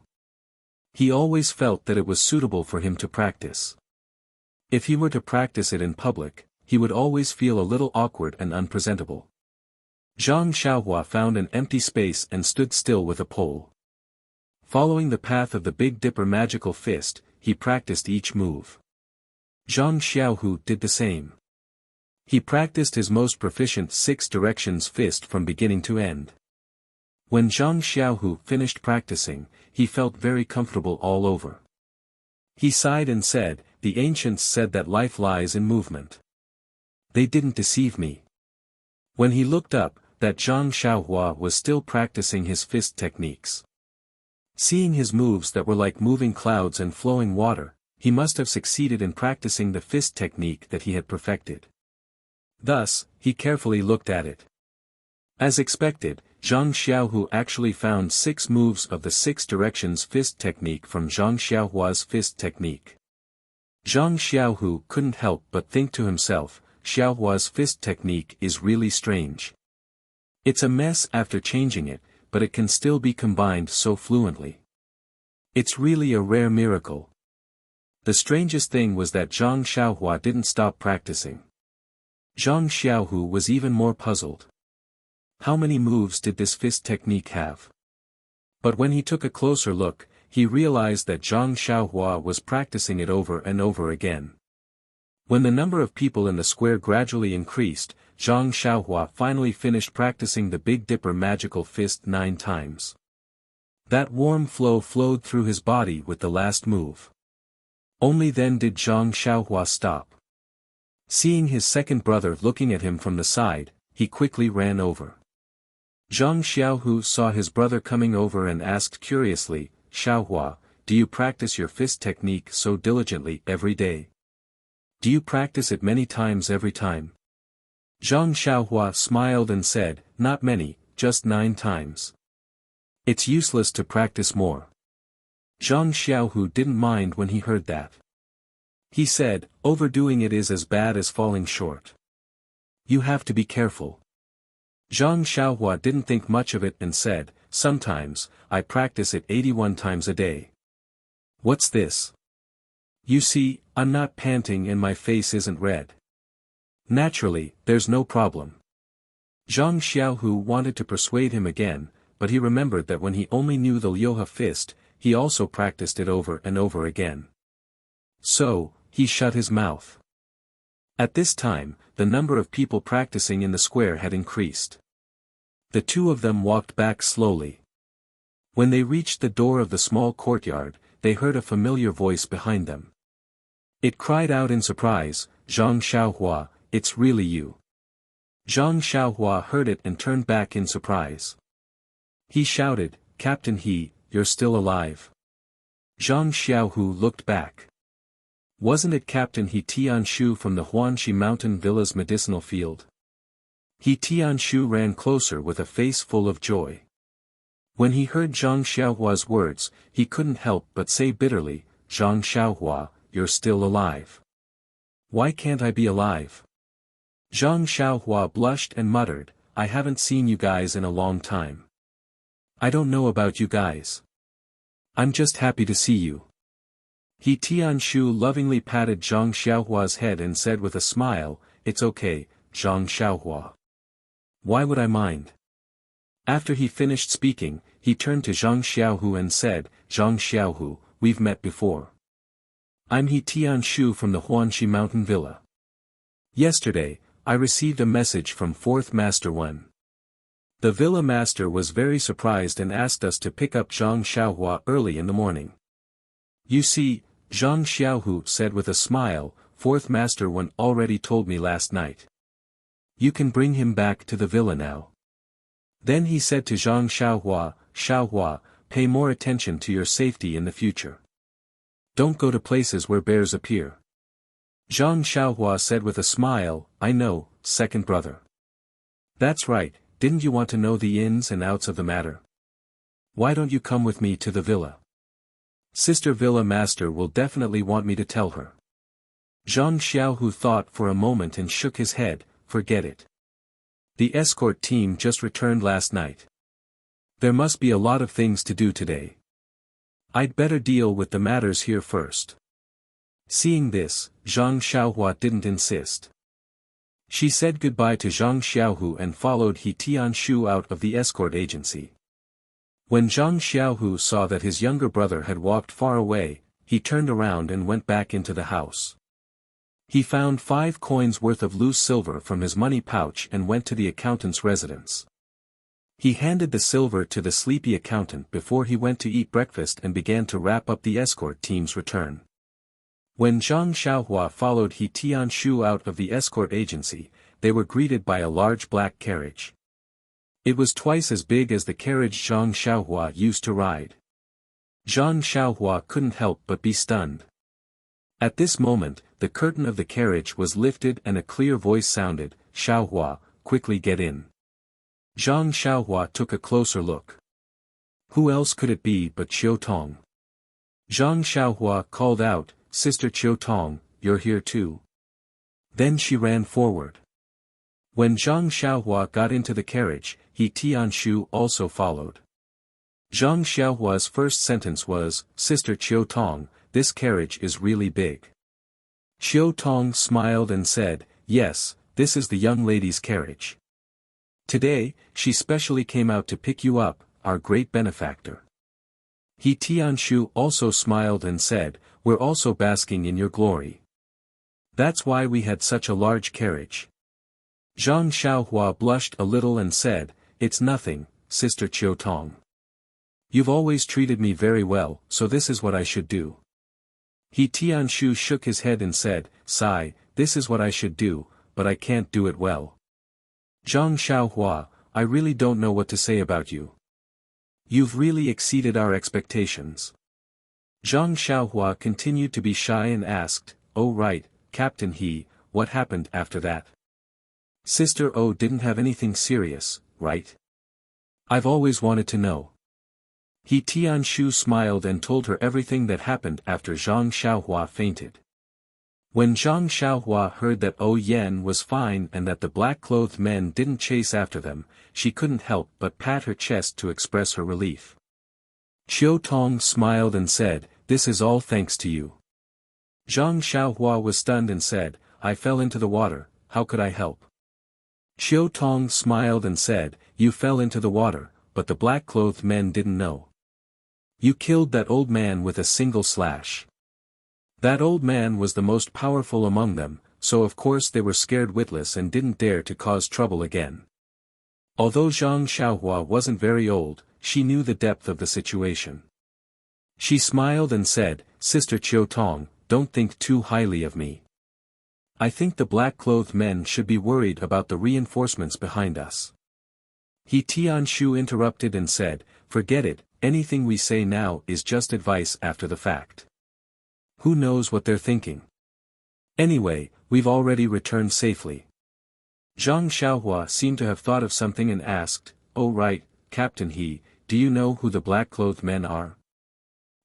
He always felt that it was suitable for him to practice. If he were to practice it in public, he would always feel a little awkward and unpresentable. Zhang Xiaohua found an empty space and stood still with a pole. Following the path of the Big Dipper magical fist, he practiced each move. Zhang Xiaohu did the same. He practiced his most proficient 6 directions fist from beginning to end. When Zhang Xiaohu finished practicing, he felt very comfortable all over. He sighed and said, the ancients said that life lies in movement. They didn't deceive me. When he looked up, that Zhang Xiaohua was still practicing his fist techniques. Seeing his moves that were like moving clouds and flowing water, he must have succeeded in practicing the fist technique that he had perfected. Thus, he carefully looked at it. As expected, Zhang Xiaohu actually found 6 moves of the 6 directions fist technique from Zhang Xiaohua's fist technique. Zhang Xiaohu couldn't help but think to himself, Xiaohua's fist technique is really strange. It's a mess after changing it, but it can still be combined so fluently. It's really a rare miracle. The strangest thing was that Zhang Xiaohua didn't stop practicing. Zhang Xiaohu was even more puzzled. How many moves did this fist technique have? But when he took a closer look, he realized that Zhang Xiaohua was practicing it over and over again. When the number of people in the square gradually increased, Zhang Xiaohua finally finished practicing the Big Dipper magical fist 9 times. That warm flow flowed through his body with the last move. Only then did Zhang Xiaohua stop. Seeing his second brother looking at him from the side, he quickly ran over. Zhang Xiaohu saw his brother coming over and asked curiously, Xiaohua, do you practice your fist technique so diligently every day? Do you practice it many times every time? Zhang Xiaohua smiled and said, not many, just 9 times. It's useless to practice more. Zhang Xiaohu didn't mind when he heard that. He said, overdoing it is as bad as falling short. You have to be careful. Zhang Xiaohua didn't think much of it and said, sometimes, I practice it 81 times a day. What's this? You see, I'm not panting and my face isn't red. Naturally, there's no problem. Zhang Xiaohu wanted to persuade him again, but he remembered that when he only knew the Lyoha fist, he also practiced it over and over again. So, he shut his mouth. At this time, the number of people practicing in the square had increased. The two of them walked back slowly. When they reached the door of the small courtyard, they heard a familiar voice behind them. It cried out in surprise, "Zhang Xiaohua, it's really you." Zhang Xiaohua heard it and turned back in surprise. He shouted, "Captain He, you're still alive." Zhang Xiaohu looked back. Wasn't it Captain He Tianshu from the Huanxi Mountain Villa's medicinal field? He Tianshu ran closer with a face full of joy. When he heard Zhang Xiaohua's words, he couldn't help but say bitterly, "Zhang Xiaohua, you're still alive. Why can't I be alive?" Zhang Xiaohua blushed and muttered, "I haven't seen you guys in a long time. I don't know about you guys. I'm just happy to see you." He Tianshu lovingly patted Zhang Xiaohua's head and said with a smile, "It's okay, Zhang Xiaohua. Why would I mind?" After he finished speaking, he turned to Zhang Xiaohu and said, "Zhang Xiaohu, we've met before. I'm He Tianshu from the Huanxi Mountain Villa. Yesterday, I received a message from Fourth Master Wen. The Villa Master was very surprised and asked us to pick up Zhang Xiaohua early in the morning." "You see," Zhang Xiaohu said with a smile, "Fourth Master Wen already told me last night. You can bring him back to the villa now." Then he said to Zhang Xiaohua, "Xiaohua, pay more attention to your safety in the future. Don't go to places where bears appear." Zhang Xiaohua said with a smile, "I know, second brother." "That's right, didn't you want to know the ins and outs of the matter? Why don't you come with me to the villa? Sister Villa Master will definitely want me to tell her." Zhang Xiaohu thought for a moment and shook his head, "Forget it. The escort team just returned last night. There must be a lot of things to do today. I'd better deal with the matters here first." Seeing this, Zhang Xiaohua didn't insist. She said goodbye to Zhang Xiaohu and followed He Tianshu out of the escort agency. When Zhang Xiaohu saw that his younger brother had walked far away, he turned around and went back into the house. He found 5 coins worth of loose silver from his money pouch and went to the accountant's residence. He handed the silver to the sleepy accountant before he went to eat breakfast and began to wrap up the escort team's return. When Zhang Xiaohua followed He Tianshu out of the escort agency, they were greeted by a large black carriage. It was twice as big as the carriage Zhang Xiaohua used to ride. Zhang Xiaohua couldn't help but be stunned. At this moment, the curtain of the carriage was lifted and a clear voice sounded, "Xiaohua, quickly get in." Zhang Xiaohua took a closer look. Who else could it be but Qiu Tong? Zhang Xiaohua called out, "Sister Qiu Tong, you're here too." Then she ran forward. When Zhang Xiaohua got into the carriage, He Tianshu also followed. Zhang Xiaohua's first sentence was, "Sister Qiu Tong, this carriage is really big." Qiu Tong smiled and said, "Yes, this is the young lady's carriage. Today, she specially came out to pick you up, our great benefactor." He Tianshu also smiled and said, "We're also basking in your glory. That's why we had such a large carriage." Zhang Xiaohua blushed a little and said, "It's nothing, Sister Qiu Tong. You've always treated me very well, so this is what I should do." He Tianshu shook his head and said, "Sigh, this is what I should do, but I can't do it well. Zhang Xiaohua, I really don't know what to say about you. You've really exceeded our expectations." Zhang Xiaohua continued to be shy and asked, "Oh right, Captain He, what happened after that? Sister O didn't have anything serious, right? I've always wanted to know." He Tianshu smiled and told her everything that happened after Zhang Xiaohua fainted. When Zhang Xiaohua heard that O Yen was fine and that the black-clothed men didn't chase after them, she couldn't help but pat her chest to express her relief. Qiu Tong smiled and said, "This is all thanks to you." Zhang Xiaohua was stunned and said, "I fell into the water, how could I help?" Qiu Tong smiled and said, "You fell into the water, but the black-clothed men didn't know. You killed that old man with a single slash. That old man was the most powerful among them, so of course they were scared witless and didn't dare to cause trouble again. Although Zhang Xiaohua wasn't very old, she knew the depth of the situation. She smiled and said, "Sister Chiu Tong, don't think too highly of me. I think the black-clothed men should be worried about the reinforcements behind us." He Tianshu interrupted and said, "Forget it, anything we say now is just advice after the fact. Who knows what they're thinking? Anyway, we've already returned safely." Zhang Xiaohua seemed to have thought of something and asked, "Oh right, Captain He, do you know who the black-clothed men are?"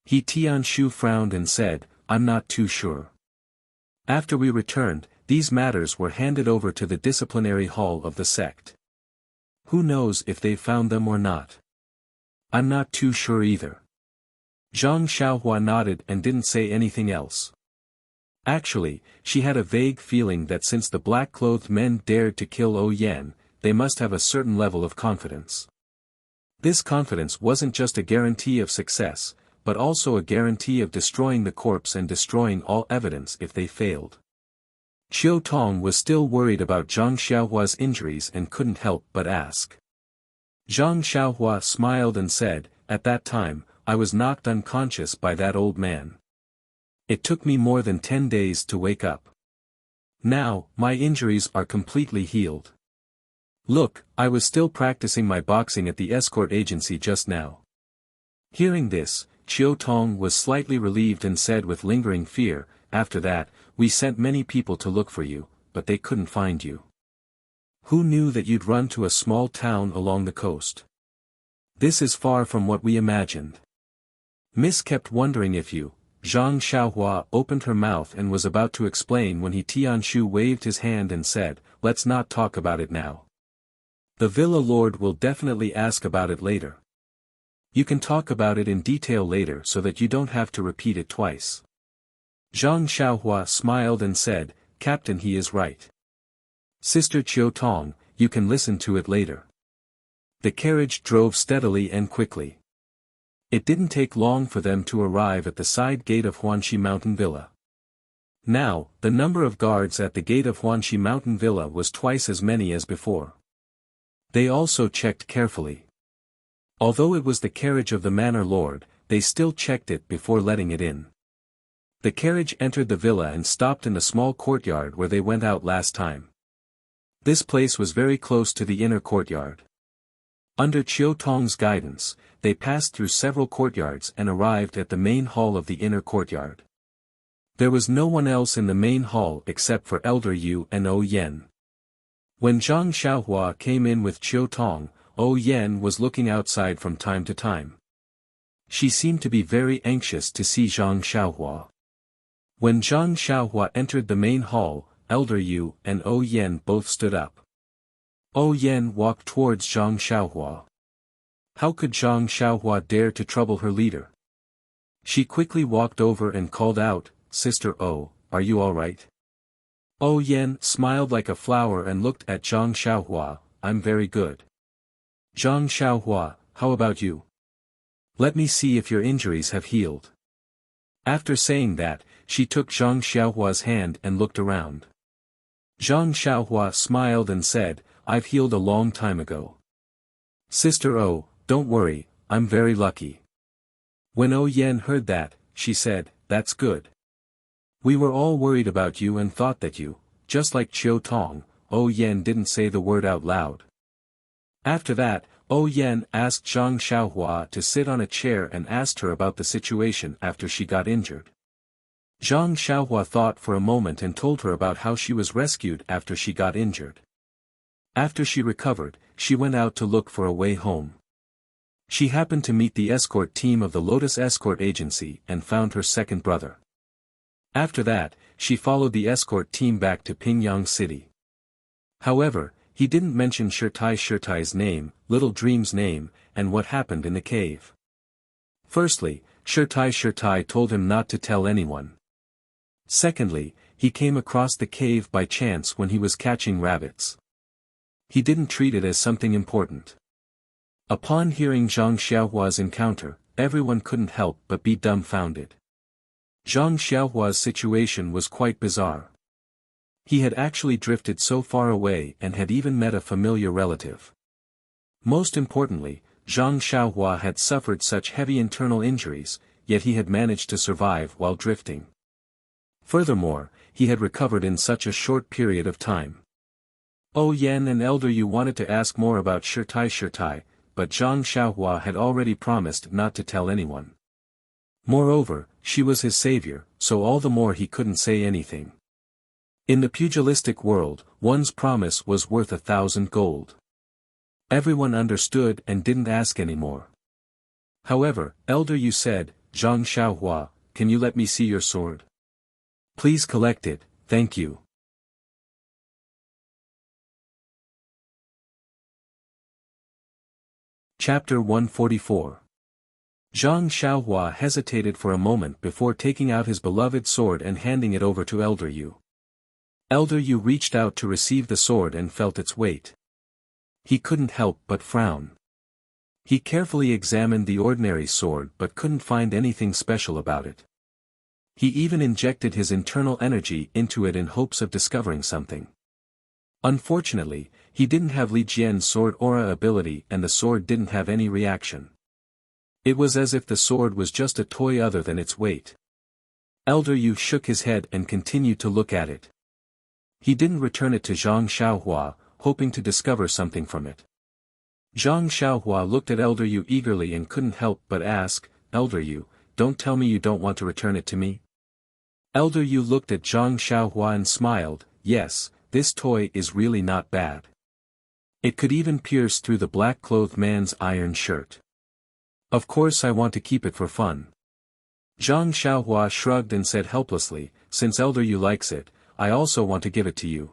He Tianshu frowned and said, "I'm not too sure. After we returned, these matters were handed over to the disciplinary hall of the sect. Who knows if they found them or not? I'm not too sure either." Zhang Xiaohua nodded and didn't say anything else. Actually, she had a vague feeling that since the black-clothed men dared to kill Ou Yan, they must have a certain level of confidence. This confidence wasn't just a guarantee of success, but also a guarantee of destroying the corpse and destroying all evidence if they failed. Chiu Tong was still worried about Zhang Xiaohua's injuries and couldn't help but ask. Zhang Xiaohua smiled and said, "At that time, I was knocked unconscious by that old man. It took me more than 10 days to wake up. Now, my injuries are completely healed. Look, I was still practicing my boxing at the escort agency just now." Hearing this, Chiu Tong was slightly relieved and said with lingering fear, "After that, we sent many people to look for you, but they couldn't find you. Who knew that you'd run to a small town along the coast? This is far from what we imagined. Miss kept wondering if you—" Zhang Xiaohua opened her mouth and was about to explain when He Tianshu waved his hand and said, "Let's not talk about it now. The villa lord will definitely ask about it later. You can talk about it in detail later so that you don't have to repeat it twice." Zhang Xiaohua smiled and said, "Captain He is right. Sister Chiu Tong, you can listen to it later." The carriage drove steadily and quickly. It didn't take long for them to arrive at the side gate of Huanxi Mountain Villa. Now, the number of guards at the gate of Huanxi Mountain Villa was twice as many as before. They also checked carefully. Although it was the carriage of the manor lord, they still checked it before letting it in. The carriage entered the villa and stopped in the small courtyard where they went out last time. This place was very close to the inner courtyard. Under Chiu Tong's guidance, they passed through several courtyards and arrived at the main hall of the inner courtyard. There was no one else in the main hall except for Elder Yu and Ou Yan. When Zhang Xiaohua came in with Chiu Tong, Ou Yan was looking outside from time to time. She seemed to be very anxious to see Zhang Xiaohua. When Zhang Xiaohua entered the main hall, Elder Yu and Ou Yan both stood up. Ou Yan walked towards Zhang Xiaohua. How could Zhang Xiaohua dare to trouble her leader? She quickly walked over and called out, "Sister Ou, are you all right?" Ou Yan smiled like a flower and looked at Zhang Xiaohua, "I'm very good." "Zhang Xiaohua, how about you? Let me see if your injuries have healed." After saying that, she took Zhang Xiaohua's hand and looked around. Zhang Xiaohua smiled and said, "I've healed a long time ago. Sister Ou, don't worry, I'm very lucky." When Ou Yan heard that, she said, "That's good. We were all worried about you and thought that you, just like Chiu Tong." Ou Yan didn't say the word out loud. After that, Ou Yan asked Zhang Xiaohua to sit on a chair and asked her about the situation after she got injured. Zhang Xiaohua thought for a moment and told her about how she was rescued after she got injured. After she recovered, she went out to look for a way home. She happened to meet the escort team of the Lotus Escort Agency and found her second brother. After that, she followed the escort team back to Pingyang City. However, he didn't mention Shirtai's name, Little Dream's name, and what happened in the cave. Firstly, Shirtai told him not to tell anyone. Secondly, he came across the cave by chance when he was catching rabbits. He didn't treat it as something important. Upon hearing Zhang Xiaohua's encounter, everyone couldn't help but be dumbfounded. Zhang Xiaohua's situation was quite bizarre. He had actually drifted so far away and had even met a familiar relative. Most importantly, Zhang Xiaohua had suffered such heavy internal injuries, yet he had managed to survive while drifting. Furthermore, he had recovered in such a short period of time. Oh Yan and Elder Yu wanted to ask more about Shirtai, but Zhang Xiaohua had already promised not to tell anyone. Moreover, she was his savior, so all the more he couldn't say anything. In the pugilistic world, one's promise was worth 1,000 gold. Everyone understood and didn't ask anymore. However, Elder Yu said, Zhang Xiaohua, can you let me see your sword? Please collect it, thank you. Chapter 144. Zhang Xiaohua hesitated for a moment before taking out his beloved sword and handing it over to Elder Yu. Elder Yu reached out to receive the sword and felt its weight. He couldn't help but frown. He carefully examined the ordinary sword but couldn't find anything special about it. He even injected his internal energy into it in hopes of discovering something. Unfortunately, he didn't have Li Jian's sword aura ability and the sword didn't have any reaction. It was as if the sword was just a toy other than its weight. Elder Yu shook his head and continued to look at it. He didn't return it to Zhang Xiaohua, hoping to discover something from it. Zhang Xiaohua looked at Elder Yu eagerly and couldn't help but ask, Elder Yu, don't tell me you don't want to return it to me? Elder Yu looked at Zhang Xiaohua and smiled, yes, this toy is really not bad. It could even pierce through the black-clothed man's iron shirt. Of course I want to keep it for fun. Zhang Xiaohua shrugged and said helplessly, since Elder Yu likes it, I also want to give it to you.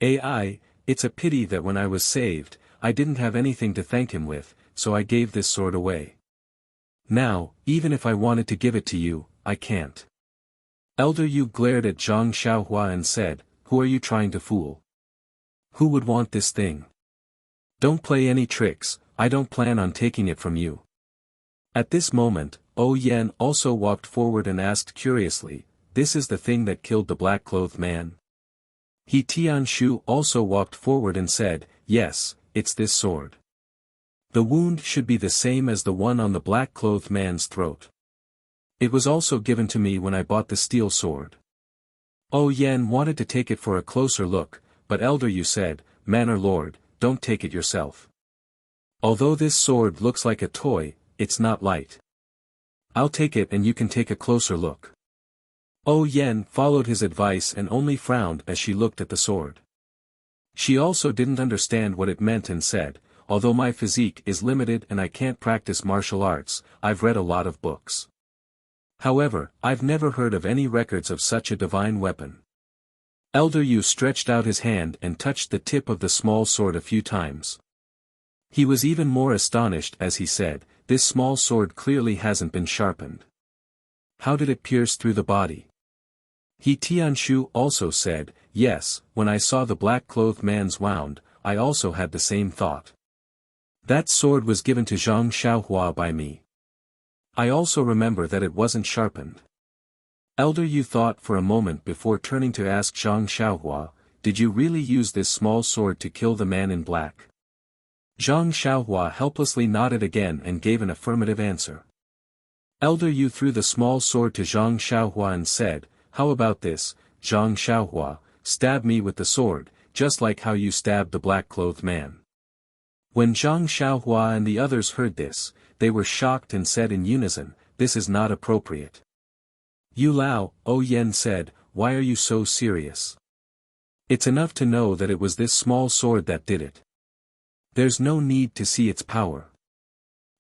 It's a pity that when I was saved, I didn't have anything to thank him with, so I gave this sword away. Now, even if I wanted to give it to you, I can't. Elder Yu glared at Zhang Xiaohua and said, who are you trying to fool? Who would want this thing? Don't play any tricks, I don't plan on taking it from you. At this moment, O Yan also walked forward and asked curiously, this is the thing that killed the black-clothed man? He Tianshu also walked forward and said, yes, it's this sword. The wound should be the same as the one on the black-clothed man's throat. It was also given to me when I bought the steel sword. O Yan wanted to take it for a closer look, but Elder Yu said, Manor Lord, don't take it yourself. Although this sword looks like a toy, it's not light. I'll take it and you can take a closer look. O Yan followed his advice and only frowned as she looked at the sword. She also didn't understand what it meant and said, although my physique is limited and I can't practice martial arts, I've read a lot of books. However, I've never heard of any records of such a divine weapon. Elder Yu stretched out his hand and touched the tip of the small sword a few times. He was even more astonished as he said, this small sword clearly hasn't been sharpened. How did it pierce through the body? He Tianshu also said, yes, when I saw the black-clothed man's wound, I also had the same thought. That sword was given to Zhang Xiaohua by me. I also remember that it wasn't sharpened. Elder Yu thought for a moment before turning to ask Zhang Xiaohua, did you really use this small sword to kill the man in black? Zhang Xiaohua helplessly nodded again and gave an affirmative answer. Elder Yu threw the small sword to Zhang Xiaohua and said, how about this, Zhang Xiaohua, stab me with the sword, just like how you stabbed the black-clothed man. When Zhang Xiaohua and the others heard this, they were shocked and said in unison, this is not appropriate. Yu Lao, O Yan said, why are you so serious? It's enough to know that it was this small sword that did it. There's no need to see its power.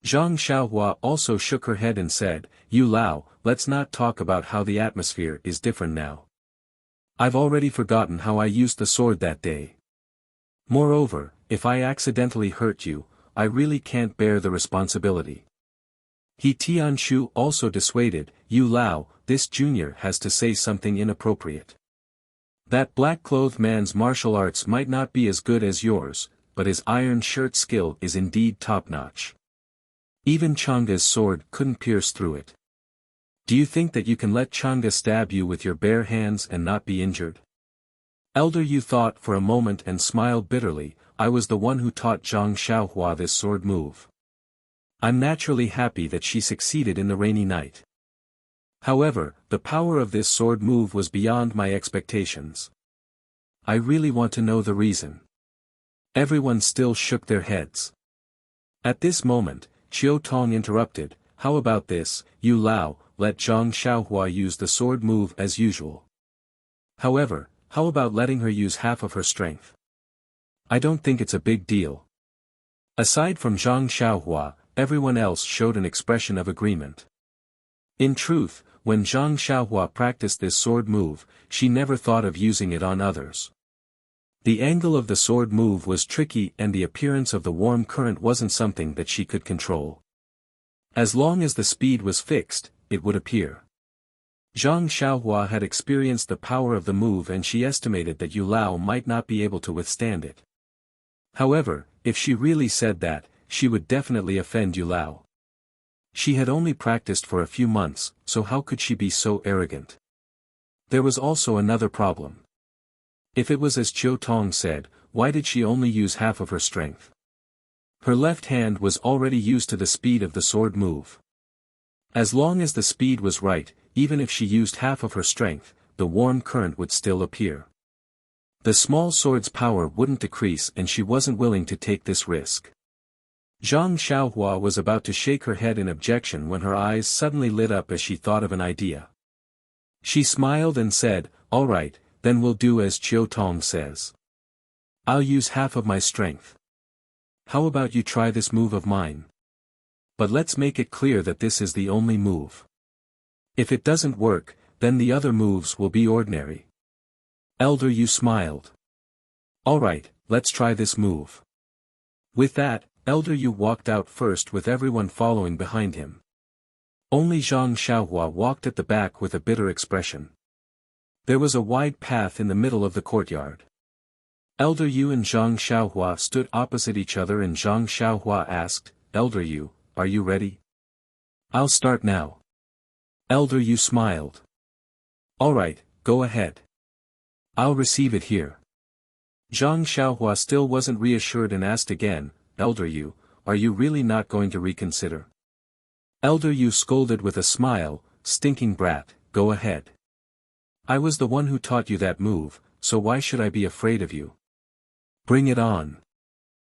Zhang Xiaohua also shook her head and said, Yu Lao, let's not talk about how the atmosphere is different now. I've already forgotten how I used the sword that day. Moreover, if I accidentally hurt you, I really can't bear the responsibility. He Tianshu also dissuaded, Yu Lao, this junior has to say something inappropriate. That black-clothed man's martial arts might not be as good as yours, but his iron shirt skill is indeed top-notch. Even Changa's sword couldn't pierce through it. Do you think that you can let Chang'e stab you with your bare hands and not be injured? Elder Yu thought for a moment and smiled bitterly. I was the one who taught Zhang Xiaohua this sword move. I'm naturally happy that she succeeded in the rainy night. However, the power of this sword move was beyond my expectations. I really want to know the reason. Everyone still shook their heads. At this moment, Qiu Tong interrupted, how about this, Yu Lao, let Zhang Xiaohua use the sword move as usual. However, how about letting her use half of her strength? I don't think it's a big deal. Aside from Zhang Xiaohua, everyone else showed an expression of agreement. In truth, when Zhang Xiaohua practiced this sword move, she never thought of using it on others. The angle of the sword move was tricky and the appearance of the warm current wasn't something that she could control. As long as the speed was fixed, it would appear. Zhang Xiaohua had experienced the power of the move and she estimated that Yu Lao might not be able to withstand it. However, if she really said that, she would definitely offend Yu Lao. She had only practiced for a few months, so how could she be so arrogant? There was also another problem. If it was as Qiu Tong said, why did she only use half of her strength? Her left hand was already used to the speed of the sword move. As long as the speed was right, even if she used half of her strength, the warm current would still appear. The small sword's power wouldn't decrease and she wasn't willing to take this risk. Zhang Xiaohua was about to shake her head in objection when her eyes suddenly lit up as she thought of an idea. She smiled and said, all right, then we'll do as Qiu Tong says. I'll use half of my strength. How about you try this move of mine? But let's make it clear that this is the only move. If it doesn't work, then the other moves will be ordinary. Elder Yu smiled. All right, let's try this move. With that, Elder Yu walked out first with everyone following behind him. Only Zhang Xiaohua walked at the back with a bitter expression. There was a wide path in the middle of the courtyard. Elder Yu and Zhang Xiaohua stood opposite each other and Zhang Xiaohua asked, Elder Yu, are you ready? I'll start now. Elder Yu smiled. All right, go ahead. I'll receive it here. Zhang Xiaohua still wasn't reassured and asked again, Elder Yu, are you really not going to reconsider? Elder Yu scolded with a smile, stinking brat, go ahead. I was the one who taught you that move, so why should I be afraid of you? Bring it on.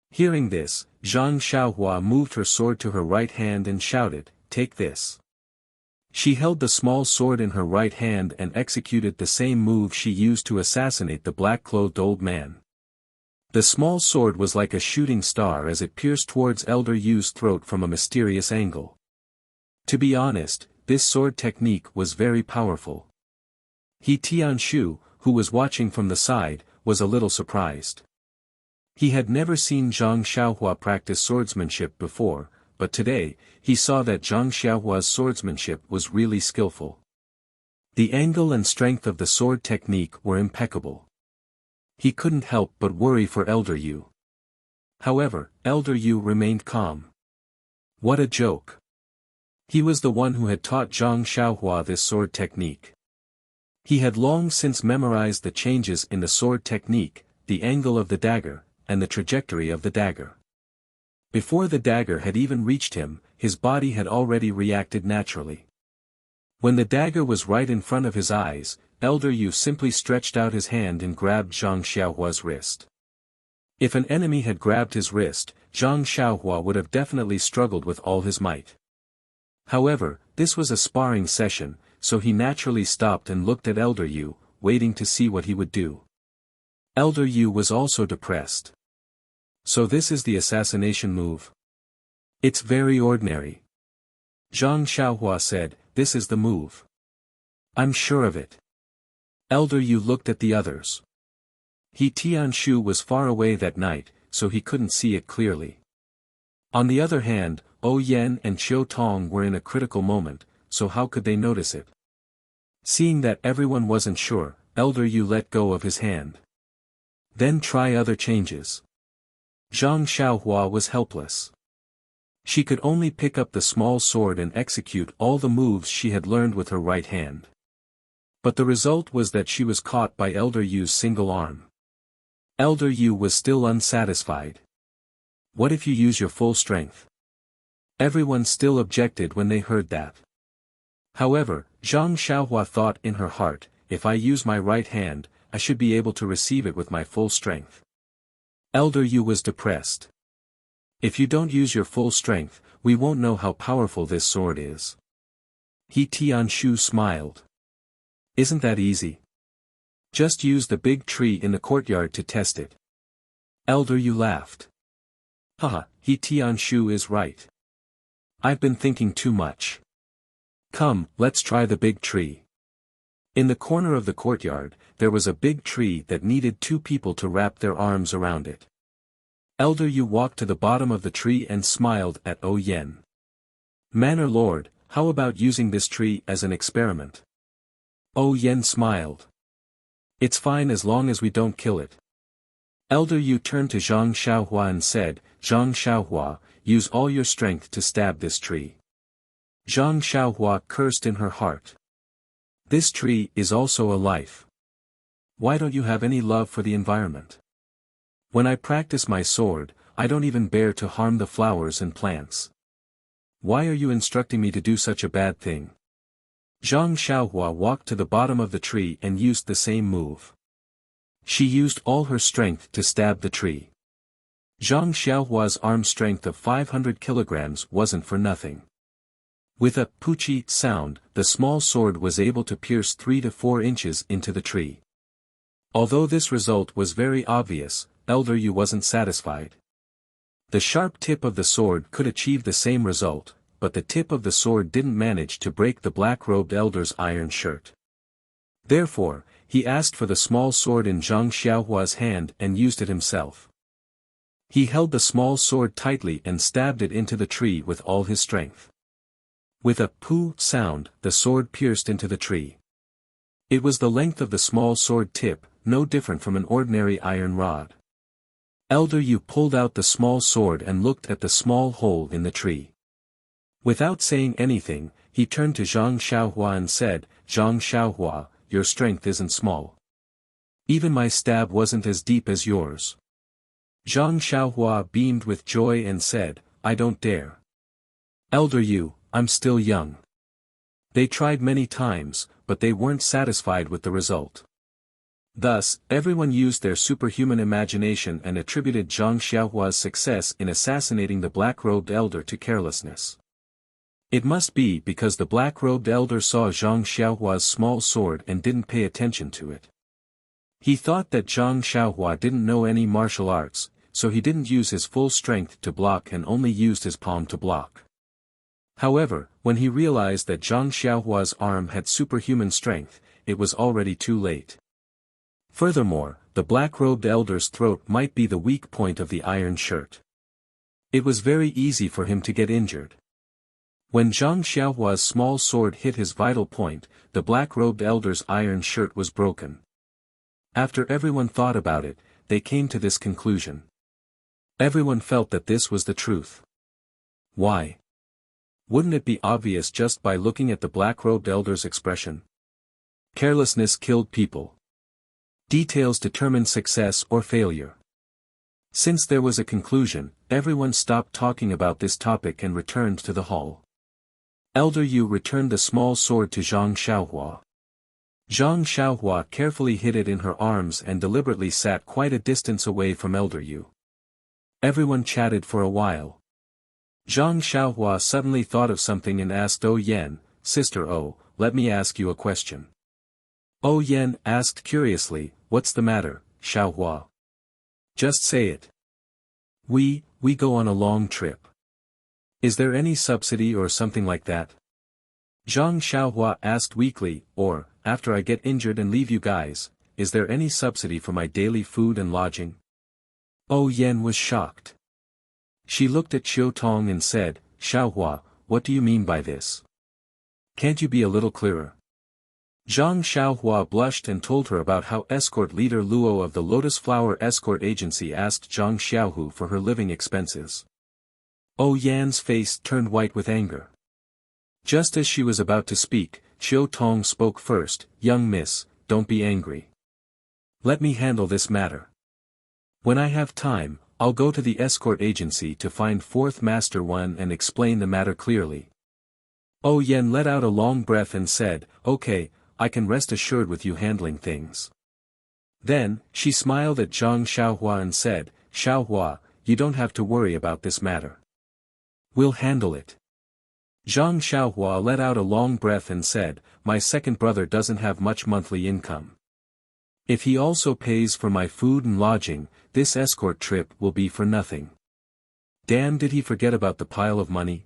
Hearing this, Zhang Xiaohua moved her sword to her right hand and shouted, take this. She held the small sword in her right hand and executed the same move she used to assassinate the black-clothed old man. The small sword was like a shooting star as it pierced towards Elder Yu's throat from a mysterious angle. To be honest, this sword technique was very powerful. He Tianshu, who was watching from the side, was a little surprised. He had never seen Zhang Xiaohua practice swordsmanship before, but today, he saw that Zhang Xiaohua's swordsmanship was really skillful. The angle and strength of the sword technique were impeccable. He couldn't help but worry for Elder Yu. However, Elder Yu remained calm. What a joke. He was the one who had taught Zhang Xiaohua this sword technique. He had long since memorized the changes in the sword technique, the angle of the dagger, and the trajectory of the dagger. Before the dagger had even reached him, his body had already reacted naturally. When the dagger was right in front of his eyes, Elder Yu simply stretched out his hand and grabbed Zhang Xiaohua's wrist. If an enemy had grabbed his wrist, Zhang Xiaohua would have definitely struggled with all his might. However, this was a sparring session, so he naturally stopped and looked at Elder Yu, waiting to see what he would do. Elder Yu was also depressed. So this is the assassination move. It's very ordinary. Zhang Xiaohua said, this is the move. I'm sure of it. Elder Yu looked at the others. He Tianshu was far away that night, so he couldn't see it clearly. On the other hand, O Yen and Qiu Tong were in a critical moment, so how could they notice it? Seeing that everyone wasn't sure, Elder Yu let go of his hand. Then try other changes. Zhang Xiaohua was helpless. She could only pick up the small sword and execute all the moves she had learned with her right hand. But the result was that she was caught by Elder Yu's single arm. Elder Yu was still unsatisfied. What if you use your full strength? Everyone still objected when they heard that. However, Zhang Xiaohua thought in her heart, if I use my right hand, I should be able to receive it with my full strength. Elder Yu was depressed. If you don't use your full strength, we won't know how powerful this sword is. He Tianshu smiled. Isn't that easy? Just use the big tree in the courtyard to test it. Elder Yu laughed. Haha, He Tianshu is right. I've been thinking too much. Come, let's try the big tree. In the corner of the courtyard, there was a big tree that needed 2 people to wrap their arms around it. Elder Yu walked to the bottom of the tree and smiled at O Yen. Manor Lord, how about using this tree as an experiment? O Yen smiled. It's fine as long as we don't kill it. Elder Yu turned to Zhang Xiaohua and said, Zhang Xiaohua, use all your strength to stab this tree. Zhang Xiaohua cursed in her heart. This tree is also a life. Why don't you have any love for the environment? When I practice my sword, I don't even bear to harm the flowers and plants. Why are you instructing me to do such a bad thing? Zhang Xiaohua walked to the bottom of the tree and used the same move. She used all her strength to stab the tree. Zhang Xiaohua's arm strength of 500 kilograms wasn't for nothing. With a poochie sound, the small sword was able to pierce 3 to 4 inches into the tree. Although this result was very obvious, Elder Yu wasn't satisfied. The sharp tip of the sword could achieve the same result, but the tip of the sword didn't manage to break the black-robed elder's iron shirt. Therefore, he asked for the small sword in Zhang Xiaohua's hand and used it himself. He held the small sword tightly and stabbed it into the tree with all his strength. With a poo sound, the sword pierced into the tree. It was the length of the small sword tip, no different from an ordinary iron rod. Elder Yu pulled out the small sword and looked at the small hole in the tree. Without saying anything, he turned to Zhang Xiaohua and said, Zhang Xiaohua, your strength isn't small. Even my stab wasn't as deep as yours. Zhang Xiaohua beamed with joy and said, I don't dare. Elder Yu, I'm still young. They tried many times, but they weren't satisfied with the result. Thus, everyone used their superhuman imagination and attributed Zhang Xiaohua's success in assassinating the black-robed elder to carelessness. It must be because the black-robed elder saw Zhang Xiaohua's small sword and didn't pay attention to it. He thought that Zhang Xiaohua didn't know any martial arts, so he didn't use his full strength to block and only used his palm to block. However, when he realized that Zhang Xiaohua's arm had superhuman strength, it was already too late. Furthermore, the black-robed elder's throat might be the weak point of the iron shirt. It was very easy for him to get injured. When Zhang Xiaohua's small sword hit his vital point, the black-robed elder's iron shirt was broken. After everyone thought about it, they came to this conclusion. Everyone felt that this was the truth. Why? Wouldn't it be obvious just by looking at the black-robed elder's expression? Carelessness killed people. Details determine success or failure. Since there was a conclusion, everyone stopped talking about this topic and returned to the hall. Elder Yu returned the small sword to Zhang Xiaohua. Zhang Xiaohua carefully hid it in her arms and deliberately sat quite a distance away from Elder Yu. Everyone chatted for a while. Zhang Xiaohua suddenly thought of something and asked O Yen, Sister O, let me ask you a question. O Yen asked curiously, what's the matter, Xiaohua? Just say it. We go on a long trip. Is there any subsidy or something like that? Zhang Xiaohua asked weakly, or, after I get injured and leave you guys, is there any subsidy for my daily food and lodging? O Yen was shocked. She looked at Qiu Tong and said, Xiaohua, what do you mean by this? Can't you be a little clearer? Zhang Xiaohua blushed and told her about how escort leader Luo of the Lotus Flower Escort Agency asked Zhang Xiaohu for her living expenses. Oh Yan's face turned white with anger. Just as she was about to speak, Chiu Tong spoke first. Young miss, don't be angry. Let me handle this matter. When I have time, I'll go to the escort agency to find Fourth Master One and explain the matter clearly. Oh Yan let out a long breath and said, okay, I can rest assured with you handling things. Then, she smiled at Zhang Xiaohua and said, Xiaohua, you don't have to worry about this matter. We'll handle it. Zhang Xiaohua let out a long breath and said, my second brother doesn't have much monthly income. If he also pays for my food and lodging, this escort trip will be for nothing. Damn, did he forget about the pile of money?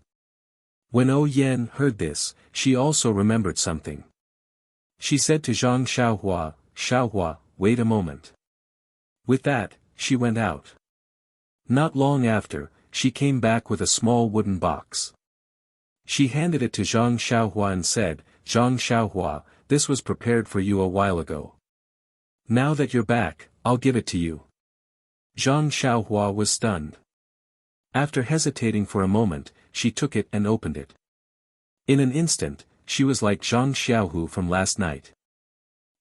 When Oh Yan heard this, she also remembered something. She said to Zhang Xiaohua, Xiaohua, wait a moment. With that, she went out. Not long after, she came back with a small wooden box. She handed it to Zhang Xiaohua and said, Zhang Xiaohua, this was prepared for you a while ago. Now that you're back, I'll give it to you. Zhang Xiaohua was stunned. After hesitating for a moment, she took it and opened it. In an instant, she was like Zhang Xiaohu from last night.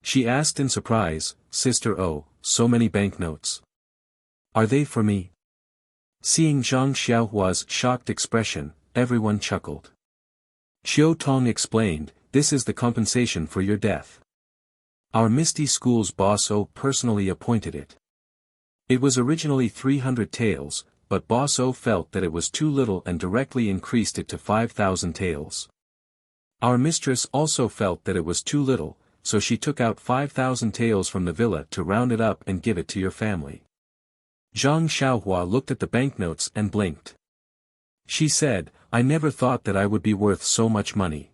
She asked in surprise, Sister Oh, so many banknotes. Are they for me? Seeing Zhang Xiaohua's shocked expression, everyone chuckled. Chiu Tong explained, this is the compensation for your death. Our Misty School's boss O personally appointed it. It was originally 300 taels, but boss O felt that it was too little and directly increased it to 5,000 taels. Our mistress also felt that it was too little, so she took out 5,000 taels from the villa to round it up and give it to your family. Zhang Xiaohua looked at the banknotes and blinked. She said, I never thought that I would be worth so much money.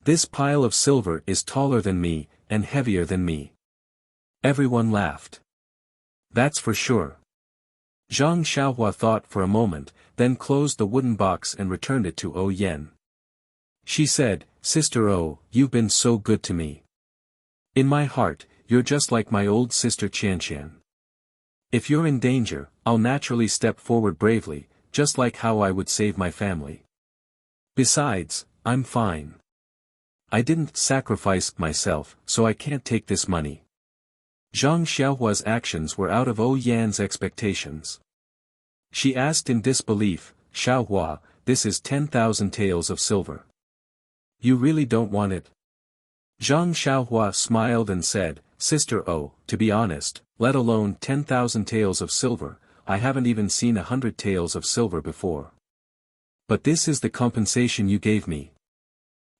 This pile of silver is taller than me, and heavier than me. Everyone laughed. That's for sure. Zhang Xiaohua thought for a moment, then closed the wooden box and returned it to Oh Yan. She said, Sister Oh, you've been so good to me. In my heart, you're just like my old sister Qianqian. If you're in danger, I'll naturally step forward bravely, just like how I would save my family. Besides, I'm fine. I didn't sacrifice myself, so I can't take this money. Zhang Xiaohua's actions were out of Oh Yan's expectations. She asked in disbelief, Xiaohua, this is 10,000 taels of silver. You really don't want it? Zhang Xiaohua smiled and said, Sister Oh, to be honest, let alone 10,000 taels of silver, I haven't even seen 100 taels of silver before. But this is the compensation you gave me.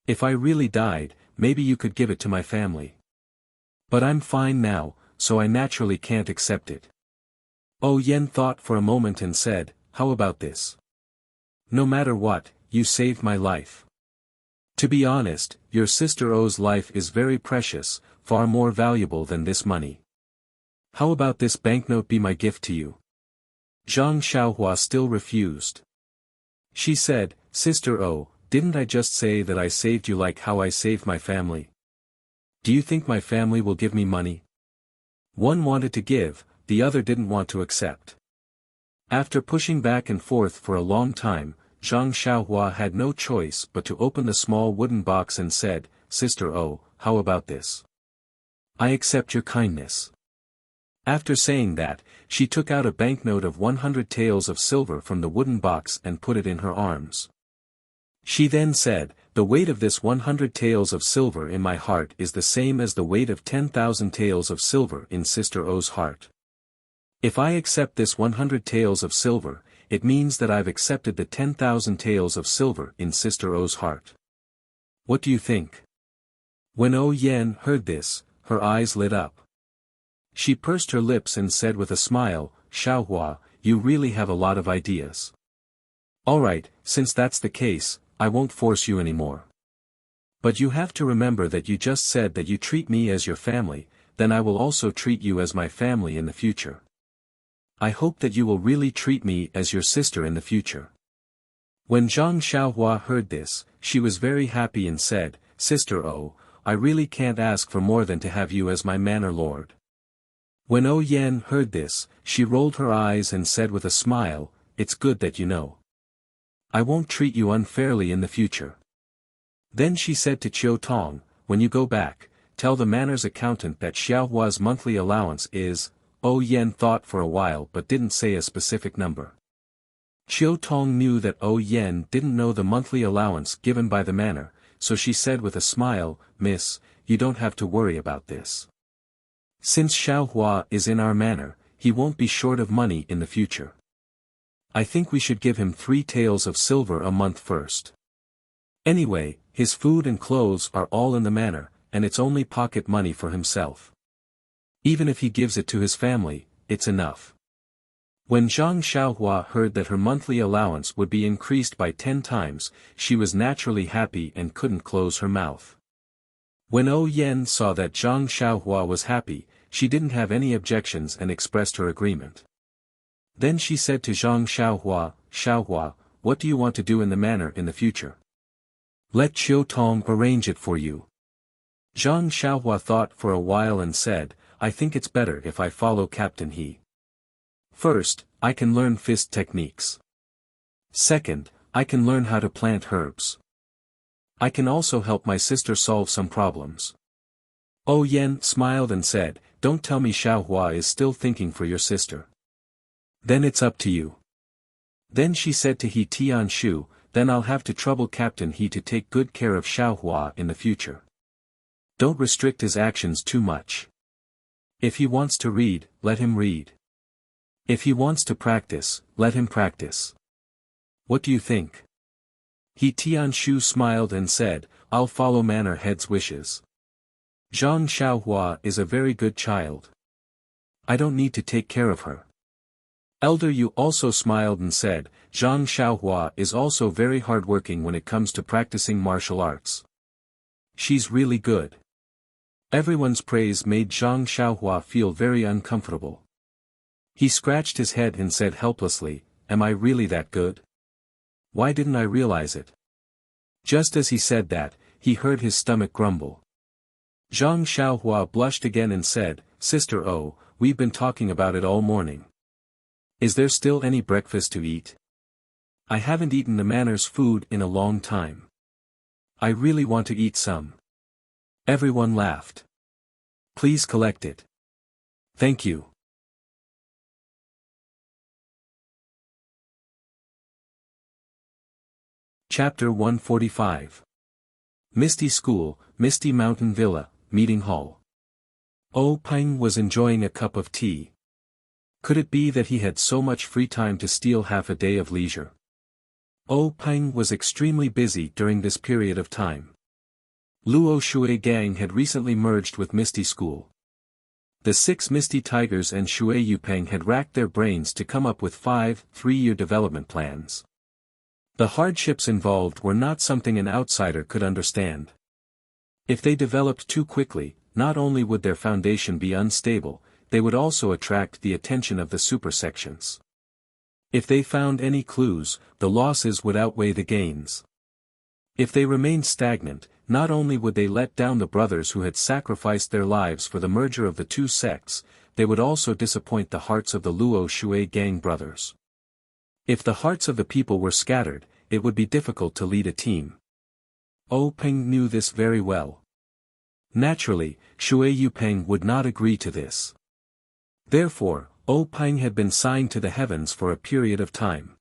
If I really died, maybe you could give it to my family. But I'm fine now, so I naturally can't accept it. Oh Yan thought for a moment and said, how about this? No matter what, you saved my life. To be honest, your sister Oh's life is very precious, far more valuable than this money. How about this banknote be my gift to you? Zhang Xiaohua still refused. She said, Sister Oh, didn't I just say that I saved you like how I saved my family? Do you think my family will give me money? One wanted to give, the other didn't want to accept. After pushing back and forth for a long time, Zhang Xiaohua had no choice but to open the small wooden box and said, Sister Oh, how about this? I accept your kindness. After saying that, she took out a banknote of 100 taels of silver from the wooden box and put it in her arms. She then said, the weight of this 100 taels of silver in my heart is the same as the weight of 10,000 taels of silver in Sister Oh's heart. If I accept this 100 taels of silver, it means that I've accepted the 10,000 taels of silver in Sister Oh's heart. What do you think? When Oh Yan heard this, her eyes lit up. She pursed her lips and said with a smile, Xiaohua, you really have a lot of ideas. Alright, since that's the case, I won't force you anymore. But you have to remember that you just said that you treat me as your family, then I will also treat you as my family in the future. I hope that you will really treat me as your sister in the future. When Zhang Xiaohua heard this, she was very happy and said, Sister Oh, I really can't ask for more than to have you as my manor lord. When Oh Yan heard this, she rolled her eyes and said with a smile, it's good that you know. I won't treat you unfairly in the future. Then she said to Chiu Tong, when you go back, tell the manor's accountant that Xiaohua's monthly allowance is. Yen thought for a while but didn't say a specific number. Chiu Tong knew that Yen didn't know the monthly allowance given by the manor, so she said with a smile, Miss, you don't have to worry about this. Since Xiaohua is in our manor, he won't be short of money in the future. I think we should give him 3 taels of silver a month first. Anyway, his food and clothes are all in the manor, and it's only pocket money for himself. Even if he gives it to his family, it's enough. When Zhang Xiaohua heard that her monthly allowance would be increased by 10 times, she was naturally happy and couldn't close her mouth. When Yen saw that Zhang Xiaohua was happy, she didn't have any objections and expressed her agreement. Then she said to Zhang Xiaohua, Xiaohua, what do you want to do in the manor in the future? Let Chiu Tong arrange it for you. Zhang Xiaohua thought for a while and said, I think it's better if I follow Captain He. First, I can learn fist techniques. Second, I can learn how to plant herbs. I can also help my sister solve some problems. Yen smiled and said, don't tell me Xiaohua is still thinking for your sister. Then it's up to you. Then she said to He Tianshu, then I'll have to trouble Captain He to take good care of Xiaohua in the future. Don't restrict his actions too much. If he wants to read, let him read. If he wants to practice, let him practice. What do you think? He Tianshu smiled and said, I'll follow manor head's wishes. Zhang Xiaohua is a very good child. I don't need to take care of her. Elder Yu also smiled and said, Zhang Xiaohua is also very hardworking when it comes to practicing martial arts. She's really good. Everyone's praise made Zhang Xiaohua feel very uncomfortable. He scratched his head and said helplessly, am I really that good? Why didn't I realize it? Just as he said that, he heard his stomach grumble. Zhang Xiaohua blushed again and said, Sister Oh, we've been talking about it all morning. Is there still any breakfast to eat? I haven't eaten the manor's food in a long time. I really want to eat some. Everyone laughed. Please collect it. Thank you. Chapter 145. Misty School, Misty Mountain Villa, Meeting Hall. Peng was enjoying a cup of tea. Could it be that he had so much free time to steal half a day of leisure? Peng was extremely busy during this period of time. Luo Shui Gang had recently merged with Misty School. The 6 Misty Tigers and Shui Yupeng had racked their brains to come up with 5 3-year development plans. The hardships involved were not something an outsider could understand. If they developed too quickly, not only would their foundation be unstable, they would also attract the attention of the super sections. If they found any clues, the losses would outweigh the gains. If they remained stagnant, not only would they let down the brothers who had sacrificed their lives for the merger of the 2 sects, they would also disappoint the hearts of the Luo Shui Gang brothers. If the hearts of the people were scattered, it would be difficult to lead a team. Peng knew this very well. Naturally, Shui Yupeng would not agree to this. Therefore, Peng had been signed to the heavens for a period of time.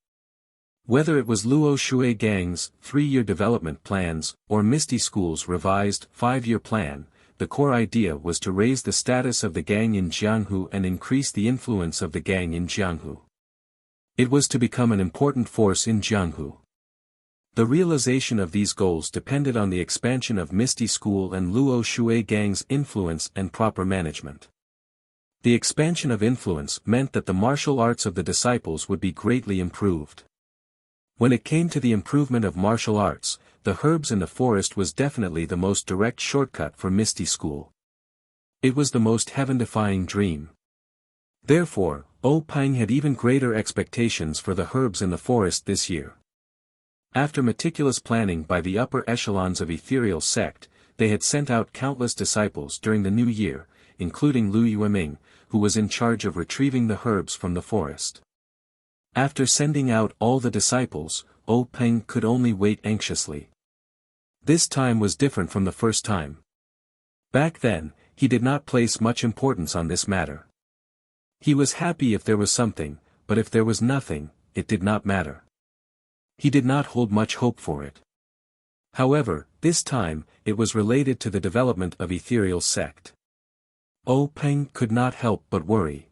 Whether it was Luo Shui Gang's 3-year development plans, or Misty School's revised 5-year plan, the core idea was to raise the status of the gang in Jianghu and increase the influence of the gang in Jianghu. It was to become an important force in Jianghu. The realization of these goals depended on the expansion of Misty School and Luo Shui Gang's influence and proper management. The expansion of influence meant that the martial arts of the disciples would be greatly improved. When it came to the improvement of martial arts, the herbs in the forest was definitely the most direct shortcut for Misty School. It was the most heaven-defying dream. Therefore, Peng had even greater expectations for the herbs in the forest this year. After meticulous planning by the upper echelons of Ethereal Sect, they had sent out countless disciples during the new year, including Lu Yueming, who was in charge of retrieving the herbs from the forest. After sending out all the disciples, Peng could only wait anxiously. This time was different from the first time. Back then, he did not place much importance on this matter. He was happy if there was something, but if there was nothing, it did not matter. He did not hold much hope for it. However, this time, it was related to the development of ethereal sect. Peng could not help but worry.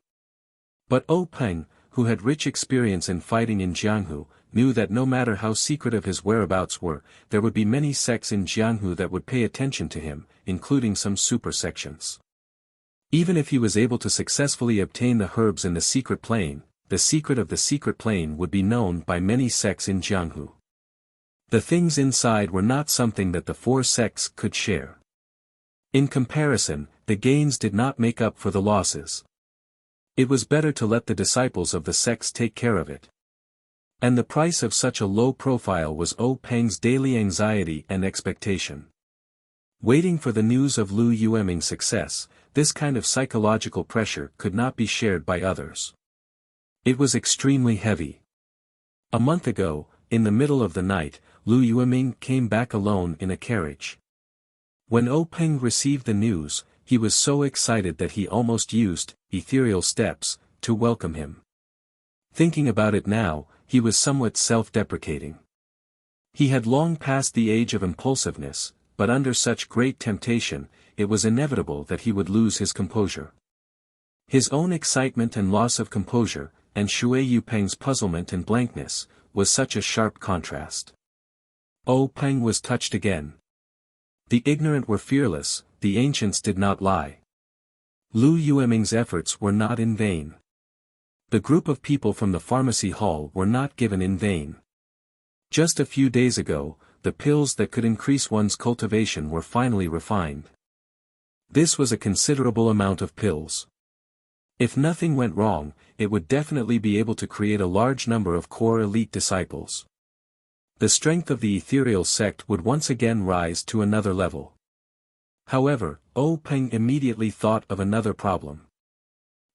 But Peng, who had rich experience in fighting in Jianghu, knew that no matter how secretive his whereabouts were, there would be many sects in Jianghu that would pay attention to him, including some super sections. Even if he was able to successfully obtain the herbs in the secret plane, the secret of the secret plane would be known by many sects in Jianghu. The things inside were not something that the 4 sects could share. In comparison, the gains did not make up for the losses. It was better to let the disciples of the sects take care of it. And the price of such a low profile was Peng's daily anxiety and expectation. Waiting for the news of Lu Yueming's success, this kind of psychological pressure could not be shared by others. It was extremely heavy. A month ago, in the middle of the night, Lu Yueming came back alone in a carriage. When Peng received the news, he was so excited that he almost used ethereal steps to welcome him. Thinking about it now, he was somewhat self-deprecating. He had long passed the age of impulsiveness, but under such great temptation, it was inevitable that he would lose his composure. His own excitement and loss of composure, and Shui Yupeng's puzzlement and blankness, was such a sharp contrast. Peng was touched again. The ignorant were fearless, the ancients did not lie. Lu Yueming's efforts were not in vain. The group of people from the pharmacy hall were not given in vain. Just a few days ago, the pills that could increase one's cultivation were finally refined. This was a considerable amount of pills. If nothing went wrong, it would definitely be able to create a large number of core elite disciples. The strength of the ethereal sect would once again rise to another level. However, Peng immediately thought of another problem.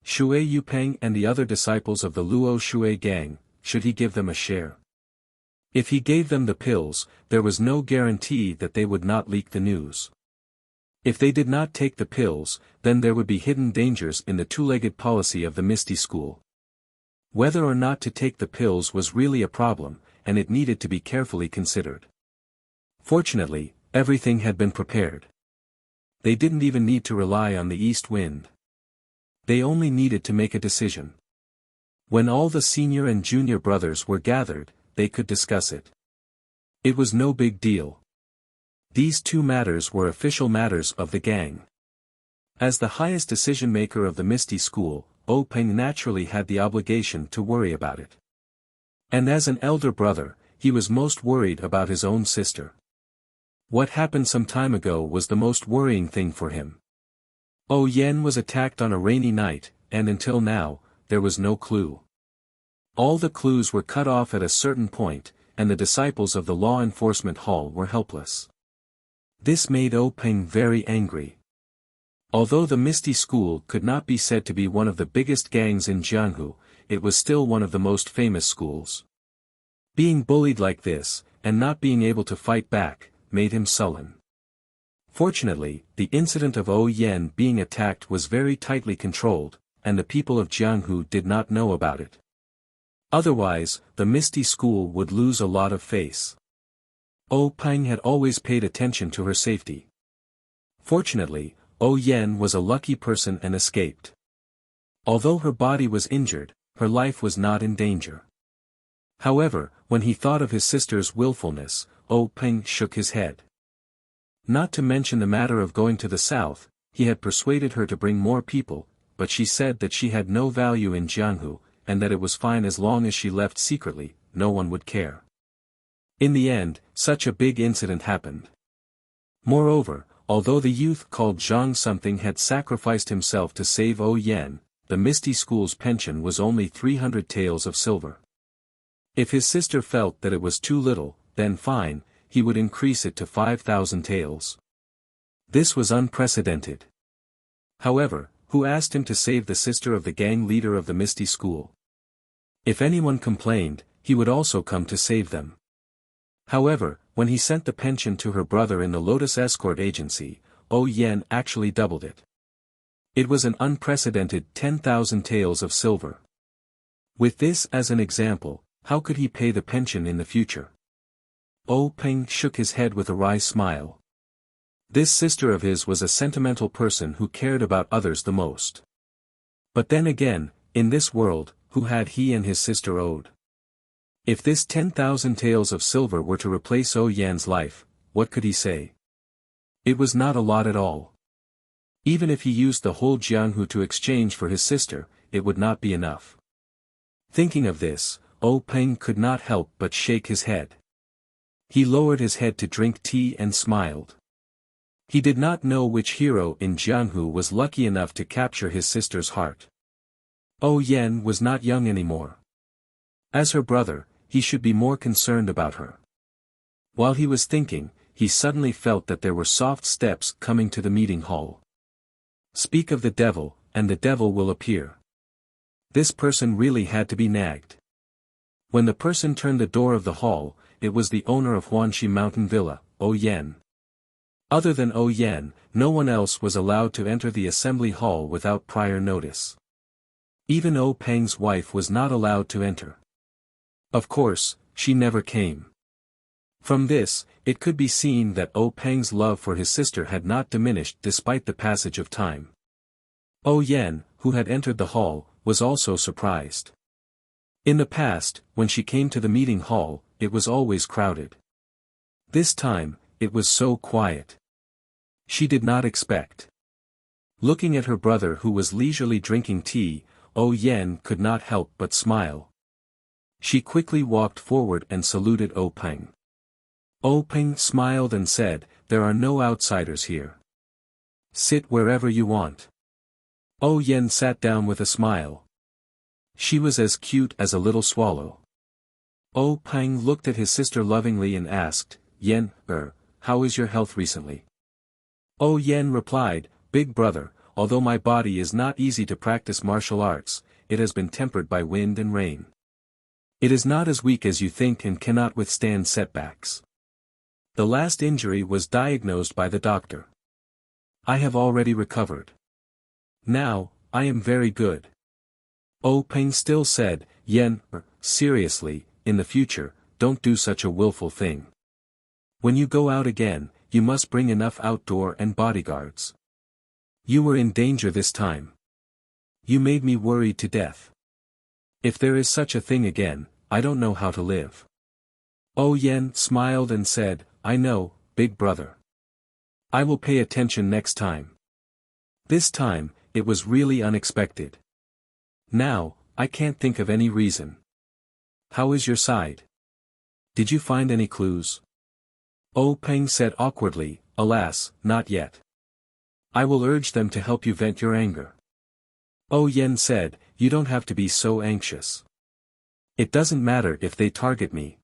Shui Yupeng and the other disciples of the Luo Shui gang, should he give them a share? If he gave them the pills, there was no guarantee that they would not leak the news. If they did not take the pills, then there would be hidden dangers in the two-legged policy of the Misty School. Whether or not to take the pills was really a problem, and it needed to be carefully considered. Fortunately, everything had been prepared. They didn't even need to rely on the east wind. They only needed to make a decision. When all the senior and junior brothers were gathered, they could discuss it. It was no big deal. These 2 matters were official matters of the gang. As the highest decision-maker of the Misty School, Peng naturally had the obligation to worry about it. And as an elder brother, he was most worried about his own sister. What happened some time ago was the most worrying thing for him. Yen was attacked on a rainy night, and until now, there was no clue. All the clues were cut off at a certain point, and the disciples of the law enforcement hall were helpless. This made Peng very angry. Although the Misty School could not be said to be one of the biggest gangs in Jianghu, it was still one of the most famous schools. Being bullied like this, and not being able to fight back, made him sullen. Fortunately, the incident of Yen being attacked was very tightly controlled, and the people of Jianghu did not know about it. Otherwise, the Misty School would lose a lot of face. Peng had always paid attention to her safety. Fortunately, Yen was a lucky person and escaped. Although her body was injured, her life was not in danger. However, when he thought of his sister's willfulness, Peng shook his head. Not to mention the matter of going to the south, he had persuaded her to bring more people, but she said that she had no value in Jianghu, and that it was fine as long as she left secretly, no one would care. In the end, such a big incident happened. Moreover, although the youth called Zhang something had sacrificed himself to save Yen, the Misty School's pension was only 300 taels of silver. If his sister felt that it was too little, then fine, he would increase it to 5,000 taels. This was unprecedented. However, who asked him to save the sister of the gang leader of the Misty School? If anyone complained, he would also come to save them. However, when he sent the pension to her brother in the Lotus Escort Agency, Yen actually doubled it. It was an unprecedented 10,000 taels of silver. With this as an example, how could he pay the pension in the future? Peng shook his head with a wry smile. This sister of his was a sentimental person who cared about others the most. But then again, in this world, who had he and his sister owed? If this 10,000 taels of silver were to replace Yan's life, what could he say? It was not a lot at all. Even if he used the whole Jianghu to exchange for his sister, it would not be enough. Thinking of this, Peng could not help but shake his head. He lowered his head to drink tea and smiled. He did not know which hero in Jianghu was lucky enough to capture his sister's heart. Yen was not young anymore. As her brother, he should be more concerned about her. While he was thinking, he suddenly felt that there were soft steps coming to the meeting hall. Speak of the devil, and the devil will appear. This person really had to be nagged. When the person turned the door of the hall, it was the owner of Huanxi Mountain Villa, Yen. Other than Yen, no one else was allowed to enter the assembly hall without prior notice. Even Peng's wife was not allowed to enter. Of course, she never came. From this, it could be seen that Peng's love for his sister had not diminished despite the passage of time. Yen, who had entered the hall, was also surprised. In the past, when she came to the meeting hall, it was always crowded. This time, it was so quiet. She did not expect. Looking at her brother who was leisurely drinking tea, Yen could not help but smile. She quickly walked forward and saluted Peng. Peng smiled and said, "There are no outsiders here. Sit wherever you want." Yen sat down with a smile. She was as cute as a little swallow. Peng looked at his sister lovingly and asked, "Yen, how is your health recently?" Yen replied, "Big brother, although my body is not easy to practice martial arts, it has been tempered by wind and rain. It is not as weak as you think and cannot withstand setbacks. The last injury was diagnosed by the doctor. I have already recovered. Now, I am very good." Peng still said, "Yen, seriously, in the future, don't do such a willful thing. When you go out again, you must bring enough outdoor and bodyguards. You were in danger this time. You made me worried to death. If there is such a thing again, I don't know how to live." Yen smiled and said, "I know, big brother. I will pay attention next time." This time, it was really unexpected. Now, I can't think of any reason. How is your side? Did you find any clues? Peng said awkwardly, "Alas, not yet. I will urge them to help you vent your anger." Yen said, "You don't have to be so anxious. It doesn't matter if they target me.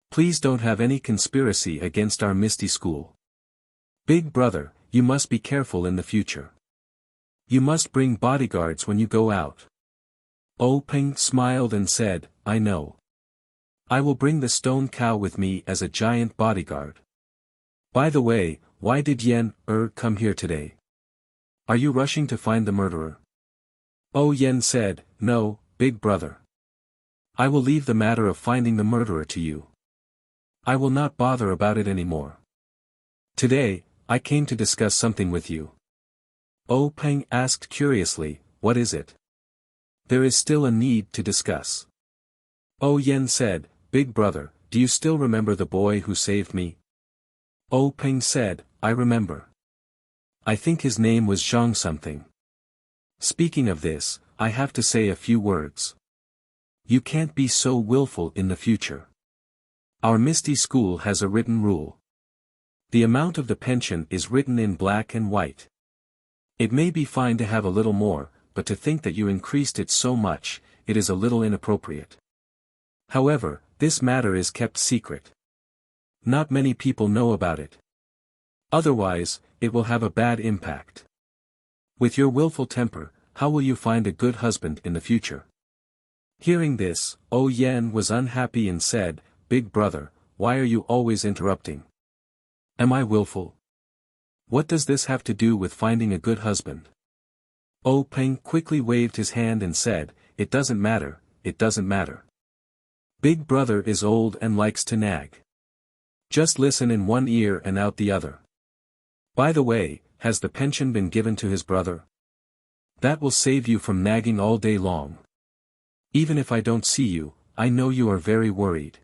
Please don't have any conspiracy against our Misty School. Big brother, you must be careful in the future. You must bring bodyguards when you go out." Peng smiled and said, "I know. I will bring the stone cow with me as a giant bodyguard. By the way, why did Yen, come here today? Are you rushing to find the murderer?" Yen said, "No, big brother. I will leave the matter of finding the murderer to you. I will not bother about it anymore. Today, I came to discuss something with you." Peng asked curiously, "What is it?" "There is still a need to discuss." Yen said, "Big brother, do you still remember the boy who saved me?" Peng said, "I remember. I think his name was Zhang something. Speaking of this, I have to say a few words. You can't be so willful in the future. Our Misty School has a written rule. The amount of the pension is written in black and white. It may be fine to have a little more, but to think that you increased it so much, it is a little inappropriate. However, this matter is kept secret. Not many people know about it. Otherwise, it will have a bad impact. With your willful temper, how will you find a good husband in the future?" Hearing this, Yen was unhappy and said, "Big brother, why are you always interrupting? Am I willful? What does this have to do with finding a good husband? Peng quickly waved his hand and said, it doesn't matter, it doesn't matter. Big brother is old and likes to nag. Just listen in one ear and out the other. By the way, has the pension been given to his brother? That will save you from nagging all day long. Even if I don't see you, I know you are very worried.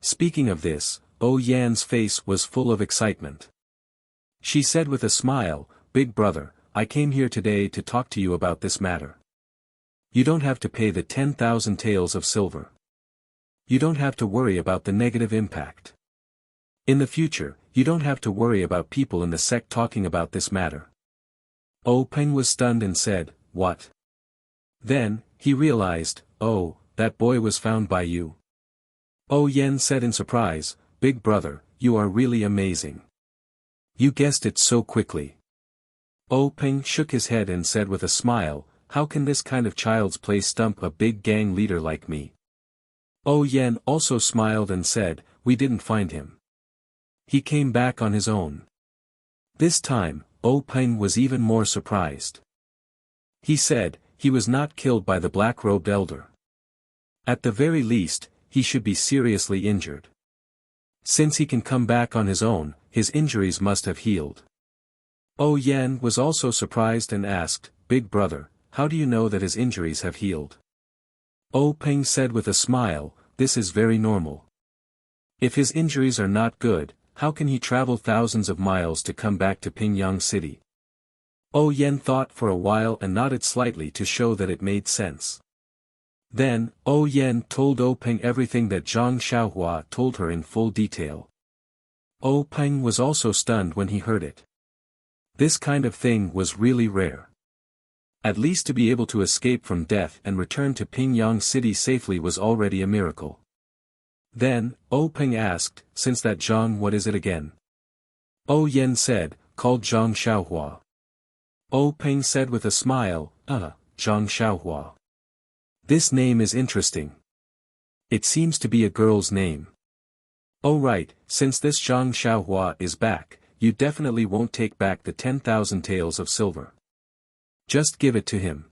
Speaking of this, Yan's face was full of excitement. She said with a smile, Big brother, I came here today to talk to you about this matter. You don't have to pay the 10,000 taels of silver. You don't have to worry about the negative impact. In the future, you don't have to worry about people in the sect talking about this matter. Peng was stunned and said, what? Then, he realized, oh, that boy was found by you. Yan said in surprise, Big brother, you are really amazing. You guessed it so quickly. Peng shook his head and said with a smile, how can this kind of child's play stump a big gang leader like me? Yan also smiled and said, we didn't find him. He came back on his own. This time, Peng was even more surprised. He said, he was not killed by the black-robed elder. At the very least, he should be seriously injured. Since he can come back on his own, his injuries must have healed. Yan was also surprised and asked, Big brother, how do you know that his injuries have healed? Peng said with a smile, this is very normal. If his injuries are not good, how can he travel thousands of miles to come back to Pingyang City? Yan thought for a while and nodded slightly to show that it made sense. Then, Yan told Peng everything that Zhang Xiaohua told her in full detail. Peng was also stunned when he heard it. This kind of thing was really rare. At least to be able to escape from death and return to Pingyang City safely was already a miracle. Then, Peng asked, since that Zhang, what is it again? Yan said, called Zhang Xiaohua. Peng said with a smile, Zhang Xiaohua. This name is interesting. It seems to be a girl's name. Oh right, since this Zhang Xiaohua is back, you definitely won't take back the 10,000 taels of silver. Just give it to him.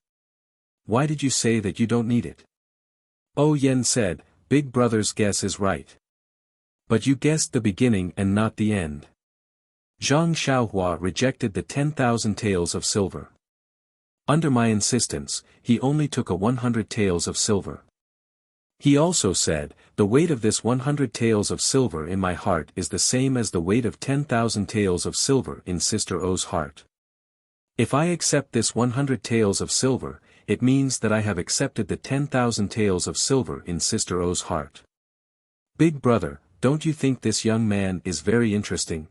Why did you say that you don't need it? Yan said, Big brother's guess is right. But you guessed the beginning and not the end. Zhang Xiaohua rejected the 10,000 taels of silver. Under my insistence, he only took 100 taels of silver. He also said, the weight of this 100 taels of silver in my heart is the same as the weight of 10,000 taels of silver in Sister O's heart. If I accept this 100 taels of silver, it means that I have accepted the 10,000 taels of silver in Sister O's heart. Big brother, don't you think this young man is very interesting?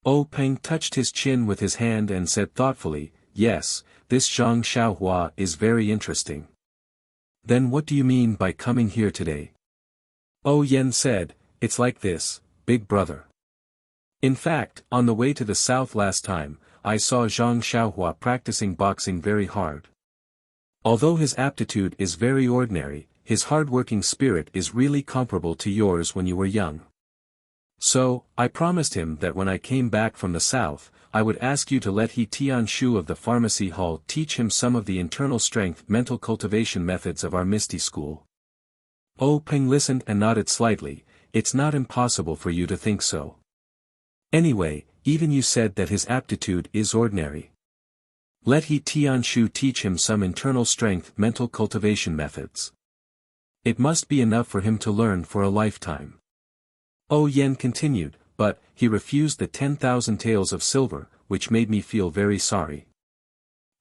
Peng touched his chin with his hand and said thoughtfully, yes, this Zhang Xiaohua is very interesting. Then what do you mean by coming here today? Yan said, it's like this, big brother. In fact, on the way to the south last time, I saw Zhang Xiaohua practicing boxing very hard. Although his aptitude is very ordinary, his hard-working spirit is really comparable to yours when you were young. So, I promised him that when I came back from the south, I would ask you to let He Tianshu of the pharmacy hall teach him some of the internal strength mental cultivation methods of our Misty School. Peng listened and nodded slightly, it's not impossible for you to think so. Anyway, even you said that his aptitude is ordinary. Let He Tianshu teach him some internal strength mental cultivation methods. It must be enough for him to learn for a lifetime. Yan continued, but, he refused the 10,000 taels of silver, which made me feel very sorry.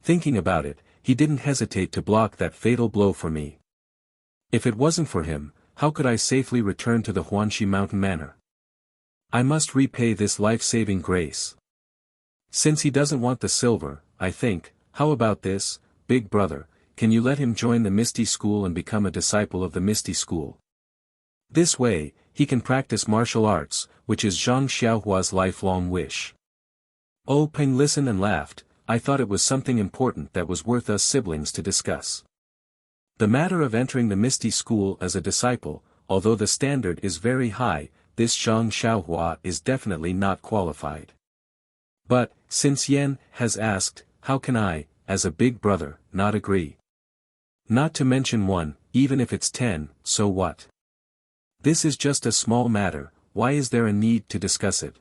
Thinking about it, he didn't hesitate to block that fatal blow for me. If it wasn't for him, how could I safely return to the Huanxi Mountain Manor? I must repay this life-saving grace. Since he doesn't want the silver, I think, how about this, big brother, can you let him join the Misty School and become a disciple of the Misty School? This way, he can practice martial arts, which is Zhang Xiaohua's lifelong wish. Peng listened and laughed, I thought it was something important that was worth us siblings to discuss. The matter of entering the Misty School as a disciple, although the standard is very high, this Zhang Xiaohua is definitely not qualified. But, since Yan has asked, how can I, as a big brother, not agree? Not to mention one, even if it's 10, so what? This is just a small matter, why is there a need to discuss it?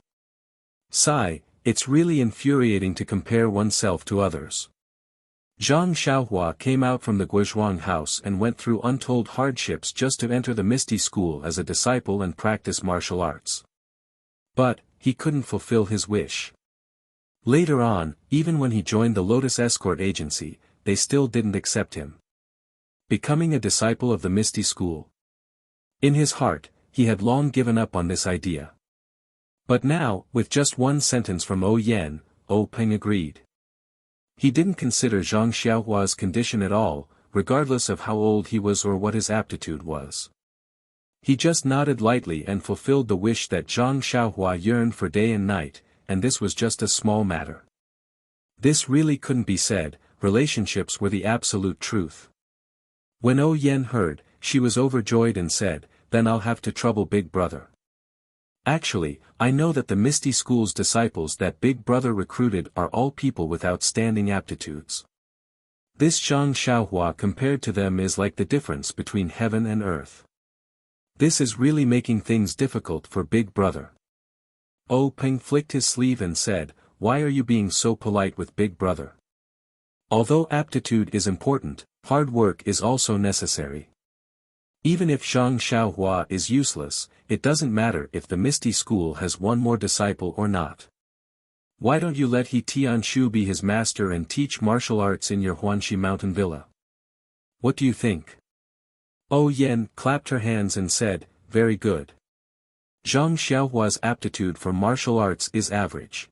Sigh, it's really infuriating to compare oneself to others. Zhang Xiaohua came out from the Guizhuang house and went through untold hardships just to enter the Misty School as a disciple and practice martial arts. But, he couldn't fulfill his wish. Later on, even when he joined the Lotus Escort Agency, they still didn't accept him. Becoming a disciple of the Misty School. In his heart, he had long given up on this idea. But now, with just one sentence from Yan, Peng agreed. He didn't consider Zhang Xiaohua's condition at all, regardless of how old he was or what his aptitude was. He just nodded lightly and fulfilled the wish that Zhang Xiaohua yearned for day and night, and this was just a small matter. This really couldn't be said, relationships were the absolute truth. When Yan heard, she was overjoyed and said, then I'll have to trouble Big Brother. Actually, I know that the Misty School's disciples that Big Brother recruited are all people with outstanding aptitudes. This Zhang Xiaohua compared to them is like the difference between heaven and earth. This is really making things difficult for Big Brother. Peng flicked his sleeve and said, why are you being so polite with Big Brother? Although aptitude is important, hard work is also necessary. Even if Zhang Xiaohua is useless, it doesn't matter if the Misty School has one more disciple or not. Why don't you let He Tianshu be his master and teach martial arts in your Huanxi mountain villa? What do you think? Yan clapped her hands and said, very good. Zhang Xiaohua's aptitude for martial arts is average.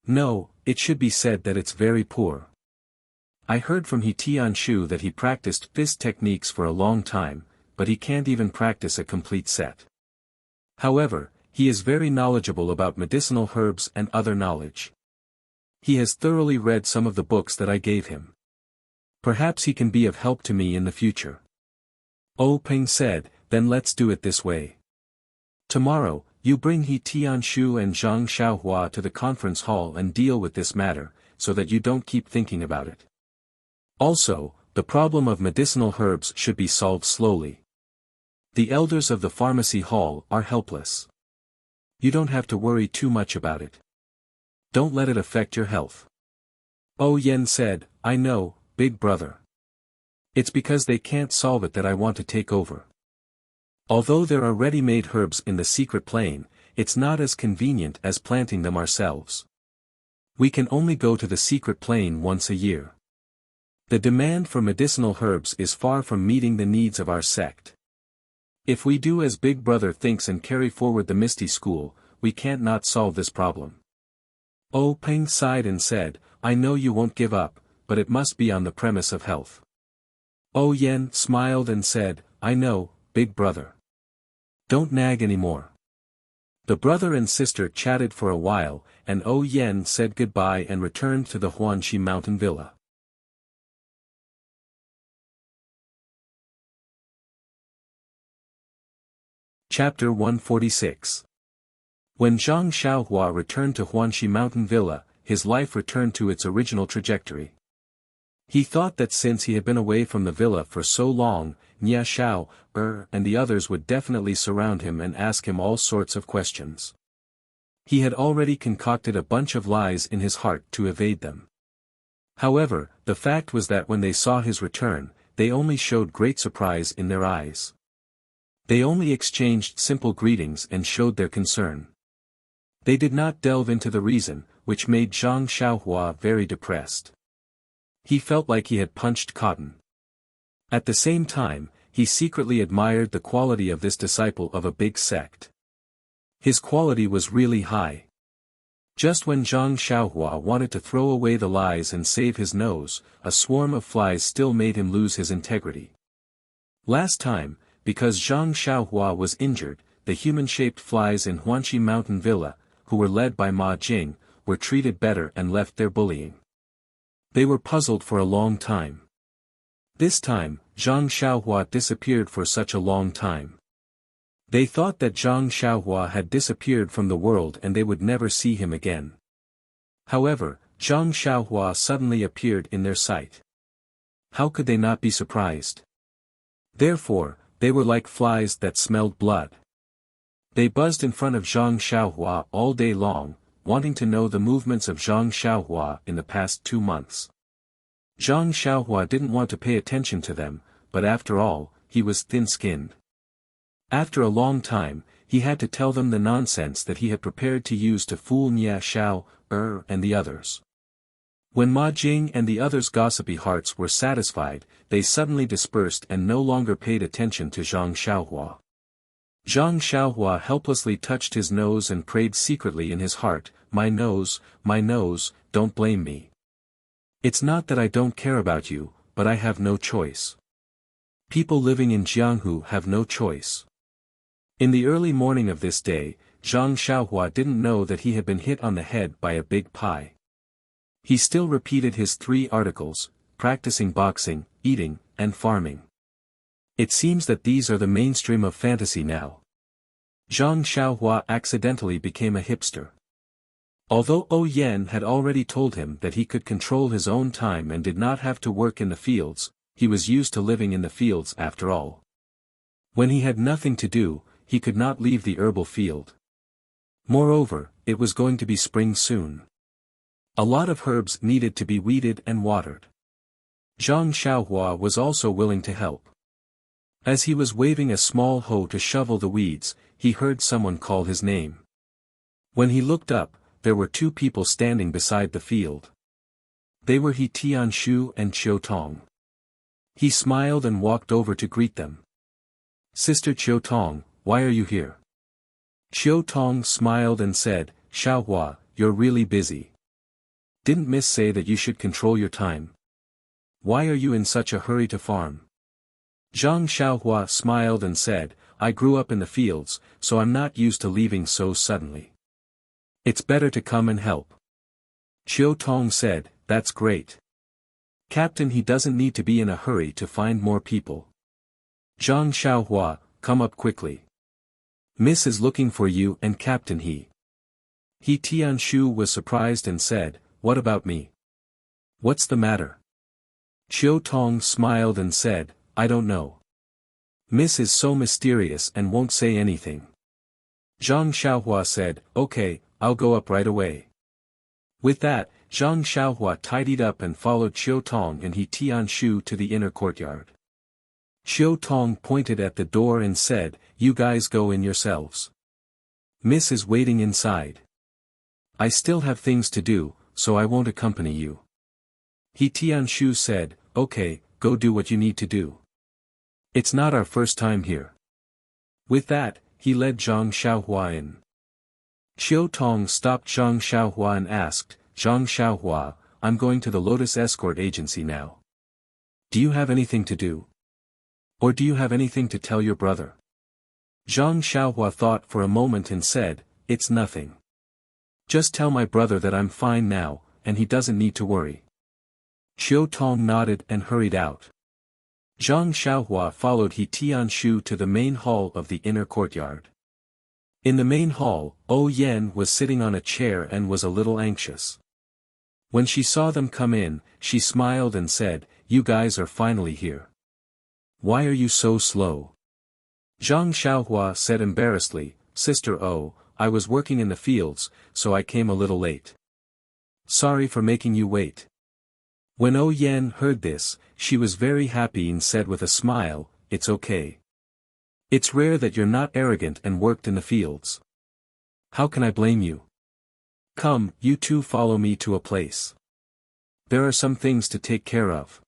No, it should be said that it's very poor. I heard from He Tianshu that he practiced fist techniques for a long time, but he can't even practice a complete set. However, he is very knowledgeable about medicinal herbs and other knowledge. He has thoroughly read some of the books that I gave him. Perhaps he can be of help to me in the future. Peng said, then let's do it this way. Tomorrow, you bring He Tianshu and Zhang Xiaohua to the conference hall and deal with this matter, so that you don't keep thinking about it. Also, the problem of medicinal herbs should be solved slowly. The elders of the pharmacy hall are helpless. You don't have to worry too much about it. Don't let it affect your health. Yan said, I know, Big Brother. It's because they can't solve it that I want to take over. Although there are ready-made herbs in the secret plane, it's not as convenient as planting them ourselves. We can only go to the secret plane once a year. The demand for medicinal herbs is far from meeting the needs of our sect. If we do as Big Brother thinks and carry forward the Misty School, we can't not solve this problem. Peng sighed and said, I know you won't give up, but it must be on the premise of health. Yan smiled and said, I know, Big Brother. Don't nag anymore. The brother and sister chatted for a while, and Yan said goodbye and returned to the Huanxi mountain villa. Chapter 146. When Zhang Xiaohua returned to Huanxi Mountain Villa, his life returned to its original trajectory. He thought that since he had been away from the villa for so long, Nia Xiao, and the others would definitely surround him and ask him all sorts of questions. He had already concocted a bunch of lies in his heart to evade them. However, the fact was that when they saw his return, they only showed great surprise in their eyes. They only exchanged simple greetings and showed their concern. They did not delve into the reason, which made Zhang Xiaohua very depressed. He felt like he had punched cotton. At the same time, he secretly admired the quality of this disciple of a big sect. His quality was really high. Just when Zhang Xiaohua wanted to throw away the lies and save his nose, a swarm of flies still made him lose his integrity. Last time, because Zhang Xiaohua was injured, the human-shaped flies in Huanxi Mountain Villa, who were led by Ma Jing, were treated better and left their bullying. They were puzzled for a long time. This time, Zhang Xiaohua disappeared for such a long time. They thought that Zhang Xiaohua had disappeared from the world and they would never see him again. However, Zhang Xiaohua suddenly appeared in their sight. How could they not be surprised? Therefore, they were like flies that smelled blood. They buzzed in front of Zhang Xiaohua all day long, wanting to know the movements of Zhang Xiaohua in the past 2 months. Zhang Xiaohua didn't want to pay attention to them, but after all, he was thin-skinned. After a long time, he had to tell them the nonsense that he had prepared to use to fool Nia Xiao, and the others. When Ma Jing and the others' gossipy hearts were satisfied, they suddenly dispersed and no longer paid attention to Zhang Xiaohua. Zhang Xiaohua helplessly touched his nose and prayed secretly in his heart, my nose, don't blame me. It's not that I don't care about you, but I have no choice. People living in Jianghu have no choice. In the early morning of this day, Zhang Xiaohua didn't know that he had been hit on the head by a big pie. He still repeated his 3 articles, practicing boxing, eating, and farming. It seems that these are the mainstream of fantasy now. Zhang Xiaohua accidentally became a hipster. Although Yan had already told him that he could control his own time and did not have to work in the fields, he was used to living in the fields after all. When he had nothing to do, he could not leave the herbal field. Moreover, it was going to be spring soon. A lot of herbs needed to be weeded and watered. Zhang Xiaohua was also willing to help. As he was waving a small hoe to shovel the weeds, he heard someone call his name. When he looked up, there were 2 people standing beside the field. They were He Tianshu and Qiu Tong. He smiled and walked over to greet them. Sister Qiu Tong, why are you here? Qiu Tong smiled and said, Xiaohua, you're really busy. Didn't Miss say that you should control your time? Why are you in such a hurry to farm? Zhang Xiaohua smiled and said, I grew up in the fields, so I'm not used to leaving so suddenly. It's better to come and help. Qiu Tong said, that's great. Captain, he doesn't need to be in a hurry to find more people. Zhang Xiaohua, come up quickly. Miss is looking for you and Captain He. He Tianshu was surprised and said, what about me? What's the matter? Qiu Tong smiled and said, I don't know. Miss is so mysterious and won't say anything. Zhang Xiaohua said, okay, I'll go up right away. With that, Zhang Xiaohua tidied up and followed Qiu Tong and He Tianshu to the inner courtyard. Qiu Tong pointed at the door and said, you guys go in yourselves. Miss is waiting inside. I still have things to do, so I won't accompany you. He Tianshu said, okay, go do what you need to do. It's not our first time here. With that, he led Zhang Xiaohua in. Qiu Tong stopped Zhang Xiaohua and asked, Zhang Xiaohua, I'm going to the Lotus Escort Agency now. Do you have anything to do? Or do you have anything to tell your brother? Zhang Xiaohua thought for a moment and said, it's nothing. Just tell my brother that I'm fine now, and he doesn't need to worry. Qiu Tong nodded and hurried out. Zhang Xiaohua followed He Tianshu to the main hall of the inner courtyard. In the main hall, Yan was sitting on a chair and was a little anxious. When she saw them come in, she smiled and said, you guys are finally here. Why are you so slow? Zhang Xiaohua said embarrassedly, Sister I was working in the fields, so I came a little late. Sorry for making you wait. When Yan heard this, she was very happy and said with a smile, it's okay. It's rare that you're not arrogant and worked in the fields. How can I blame you? Come, you two follow me to a place. There are some things to take care of.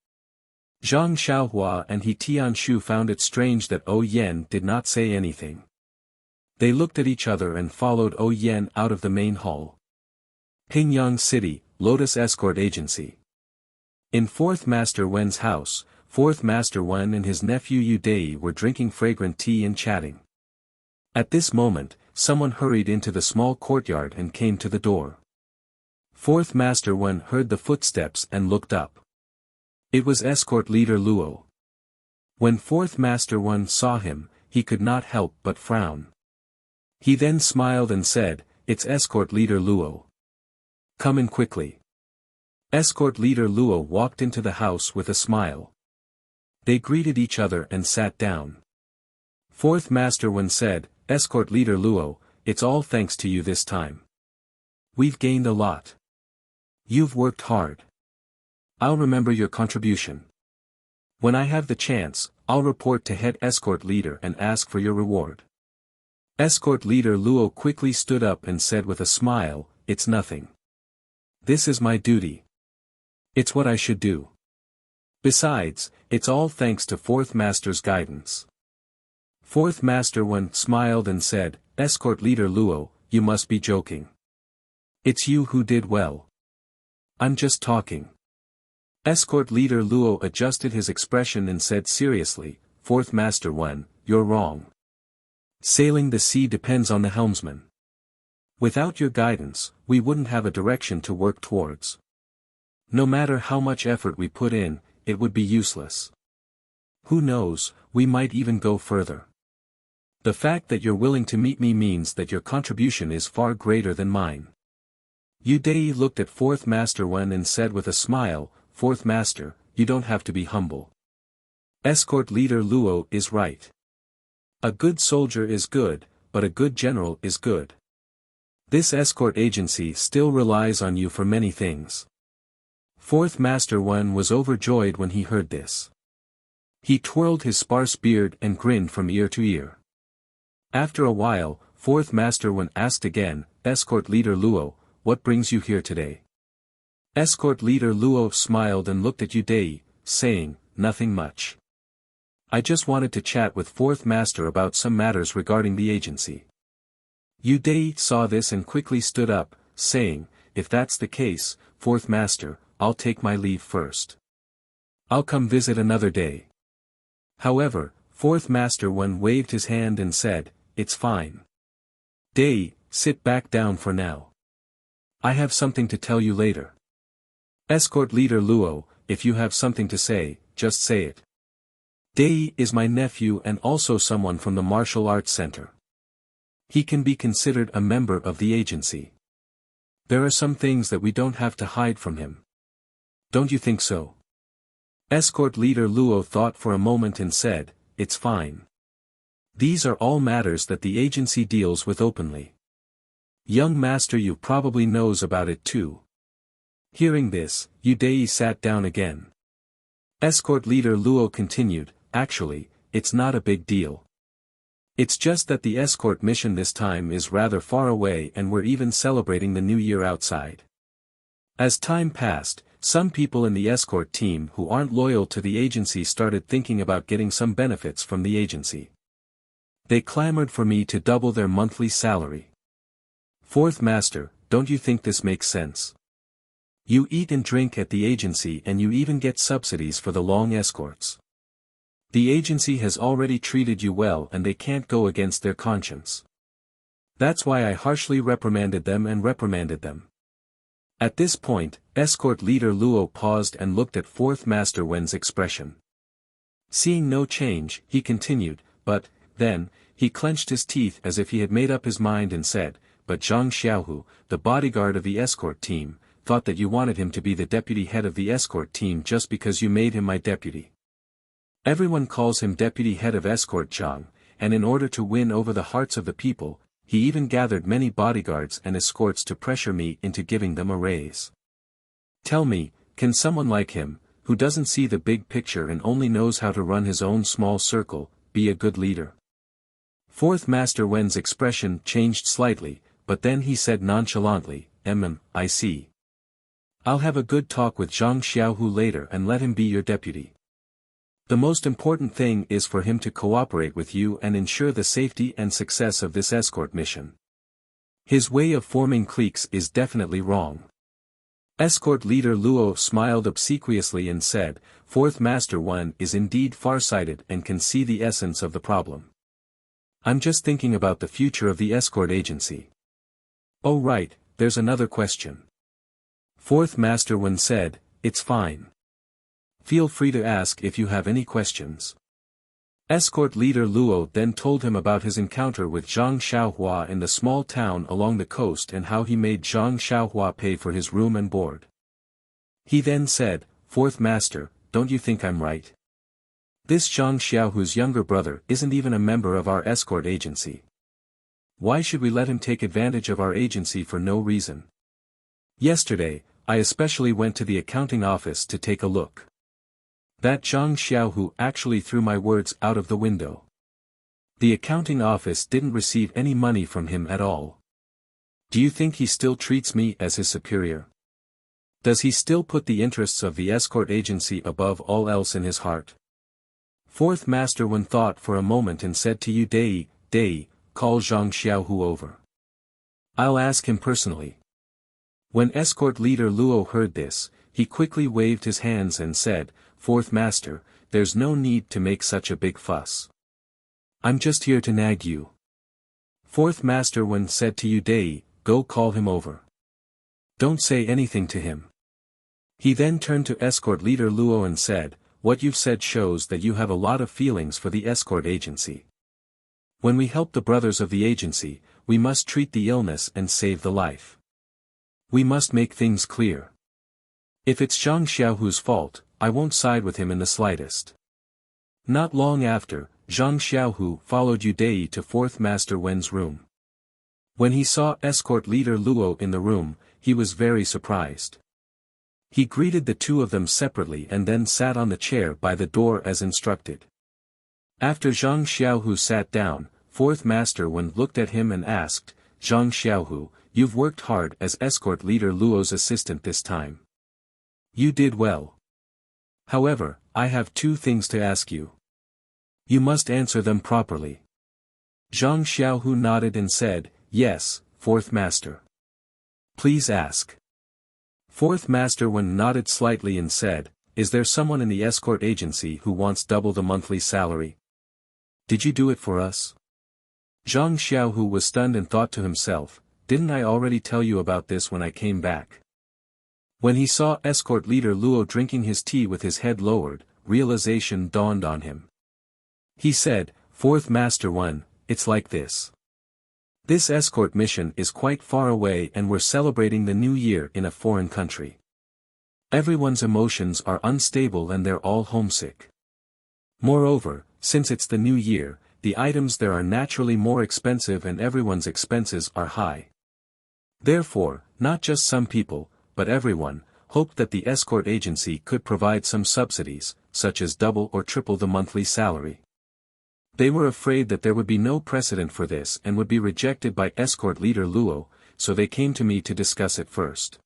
Zhang Xiaohua and He Tianshu found it strange that Yan did not say anything. They looked at each other and followed Yan out of the main hall. Pingyang City, Lotus Escort Agency. In 4th Master Wen's house, 4th Master Wen and his nephew Yu Dei were drinking fragrant tea and chatting. At this moment, someone hurried into the small courtyard and came to the door. 4th Master Wen heard the footsteps and looked up. It was escort leader Luo. When 4th Master Wen saw him, he could not help but frown. He then smiled and said, "It's escort leader Luo. Come in quickly." Escort leader Luo walked into the house with a smile. They greeted each other and sat down. Fourth Master Wen said, "Escort leader Luo, it's all thanks to you this time. We've gained a lot. You've worked hard. I'll remember your contribution. When I have the chance, I'll report to head escort leader and ask for your reward." Escort leader Luo quickly stood up and said with a smile, "It's nothing. This is my duty. It's what I should do. Besides, it's all thanks to Fourth Master's guidance." Fourth Master Wen smiled and said, "Escort leader Luo, you must be joking. It's you who did well. I'm just talking." Escort leader Luo adjusted his expression and said seriously, "Fourth Master Wen, you're wrong. Sailing the sea depends on the helmsman. Without your guidance, we wouldn't have a direction to work towards. No matter how much effort we put in, it would be useless. Who knows, we might even go further. The fact that you're willing to meet me means that your contribution is far greater than mine." Deity looked at Fourth Master Wen and said with a smile, "Fourth Master, you don't have to be humble. Escort leader Luo is right. A good soldier is good, but a good general is good. This escort agency still relies on you for many things." Fourth Master Wen was overjoyed when he heard this. He twirled his sparse beard and grinned from ear to ear. After a while, Fourth Master Wen asked again, "Escort leader Luo, what brings you here today?" Escort leader Luo smiled and looked at Deity, saying, "Nothing much. I just wanted to chat with Fourth Master about some matters regarding the agency." Deity saw this and quickly stood up, saying, "If that's the case, Fourth Master, I'll take my leave first. I'll come visit another day." However, Fourth Master Wen waved his hand and said, "It's fine. Deity, sit back down for now. I have something to tell you later." Escort leader Luo, if you have something to say, just say it. Deity is my nephew and also someone from the Martial Arts Center. He can be considered a member of the agency. There are some things that we don't have to hide from him. Don't you think so? Escort leader Luo thought for a moment and said, "It's fine. These are all matters that the agency deals with openly. Young Master Yu probably knows about it too." Hearing this, Deity sat down again. Escort leader Luo continued, "Actually, it's not a big deal. It's just that the escort mission this time is rather far away and we're even celebrating the new year outside." As time passed, some people in the escort team who aren't loyal to the agency started thinking about getting some benefits from the agency. They clamored for me to double their monthly salary. "Fourth Master, don't you think this makes sense? You eat and drink at the agency and you even get subsidies for the long escorts. The agency has already treated you well and they can't go against their conscience. That's why I harshly reprimanded them. At this point, escort leader Luo paused and looked at Fourth Master Wen's expression. Seeing no change, he continued, but, then, he clenched his teeth as if he had made up his mind and said, "But Zhang Xiaohu, the bodyguard of the escort team, thought that you wanted him to be the deputy head of the escort team just because you made him my deputy. Everyone calls him deputy head of escort Zhang, and in order to win over the hearts of the people, he even gathered many bodyguards and escorts to pressure me into giving them a raise. Tell me, can someone like him, who doesn't see the big picture and only knows how to run his own small circle, be a good leader?" Fourth Master Wen's expression changed slightly, but then he said nonchalantly, I see. I'll have a good talk with Zhang Xiaohu later and let him be your deputy. The most important thing is for him to cooperate with you and ensure the safety and success of this escort mission. His way of forming cliques is definitely wrong." Escort leader Luo smiled obsequiously and said, "Fourth Master Wen is indeed farsighted and can see the essence of the problem. I'm just thinking about the future of the escort agency." "Oh right, there's another question." Fourth Master Wen said, "It's fine. Feel free to ask if you have any questions." Escort leader Luo then told him about his encounter with Zhang Xiaohua in the small town along the coast and how he made Zhang Xiaohua pay for his room and board. He then said, "Fourth master, don't you think I'm right? This Zhang Xiaohu's younger brother isn't even a member of our escort agency. Why should we let him take advantage of our agency for no reason? Yesterday, I especially went to the accounting office to take a look. That Zhang Xiaohu actually threw my words out of the window. The accounting office didn't receive any money from him at all. Do you think he still treats me as his superior? Does he still put the interests of the escort agency above all else in his heart?" Fourth Master Wen thought for a moment and said to Deity, "Call Zhang Xiaohu over. I'll ask him personally." When escort leader Luo heard this, he quickly waved his hands and said, "Fourth Master, there's no need to make such a big fuss. I'm just here to nag you." Fourth Master Wen said to Deity, "Go call him over. Don't say anything to him." He then turned to escort leader Luo and said, "What you've said shows that you have a lot of feelings for the escort agency. When we help the brothers of the agency, we must treat the illness and save the life. We must make things clear. If it's Zhang Xiaohu's fault, I won't side with him in the slightest." Not long after, Zhang Xiaohu followed Deity to Fourth Master Wen's room. When he saw escort leader Luo in the room, he was very surprised. He greeted the two of them separately and then sat on the chair by the door as instructed. After Zhang Xiaohu sat down, Fourth Master Wen looked at him and asked, "Zhang Xiaohu, you've worked hard as escort leader Luo's assistant this time. You did well. However, I have two things to ask you. You must answer them properly." Zhang Xiaohu nodded and said, "Yes, Fourth Master. Please ask." Fourth Master Wen nodded slightly and said, "Is there someone in the escort agency who wants double the monthly salary? Did you do it for us?" Zhang Xiaohu was stunned and thought to himself, "Didn't I already tell you about this when I came back?" When he saw escort leader Luo drinking his tea with his head lowered, realization dawned on him. He said, "Fourth Master Wen, it's like this. This escort mission is quite far away and we're celebrating the new year in a foreign country. Everyone's emotions are unstable and they're all homesick. Moreover, since it's the new year, the items there are naturally more expensive and everyone's expenses are high. Therefore, not just some people, but everyone, hoped that the escort agency could provide some subsidies, such as double or triple the monthly salary. They were afraid that there would be no precedent for this and would be rejected by escort leader Luo, so they came to me to discuss it first.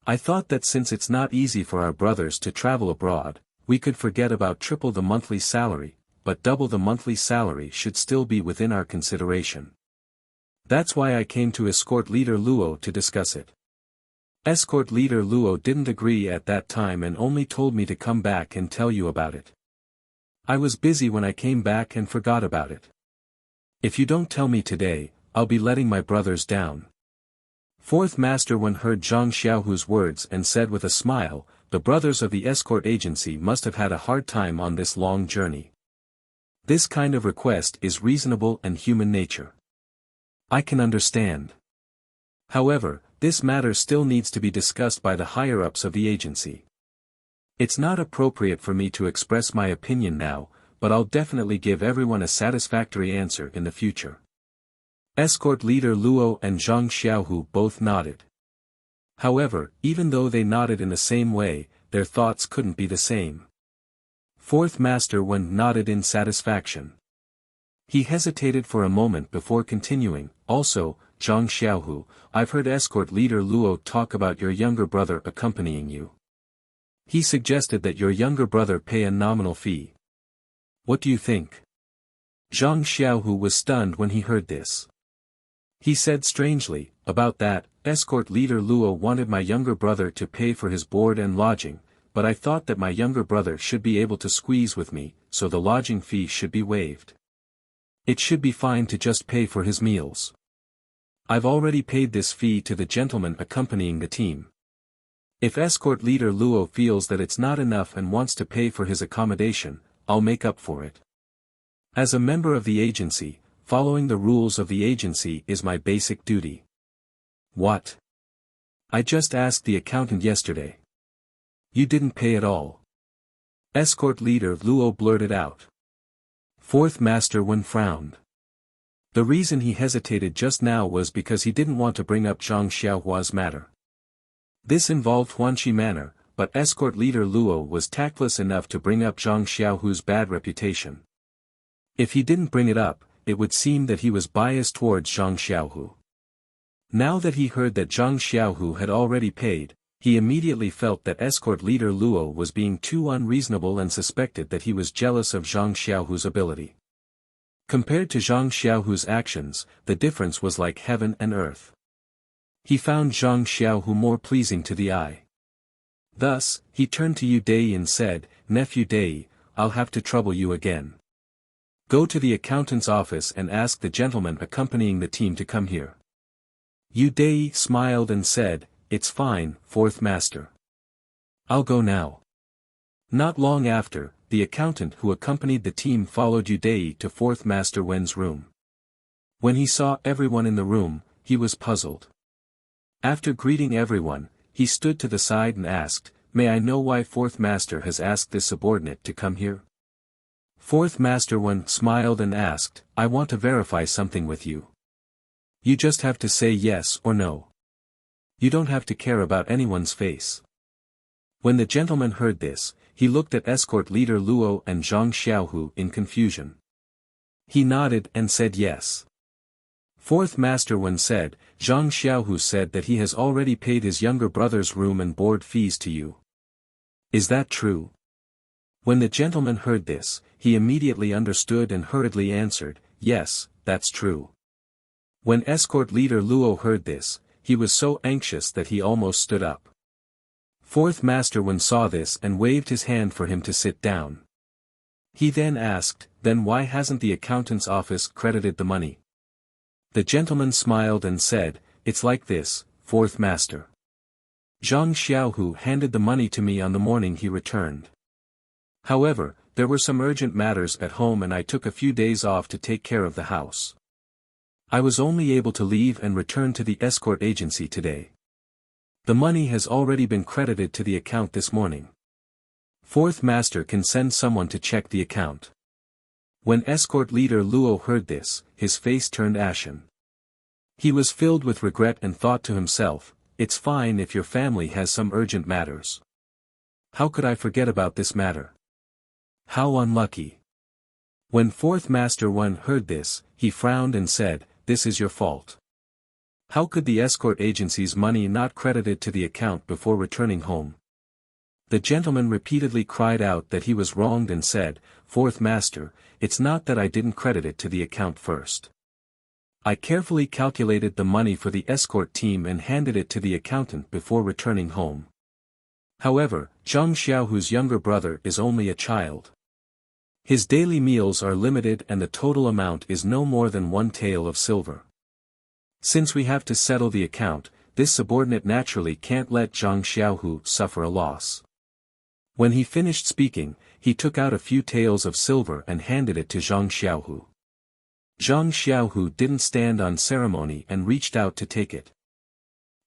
I thought that since it's not easy for our brothers to travel abroad, we could forget about triple the monthly salary, but double the monthly salary should still be within our consideration. That's why I came to escort leader Luo to discuss it." Escort leader Luo didn't agree at that time and only told me to come back and tell you about it. I was busy when I came back and forgot about it. If you don't tell me today, I'll be letting my brothers down. Fourth Master Wen heard Zhang Xiaohu's words and said with a smile, "The brothers of the escort agency must have had a hard time on this long journey. This kind of request is reasonable and human nature. I can understand. However, this matter still needs to be discussed by the higher-ups of the agency. It's not appropriate for me to express my opinion now, but I'll definitely give everyone a satisfactory answer in the future." Escort leader Luo and Zhang Xiaohu both nodded. However, even though they nodded in the same way, their thoughts couldn't be the same. Fourth Master Wen nodded in satisfaction. He hesitated for a moment before continuing, "Also, Zhang Xiaohu, I've heard escort leader Luo talk about your younger brother accompanying you. He suggested that your younger brother pay a nominal fee. What do you think?" Zhang Xiaohu was stunned when he heard this. He said strangely, "About that, escort leader Luo wanted my younger brother to pay for his board and lodging, but I thought that my younger brother should be able to squeeze with me, so the lodging fee should be waived. It should be fine to just pay for his meals. I've already paid this fee to the gentleman accompanying the team. If escort leader Luo feels that it's not enough and wants to pay for his accommodation, I'll make up for it." As a member of the agency, following the rules of the agency is my basic duty. What? I just asked the accountant yesterday. You didn't pay at all. Escort leader Luo blurted out. Fourth Master Wen frowned. The reason he hesitated just now was because he didn't want to bring up Zhang Xiaohua's matter. This involved Huanxi Manor, but escort leader Luo was tactless enough to bring up Zhang Xiaohu's bad reputation. If he didn't bring it up, it would seem that he was biased towards Zhang Xiaohu. Now that he heard that Zhang Xiaohu had already paid, he immediately felt that escort leader Luo was being too unreasonable and suspected that he was jealous of Zhang Xiaohu's ability. Compared to Zhang Xiaohu's actions, the difference was like heaven and earth. He found Zhang Xiaohu more pleasing to the eye. Thus, he turned to Yu Dei and said, Nephew Dei, I'll have to trouble you again. Go to the accountant's office and ask the gentleman accompanying the team to come here. Yu Dei smiled and said, It's fine, Fourth Master. I'll go now. Not long after, the accountant who accompanied the team followed Yu Dei to Fourth Master Wen's room. When he saw everyone in the room, he was puzzled. After greeting everyone, he stood to the side and asked, May I know why Fourth Master has asked this subordinate to come here? Fourth Master Wen smiled and asked, I want to verify something with you. You just have to say yes or no. You don't have to care about anyone's face. When the gentleman heard this, he looked at escort leader Luo and Zhang Xiaohu in confusion. He nodded and said yes. Fourth Master Wen said, Zhang Xiaohu said that he has already paid his younger brother's room and board fees to you. Is that true? When the gentleman heard this, he immediately understood and hurriedly answered, Yes, that's true. When escort leader Luo heard this, he was so anxious that he almost stood up. Fourth Master Wen saw this and waved his hand for him to sit down. He then asked, Then why hasn't the accountant's office credited the money? The gentleman smiled and said, It's like this, Fourth Master. Zhang Xiaohu handed the money to me on the morning he returned. However, there were some urgent matters at home and I took a few days off to take care of the house. I was only able to leave and return to the escort agency today. The money has already been credited to the account this morning. Fourth Master can send someone to check the account. When escort leader Luo heard this, his face turned ashen. He was filled with regret and thought to himself, It's fine if your family has some urgent matters. How could I forget about this matter? How unlucky. When Fourth Master Wen heard this, he frowned and said, This is your fault. How could the escort agency's money not credited to the account before returning home? The gentleman repeatedly cried out that he was wronged and said, Fourth Master, it's not that I didn't credit it to the account first. I carefully calculated the money for the escort team and handed it to the accountant before returning home. However, Zhang Xiaohu's younger brother is only a child. His daily meals are limited and the total amount is no more than 1 tael of silver. Since we have to settle the account, this subordinate naturally can't let Zhang Xiaohu suffer a loss. When he finished speaking, he took out a few taels of silver and handed it to Zhang Xiaohu. Zhang Xiaohu didn't stand on ceremony and reached out to take it.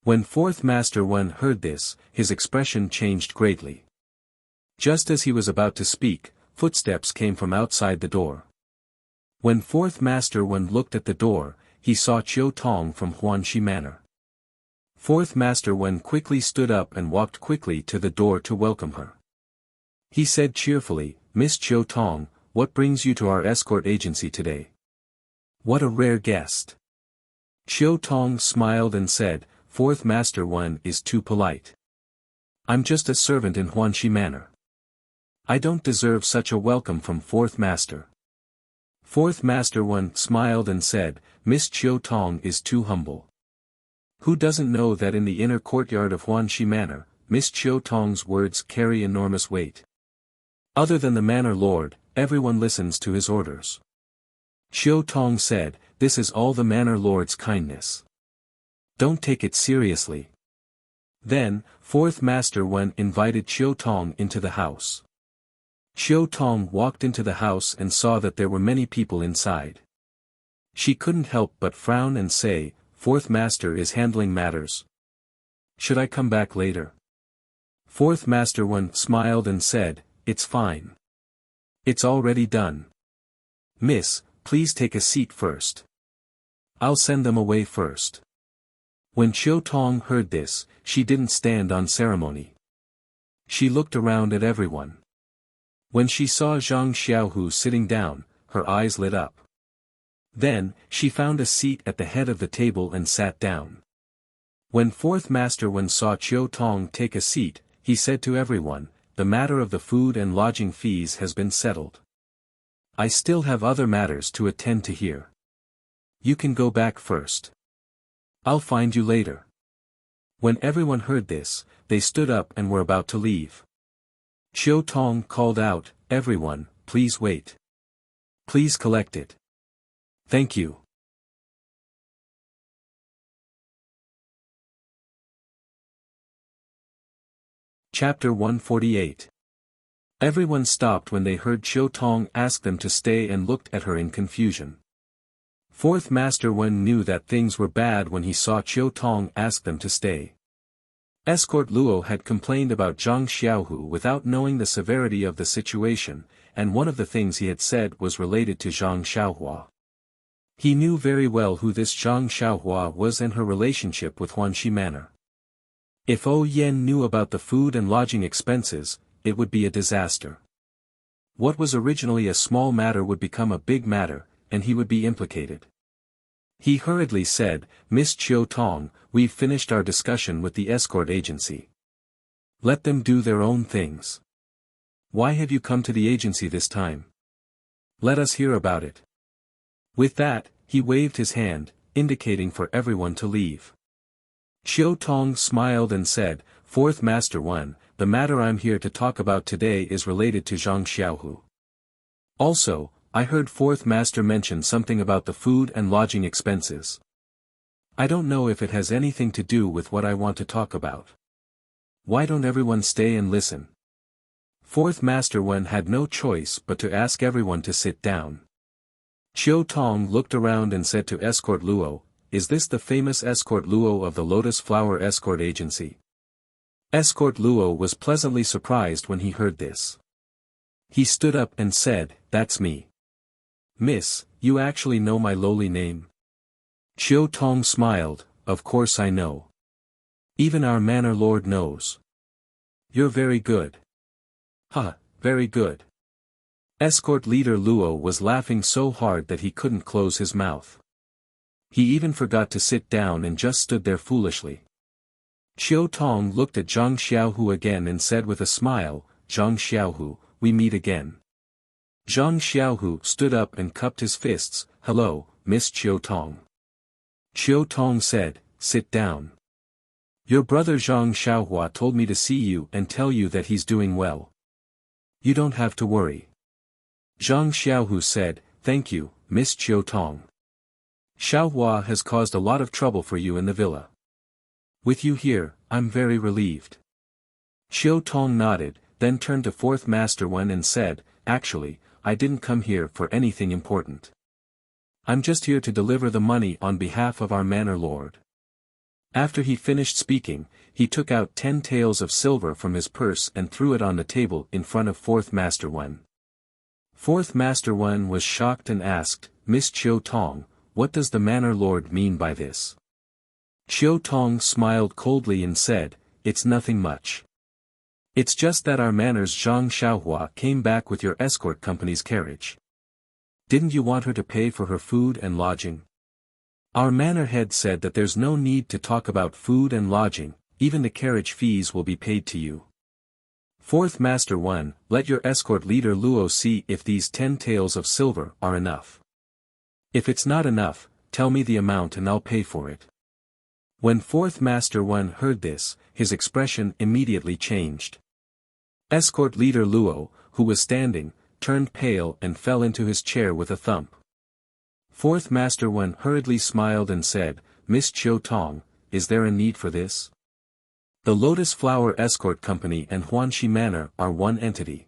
When Fourth Master Wen heard this, his expression changed greatly. Just as he was about to speak, footsteps came from outside the door. When Fourth Master Wen looked at the door, he saw Chiu Tong from Huanxi Manor. Fourth Master Wen quickly stood up and walked quickly to the door to welcome her. He said cheerfully, Miss Chiu Tong, what brings you to our escort agency today? What a rare guest. Chiu Tong smiled and said, Fourth Master Wen is too polite. I'm just a servant in Huanxi Manor. I don't deserve such a welcome from Fourth Master. Fourth Master Wen smiled and said, Miss Chiu Tong is too humble. Who doesn't know that in the inner courtyard of Huanxi Manor, Miss Chiu Tong's words carry enormous weight. Other than the manor lord, everyone listens to his orders. Chiu Tong said, This is all the manor lord's kindness. Don't take it seriously. Then, Fourth Master Wen invited Chiu Tong into the house. Qiu Tong walked into the house and saw that there were many people inside. She couldn't help but frown and say, "Fourth Master is handling matters. Should I come back later?" Fourth Master Wen smiled and said, "It's fine. It's already done. Miss, please take a seat first. I'll send them away first." When Qiu Tong heard this, she didn't stand on ceremony. She looked around at everyone. When she saw Zhang Xiaohu sitting down, her eyes lit up. Then, she found a seat at the head of the table and sat down. When Fourth Master Wen saw Qiu Tong take a seat, he said to everyone, "The matter of the food and lodging fees has been settled. I still have other matters to attend to here. You can go back first. I'll find you later." When everyone heard this, they stood up and were about to leave. Qiu Tong called out, "Everyone, please wait. Please collect it. Thank you." Chapter 148. Everyone stopped when they heard Qiu Tong ask them to stay and looked at her in confusion. Fourth Master Wen knew that things were bad when he saw Qiu Tong ask them to stay. Escort Luo had complained about Zhang Xiaohu without knowing the severity of the situation, and one of the things he had said was related to Zhang Xiaohua. He knew very well who this Zhang Xiaohua was and her relationship with Huanxi Manor. If O Yen knew about the food and lodging expenses, it would be a disaster. What was originally a small matter would become a big matter, and he would be implicated. He hurriedly said, "Miss Qiu Tong, we've finished our discussion with the escort agency. Let them do their own things. Why have you come to the agency this time? Let us hear about it." With that, he waved his hand, indicating for everyone to leave. Qiu Tong smiled and said, "Fourth Master Wen, the matter I'm here to talk about today is related to Zhang Xiaohu. Also, I heard Fourth Master mention something about the food and lodging expenses. I don't know if it has anything to do with what I want to talk about. Why don't everyone stay and listen?" Fourth Master Wen had no choice but to ask everyone to sit down. Qiu Tong looked around and said to Escort Luo, "Is this the famous Escort Luo of the Lotus Flower Escort Agency?" Escort Luo was pleasantly surprised when he heard this. He stood up and said, "That's me." "Miss, you actually know my lowly name?" Qiu Tong smiled, "Of course I know. Even our manor lord knows." "You're very good." "Huh, very good." Escort leader Luo was laughing so hard that he couldn't close his mouth. He even forgot to sit down and just stood there foolishly. Qiu Tong looked at Zhang Xiaohu again and said with a smile, "Zhang Xiaohu, we meet again." Zhang Xiaohu stood up and cupped his fists, "Hello, Miss Qiu Tong." Qiu Tong said, "Sit down. Your brother Zhang Xiaohua told me to see you and tell you that he's doing well. You don't have to worry." Zhang Xiaohu said, "Thank you, Miss Qiu Tong. Xiaohua has caused a lot of trouble for you in the villa. With you here, I'm very relieved." Qiu Tong nodded, then turned to Fourth Master Wen and said, "Actually, I didn't come here for anything important. I'm just here to deliver the money on behalf of our manor lord." After he finished speaking, he took out 10 taels of silver from his purse and threw it on the table in front of Fourth Master Wen. Fourth Master Wen was shocked and asked, "Miss Qiu Tong, what does the manor lord mean by this?" Qiu Tong smiled coldly and said, "It's nothing much. It's just that our manor's Zhang Xiaohua came back with your escort company's carriage. Didn't you want her to pay for her food and lodging? Our manor head said that there's no need to talk about food and lodging, even the carriage fees will be paid to you. Fourth Master Wen, let your escort leader Luo see if these 10 taels of silver are enough. If it's not enough, tell me the amount and I'll pay for it." When Fourth Master Wen heard this, his expression immediately changed. Escort leader Luo, who was standing, turned pale and fell into his chair with a thump. Fourth Master Wen hurriedly smiled and said, "Miss Qiu Tong, is there a need for this? The Lotus Flower Escort Company and Huanxi Manor are one entity.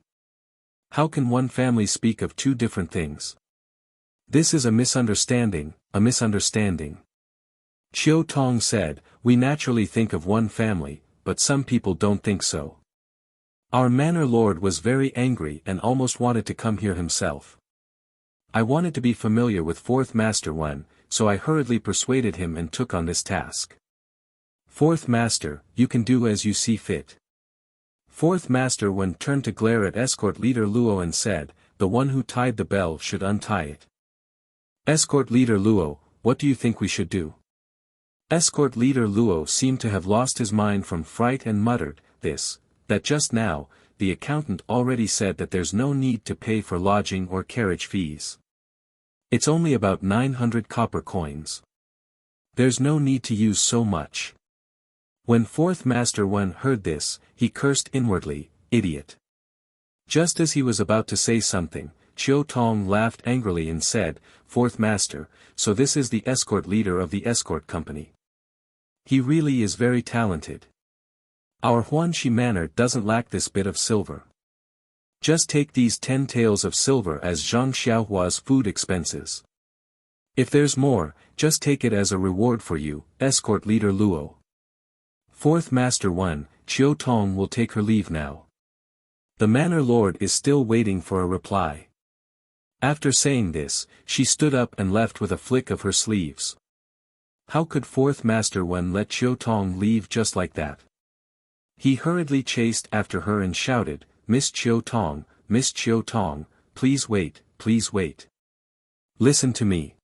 How can one family speak of two different things? This is a misunderstanding, a misunderstanding. Chiu Tong said, we naturally think of one family, but some people don't think so. Our manor lord was very angry and almost wanted to come here himself. I wanted to be familiar with Fourth Master Wen, so I hurriedly persuaded him and took on this task. Fourth Master, you can do as you see fit. Fourth Master Wen turned to glare at Escort Leader Luo and said, the one who tied the bell should untie it. Escort Leader Luo, what do you think we should do? Escort Leader Luo seemed to have lost his mind from fright and muttered, that just now, the accountant already said that there's no need to pay for lodging or carriage fees. It's only about 900 copper coins. There's no need to use so much. When Fourth Master Wen heard this, he cursed inwardly, idiot. Just as he was about to say something, Chiu Tong laughed angrily and said, Fourth Master, so this is the escort leader of the escort company. He really is very talented. Our Huanxi manor doesn't lack this bit of silver. Just take these 10 taels of silver as Zhang Xiaohua's food expenses. If there's more, just take it as a reward for you, escort leader Luo. Fourth Master Wen, Chiu Tong will take her leave now. The manor lord is still waiting for a reply. After saying this, she stood up and left with a flick of her sleeves. How could Fourth Master Wen let Chiu Tong leave just like that? He hurriedly chased after her and shouted, Miss Chiu Tong, please wait, please wait. Listen to me.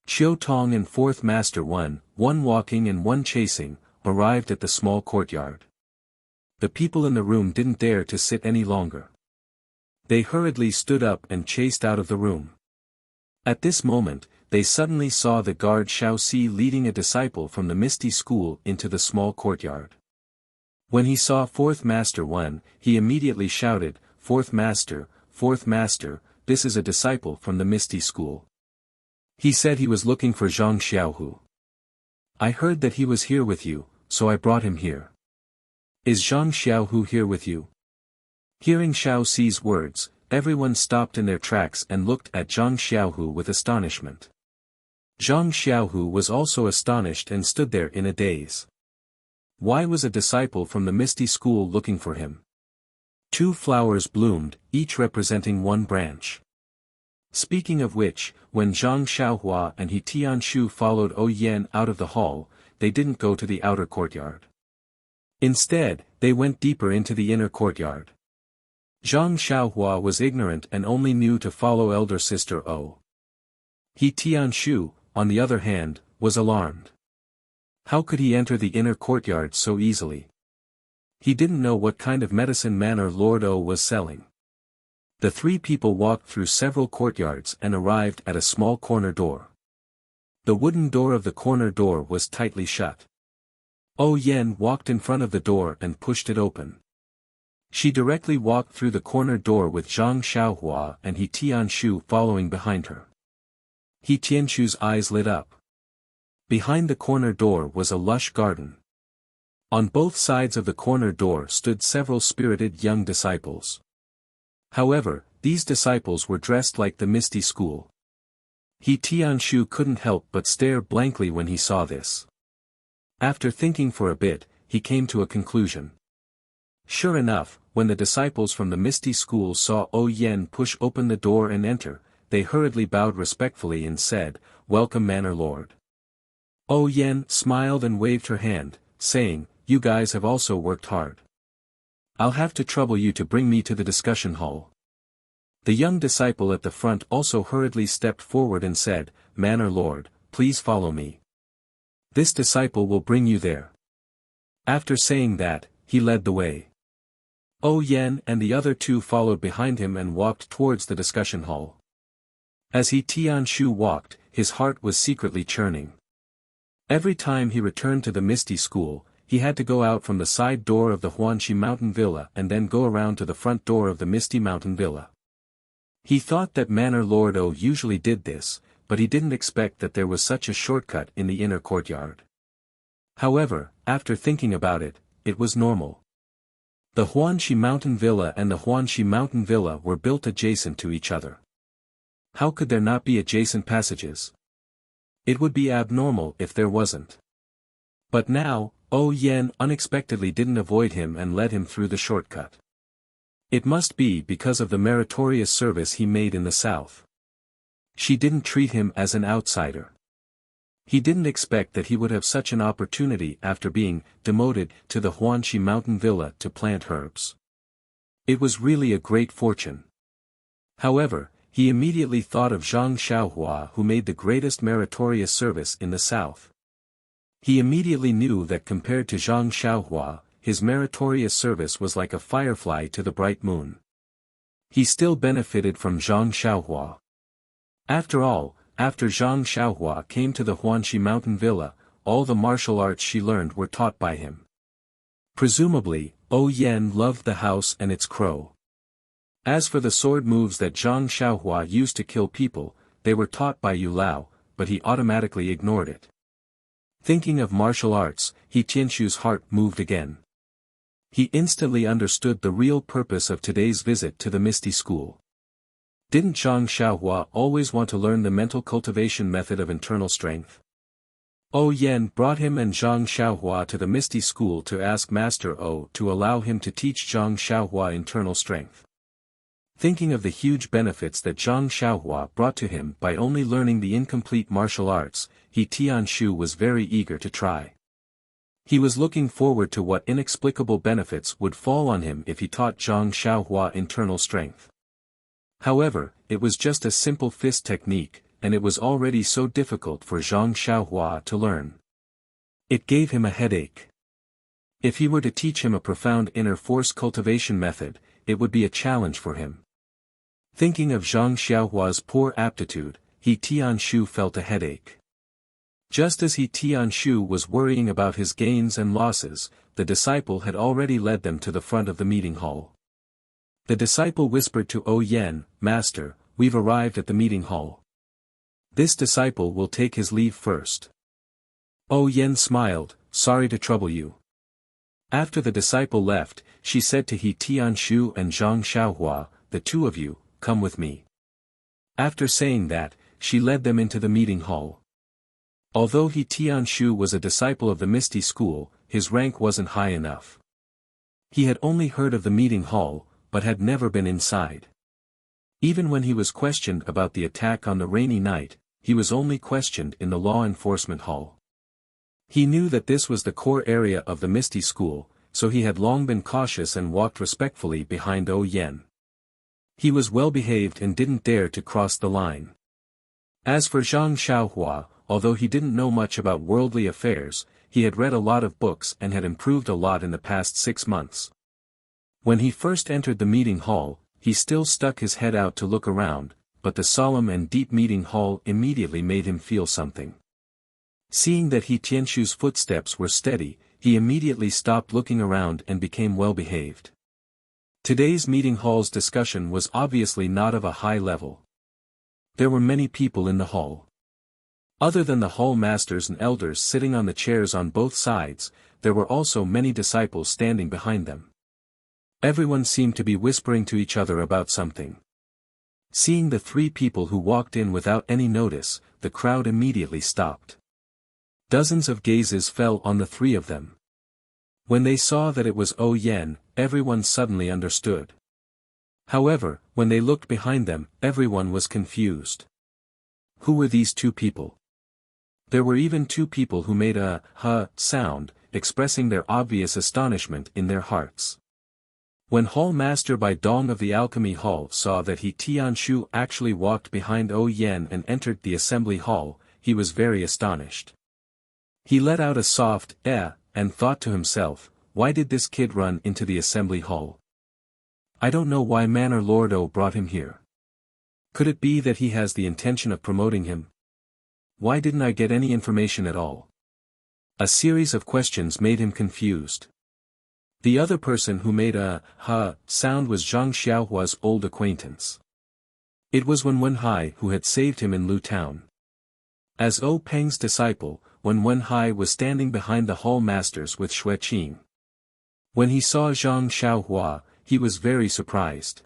Chiu Tong and Fourth Master Wen, one walking and one chasing, arrived at the small courtyard. The people in the room didn't dare to sit any longer. They hurriedly stood up and chased out of the room. At this moment, they suddenly saw the guard Xiao Si leading a disciple from the Misty School into the small courtyard. When he saw Fourth Master Wen, he immediately shouted, Fourth Master, this is a disciple from the Misty School. He said he was looking for Zhang Xiaohu. I heard that he was here with you, so I brought him here. Is Zhang Xiaohu here with you? Hearing Xiao Si's words, everyone stopped in their tracks and looked at Zhang Xiaohu with astonishment. Zhang Xiaohu was also astonished and stood there in a daze. Why was a disciple from the Misty School looking for him? 2 flowers bloomed, each representing 1 branch. Speaking of which, when Zhang Xiaohua and He Tianshu followed O Yan out of the hall, they didn't go to the outer courtyard. Instead, they went deeper into the inner courtyard. Zhang Xiaohua was ignorant and only knew to follow elder sister O. He Tianshu, on the other hand, was alarmed. How could he enter the inner courtyard so easily? He didn't know what kind of medicine manor Lord O was selling. The 3 people walked through several courtyards and arrived at a small corner door. The wooden door of the corner door was tightly shut. O Yan walked in front of the door and pushed it open. She directly walked through the corner door with Zhang Xiaohua and He Tianshu following behind her. He Tianshu's eyes lit up. Behind the corner door was a lush garden. On both sides of the corner door stood several spirited young disciples. However, these disciples were dressed like the Misty School. He Tianshu couldn't help but stare blankly when he saw this. After thinking for a bit, he came to a conclusion. Sure enough, when the disciples from the Misty School saw O Yan push open the door and enter, they hurriedly bowed respectfully and said, Welcome Manor Lord. O Yan smiled and waved her hand, saying, You guys have also worked hard. I'll have to trouble you to bring me to the discussion hall. The young disciple at the front also hurriedly stepped forward and said, Manor Lord, please follow me. This disciple will bring you there. After saying that, he led the way. O Yan and the other 2 followed behind him and walked towards the discussion hall. As He Tianshu walked, his heart was secretly churning. Every time he returned to the Misty School, he had to go out from the side door of the Huanxi Mountain Villa and then go around to the front door of the Misty Mountain Villa. He thought that Manor Lord O usually did this, but he didn't expect that there was such a shortcut in the inner courtyard. However, after thinking about it, it was normal. The Huanxi Mountain Villa and the Huanxi Mountain Villa were built adjacent to each other. How could there not be adjacent passages? It would be abnormal if there wasn't. But now, Yen unexpectedly didn't avoid him and led him through the shortcut. It must be because of the meritorious service he made in the south. She didn't treat him as an outsider. He didn't expect that he would have such an opportunity after being demoted to the Huanxi Mountain Villa to plant herbs. It was really a great fortune. However, he immediately thought of Zhang Xiaohua, who made the greatest meritorious service in the south. He immediately knew that compared to Zhang Xiaohua, his meritorious service was like a firefly to the bright moon. He still benefited from Zhang Xiaohua. After all, after Zhang Xiaohua came to the Huanxi Mountain Villa, all the martial arts she learned were taught by him. Presumably, Yen loved the house and its crow. As for the sword moves that Zhang Xiaohua used to kill people, they were taught by Yu Lao, but he automatically ignored it. Thinking of martial arts, He Tianshu's heart moved again. He instantly understood the real purpose of today's visit to the Misty School. Didn't Zhang Xiaohua always want to learn the mental cultivation method of internal strength? Yen brought him and Zhang Xiaohua to the Misty School to ask Master O to allow him to teach Zhang Xiaohua internal strength. Thinking of the huge benefits that Zhang Xiaohua brought to him by only learning the incomplete martial arts, He Tianshu was very eager to try. He was looking forward to what inexplicable benefits would fall on him if he taught Zhang Xiaohua internal strength. However, it was just a simple fist technique, and it was already so difficult for Zhang Xiaohua to learn. It gave him a headache. If he were to teach him a profound inner force cultivation method, it would be a challenge for him. Thinking of Zhang Xiaohua's poor aptitude, He Tianshu felt a headache. Just as He Tianshu was worrying about his gains and losses, the disciple had already led them to the front of the meeting hall. The disciple whispered to Yen, "Master, we've arrived at the meeting hall. This disciple will take his leave first." Yen smiled, "Sorry to trouble you." After the disciple left, she said to He Tianshu and Zhang Xiaohua, "The two of you, come with me." After saying that, she led them into the meeting hall. Although He Tianshu was a disciple of the Misty School, his rank wasn't high enough. He had only heard of the meeting hall, but had never been inside. Even when he was questioned about the attack on the rainy night, he was only questioned in the law enforcement hall. He knew that this was the core area of the Misty School, so he had long been cautious and walked respectfully behind Yen. He was well behaved and didn't dare to cross the line. As for Zhang Xiaohua, although he didn't know much about worldly affairs, he had read a lot of books and had improved a lot in the past 6 months. When he first entered the meeting hall, he still stuck his head out to look around, but the solemn and deep meeting hall immediately made him feel something. Seeing that He Tianshu's footsteps were steady, he immediately stopped looking around and became well behaved. Today's meeting hall's discussion was obviously not of a high level. There were many people in the hall. Other than the hall masters and elders sitting on the chairs on both sides, there were also many disciples standing behind them. Everyone seemed to be whispering to each other about something. Seeing the 3 people who walked in without any notice, the crowd immediately stopped. Dozens of gazes fell on the 3 of them. When they saw that it was Yen, everyone suddenly understood. However, when they looked behind them, everyone was confused. Who were these 2 people? There were even 2 people who made a sound, expressing their obvious astonishment in their hearts. When Hall Master Bai Dong of the Alchemy Hall saw that He Tianshu actually walked behind Yen and entered the assembly hall, he was very astonished. He let out a soft and thought to himself, why did this kid run into the assembly hall? I don't know why Manor Lord O brought him here. Could it be that he has the intention of promoting him? Why didn't I get any information at all? A series of questions made him confused. The other person who made a sound was Zhang Xiaohua's old acquaintance. It was Wenhai who had saved him in Lu Town. As Peng's disciple, Wenhai was standing behind the hall masters with Xue Qing. When he saw Zhang Xiaohua, he was very surprised.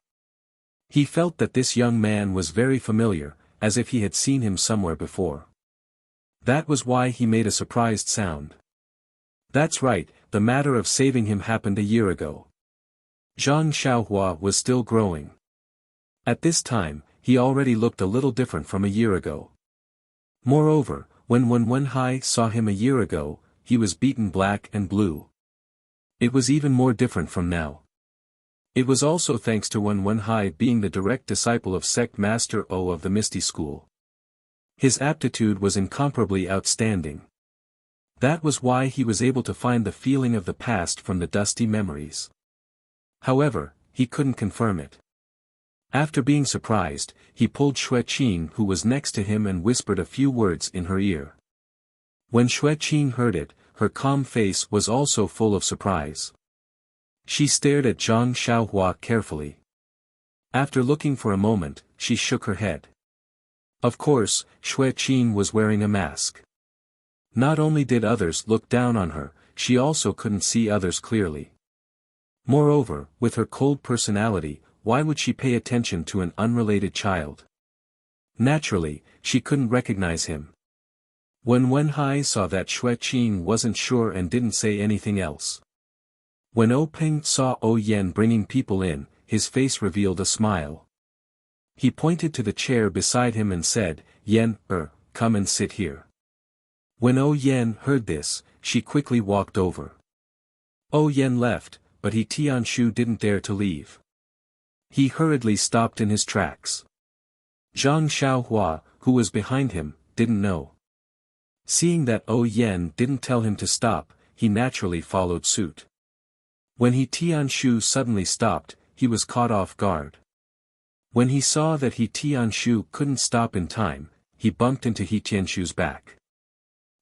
He felt that this young man was very familiar, as if he had seen him somewhere before. That was why he made a surprised sound. That's right, the matter of saving him happened a year ago. Zhang Xiaohua was still growing. At this time, he already looked a little different from a year ago. Moreover, when Wen Wenhai saw him a year ago, he was beaten black and blue. It was even more different from now. It was also thanks to Wen Wenhai being the direct disciple of Sect Master O of the Misty School. His aptitude was incomparably outstanding. That was why he was able to find the feeling of the past from the dusty memories. However, he couldn't confirm it. After being surprised, he pulled Xueqing who was next to him and whispered a few words in her ear. When Xueqing heard it, her calm face was also full of surprise. She stared at Zhang Xiaohua carefully. After looking for a moment, she shook her head. Of course, Xueqing was wearing a mask. Not only did others look down on her, she also couldn't see others clearly. Moreover, with her cold personality, why would she pay attention to an unrelated child? Naturally, she couldn't recognize him. When Wenhai saw that Xueqing wasn't sure and didn't say anything else. When O Peng saw O Yen bringing people in, his face revealed a smile. He pointed to the chair beside him and said, Yen, come and sit here. When O Yen heard this, she quickly walked over. O Yen left, but Tianshu didn't dare to leave. He hurriedly stopped in his tracks. Zhang Xiaohua, who was behind him, didn't know. Seeing that O Yen didn't tell him to stop, he naturally followed suit. When Tianshu suddenly stopped, he was caught off guard. When he saw that Tianshu couldn't stop in time, he bumped into Tianshu's back.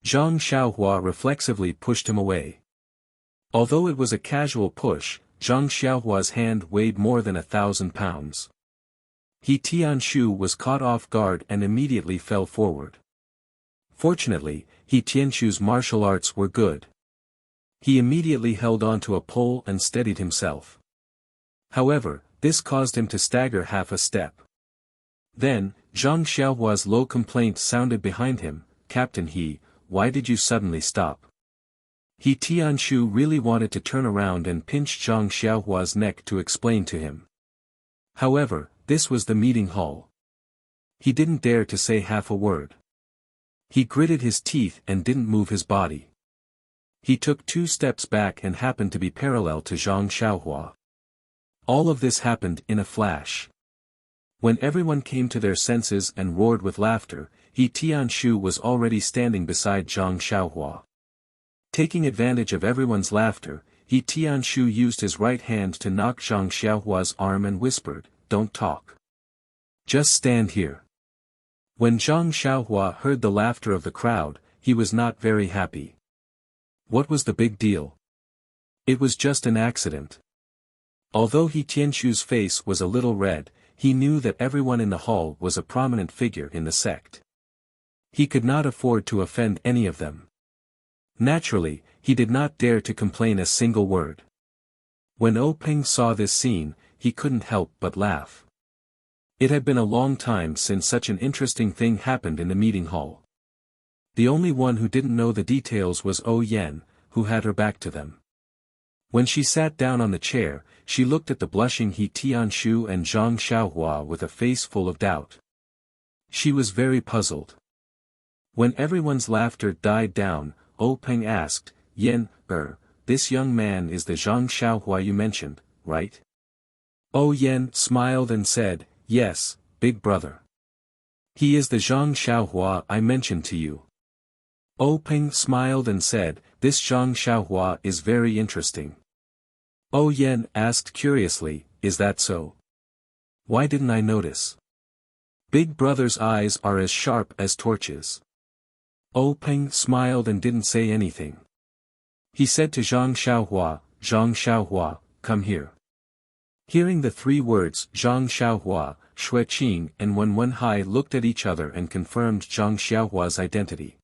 Zhang Xiaohua reflexively pushed him away. Although it was a casual push, Zhang Xiaohua's hand weighed more than 1,000 pounds. Tianshu was caught off guard and immediately fell forward. Fortunately, Tianshu's martial arts were good. He immediately held onto a pole and steadied himself. However, this caused him to stagger half a step. Then, Zhang Xiaohua's low complaint sounded behind him, Captain He, why did you suddenly stop? Tianshu really wanted to turn around and pinch Zhang Xiaohua's neck to explain to him. However, this was the meeting hall. He didn't dare to say half a word. He gritted his teeth and didn't move his body. He took 2 steps back and happened to be parallel to Zhang Xiaohua. All of this happened in a flash. When everyone came to their senses and roared with laughter, Tianshu was already standing beside Zhang Xiaohua. Taking advantage of everyone's laughter, Tianshu used his right hand to knock Zhang Xiaohua's arm and whispered, "Don't talk. Just stand here." When Zhang Xiaohua heard the laughter of the crowd, he was not very happy. What was the big deal? It was just an accident. Although Tianshu's face was a little red, he knew that everyone in the hall was a prominent figure in the sect. He could not afford to offend any of them. Naturally, he did not dare to complain a single word. When O Peng saw this scene, he couldn't help but laugh. It had been a long time since such an interesting thing happened in the meeting hall. The only one who didn't know the details was O Yen, who had her back to them. When she sat down on the chair, she looked at the blushing Tianshu and Zhang Xiaohua with a face full of doubt. She was very puzzled. When everyone's laughter died down, O Peng asked, Yen, this young man is the Zhang Xiaohua you mentioned, right? O Yen smiled and said, yes, big brother. He is the Zhang Xiaohua I mentioned to you. O Peng smiled and said, this Zhang Xiaohua is very interesting. O Yen asked curiously, is that so? Why didn't I notice? Big brother's eyes are as sharp as torches. O Peng smiled and didn't say anything. He said to Zhang Xiaohua, come here. Hearing the 3 words Zhang Xiaohua, Xueqing and Wen Wenhai looked at each other and confirmed Zhang Xiaohua's identity.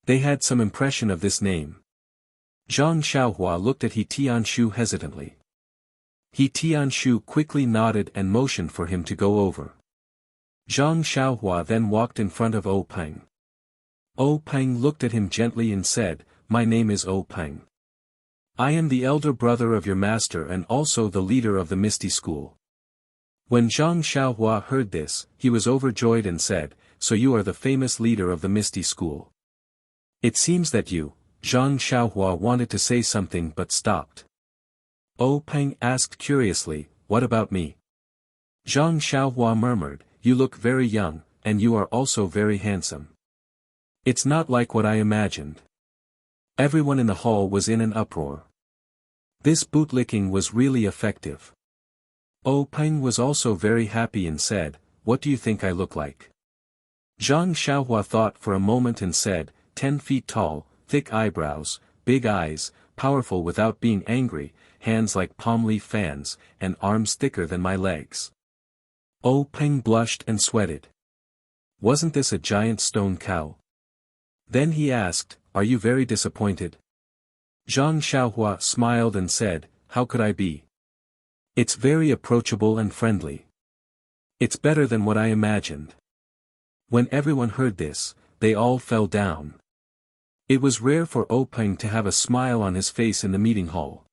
They had some impression of this name. Zhang Xiaohua looked at He Tianshu hesitantly. He Tianshu quickly nodded and motioned for him to go over. Zhang Xiaohua then walked in front of O Peng. O Peng looked at him gently and said, "My name is O Peng. I am the elder brother of your master and also the leader of the Misty School." When Zhang Xiaohua heard this, he was overjoyed and said, "So you are the famous leader of the Misty School. It seems that you..." Zhang Xiaohua wanted to say something but stopped. O Peng asked curiously, "What about me?" Zhang Xiaohua murmured, "You look very young, and you are also very handsome. It's not like what I imagined." Everyone in the hall was in an uproar. This bootlicking was really effective. O Peng was also very happy and said, "What do you think I look like?" Zhang Xiaohua thought for a moment and said, 10 feet tall, thick eyebrows, big eyes, powerful without being angry, hands like palm leaf fans, and arms thicker than my legs. O Peng blushed and sweated. Wasn't this a giant stone cow? Then he asked, "Are you very disappointed?" Zhang Xiaohua smiled and said, "How could I be? It's very approachable and friendly. It's better than what I imagined." When everyone heard this, they all fell down. It was rare for O Peng to have a smile on his face in the meeting hall.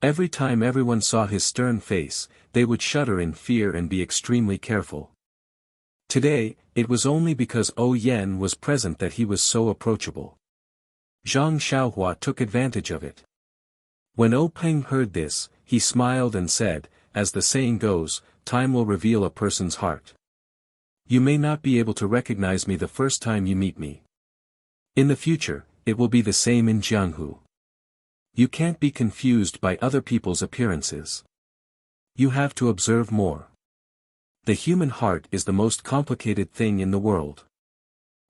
Every time everyone saw his stern face, they would shudder in fear and be extremely careful. Today, it was only because O Yen was present that he was so approachable. Zhang Xiaohua took advantage of it. When O Peng heard this, he smiled and said, "As the saying goes, time will reveal a person's heart. You may not be able to recognize me the first time you meet me. In the future, it will be the same in Jianghu. You can't be confused by other people's appearances. You have to observe more. The human heart is the most complicated thing in the world."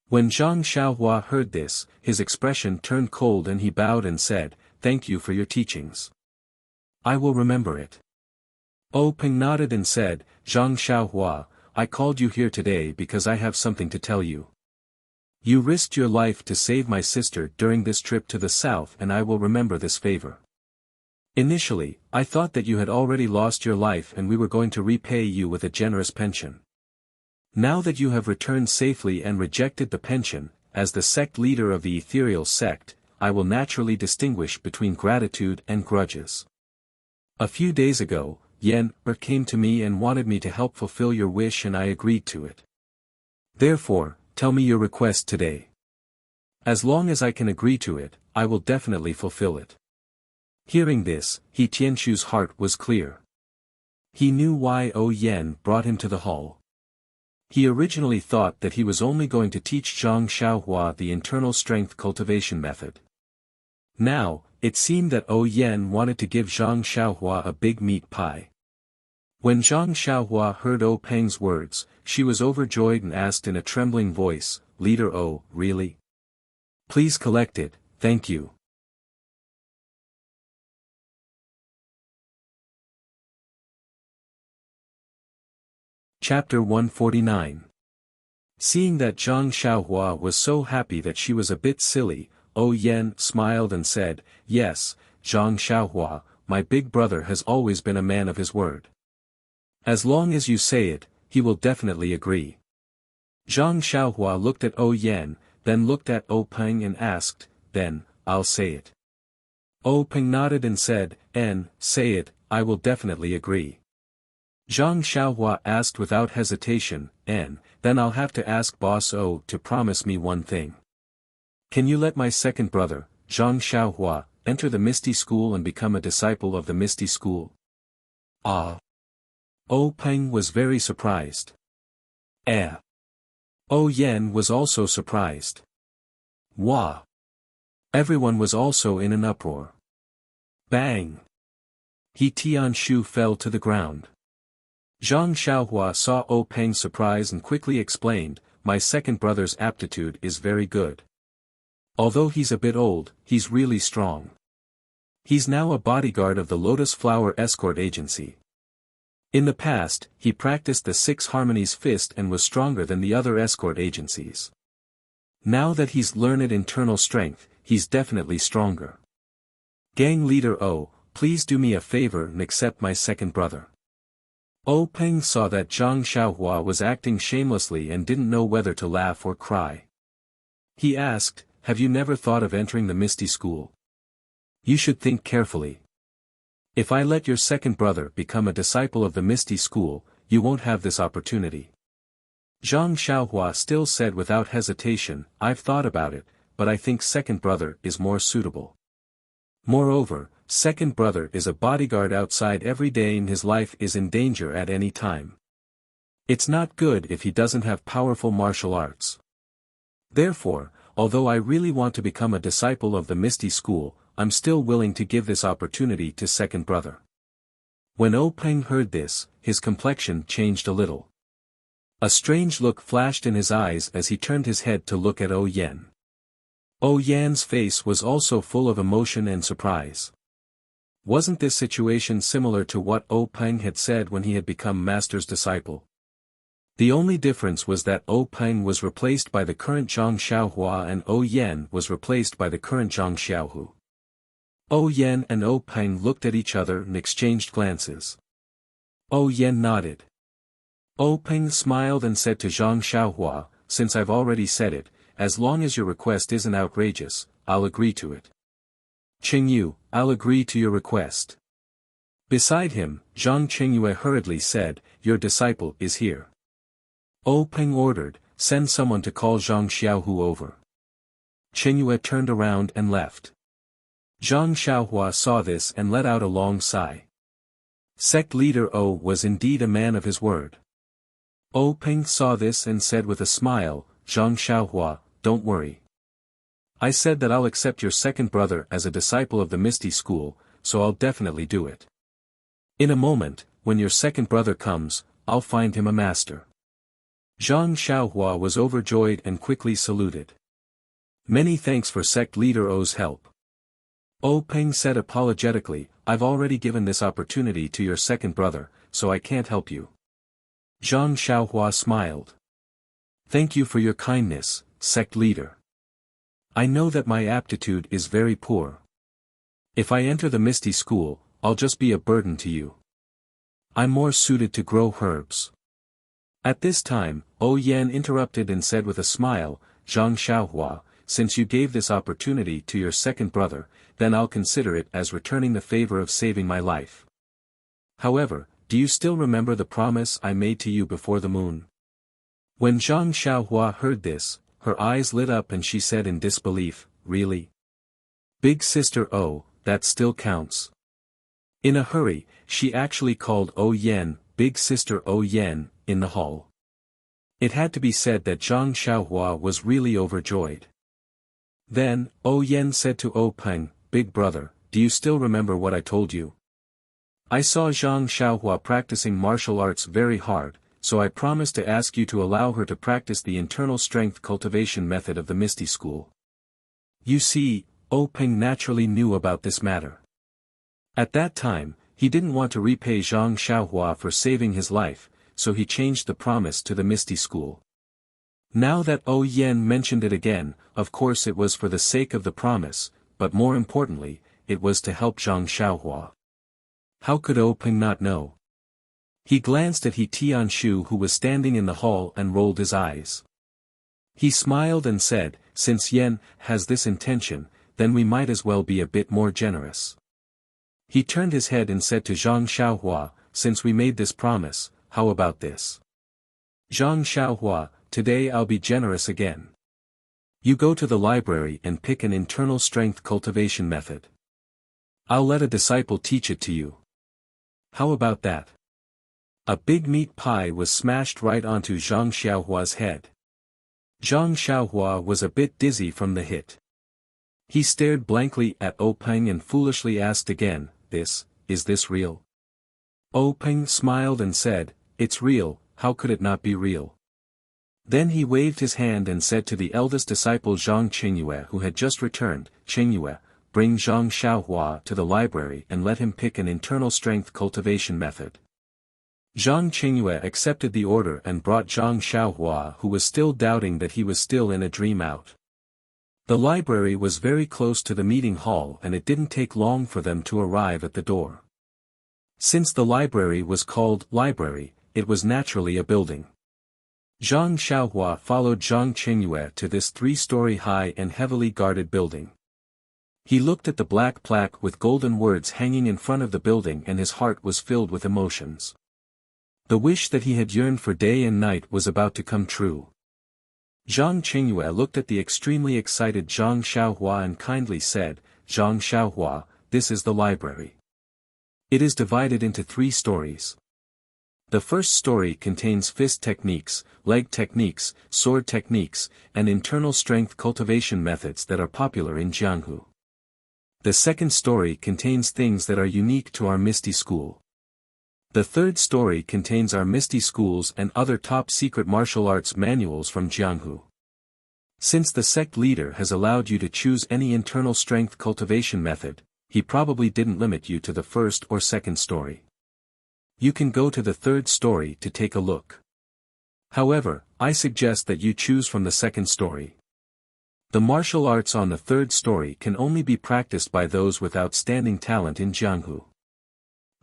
When Zhang Xiaohua heard this, his expression turned cold and he bowed and said, "Thank you for your teachings. I will remember it." O Peng nodded and said, "Zhang Xiaohua, I called you here today because I have something to tell you. You risked your life to save my sister during this trip to the south and I will remember this favor. Initially, I thought that you had already lost your life and we were going to repay you with a generous pension. Now that you have returned safely and rejected the pension, as the sect leader of the ethereal sect, I will naturally distinguish between gratitude and grudges. A few days ago, Yen came to me and wanted me to help fulfill your wish and I agreed to it. Therefore, tell me your request today. As long as I can agree to it, I will definitely fulfill it." Hearing this, He Tianshu's heart was clear. He knew why O Yen brought him to the hall. He originally thought that he was only going to teach Zhang Xiaohua the internal strength cultivation method. Now, it seemed that O Yen wanted to give Zhang Xiaohua a big meat pie. When Zhang Xiaohua heard O Peng's words, she was overjoyed and asked in a trembling voice, "Leader O, really? Please collect it, thank you." Chapter 149. Seeing that Zhang Xiaohua was so happy that she was a bit silly, O Yen smiled and said, "Yes, Zhang Xiaohua, my big brother has always been a man of his word. As long as you say it, he will definitely agree." Zhang Xiaohua looked at O Yen, then looked at O Peng and asked, "Then, I'll say it." O Peng nodded and said, "Say it, I will definitely agree." Zhang Xiaohua asked without hesitation, "Then I'll have to ask Boss O to promise me one thing. Can you let my second brother, Zhang Xiaohua, enter the Misty School and become a disciple of the Misty School?" Ah! O Peng was very surprised. O Yen was also surprised. Wah! Everyone was also in an uproar. Bang! He Tianshu fell to the ground. Zhang Xiaohua saw O Peng's surprise and quickly explained, "My second brother's aptitude is very good. Although he's a bit old, he's really strong. He's now a bodyguard of the Lotus Flower Escort Agency. In the past, he practiced the Six Harmonies Fist and was stronger than the other escort agencies. Now that he's learned internal strength, he's definitely stronger. Gang leader O, please do me a favor and accept my second brother. O Peng saw that Zhang Xiaohua was acting shamelessly and didn't know whether to laugh or cry. He asked, have you never thought of entering the Misty School? You should think carefully. If I let your second brother become a disciple of the Misty School, you won't have this opportunity. Zhang Xiaohua still said without hesitation, I've thought about it, but I think second brother is more suitable. Moreover, second brother is a bodyguard outside every day and his life is in danger at any time. It's not good if he doesn't have powerful martial arts. Therefore, although I really want to become a disciple of the Misty School, I'm still willing to give this opportunity to second brother. When O Peng heard this, his complexion changed a little. A strange look flashed in his eyes as he turned his head to look at O Yan. O Yan's face was also full of emotion and surprise. Wasn't this situation similar to what O Peng had said when he had become master's disciple? The only difference was that O Peng was replaced by the current Zhang Xiaohua and O Yan was replaced by the current Zhang Xiaohu. O Yan and O Peng looked at each other and exchanged glances. O Yan nodded. O Peng smiled and said to Zhang Xiaohua, since I've already said it, as long as your request isn't outrageous, I'll agree to it. Qingyu, I'll agree to your request. Beside him, Zhang Qingyue hurriedly said, your disciple is here. O Peng ordered, send someone to call Zhang Xiaohu over. Qingyue turned around and left. Zhang Xiaohua saw this and let out a long sigh. Sect leader O was indeed a man of his word. O Peng saw this and said with a smile, Zhang Xiaohua, don't worry. I said that I'll accept your second brother as a disciple of the Misty School, so I'll definitely do it. In a moment, when your second brother comes, I'll find him a master. Zhang Xiaohua was overjoyed and quickly saluted. Many thanks for sect leader O's help. O Peng said apologetically, I've already given this opportunity to your second brother, so I can't help you. Zhang Xiaohua smiled. Thank you for your kindness, sect leader. I know that my aptitude is very poor. If I enter the Misty School, I'll just be a burden to you. I'm more suited to grow herbs. At this time, O Yan interrupted and said with a smile, Zhang Xiaohua, since you gave this opportunity to your second brother, then I'll consider it as returning the favor of saving my life. However, do you still remember the promise I made to you before the moon? When Zhang Xiaohua heard this, her eyes lit up and she said in disbelief, really? Big sister O, that still counts. In a hurry, she actually called O Yan, big sister O Yan, in the hall. It had to be said that Zhang Xiaohua was really overjoyed. Then, O Yan said to O Peng, big brother, do you still remember what I told you? I saw Zhang Xiaohua practicing martial arts very hard, so I promised to ask you to allow her to practice the internal strength cultivation method of the Misty School. You see, O Peng naturally knew about this matter. At that time, he didn't want to repay Zhang Xiaohua for saving his life, so he changed the promise to the Misty School. Now that O Yan mentioned it again, of course it was for the sake of the promise, but more importantly, it was to help Zhang Xiaohua. How could O Peng not know? He glanced at He Tianshu who was standing in the hall and rolled his eyes. He smiled and said, since Yan has this intention, then we might as well be a bit more generous. He turned his head and said to Zhang Xiaohua, since we made this promise, how about this? Zhang Xiaohua, today I'll be generous again. You go to the library and pick an internal strength cultivation method. I'll let a disciple teach it to you. How about that? A big meat pie was smashed right onto Zhang Xiaohua's head. Zhang Xiaohua was a bit dizzy from the hit. He stared blankly at O Peng and foolishly asked again, is this real? O Peng smiled and said, it's real, how could it not be real? Then he waved his hand and said to the eldest disciple Zhang Qingyue who had just returned, Qingyue, bring Zhang Xiaohua to the library and let him pick an internal strength cultivation method. Zhang Qingyue accepted the order and brought Zhang Xiaohua who was still doubting that he was still in a dream out. The library was very close to the meeting hall and it didn't take long for them to arrive at the door. Since the library was called library, it was naturally a building. Zhang Xiaohua followed Zhang Qingyue to this 3-story high and heavily guarded building. He looked at the black plaque with golden words hanging in front of the building and his heart was filled with emotions. The wish that he had yearned for day and night was about to come true. Zhang Qingyue looked at the extremely excited Zhang Xiaohua and kindly said, "Zhang Xiaohua, this is the library. It is divided into 3 stories. The first story contains fist techniques, leg techniques, sword techniques, and internal strength cultivation methods that are popular in Jianghu. The second story contains things that are unique to our Misty School. The third story contains our Misty Schools and other top-secret martial arts manuals from Jianghu. Since the sect leader has allowed you to choose any internal strength cultivation method, he probably didn't limit you to the first or second story. You can go to the third story to take a look. However, I suggest that you choose from the second story. The martial arts on the third story can only be practiced by those with outstanding talent in Jianghu.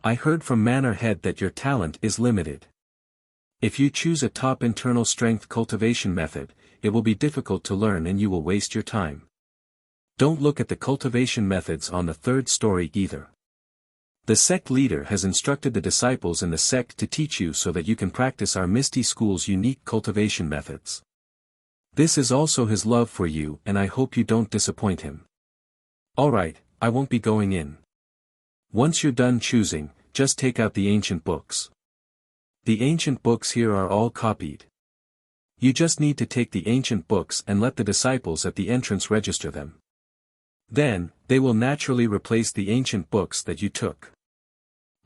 I heard from Manor Head that your talent is limited. If you choose a top internal strength cultivation method, it will be difficult to learn and you will waste your time. Don't look at the cultivation methods on the third story either. The sect leader has instructed the disciples in the sect to teach you so that you can practice our Misty School's unique cultivation methods. This is also his love for you and I hope you don't disappoint him. Alright, I won't be going in. Once you're done choosing, just take out the ancient books. The ancient books here are all copied. You just need to take the ancient books and let the disciples at the entrance register them. Then, they will naturally replace the ancient books that you took.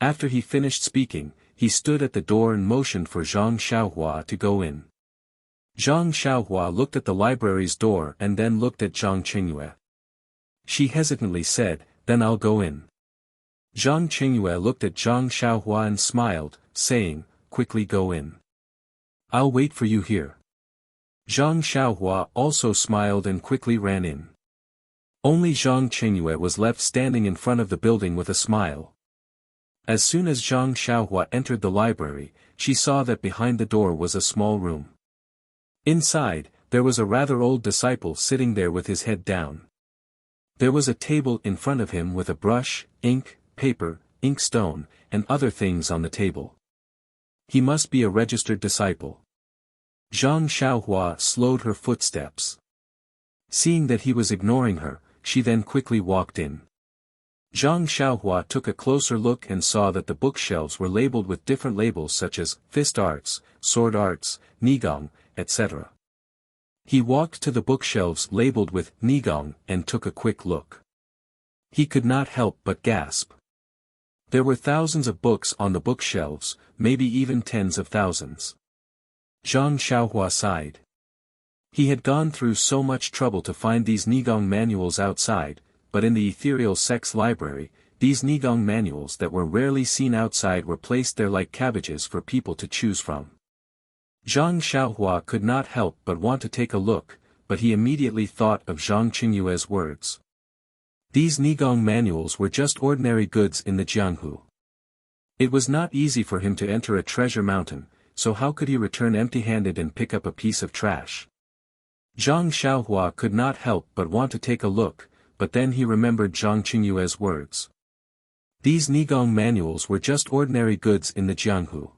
After he finished speaking, he stood at the door and motioned for Zhang Xiaohua to go in. Zhang Xiaohua looked at the library's door and then looked at Zhang Qingyue. She hesitantly said, "Then I'll go in." Zhang Qingyue looked at Zhang Xiaohua and smiled, saying, "Quickly go in. I'll wait for you here." Zhang Xiaohua also smiled and quickly ran in. Only Zhang Qingyue was left standing in front of the building with a smile. As soon as Zhang Xiaohua entered the library, she saw that behind the door was a small room. Inside, there was a rather old disciple sitting there with his head down. There was a table in front of him with a brush, ink, paper, inkstone, and other things on the table. He must be a registered disciple. Zhang Xiaohua slowed her footsteps. Seeing that he was ignoring her, she then quickly walked in. Zhang Xiaohua took a closer look and saw that the bookshelves were labeled with different labels such as fist arts, sword arts, nigong, etc. He walked to the bookshelves labeled with nigong and took a quick look. He could not help but gasp. There were thousands of books on the bookshelves, maybe even tens of thousands. Zhang Xiaohua sighed. He had gone through so much trouble to find these nigong manuals outside, but in the ethereal sect's library, these nigong manuals that were rarely seen outside were placed there like cabbages for people to choose from. Zhang Xiaohua could not help but want to take a look, but he immediately thought of Zhang Qingyue's words. These nigong manuals were just ordinary goods in the Jianghu. It was not easy for him to enter a treasure mountain, so how could he return empty-handed and pick up a piece of trash? Zhang Xiaohua could not help but want to take a look, but then he remembered Zhang Qingyue's words. These nigong manuals were just ordinary goods in the Jianghu.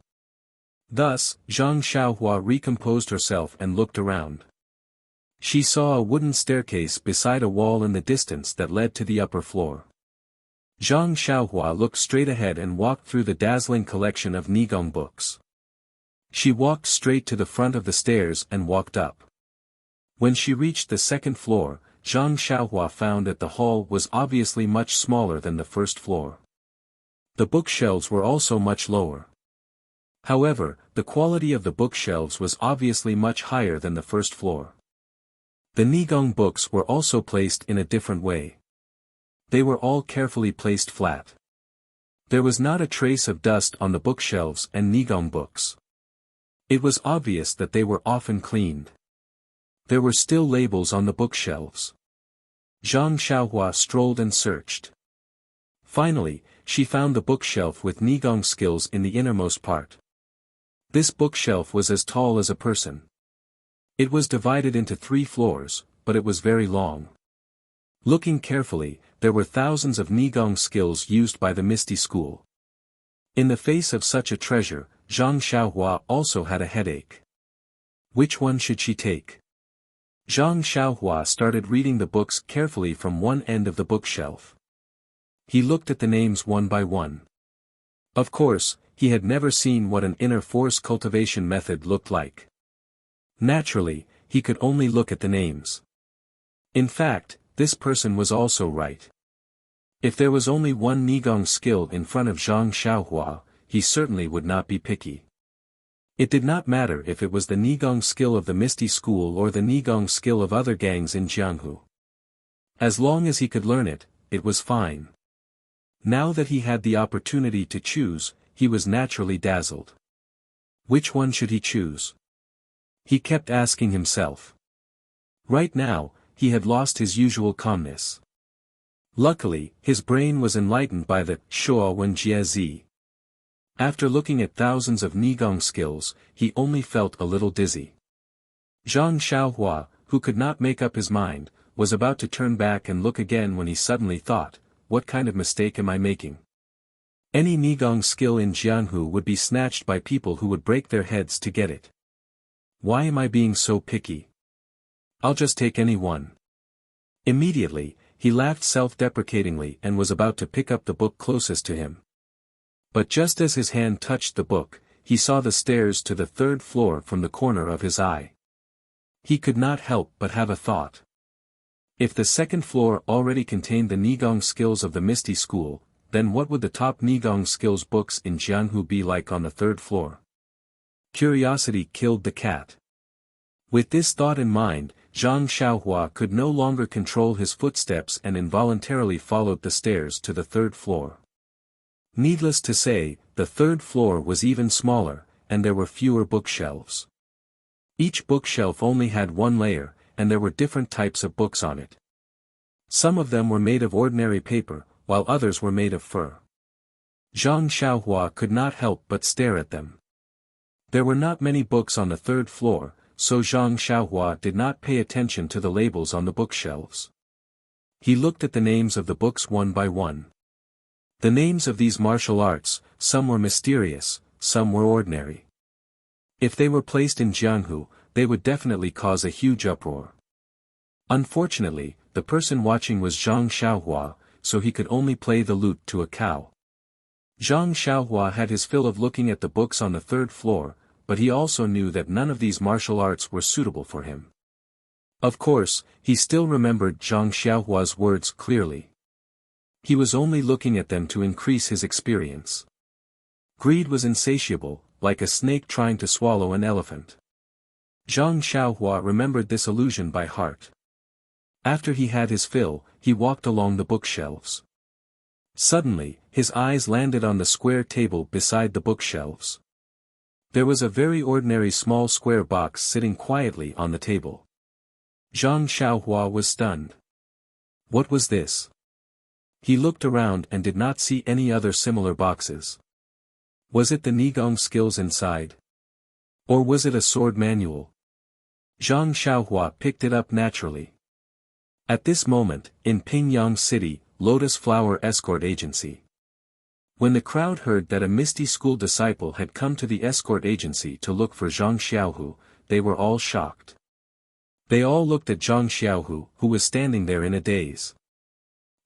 Thus, Zhang Xiaohua recomposed herself and looked around. She saw a wooden staircase beside a wall in the distance that led to the upper floor. Zhang Xiaohua looked straight ahead and walked through the dazzling collection of nigong books. She walked straight to the front of the stairs and walked up. When she reached the second floor, Zhang Xiaohua found that the hall was obviously much smaller than the first floor. The bookshelves were also much lower. However, the quality of the bookshelves was obviously much higher than the first floor. The nigong books were also placed in a different way. They were all carefully placed flat. There was not a trace of dust on the bookshelves and nigong books. It was obvious that they were often cleaned. There were still labels on the bookshelves. Zhang Xiaohua strolled and searched. Finally, she found the bookshelf with Nigong skills in the innermost part. This bookshelf was as tall as a person. It was divided into 3 floors, but it was very long. Looking carefully, there were thousands of Nigong skills used by the Misty School. In the face of such a treasure, Zhang Xiaohua also had a headache. Which one should she take? Zhang Xiaohua started reading the books carefully from one end of the bookshelf. He looked at the names one by one. Of course, he had never seen what an inner force cultivation method looked like. Naturally, he could only look at the names. In fact, this person was also right. If there was only one Nigong skill in front of Zhang Xiaohua, he certainly would not be picky. It did not matter if it was the Nigong skill of the Misty School or the Nigong skill of other gangs in Jianghu. As long as he could learn it, it was fine. Now that he had the opportunity to choose, he was naturally dazzled. Which one should he choose? He kept asking himself. Right now, he had lost his usual calmness. Luckily, his brain was enlightened by the Shuo Wen Jie Zi. After looking at thousands of Nigong skills, he only felt a little dizzy. Zhang Xiaohua, who could not make up his mind, was about to turn back and look again when he suddenly thought, what kind of mistake am I making? Any Nigong skill in Jianghu would be snatched by people who would break their heads to get it. Why am I being so picky? I'll just take any one. Immediately, he laughed self-deprecatingly and was about to pick up the book closest to him. But just as his hand touched the book, he saw the stairs to the 3rd floor from the corner of his eye. He could not help but have a thought. If the 2nd floor already contained the Nigong skills of the Misty School, then what would the top Nigong skills books in Jianghu be like on the 3rd floor? Curiosity killed the cat. With this thought in mind, Zhang Xiaohua could no longer control his footsteps and involuntarily followed the stairs to the 3rd floor. Needless to say, the 3rd floor was even smaller, and there were fewer bookshelves. Each bookshelf only had 1 layer, and there were different types of books on it. Some of them were made of ordinary paper, while others were made of fur. Zhang Xiaohua could not help but stare at them. There were not many books on the 3rd floor, so Zhang Xiaohua did not pay attention to the labels on the bookshelves. He looked at the names of the books one by one. The names of these martial arts, some were mysterious, some were ordinary. If they were placed in Jianghu, they would definitely cause a huge uproar. Unfortunately, the person watching was Zhang Xiaohua, so he could only play the lute to a cow. Zhang Xiaohua had his fill of looking at the books on the 3rd floor, but he also knew that none of these martial arts were suitable for him. Of course, he still remembered Zhang Xiaohua's words clearly. He was only looking at them to increase his experience. Greed was insatiable, like a snake trying to swallow an elephant. Zhang Xiaohua remembered this illusion by heart. After he had his fill, he walked along the bookshelves. Suddenly, his eyes landed on the square table beside the bookshelves. There was a very ordinary small square box sitting quietly on the table. Zhang Xiaohua was stunned. What was this? He looked around and did not see any other similar boxes. Was it the Nigong skills inside? Or was it a sword manual? Zhang Xiaohua picked it up naturally. At this moment, in Pingyang City, Lotus Flower Escort Agency. When the crowd heard that a Misty School disciple had come to the escort agency to look for Zhang Xiaohu, they were all shocked. They all looked at Zhang Xiaohu, who was standing there in a daze.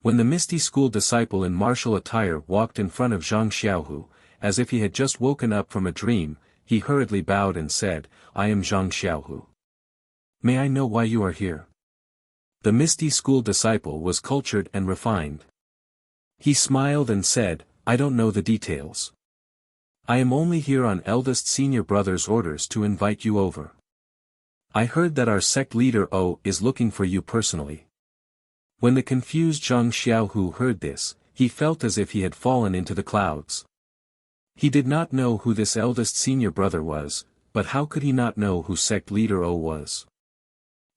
When the Misty School disciple in martial attire walked in front of Zhang Xiaohu, as if he had just woken up from a dream, he hurriedly bowed and said, "I am Zhang Xiaohu. May I know why you are here?" The Misty School disciple was cultured and refined. He smiled and said, "I don't know the details. I am only here on eldest senior brother's orders to invite you over. I heard that our sect leader O is looking for you personally." When the confused Zhang Xiaohu heard this, he felt as if he had fallen into the clouds. He did not know who this eldest senior brother was, but how could he not know who sect leader O was?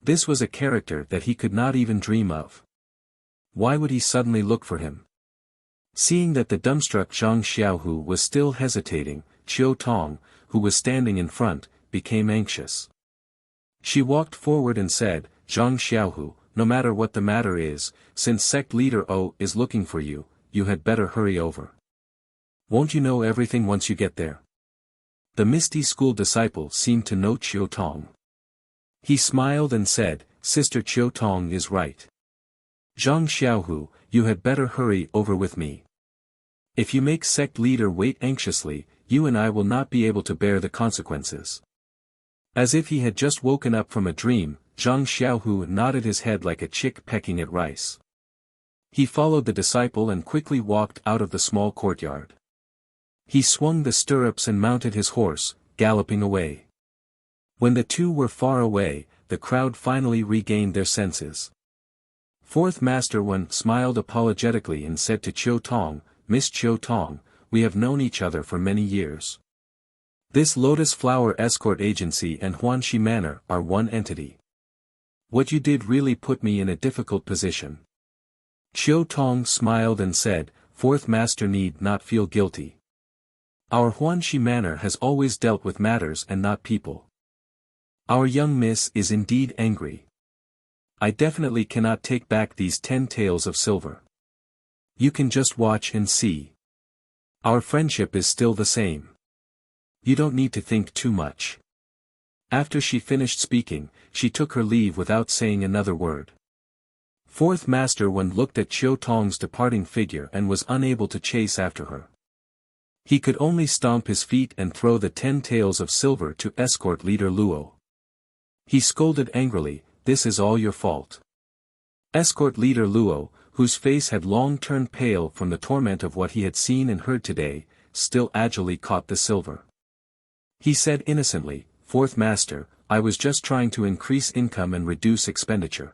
This was a character that he could not even dream of. Why would he suddenly look for him? Seeing that the dumbstruck Zhang Xiaohu was still hesitating, Qiu Tong, who was standing in front, became anxious. She walked forward and said, Zhang Xiaohu, no matter what the matter is, since sect leader O is looking for you, you had better hurry over. Won't you know everything once you get there? The misty school disciple seemed to know Qiu Tong. He smiled and said, Sister Qiu Tong is right. Zhang Xiaohu, you had better hurry over with me. If you make sect leader wait anxiously, you and I will not be able to bear the consequences. As if he had just woken up from a dream, Zhang Xiaohu nodded his head like a chick pecking at rice. He followed the disciple and quickly walked out of the small courtyard. He swung the stirrups and mounted his horse, galloping away. When the two were far away, the crowd finally regained their senses. Fourth Master Wen smiled apologetically and said to Qiu Tong, Miss Qiu Tong, we have known each other for many years. This Lotus Flower Escort Agency and Huanxi Manor are one entity. What you did really put me in a difficult position. Qiu Tong smiled and said, Fourth Master need not feel guilty. Our Huanxi Manor has always dealt with matters and not people. Our young miss is indeed angry. I definitely cannot take back these 10 taels of silver. You can just watch and see. Our friendship is still the same. You don't need to think too much. After she finished speaking, she took her leave without saying another word. Fourth Master Wen looked at Qiu Tong's departing figure and was unable to chase after her. He could only stomp his feet and throw the 10 taels of silver to escort leader Luo. He scolded angrily, This is all your fault. Escort leader Luo, whose face had long turned pale from the torment of what he had seen and heard today, still agilely caught the silver. He said innocently, Fourth Master, I was just trying to increase income and reduce expenditure.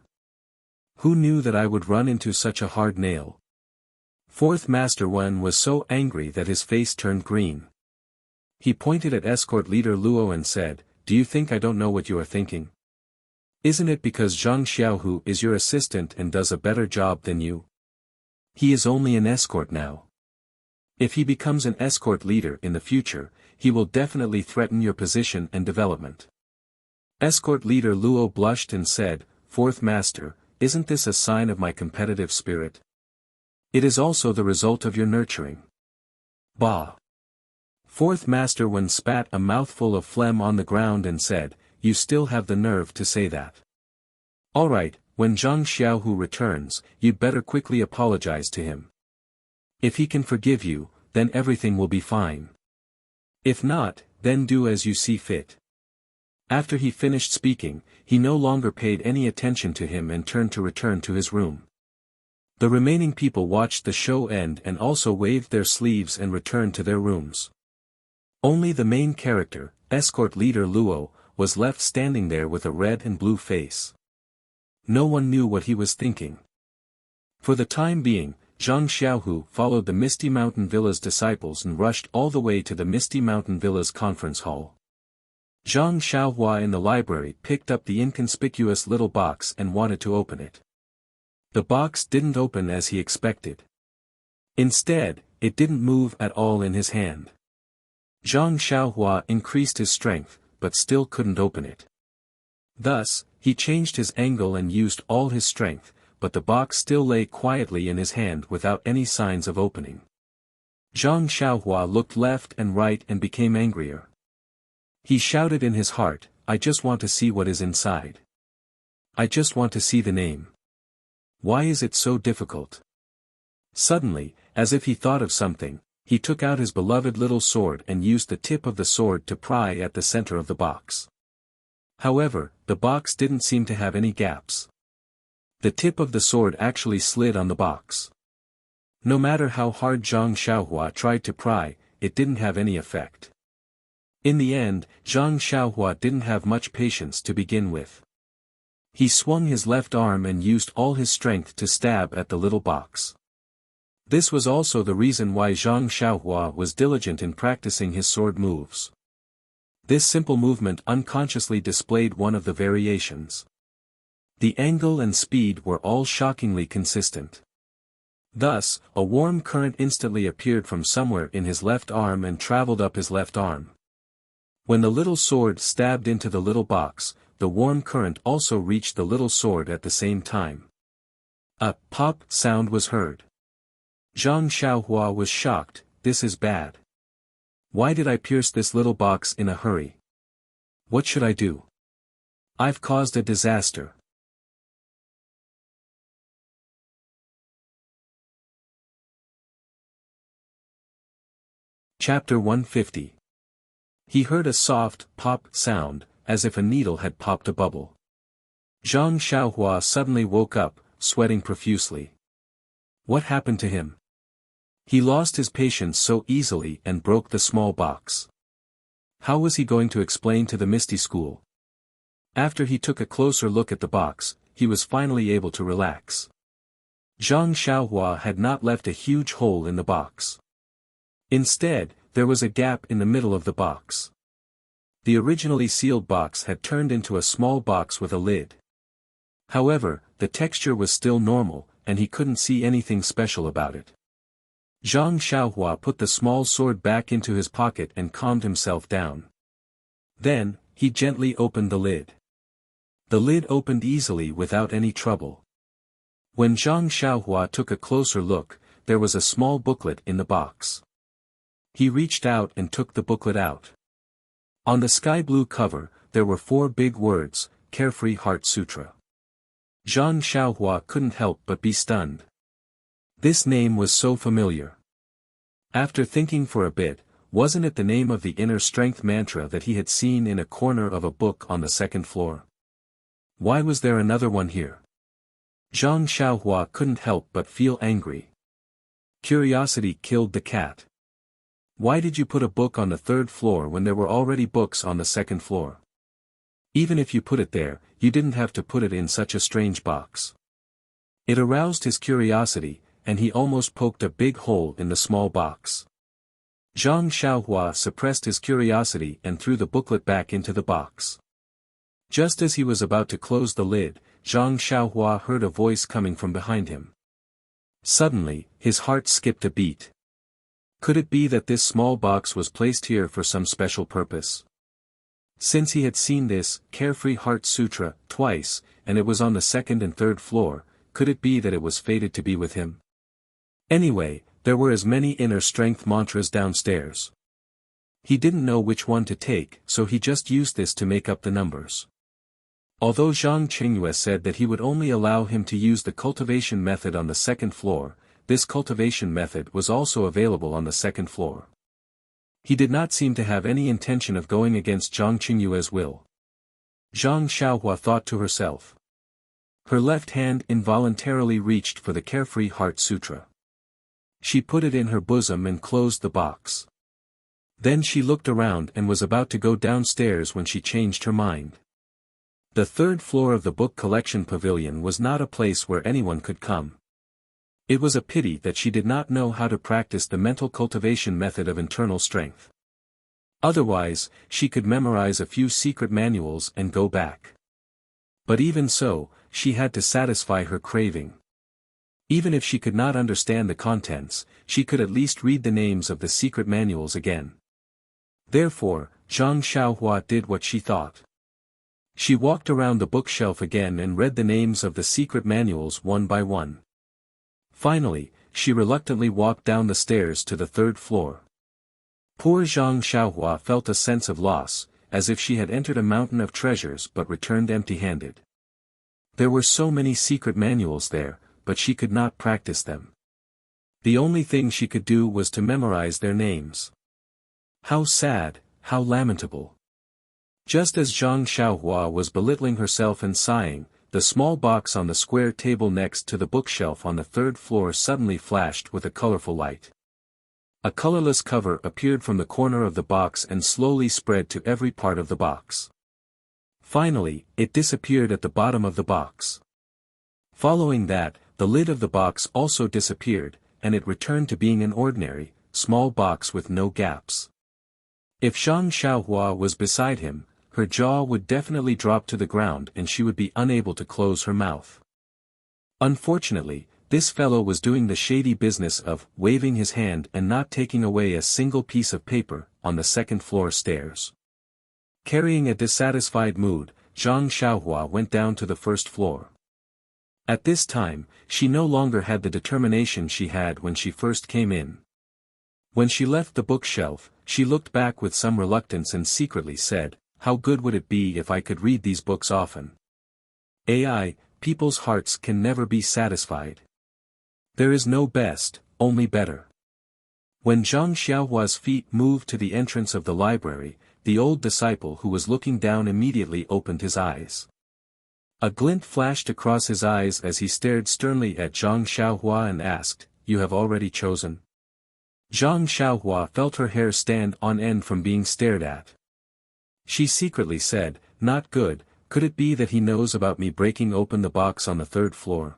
Who knew that I would run into such a hard nail? Fourth Master Wen was so angry that his face turned green. He pointed at escort leader Luo and said, Do you think I don't know what you are thinking? Isn't it because Zhang Xiaohu is your assistant and does a better job than you? He is only an escort now. If he becomes an escort leader in the future, he will definitely threaten your position and development. Escort leader Luo blushed and said, Fourth Master, isn't this a sign of my competitive spirit? It is also the result of your nurturing. Bah! Fourth Master Wen spat a mouthful of phlegm on the ground and said, You still have the nerve to say that. All right, when Zhang Xiaohu returns, you'd better quickly apologize to him. If he can forgive you, then everything will be fine. If not, then do as you see fit. After he finished speaking, he no longer paid any attention to him and turned to return to his room. The remaining people watched the show end and also waved their sleeves and returned to their rooms. Only the main character, escort leader Luo, was left standing there with a red and blue face. No one knew what he was thinking. For the time being, Zhang Xiaohu followed the Misty Mountain Villa's disciples and rushed all the way to the Misty Mountain Villa's conference hall. Zhang Xiaohua in the library picked up the inconspicuous little box and wanted to open it. The box didn't open as he expected. Instead, it didn't move at all in his hand. Zhang Xiaohua increased his strength, but still couldn't open it. Thus, he changed his angle and used all his strength, but the box still lay quietly in his hand without any signs of opening. Zhang Xiaohua looked left and right and became angrier. He shouted in his heart, I just want to see what is inside. I just want to see the name. Why is it so difficult? Suddenly, as if he thought of something, he took out his beloved little sword and used the tip of the sword to pry at the center of the box. However, the box didn't seem to have any gaps. The tip of the sword actually slid on the box. No matter how hard Zhang Xiaohua tried to pry, it didn't have any effect. In the end, Zhang Xiaohua didn't have much patience to begin with. He swung his left arm and used all his strength to stab at the little box. This was also the reason why Zhang Xiaohua was diligent in practicing his sword moves. This simple movement unconsciously displayed one of the variations. The angle and speed were all shockingly consistent. Thus, a warm current instantly appeared from somewhere in his left arm and traveled up his left arm. When the little sword stabbed into the little box, the warm current also reached the little sword at the same time. A pop sound was heard. Zhang Xiaohua was shocked. This is bad. Why did I pierce this little box in a hurry? What should I do? I've caused a disaster. Chapter 150. He heard a soft, pop sound, as if a needle had popped a bubble. Zhang Xiaohua suddenly woke up, sweating profusely. What happened to him? He lost his patience so easily and broke the small box. How was he going to explain to the Misty School? After he took a closer look at the box, he was finally able to relax. Zhang Xiaohua had not left a huge hole in the box. Instead, there was a gap in the middle of the box. The originally sealed box had turned into a small box with a lid. However, the texture was still normal, and he couldn't see anything special about it. Zhang Xiaohua put the small sword back into his pocket and calmed himself down. Then, he gently opened the lid. The lid opened easily without any trouble. When Zhang Xiaohua took a closer look, there was a small booklet in the box. He reached out and took the booklet out. On the sky blue cover, there were 4 big words, Carefree Heart Sutra. Zhang Xiaohua couldn't help but be stunned. This name was so familiar. After thinking for a bit, wasn't it the name of the inner strength mantra that he had seen in a corner of a book on the 2nd floor? Why was there another one here? Zhang Xiaohua couldn't help but feel angry. Curiosity killed the cat. Why did you put a book on the 3rd floor when there were already books on the 2nd floor? Even if you put it there, you didn't have to put it in such a strange box. It aroused his curiosity, and he almost poked a big hole in the small box. Zhang Xiaohua suppressed his curiosity and threw the booklet back into the box. Just as he was about to close the lid, Zhang Xiaohua heard a voice coming from behind him. Suddenly, his heart skipped a beat. Could it be that this small box was placed here for some special purpose? Since he had seen this Carefree Heart Sutra twice, and it was on the 2nd and 3rd floor, could it be that it was fated to be with him? Anyway, there were as many inner strength mantras downstairs. He didn't know which one to take, so he just used this to make up the numbers. Although Zhang Qingyue said that he would only allow him to use the cultivation method on the 2nd floor, this cultivation method was also available on the 2nd floor. He did not seem to have any intention of going against Zhang Qingyue's will. Zhang Xiaohua thought to herself. Her left hand involuntarily reached for the Carefree Heart Sutra. She put it in her bosom and closed the box. Then she looked around and was about to go downstairs when she changed her mind. The 3rd floor of the book collection pavilion was not a place where anyone could come. It was a pity that she did not know how to practice the mental cultivation method of internal strength. Otherwise, she could memorize a few secret manuals and go back. But even so, she had to satisfy her craving. Even if she could not understand the contents, she could at least read the names of the secret manuals again. Therefore, Zhang Xiaohua did what she thought. She walked around the bookshelf again and read the names of the secret manuals one by one. Finally, she reluctantly walked down the stairs to the 3rd floor. Poor Zhang Xiaohua felt a sense of loss, as if she had entered a mountain of treasures but returned empty-handed. There were so many secret manuals there, but she could not practice them. The only thing she could do was to memorize their names. How sad, how lamentable. Just as Zhang Xiaohua was belittling herself and sighing, the small box on the square table next to the bookshelf on the 3rd floor suddenly flashed with a colorful light. A colorless cover appeared from the corner of the box and slowly spread to every part of the box. Finally, it disappeared at the bottom of the box. Following that, the lid of the box also disappeared, and it returned to being an ordinary, small box with no gaps. If Zhang Xiaohua was beside him, her jaw would definitely drop to the ground and she would be unable to close her mouth. Unfortunately, This fellow was doing the shady business of waving his hand and not taking away a single piece of paper, on the second floor stairs. Carrying a dissatisfied mood, Zhang Xiaohua went down to the first floor. At this time, she no longer had the determination she had when she first came in. When she left the bookshelf, she looked back with some reluctance and secretly said, "How good would it be if I could read these books often? AI, people's hearts can never be satisfied. There is no best, only better." When Zhang Xiaohua's feet moved to the entrance of the library, the old disciple who was looking down immediately opened his eyes. A glint flashed across his eyes as he stared sternly at Zhang Xiaohua and asked, "You have already chosen?" Zhang Xiaohua felt her hair stand on end from being stared at. She secretly said, "Not good, could it be that he knows about me breaking open the box on the third floor?"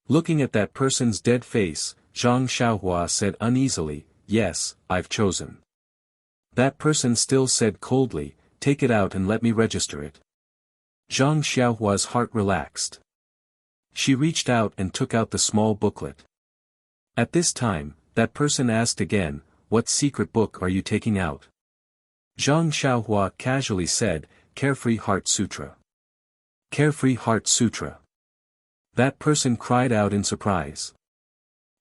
Looking at that person's dead face, Zhang Xiaohua said uneasily, "Yes, I've chosen." That person still said coldly, "Take it out and let me register it." Zhang Xiaohua's heart relaxed. She reached out and took out the small booklet. At this time, that person asked again, "What secret book are you taking out?" Zhang Xiaohua casually said, "Carefree Heart Sutra." Carefree Heart Sutra. That person cried out in surprise.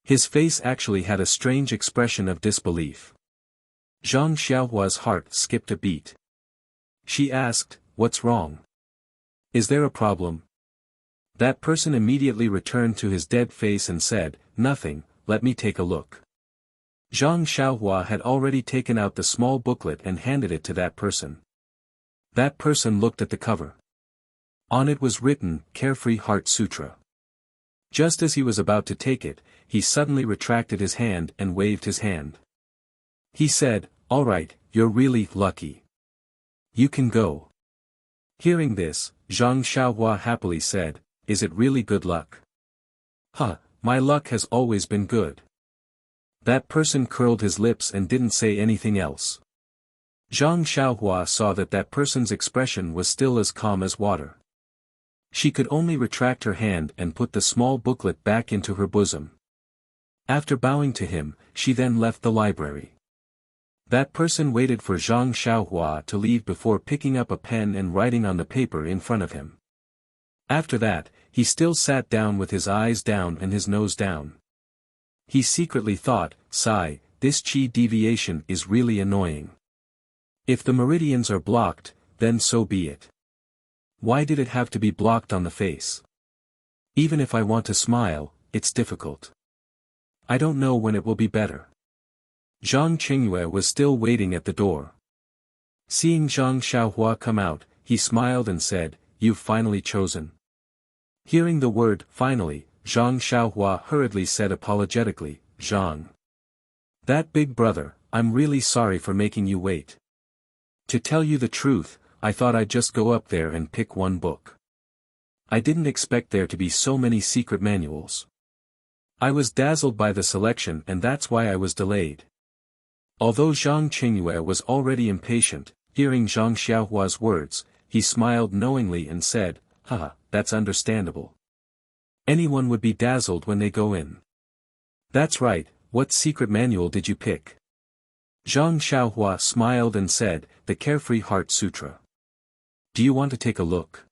His face actually had a strange expression of disbelief. Zhang Xiaohua's heart skipped a beat. She asked, "What's wrong? Is there a problem?" That person immediately returned to his dead face and said, "Nothing, let me take a look." Zhang Xiaohua had already taken out the small booklet and handed it to that person. That person looked at the cover. On it was written, "Carefree Heart Sutra." Just as he was about to take it, he suddenly retracted his hand and waved his hand. He said, "All right, you're really lucky. You can go." Hearing this, Zhang Xiaohua happily said, "Is it really good luck?" "Huh, my luck has always been good." That person curled his lips and didn't say anything else. Zhang Xiaohua saw that that person's expression was still as calm as water. She could only retract her hand and put the small booklet back into her bosom. After bowing to him, she then left the library. That person waited for Zhang Xiaohua to leave before picking up a pen and writing on the paper in front of him. After that, he still sat down with his eyes down and his nose down. He secretly thought, "Sigh, this chi deviation is really annoying. If the meridians are blocked, then so be it. Why did it have to be blocked on the face? Even if I want to smile, it's difficult. I don't know when it will be better." Zhang Qingyue was still waiting at the door. Seeing Zhang Xiaohua come out, he smiled and said, "You've finally chosen." Hearing the word, "finally," Zhang Xiaohua hurriedly said apologetically, "Zhang. That big brother, I'm really sorry for making you wait. To tell you the truth, I thought I'd just go up there and pick one book. I didn't expect there to be so many secret manuals. I was dazzled by the selection and that's why I was delayed." Although Zhang Qingyue was already impatient, hearing Zhang Xiaohua's words, he smiled knowingly and said, "Haha, that's understandable. Anyone would be dazzled when they go in." "That's right, what secret manual did you pick?" Zhang Xiaohua smiled and said, "The Carefree Heart Sutra. Do you want to take a look?"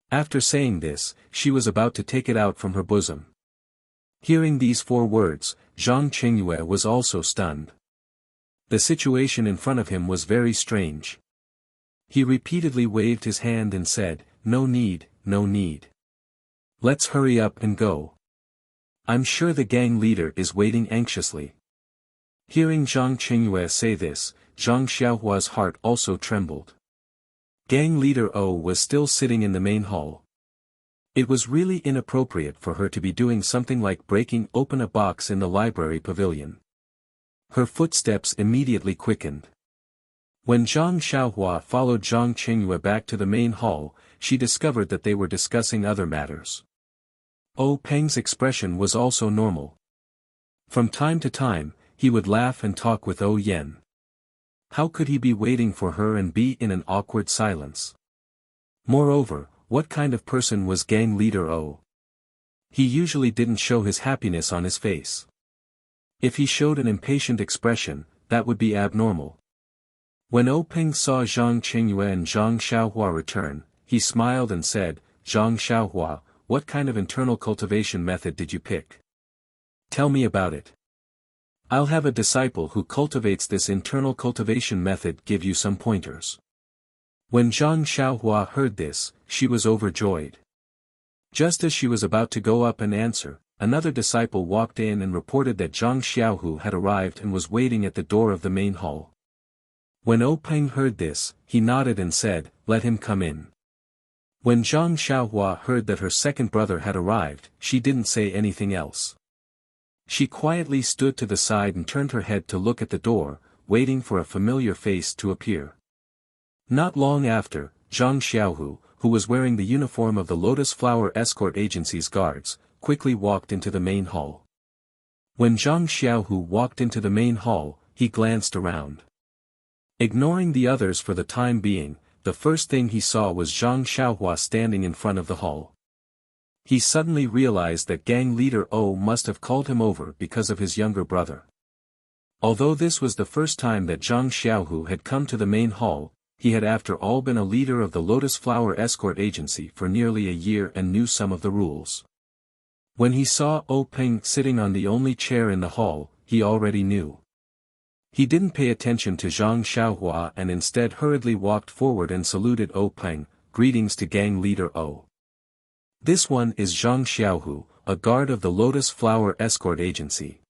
After saying this, she was about to take it out from her bosom. Hearing these 4 words, Zhang Qingyue was also stunned. The situation in front of him was very strange. He repeatedly waved his hand and said, "No need, no need. Let's hurry up and go. I'm sure the gang leader is waiting anxiously." Hearing Zhang Qingyue say this, Zhang Xiaohua's heart also trembled. Gang leader O was still sitting in the main hall. It was really inappropriate for her to be doing something like breaking open a box in the library pavilion. Her footsteps immediately quickened. When Zhang Xiaohua followed Zhang Qingyue back to the main hall, she discovered that they were discussing other matters. O Peng's expression was also normal. From time to time, he would laugh and talk with O Yen. How could he be waiting for her and be in an awkward silence? Moreover, what kind of person was gang leader O? He usually didn't show his happiness on his face. If he showed an impatient expression, that would be abnormal. When Peng saw Zhang Qingyue and Zhang Xiaohua return, he smiled and said, "Zhang Xiaohua, what kind of internal cultivation method did you pick? Tell me about it. I'll have a disciple who cultivates this internal cultivation method give you some pointers." When Zhang Xiaohua heard this, she was overjoyed. Just as she was about to go up and answer, another disciple walked in and reported that Zhang Xiaohu had arrived and was waiting at the door of the main hall. When Peng heard this, he nodded and said, "Let him come in." When Zhang Xiaohua heard that her second brother had arrived, she didn't say anything else. She quietly stood to the side and turned her head to look at the door, waiting for a familiar face to appear. Not long after, Zhang Xiaohu, who was wearing the uniform of the Lotus Flower Escort Agency's guards, quickly walked into the main hall. When Zhang Xiaohu walked into the main hall, he glanced around. Ignoring the others for the time being, the first thing he saw was Zhang Xiaohua standing in front of the hall. He suddenly realized that gang leader must have called him over because of his younger brother. Although this was the first time that Zhang Xiaohu had come to the main hall, he had after all been a leader of the Lotus Flower Escort Agency for nearly a year and knew some of the rules. When he saw Peng sitting on the only chair in the hall, he already knew. He didn't pay attention to Zhang Xiaohua and instead hurriedly walked forward and saluted Peng, "Greetings to gang leader O. This one is Zhang Xiaohu, a guard of the Lotus Flower Escort Agency."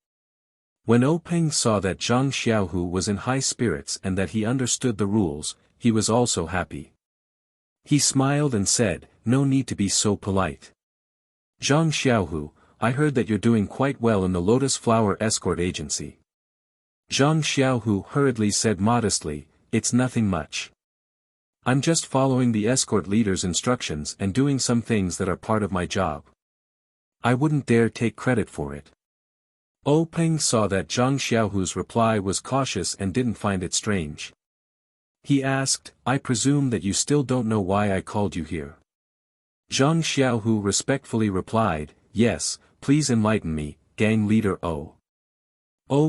When Peng saw that Zhang Xiaohu was in high spirits and that he understood the rules, he was also happy. He smiled and said, "No need to be so polite. Zhang Xiaohu, I heard that you're doing quite well in the Lotus Flower Escort Agency." Zhang Xiaohu hurriedly said modestly, "It's nothing much. I'm just following the escort leader's instructions and doing some things that are part of my job. I wouldn't dare take credit for it." Peng saw that Zhang Xiaohu's reply was cautious and didn't find it strange. He asked, "I presume that you still don't know why I called you here?" Zhang Xiaohu respectfully replied, "Yes, please enlighten me, gang leader O."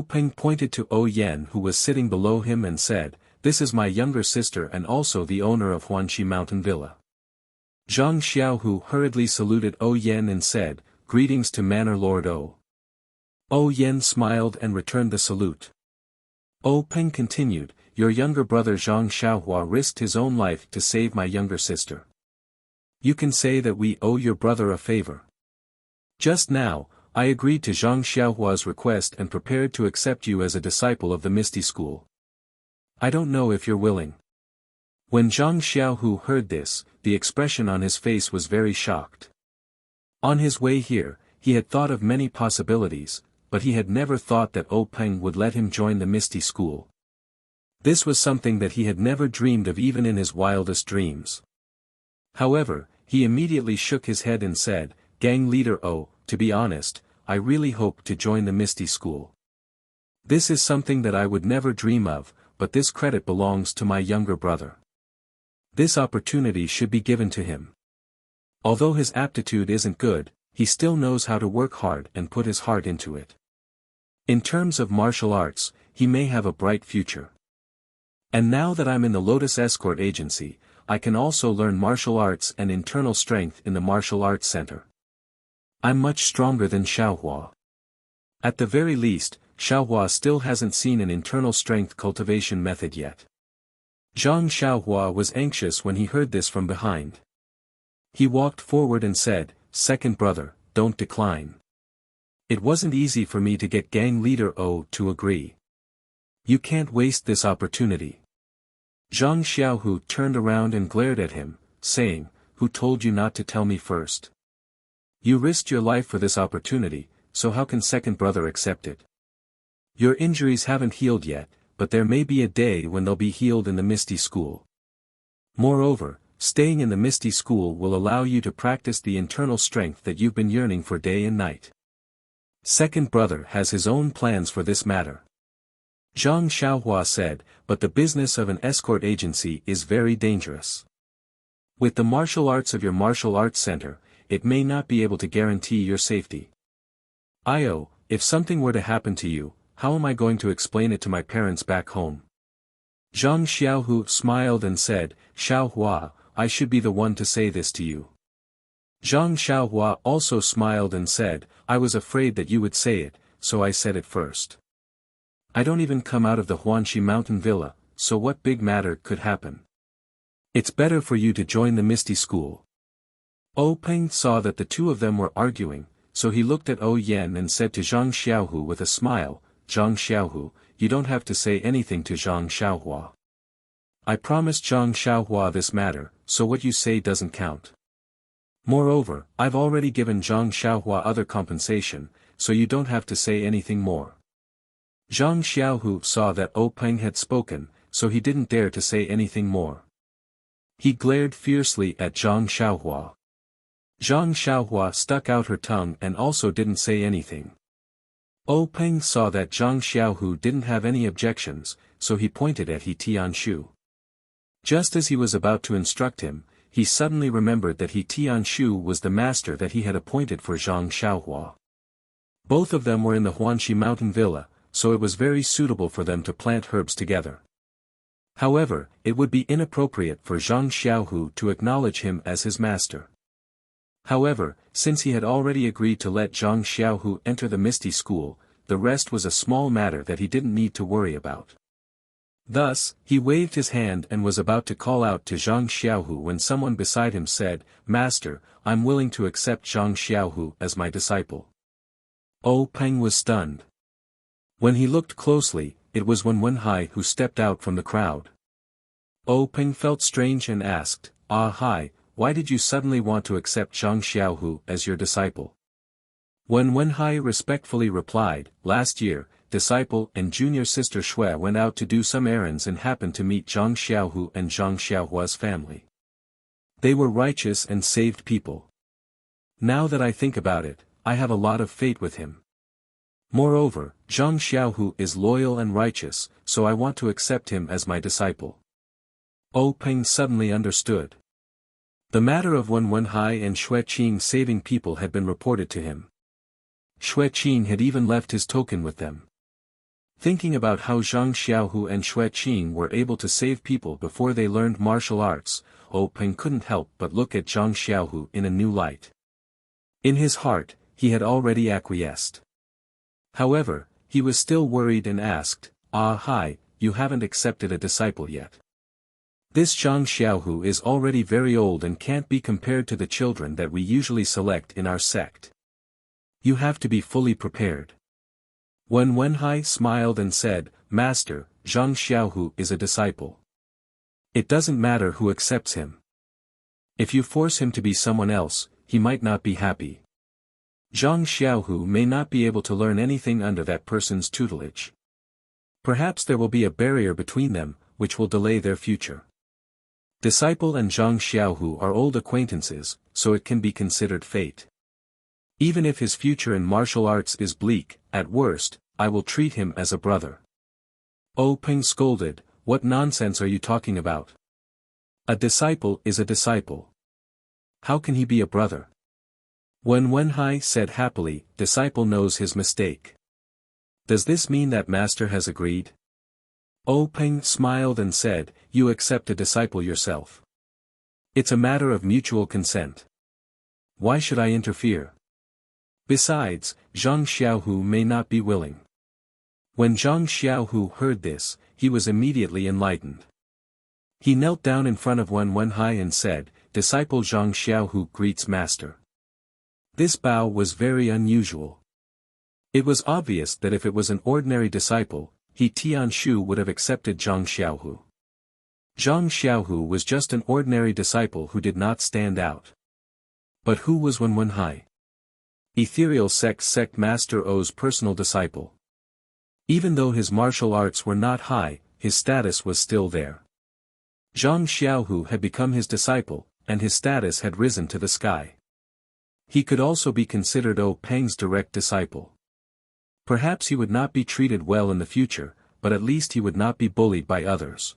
Peng pointed to Yan who was sitting below him and said, "This is my younger sister and also the owner of Huanxi Mountain Villa." Zhang Xiaohu hurriedly saluted Yan and said, "Greetings to Manor Lord O." Yan smiled and returned the salute. Peng continued, "Your younger brother Zhang Xiaohua risked his own life to save my younger sister. You can say that we owe your brother a favor. Just now, I agreed to Zhang Xiaohua's request and prepared to accept you as a disciple of the Misty School. I don't know if you're willing." When Zhang Xiaohu heard this, the expression on his face was very shocked. On his way here, he had thought of many possibilities, but he had never thought that Peng would let him join the Misty School. This was something that he had never dreamed of even in his wildest dreams. However, he immediately shook his head and said, "Gang leader to be honest, I really hope to join the Misty School. This is something that I would never dream of, but this credit belongs to my younger brother. This opportunity should be given to him. Although his aptitude isn't good, he still knows how to work hard and put his heart into it. In terms of martial arts, he may have a bright future. And now that I'm in the Lotus Escort Agency, I can also learn martial arts and internal strength in the Martial Arts Center. I'm much stronger than Xiaohua. At the very least, Xiaohua still hasn't seen an internal strength cultivation method yet." Zhang Xiaohua was anxious when he heard this from behind. He walked forward and said, "Second brother, don't decline. It wasn't easy for me to get gang leader to agree. You can't waste this opportunity." Zhang Xiaohu turned around and glared at him, saying, "Who told you not to tell me first? You risked your life for this opportunity, so how can second brother accept it? Your injuries haven't healed yet, but there may be a day when they'll be healed in the Misty School. Moreover, staying in the Misty School will allow you to practice the internal strength that you've been yearning for day and night. Second brother has his own plans for this matter." Zhang Xiaohua said, "But the business of an escort agency is very dangerous. With the martial arts of your martial arts center, it may not be able to guarantee your safety. If something were to happen to you, how am I going to explain it to my parents back home? Zhang Xiaohu smiled and said, Xiaohua, I should be the one to say this to you. Zhang Xiaohua also smiled and said, I was afraid that you would say it, so I said it first. I don't even come out of the Huanxi mountain villa, so what big matter could happen? It's better for you to join the Misty School. Peng saw that the two of them were arguing, so he looked at Yan and said to Zhang Xiaohu with a smile, Zhang Xiaohu, you don't have to say anything to Zhang Xiaohua. I promised Zhang Xiaohua this matter, so what you say doesn't count. Moreover, I've already given Zhang Xiaohua other compensation, so you don't have to say anything more. Zhang Xiaohu saw that Peng had spoken, so he didn't dare to say anything more. He glared fiercely at Zhang Xiaohua. Zhang Xiaohua stuck out her tongue and also didn't say anything. Peng saw that Zhang Xiaohu didn't have any objections, so he pointed at He Tianshu. Just as he was about to instruct him, he suddenly remembered that He Tianshu was the master that he had appointed for Zhang Xiaohua. Both of them were in the Huanxi mountain villa, so it was very suitable for them to plant herbs together. However, it would be inappropriate for Zhang Xiaohu to acknowledge him as his master. However, since he had already agreed to let Zhang Xiaohu enter the Misty School, the rest was a small matter that he didn't need to worry about. Thus, he waved his hand and was about to call out to Zhang Xiaohu when someone beside him said, Master, I'm willing to accept Zhang Xiaohu as my disciple. Peng was stunned. When he looked closely, it was Wenhai who stepped out from the crowd. Peng felt strange and asked, Hi, why did you suddenly want to accept Zhang Xiaohu as your disciple? Wenhai respectfully replied, last year, disciple and junior sister Shui went out to do some errands and happened to meet Zhang Xiaohu and Zhang Xiaohua's family. They were righteous and saved people. Now that I think about it, I have a lot of faith with him. Moreover, Zhang Xiaohu is loyal and righteous, so I want to accept him as my disciple. Peng suddenly understood. The matter of Wenhai and Shui Qing saving people had been reported to him. Shui Qing had even left his token with them. Thinking about how Zhang Xiaohu and Shui Qing were able to save people before they learned martial arts, Peng couldn't help but look at Zhang Xiaohu in a new light. In his heart, he had already acquiesced. However, he was still worried and asked, Hi, you haven't accepted a disciple yet. This Zhang Xiaohu is already very old and can't be compared to the children that we usually select in our sect. You have to be fully prepared. Wenhai smiled and said, Master, Zhang Xiaohu is a disciple. It doesn't matter who accepts him. If you force him to be someone else, he might not be happy. Zhang Xiaohu may not be able to learn anything under that person's tutelage. Perhaps there will be a barrier between them, which will delay their future. Disciple and Zhang Xiaohu are old acquaintances, so it can be considered fate. Even if his future in martial arts is bleak, at worst, I will treat him as a brother. Peng scolded, what nonsense are you talking about? A disciple is a disciple. How can he be a brother? Wenhai said happily, disciple knows his mistake. Does this mean that master has agreed? Peng smiled and said, you accept a disciple yourself. It's a matter of mutual consent. Why should I interfere? Besides, Zhang Xiaohu may not be willing. When Zhang Xiaohu heard this, he was immediately enlightened. He knelt down in front of Wenhai and said, disciple Zhang Xiaohu greets master. This bow was very unusual. It was obvious that if it was an ordinary disciple, He Tianshu would have accepted Zhang Xiaohu. Zhang Xiaohu was just an ordinary disciple who did not stand out. But who was Wenhai? Ethereal sect Master O's personal disciple. Even though his martial arts were not high, his status was still there. Zhang Xiaohu had become his disciple, and his status had risen to the sky. He could also be considered Peng's direct disciple. Perhaps he would not be treated well in the future, but at least he would not be bullied by others.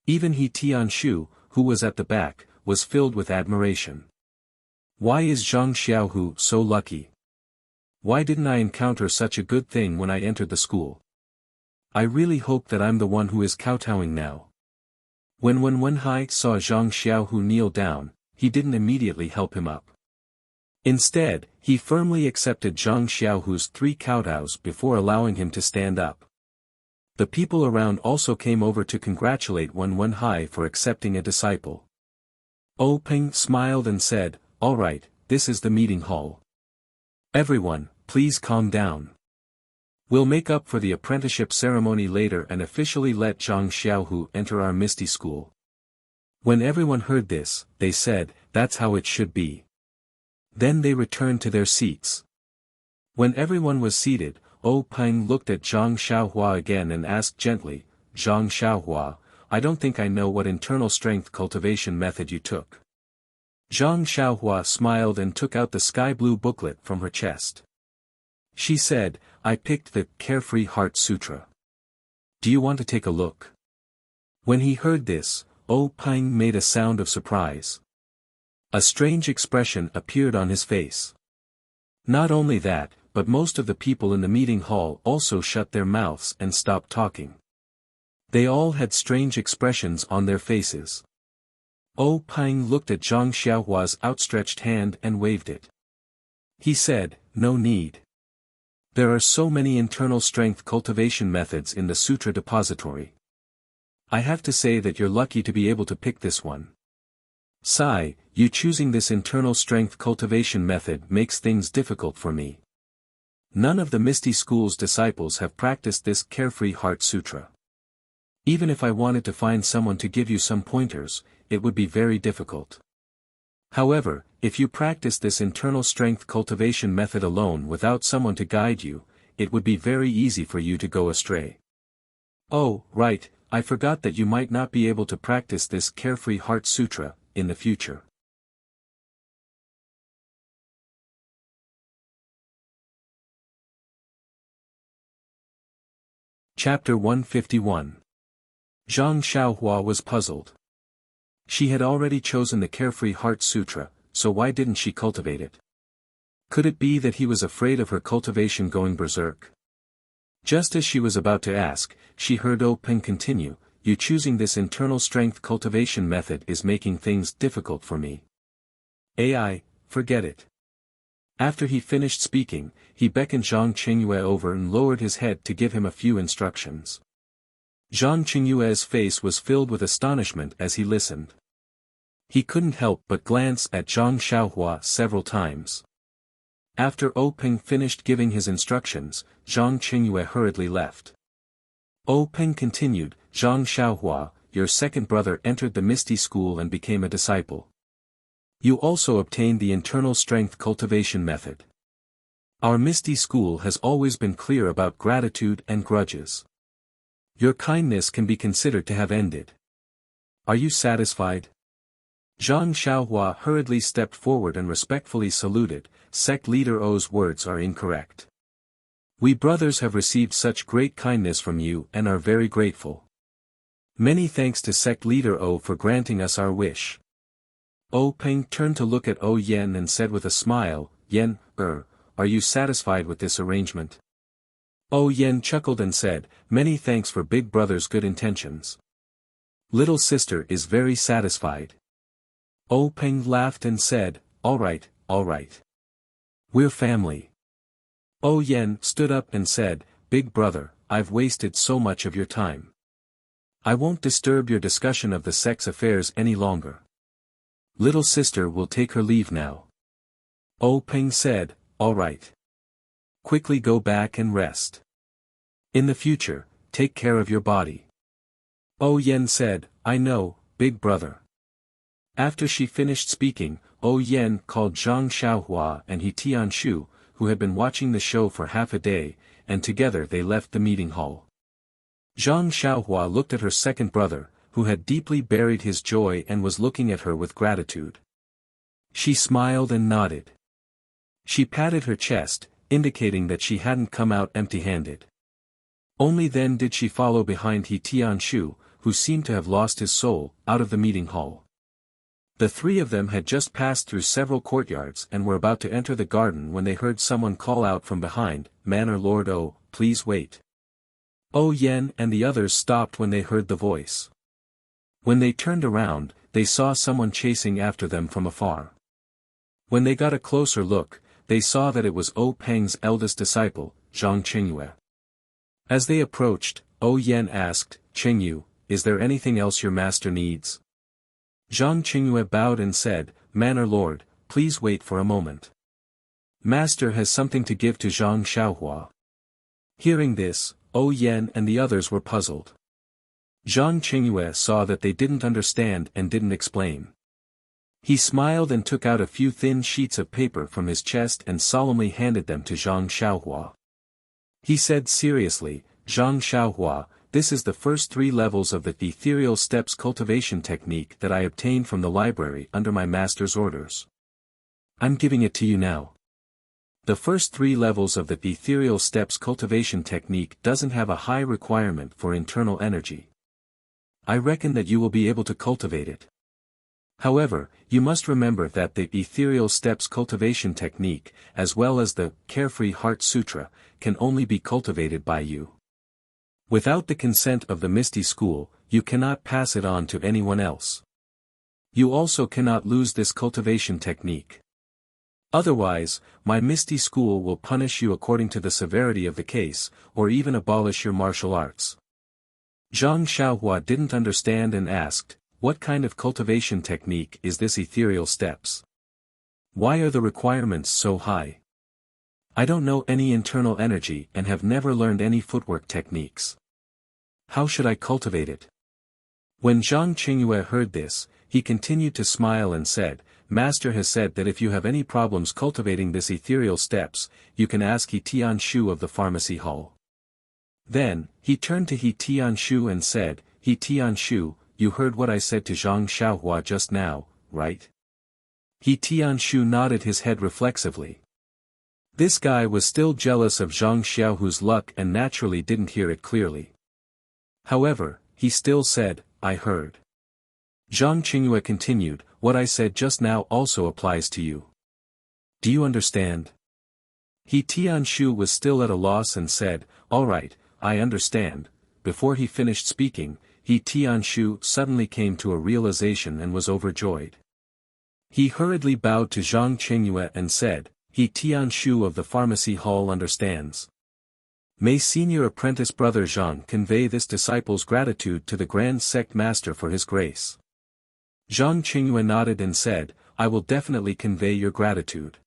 Even He Tianshu, who was at the back, was filled with admiration. Why is Zhang Xiaohu so lucky? Why didn't I encounter such a good thing when I entered the school? I really hope that I'm the one who is kowtowing now. When Wenhai saw Zhang Xiaohu kneel down, he didn't immediately help him up. Instead, he firmly accepted Zhang Xiaohu's 3 kowtows before allowing him to stand up. The people around also came over to congratulate Wenhai for accepting a disciple. Peng smiled and said, "All right, this is the meeting hall. Everyone, please calm down. We'll make up for the apprenticeship ceremony later and officially let Zhang Xiaohu enter our Misty School." When everyone heard this, they said, "That's how it should be." Then they returned to their seats. When everyone was seated, Peng looked at Zhang Xiaohua again and asked gently, "Zhang Xiaohua, I don't think I know what internal strength cultivation method you took." Zhang Xiaohua smiled and took out the sky blue booklet from her chest. She said, "I picked the Carefree Heart Sutra. Do you want to take a look?" When he heard this, Peng made a sound of surprise. A strange expression appeared on his face. Not only that, but most of the people in the meeting hall also shut their mouths and stopped talking. They all had strange expressions on their faces. Peng looked at Zhang Xiaohua's outstretched hand and waved it. He said, "No need. There are so many internal strength cultivation methods in the Sutra Depository. I have to say that you're lucky to be able to pick this one. Sai, you choosing this internal strength cultivation method makes things difficult for me. None of the Misty School's disciples have practiced this Carefree Heart Sutra. Even if I wanted to find someone to give you some pointers, it would be very difficult. However, if you practice this internal strength cultivation method alone without someone to guide you, it would be very easy for you to go astray. Oh, right, I forgot that you might not be able to practice this Carefree Heart Sutra in the future." Chapter 151. Zhang Xiaohua was puzzled. She had already chosen the Carefree Heart Sutra, so why didn't she cultivate it? Could it be that he was afraid of her cultivation going berserk? Just as she was about to ask, she heard Peng continue, "You choosing this internal strength cultivation method is making things difficult for me. Forget it." After he finished speaking, he beckoned Zhang Qingyue over and lowered his head to give him a few instructions. Zhang Qingyue's face was filled with astonishment as he listened. He couldn't help but glance at Zhang Xiaohua several times. After Peng finished giving his instructions, Zhang Qingyue hurriedly left. Peng continued, "Zhang Xiaohua, your second brother entered the Misty School and became a disciple. You also obtained the internal strength cultivation method. Our Misty School has always been clear about gratitude and grudges. Your kindness can be considered to have ended. Are you satisfied?" Zhang Xiaohua hurriedly stepped forward and respectfully saluted. "Sect Leader O's words are incorrect. We brothers have received such great kindness from you and are very grateful. Many thanks to Sect Leader O for granting us our wish." Peng turned to look at Yen and said with a smile, "Yen, are you satisfied with this arrangement?" Yen chuckled and said, "Many thanks for big brother's good intentions. Little sister is very satisfied." Peng laughed and said, all right. We're family." Yen stood up and said, "Big brother, I've wasted so much of your time. I won't disturb your discussion of the sect's affairs any longer. Little sister will take her leave now." Peng said, "All right. Quickly go back and rest. In the future, take care of your body." Yen said, "I know, big brother." After she finished speaking, Yen called Zhang Xiaohua and He Tianshu, who had been watching the show for half a day, and together they left the meeting hall. Zhang Xiaohua looked at her second brother, who had deeply buried his joy and was looking at her with gratitude. She smiled and nodded. She patted her chest, indicating that she hadn't come out empty-handed. Only then did she follow behind He Tianshu, who seemed to have lost his soul, out of the meeting hall. The three of them had just passed through several courtyards and were about to enter the garden when they heard someone call out from behind, "Manor Lord Oh, please wait." Oh Yen and the others stopped when they heard the voice. When they turned around, they saw someone chasing after them from afar. When they got a closer look, they saw that it was Oh Peng's eldest disciple, Zhang Qingyue. As they approached, Oh Yen asked, "Qingyu, is there anything else your master needs?" Zhang Qingyue bowed and said, "Manor Lord, please wait for a moment. Master has something to give to Zhang Xiaohua." Hearing this, Oh Yen and the others were puzzled. Zhang Qingyue saw that they didn't understand and didn't explain. He smiled and took out a few thin sheets of paper from his chest and solemnly handed them to Zhang Xiaohua. He said seriously, "Zhang Xiaohua, this is the first 3 levels of the ethereal steps cultivation technique that I obtained from the library under my master's orders. I'm giving it to you now. The first 3 levels of the ethereal steps cultivation technique doesn't have a high requirement for internal energy. I reckon that you will be able to cultivate it. However, you must remember that the ethereal steps cultivation technique, as well as the Carefree Heart Sutra, can only be cultivated by you. Without the consent of the Misty School, you cannot pass it on to anyone else. You also cannot lose this cultivation technique. Otherwise, my Misty School will punish you according to the severity of the case, or even abolish your martial arts." Zhang Xiaohua didn't understand and asked, "What kind of cultivation technique is this ethereal steps? Why are the requirements so high? I don't know any internal energy and have never learned any footwork techniques. How should I cultivate it?" When Zhang Qingyue heard this, he continued to smile and said, "Master has said that if you have any problems cultivating this ethereal steps, you can ask He Tianshu of the pharmacy hall." Then, he turned to He Tianshu and said, "He Tianshu, you heard what I said to Zhang Xiaohua just now, right?" He Tianshu nodded his head reflexively. This guy was still jealous of Zhang Xiaohua's luck and naturally didn't hear it clearly. However, he still said, "I heard." Zhang Qingyue continued, "What I said just now also applies to you. Do you understand?" He Tianshu was still at a loss and said, "All right, I understand." Before he finished speaking, He Tianshu suddenly came to a realization and was overjoyed. He hurriedly bowed to Zhang Qingyue and said, "He Tianshu of the pharmacy hall understands. May senior apprentice brother Zhang convey this disciple's gratitude to the Grand Sect Master for his grace." Zhang Qingyue nodded and said, "I will definitely convey your gratitude.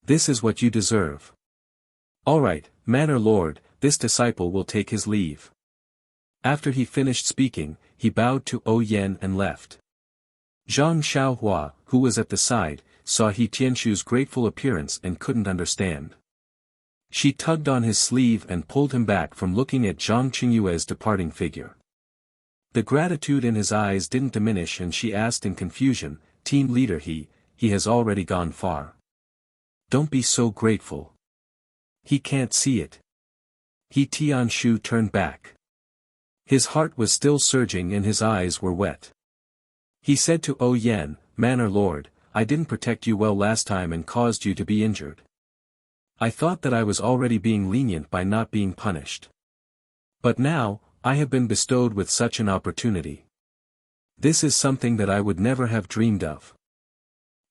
This is what you deserve. All right, Manor Lord, this disciple will take his leave." After he finished speaking, he bowed to Oh Yen and left. Zhang Xiaohua, who was at the side, saw He Tianshu's grateful appearance and couldn't understand. She tugged on his sleeve and pulled him back from looking at Zhang Qingyue's departing figure. The gratitude in his eyes didn't diminish and she asked in confusion, "Team leader he has already gone far. Don't be so grateful. He can't see it." He Tianshu turned back. His heart was still surging and his eyes were wet. He said to Oh Yen, "Manor Lord, I didn't protect you well last time and caused you to be injured. I thought that I was already being lenient by not being punished. But now, I have been bestowed with such an opportunity. This is something that I would never have dreamed of."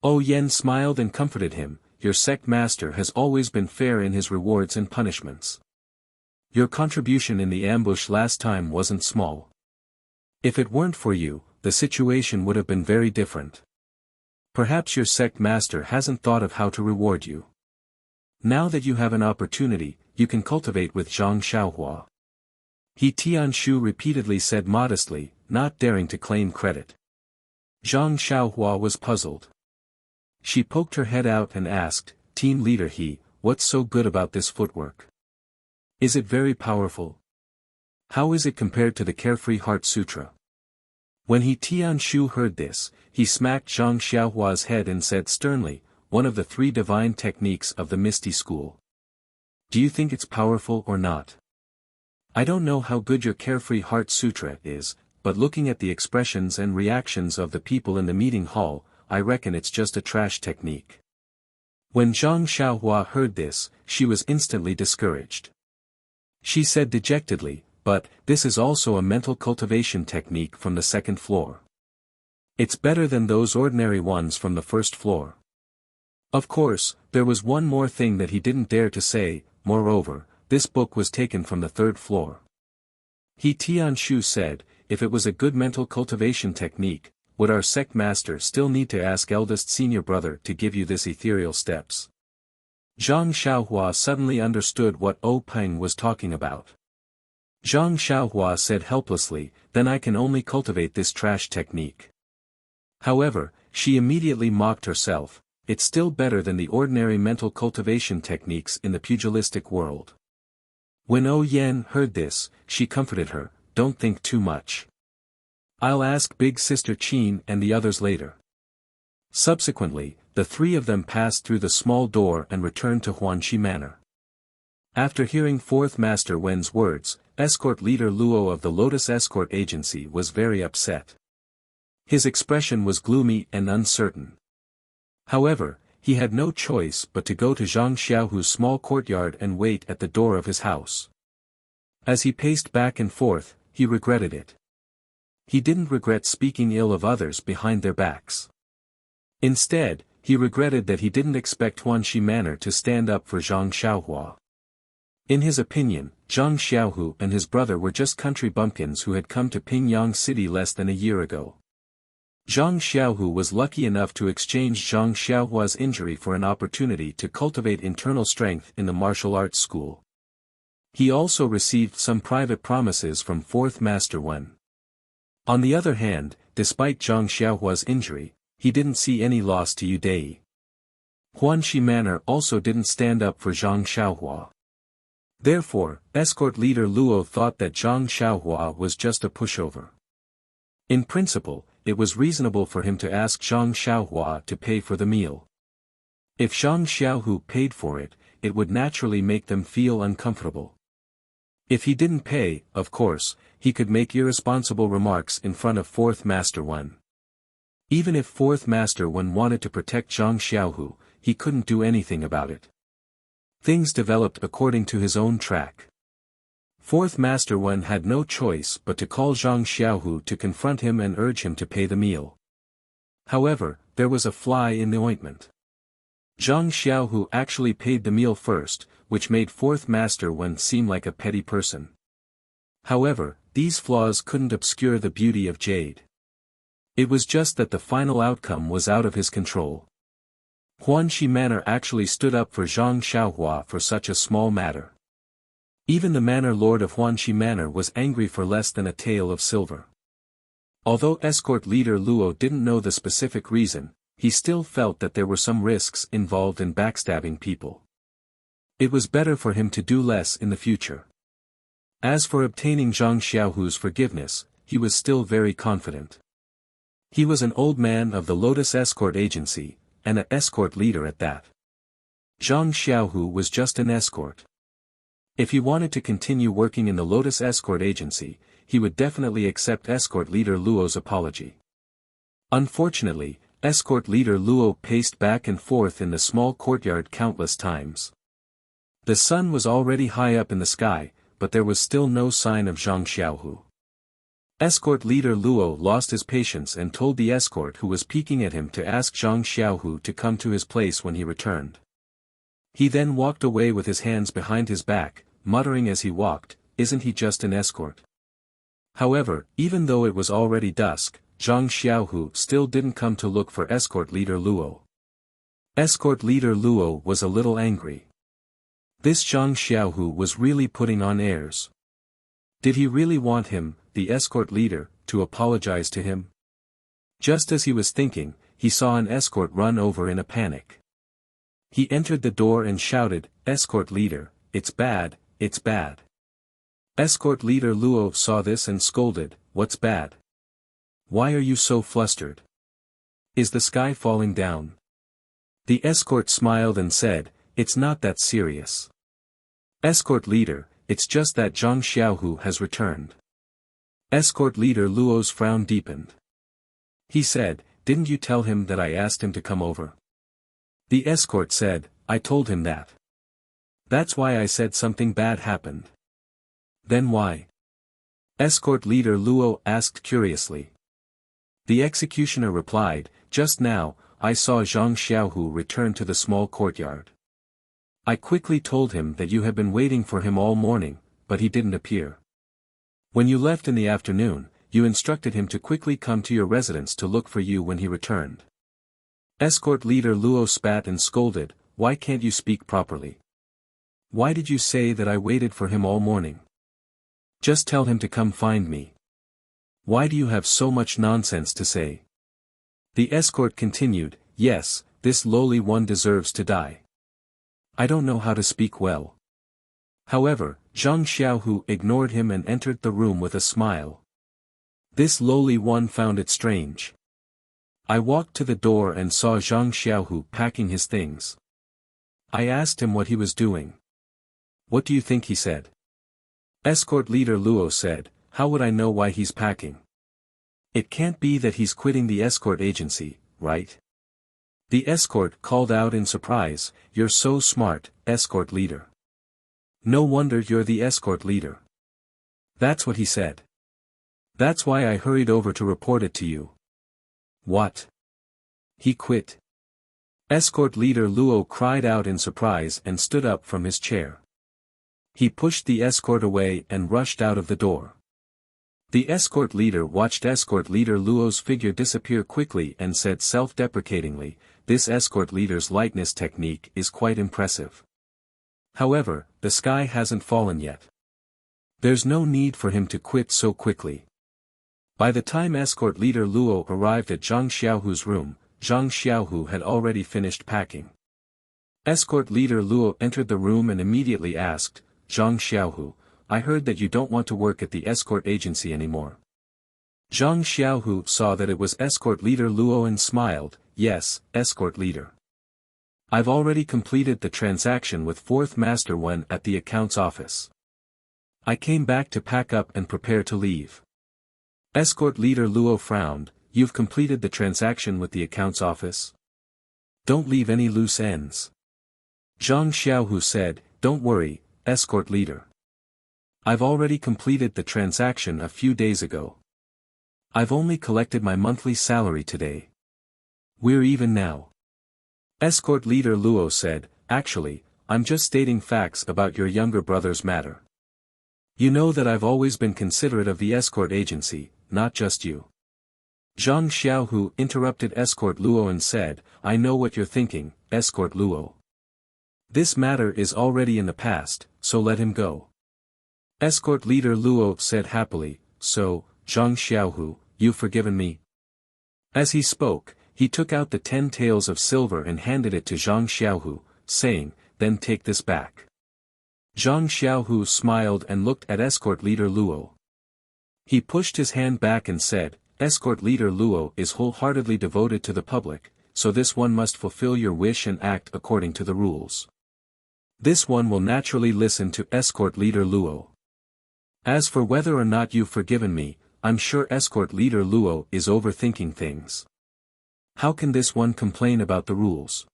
Oh Yen smiled and comforted him, "Your sect master has always been fair in his rewards and punishments. Your contribution in the ambush last time wasn't small. If it weren't for you, the situation would have been very different. Perhaps your sect master hasn't thought of how to reward you. Now that you have an opportunity, you can cultivate with Zhang Xiaohua." He Tianshu repeatedly said modestly, not daring to claim credit. Zhang Xiaohua was puzzled. She poked her head out and asked, "Team leader he, what's so good about this footwork? Is it very powerful? How is it compared to the Carefree Heart Sutra?" When He Tianshu heard this, he smacked Zhang Xiaohua's head and said sternly, "One of the 3 divine techniques of the Misty School. Do you think it's powerful or not? I don't know how good your Carefree Heart Sutra is, but looking at the expressions and reactions of the people in the meeting hall, I reckon it's just a trash technique. When Zhang Xiaohua heard this, she was instantly discouraged. She said dejectedly, "But, this is also a mental cultivation technique from the second floor. It's better than those ordinary ones from the first floor." Of course, there was one more thing that he didn't dare to say. Moreover, this book was taken from the third floor. He Tianshu said, "If it was a good mental cultivation technique, would our sect master still need to ask eldest senior brother to give you this ethereal steps?" Zhang Xiaohua suddenly understood what O Peng was talking about. Zhang Xiaohua said helplessly, "Then I can only cultivate this trash technique." However, she immediately mocked herself. It's still better than the ordinary mental cultivation techniques in the pugilistic world. When O Yan heard this, she comforted her, "Don't think too much. I'll ask big sister Qin and the others later." Subsequently, the three of them passed through the small door and returned to Huanxi Manor. After hearing fourth Master Wen's words, escort leader Luo of the Lotus Escort Agency was very upset. His expression was gloomy and uncertain. However, he had no choice but to go to Zhang Xiaohu's small courtyard and wait at the door of his house. As he paced back and forth, he regretted it. He didn't regret speaking ill of others behind their backs. Instead, he regretted that he didn't expect Huanxi Manor to stand up for Zhang Xiaohua. In his opinion, Zhang Xiaohu and his brother were just country bumpkins who had come to Pingyang City less than a year ago. Zhang Xiaohu was lucky enough to exchange Zhang Xiaohua's injury for an opportunity to cultivate internal strength in the martial arts school. He also received some private promises from fourth Master Wen. On the other hand, despite Zhang Xiaohua's injury, he didn't see any loss to Deity. Huanxi Manor also didn't stand up for Zhang Xiaohua. Therefore, escort leader Luo thought that Zhang Xiaohua was just a pushover. In principle, it was reasonable for him to ask Zhang Xiaohua to pay for the meal. If Zhang Xiaohu paid for it, it would naturally make them feel uncomfortable. If he didn't pay, of course, he could make irresponsible remarks in front of fourth Master Wen. Even if fourth Master Wen wanted to protect Zhang Xiaohu, he couldn't do anything about it. Things developed according to his own track. Fourth Master Wen had no choice but to call Zhang Xiaohu to confront him and urge him to pay the meal. However, there was a fly in the ointment. Zhang Xiaohu actually paid the meal first, which made fourth Master Wen seem like a petty person. However, these flaws couldn't obscure the beauty of Jade. It was just that the final outcome was out of his control. Huanxi Manor actually stood up for Zhang Xiaohua for such a small matter. Even the manor lord of Huanxi Manor was angry for less than a tael of silver. Although escort leader Luo didn't know the specific reason, he still felt that there were some risks involved in backstabbing people. It was better for him to do less in the future. As for obtaining Zhang Xiaohu's forgiveness, he was still very confident. He was an old man of the Lotus Escort Agency, and an escort leader at that. Zhang Xiaohu was just an escort. If he wanted to continue working in the Lotus Escort Agency, he would definitely accept escort leader Luo's apology. Unfortunately, escort leader Luo paced back and forth in the small courtyard countless times. The sun was already high up in the sky, but there was still no sign of Zhang Xiaohu. Escort leader Luo lost his patience and told the escort who was peeking at him to ask Zhang Xiaohu to come to his place when he returned. He then walked away with his hands behind his back, muttering as he walked, "Isn't he just an escort?" However, even though it was already dusk, Zhang Xiaohu still didn't come to look for escort leader Luo. Escort leader Luo was a little angry. This Zhang Xiaohu was really putting on airs. Did he really want him, the escort leader, to apologize to him? Just as he was thinking, he saw an escort run over in a panic. He entered the door and shouted, "Escort leader, it's bad, it's bad." Escort leader Luo saw this and scolded, "What's bad? Why are you so flustered? Is the sky falling down?" The escort smiled and said, "It's not that serious. Escort leader, it's just that Zhang Xiaohu has returned." Escort leader Luo's frown deepened. He said, "Didn't you tell him that I asked him to come over?" The escort said, "I told him that. That's why I said something bad happened." "Then why?" Escort leader Luo asked curiously. The executioner replied, "Just now, I saw Zhang Xiaohu return to the small courtyard. I quickly told him that you had been waiting for him all morning, but he didn't appear. When you left in the afternoon, you instructed him to quickly come to your residence to look for you when he returned." Escort leader Luo spat and scolded, "Why can't you speak properly? Why did you say that I waited for him all morning? Just tell him to come find me. Why do you have so much nonsense to say?" The escort continued, "Yes, this lowly one deserves to die. I don't know how to speak well." However, Zhang Xiaohu ignored him and entered the room with a smile. This lowly one found it strange. I walked to the door and saw Zhang Xiaohu packing his things. I asked him what he was doing. What do you think he said? Escort leader Luo said, "How would I know why he's packing? It can't be that he's quitting the escort agency, right?" The escort called out in surprise, "You're so smart, escort leader. No wonder you're the escort leader." That's what he said. That's why I hurried over to report it to you. What? He quit? Escort leader Luo cried out in surprise and stood up from his chair. He pushed the escort away and rushed out of the door. The escort leader watched escort leader Luo's figure disappear quickly and said self-deprecatingly, "This escort leader's lightness technique is quite impressive. However, the sky hasn't fallen yet. There's no need for him to quit so quickly." By the time escort leader Luo arrived at Zhang Xiaohu's room, Zhang Xiaohu had already finished packing. Escort leader Luo entered the room and immediately asked, "Zhang Xiaohu, I heard that you don't want to work at the escort agency anymore." Zhang Xiaohu saw that it was escort leader Luo and smiled, "Yes, escort leader. I've already completed the transaction with fourth master Wen at the accounts office. I came back to pack up and prepare to leave." Escort leader Luo frowned, "You've completed the transaction with the accounts office? Don't leave any loose ends." Zhang Xiaohu said, "Don't worry, escort leader. I've already completed the transaction a few days ago. I've only collected my monthly salary today. We're even now." Escort leader Luo said, "Actually, I'm just stating facts about your younger brother's matter. You know that I've always been considerate of the escort agency, not just you." Zhang Xiaohu interrupted escort Luo and said, "I know what you're thinking, escort Luo. This matter is already in the past, so let him go." Escort leader Luo said happily, "So, Zhang Xiaohu, you've forgiven me?" As he spoke, he took out the 10 taels of silver and handed it to Zhang Xiaohu, saying, "Then take this back." Zhang Xiaohu smiled and looked at escort leader Luo. He pushed his hand back and said, "Escort leader Luo is wholeheartedly devoted to the public, so this one must fulfill your wish and act according to the rules. This one will naturally listen to escort leader Luo. As for whether or not you've forgiven me, I'm sure escort leader Luo is overthinking things. How can this one complain about the rules?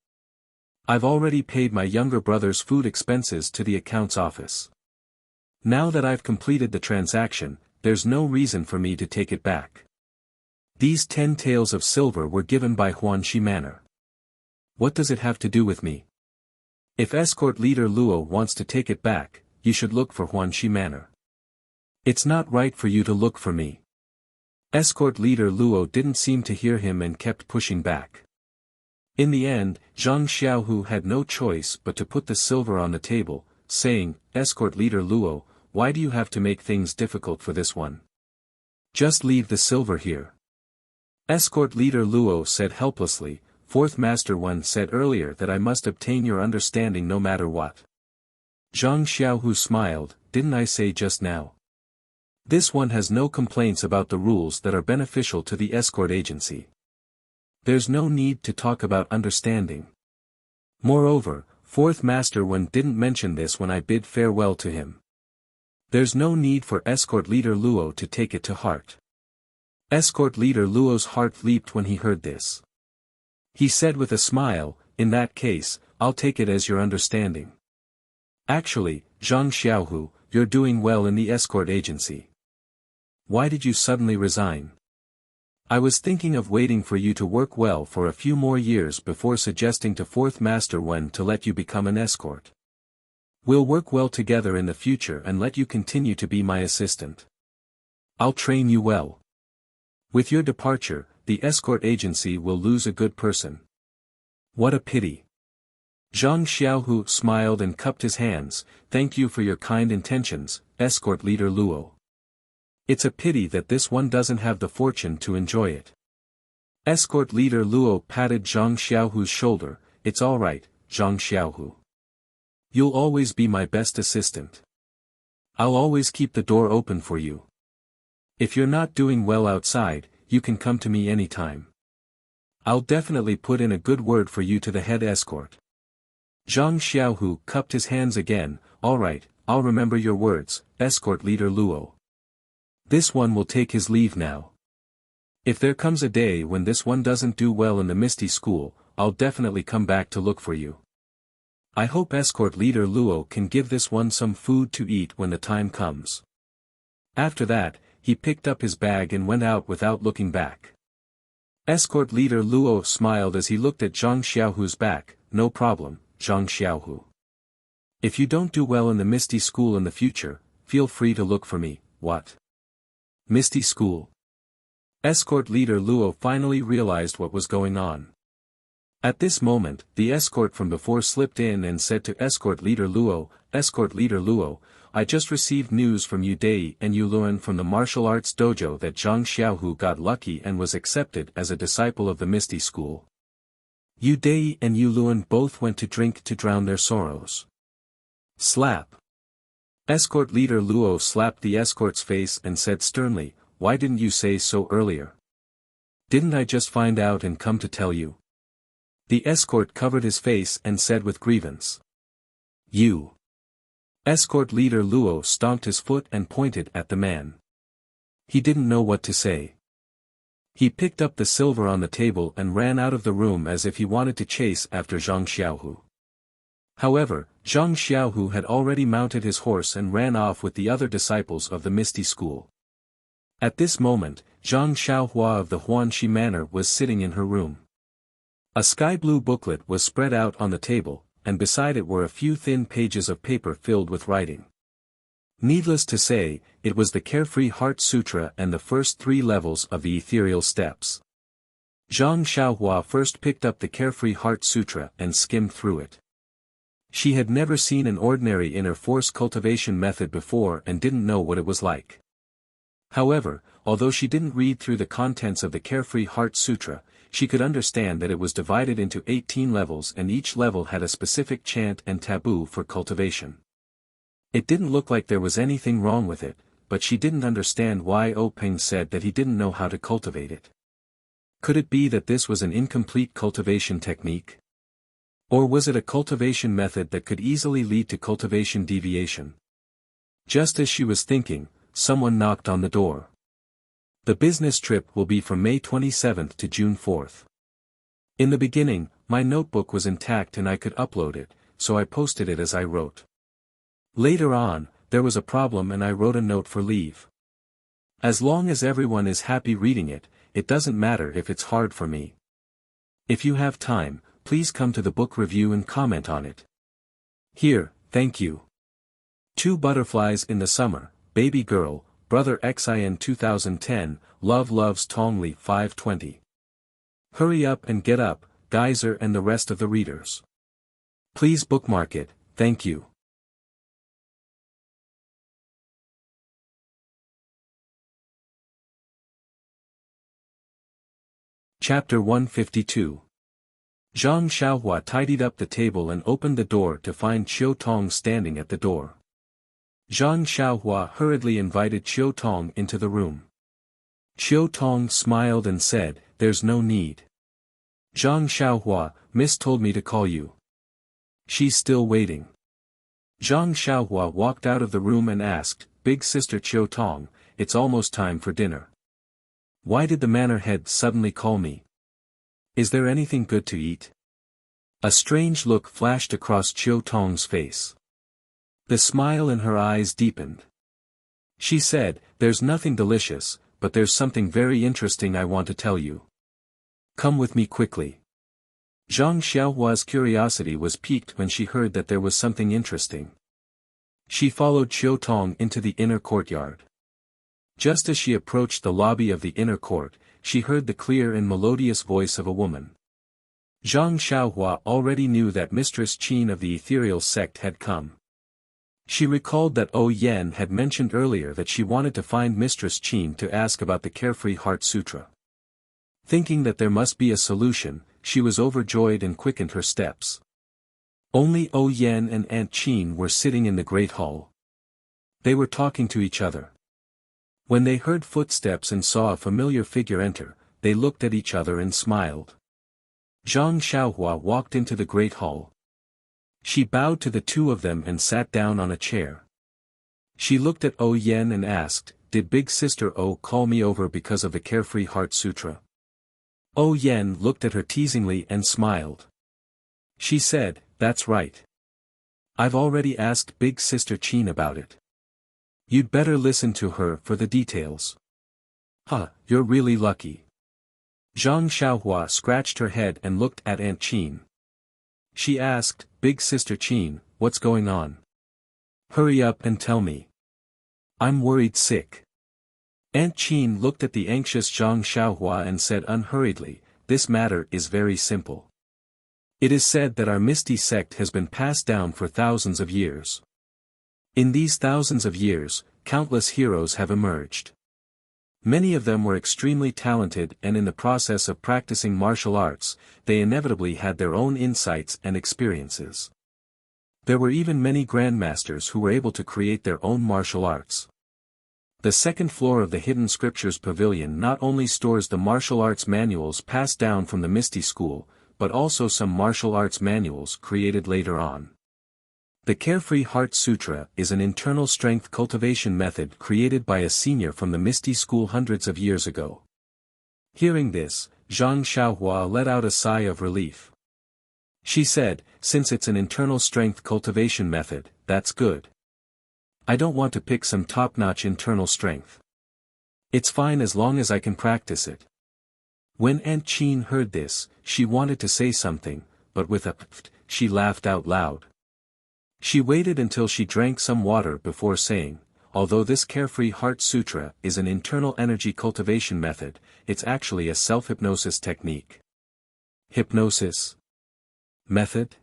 I've already paid my younger brother's food expenses to the accounts office. Now that I've completed the transaction, there's no reason for me to take it back. These 10 taels of silver were given by Huanxi Manor. What does it have to do with me? If escort leader Luo wants to take it back, you should look for Huanxi Manor. It's not right for you to look for me." Escort leader Luo didn't seem to hear him and kept pushing back. In the end, Zhang Xiaohu had no choice but to put the silver on the table, saying, "Escort leader Luo, why do you have to make things difficult for this one? Just leave the silver here." Escort leader Luo said helplessly, "Fourth master Wen said earlier that I must obtain your understanding no matter what." Zhang Xiaohu smiled, "Didn't I say just now? This one has no complaints about the rules that are beneficial to the escort agency. There's no need to talk about understanding. Moreover, fourth master Wen didn't mention this when I bid farewell to him. There's no need for escort leader Luo to take it to heart. Escort leader Luo's heart leaped when he heard this. He said with a smile, in that case, I'll take it as your understanding. Actually, Zhang Xiaohu, you're doing well in the escort agency. Why did you suddenly resign? I was thinking of waiting for you to work well for a few more years before suggesting to Fourth Master Wen to let you become an escort. We'll work well together in the future and let you continue to be my assistant. I'll train you well. With your departure, the escort agency will lose a good person. What a pity. Zhang Xiaohu smiled and cupped his hands. Thank you for your kind intentions, escort leader Luo. It's a pity that this one doesn't have the fortune to enjoy it. Escort leader Luo patted Zhang Xiaohu's shoulder. It's all right, Zhang Xiaohu. You'll always be my best assistant. I'll always keep the door open for you. If you're not doing well outside, you can come to me anytime. I'll definitely put in a good word for you to the head escort. Zhang Xiaohu cupped his hands again. All right, I'll remember your words, escort leader Luo. This one will take his leave now. If there comes a day when this one doesn't do well in the Misty School, I'll definitely come back to look for you. I hope escort leader Luo can give this one some food to eat when the time comes. After that, he picked up his bag and went out without looking back. Escort leader Luo smiled as he looked at Zhang Xiaohu's back. No problem, Zhang Xiaohu. If you don't do well in the Misty School in the future, feel free to look for me. What? Misty School? Escort leader Luo finally realized what was going on. At this moment, the escort from before slipped in and said to escort leader Luo, Escort leader Luo, I just received news from Deity and Yuluan from the martial arts dojo that Zhang Xiaohu got lucky and was accepted as a disciple of the Misty School. Deity and Yuluan both went to drink to drown their sorrows. Slap. Escort leader Luo slapped the escort's face and said sternly, Why didn't you say so earlier? Didn't I just find out and come to tell you? The escort covered his face and said with grievance. You. Escort leader Luo stomped his foot and pointed at the man. He didn't know what to say. He picked up the silver on the table and ran out of the room as if he wanted to chase after Zhang Xiaohu. However, Zhang Xiaohu had already mounted his horse and ran off with the other disciples of the Misty School. At this moment, Zhang Xiaohua of the Huanxi Manor was sitting in her room. A sky-blue booklet was spread out on the table, and beside it were a few thin pages of paper filled with writing. Needless to say, it was the Carefree Heart Sutra and the first 3 levels of the ethereal steps. Zhang Xiaohua first picked up the Carefree Heart Sutra and skimmed through it. She had never seen an ordinary inner force cultivation method before and didn't know what it was like. However, although she didn't read through the contents of the Carefree Heart Sutra, she could understand that it was divided into 18 levels and each level had a specific chant and taboo for cultivation. It didn't look like there was anything wrong with it, but she didn't understand why Peng said that he didn't know how to cultivate it. Could it be that this was an incomplete cultivation technique? Or was it a cultivation method that could easily lead to cultivation deviation? Just as she was thinking, someone knocked on the door. The business trip will be from May 27th to June 4th. In the beginning, my notebook was intact and I could upload it, so I posted it as I wrote. Later on, there was a problem and I wrote a note for leave. As long as everyone is happy reading it, it doesn't matter if it's hard for me. If you have time, please come to the book review and comment on it. Here, thank you. 2 Butterflies in the Summer, Baby Girl, Brother Xin 2010, Love Loves Tongli 520. Hurry up and get up, Geyser and the rest of the readers. Please bookmark it, thank you. Chapter 152. Zhang Xiaohua tidied up the table and opened the door to find Qiu Tong standing at the door. Zhang Xiaohua hurriedly invited Qiu Tong into the room. Qiu Tong smiled and said, There's no need. Zhang Xiaohua, Miss told me to call you. She's still waiting. Zhang Xiaohua walked out of the room and asked, "Big Sister Chiu Tong, it's almost time for dinner. Why did the manor head suddenly call me? Is there anything good to eat?" A strange look flashed across Chiu Tong's face. The smile in her eyes deepened. She said, "There's nothing delicious, but there's something very interesting I want to tell you. Come with me quickly." Zhang Xiaohua's curiosity was piqued when she heard that there was something interesting. She followed Chiu Tong into the inner courtyard. Just as she approached the lobby of the inner court, she heard the clear and melodious voice of a woman. Zhang Xiaohua already knew that Mistress Qin of the ethereal sect had come. She recalled that Yen had mentioned earlier that she wanted to find Mistress Qin to ask about the Carefree Heart Sutra. Thinking that there must be a solution, she was overjoyed and quickened her steps. Only Yen and Aunt Qin were sitting in the great hall. They were talking to each other. When they heard footsteps and saw a familiar figure enter, they looked at each other and smiled. Zhang Xiaohua walked into the great hall. She bowed to the two of them and sat down on a chair. She looked at Yen and asked, "Did Big Sister O call me over because of the Carefree Heart Sutra?" Yen looked at her teasingly and smiled. She said, "That's right. I've already asked Big Sister Qin about it. You'd better listen to her for the details." "Huh, you're really lucky." Zhang Xiaohua scratched her head and looked at Aunt Qin. She asked, "Big Sister Qin, what's going on? Hurry up and tell me. I'm worried sick." Aunt Qin looked at the anxious Zhang Xiaohua and said unhurriedly, "This matter is very simple. It is said that our Misty sect has been passed down for thousands of years. In these thousands of years, countless heroes have emerged. Many of them were extremely talented and in the process of practicing martial arts, they inevitably had their own insights and experiences. There were even many grandmasters who were able to create their own martial arts. The second floor of the Hidden Scriptures Pavilion not only stores the martial arts manuals passed down from the Misty School, but also some martial arts manuals created later on. The Carefree Heart Sutra is an internal strength cultivation method created by a senior from the Misty School hundreds of years ago." Hearing this, Zhang Xiaohua let out a sigh of relief. She said, "Since it's an internal strength cultivation method, that's good. I don't want to pick some top-notch internal strength. It's fine as long as I can practice it." When Aunt Qin heard this, she wanted to say something, but with a pft, she laughed out loud. She waited until she drank some water before saying, "Although this Carefree Heart Sutra is an internal energy cultivation method, it's actually a self-hypnosis technique." Hypnosis method?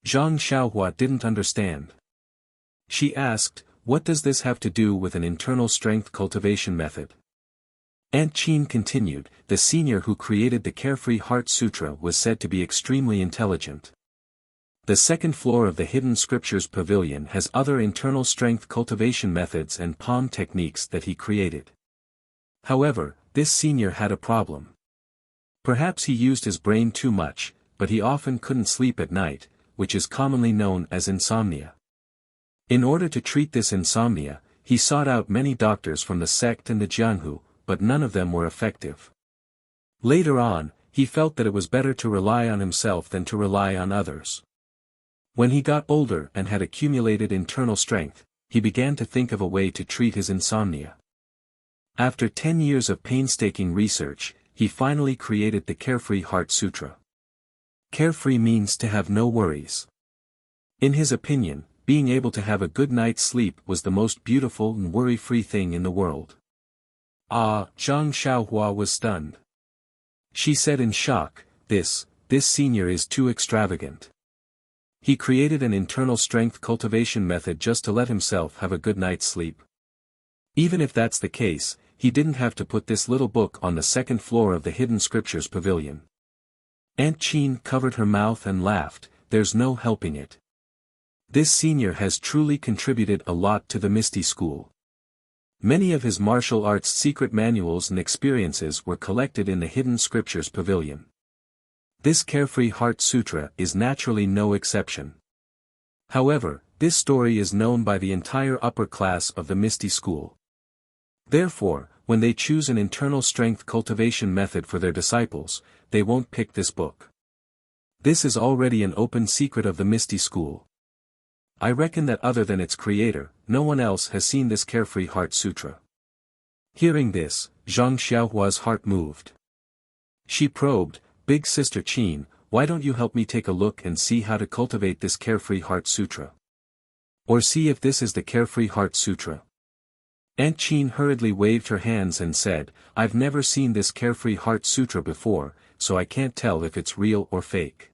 Zhang Xiaohua didn't understand. She asked, "What does this have to do with an internal strength cultivation method?" Aunt Qin continued, "The senior who created the Carefree Heart Sutra was said to be extremely intelligent. The second floor of the Hidden Scriptures Pavilion has other internal strength cultivation methods and palm techniques that he created. However, this senior had a problem. Perhaps he used his brain too much, but he often couldn't sleep at night, which is commonly known as insomnia. In order to treat this insomnia, he sought out many doctors from the sect and the Jianghu, but none of them were effective. Later on, he felt that it was better to rely on himself than to rely on others. When he got older and had accumulated internal strength, he began to think of a way to treat his insomnia. After 10 years of painstaking research, he finally created the Carefree Heart Sutra. Carefree means to have no worries. In his opinion, being able to have a good night's sleep was the most beautiful and worry-free thing in the world. Zhang Xiaohua was stunned. She said in shock, this senior is too extravagant. He created an internal strength cultivation method just to let himself have a good night's sleep. Even if that's the case, he didn't have to put this little book on the second floor of the Hidden Scriptures Pavilion." Aunt Qin covered her mouth and laughed, "There's no helping it. This senior has truly contributed a lot to the Misty School. Many of his martial arts secret manuals and experiences were collected in the Hidden Scriptures Pavilion. This Carefree Heart Sutra is naturally no exception. However, this story is known by the entire upper class of the Misty School. Therefore, when they choose an internal strength cultivation method for their disciples, they won't pick this book. This is already an open secret of the Misty School. I reckon that other than its creator, no one else has seen this Carefree Heart Sutra. Hearing this, Zhang Xiaohua's heart moved. She probed, "Big Sister Qin, why don't you help me take a look and see how to cultivate this Carefree Heart Sutra? Or see if this is the Carefree Heart Sutra." Aunt Qin hurriedly waved her hands and said, "I've never seen this Carefree Heart Sutra before, so I can't tell if it's real or fake.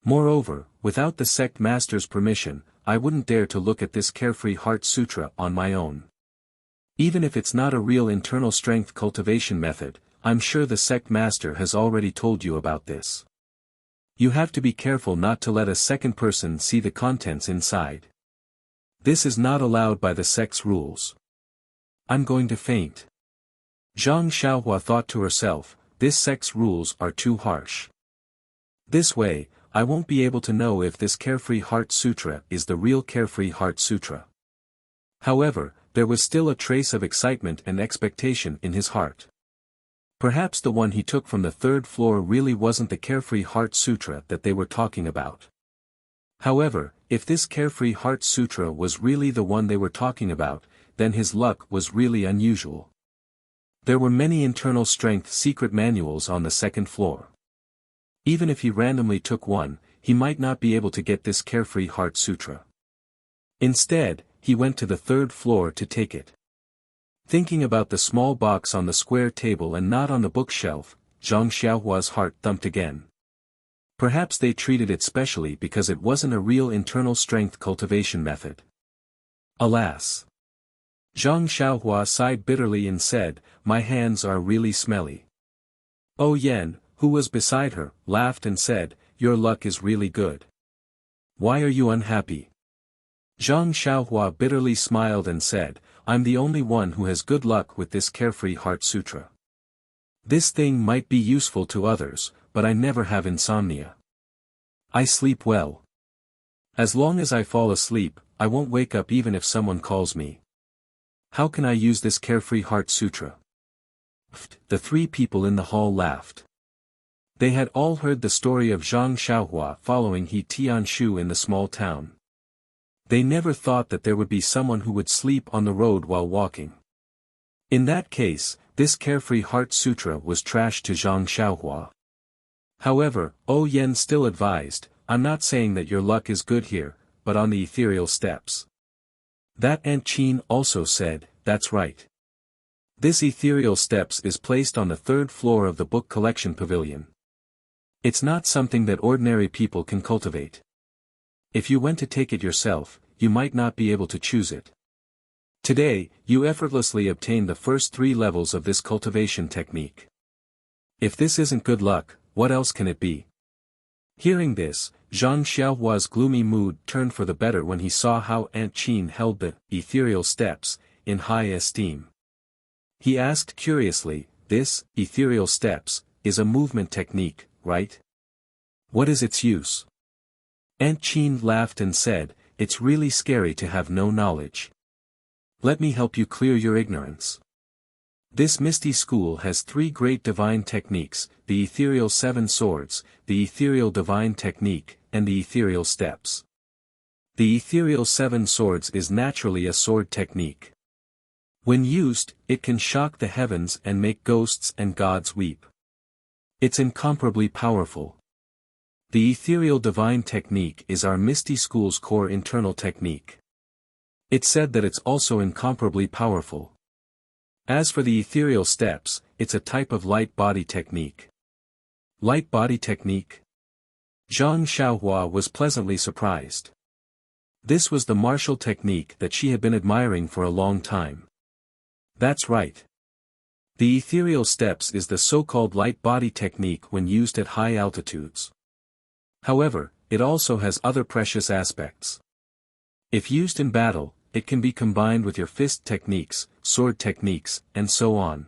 Moreover, without the sect master's permission, I wouldn't dare to look at this Carefree Heart Sutra on my own. Even if it's not a real internal strength cultivation method, I'm sure the sect master has already told you about this. You have to be careful not to let a second person see the contents inside. This is not allowed by the sect's rules. I'm going to faint." Zhang Xiaohua thought to herself, this sect's rules are too harsh. This way, I won't be able to know if this Carefree Heart Sutra is the real Carefree Heart Sutra. However, there was still a trace of excitement and expectation in his heart. Perhaps the one he took from the third floor really wasn't the Carefree Heart Sutra that they were talking about. However, if this Carefree Heart Sutra was really the one they were talking about, then his luck was really unusual. There were many internal strength secret manuals on the second floor. Even if he randomly took one, he might not be able to get this Carefree Heart Sutra. Instead, he went to the third floor to take it. Thinking about the small box on the square table and not on the bookshelf, Zhang Xiaohua's heart thumped again. Perhaps they treated it specially because it wasn't a real internal strength cultivation method. Alas! Zhang Xiaohua sighed bitterly and said, "My hands are really smelly." Oh Yan, who was beside her, laughed and said, "Your luck is really good. Why are you unhappy?" Zhang Xiaohua bitterly smiled and said, "I'm the only one who has good luck with this Carefree Heart Sutra. This thing might be useful to others, but I never have insomnia. I sleep well. As long as I fall asleep, I won't wake up even if someone calls me. How can I use this Carefree Heart Sutra?" The three people in the hall laughed. They had all heard the story of Zhang Xiaohua following He Tianshu in the small town. They never thought that there would be someone who would sleep on the road while walking. In that case, this Carefree Heart Sutra was trash to Zhang Xiaohua. However, O Yen still advised, "I'm not saying that your luck is good here, but on the ethereal steps." That Aunt Qin also said, "That's right. This ethereal steps is placed on the third floor of the book collection pavilion. It's not something that ordinary people can cultivate. If you went to take it yourself, you might not be able to choose it. Today, you effortlessly obtained the first 3 levels of this cultivation technique. If this isn't good luck, what else can it be?" Hearing this, Zhang Xiaohua's gloomy mood turned for the better when he saw how Aunt Qin held the ethereal steps in high esteem. He asked curiously, "This ethereal steps is a movement technique, right? What is its use?" Aunt Qin laughed and said, "It's really scary to have no knowledge. Let me help you clear your ignorance. This Misty School has 3 great divine techniques, the ethereal 7 swords, the ethereal divine technique, and the ethereal steps. The ethereal 7 swords is naturally a sword technique. When used, it can shock the heavens and make ghosts and gods weep. It's incomparably powerful. The ethereal divine technique is our Misty School's core internal technique. It's said that it's also incomparably powerful. As for the ethereal steps, it's a type of light body technique." Light body technique? Zhang Xiaohua was pleasantly surprised. This was the martial technique that she had been admiring for a long time. That's right. The ethereal steps is the so-called light body technique when used at high altitudes. However, it also has other precious aspects. If used in battle, it can be combined with your fist techniques, sword techniques, and so on.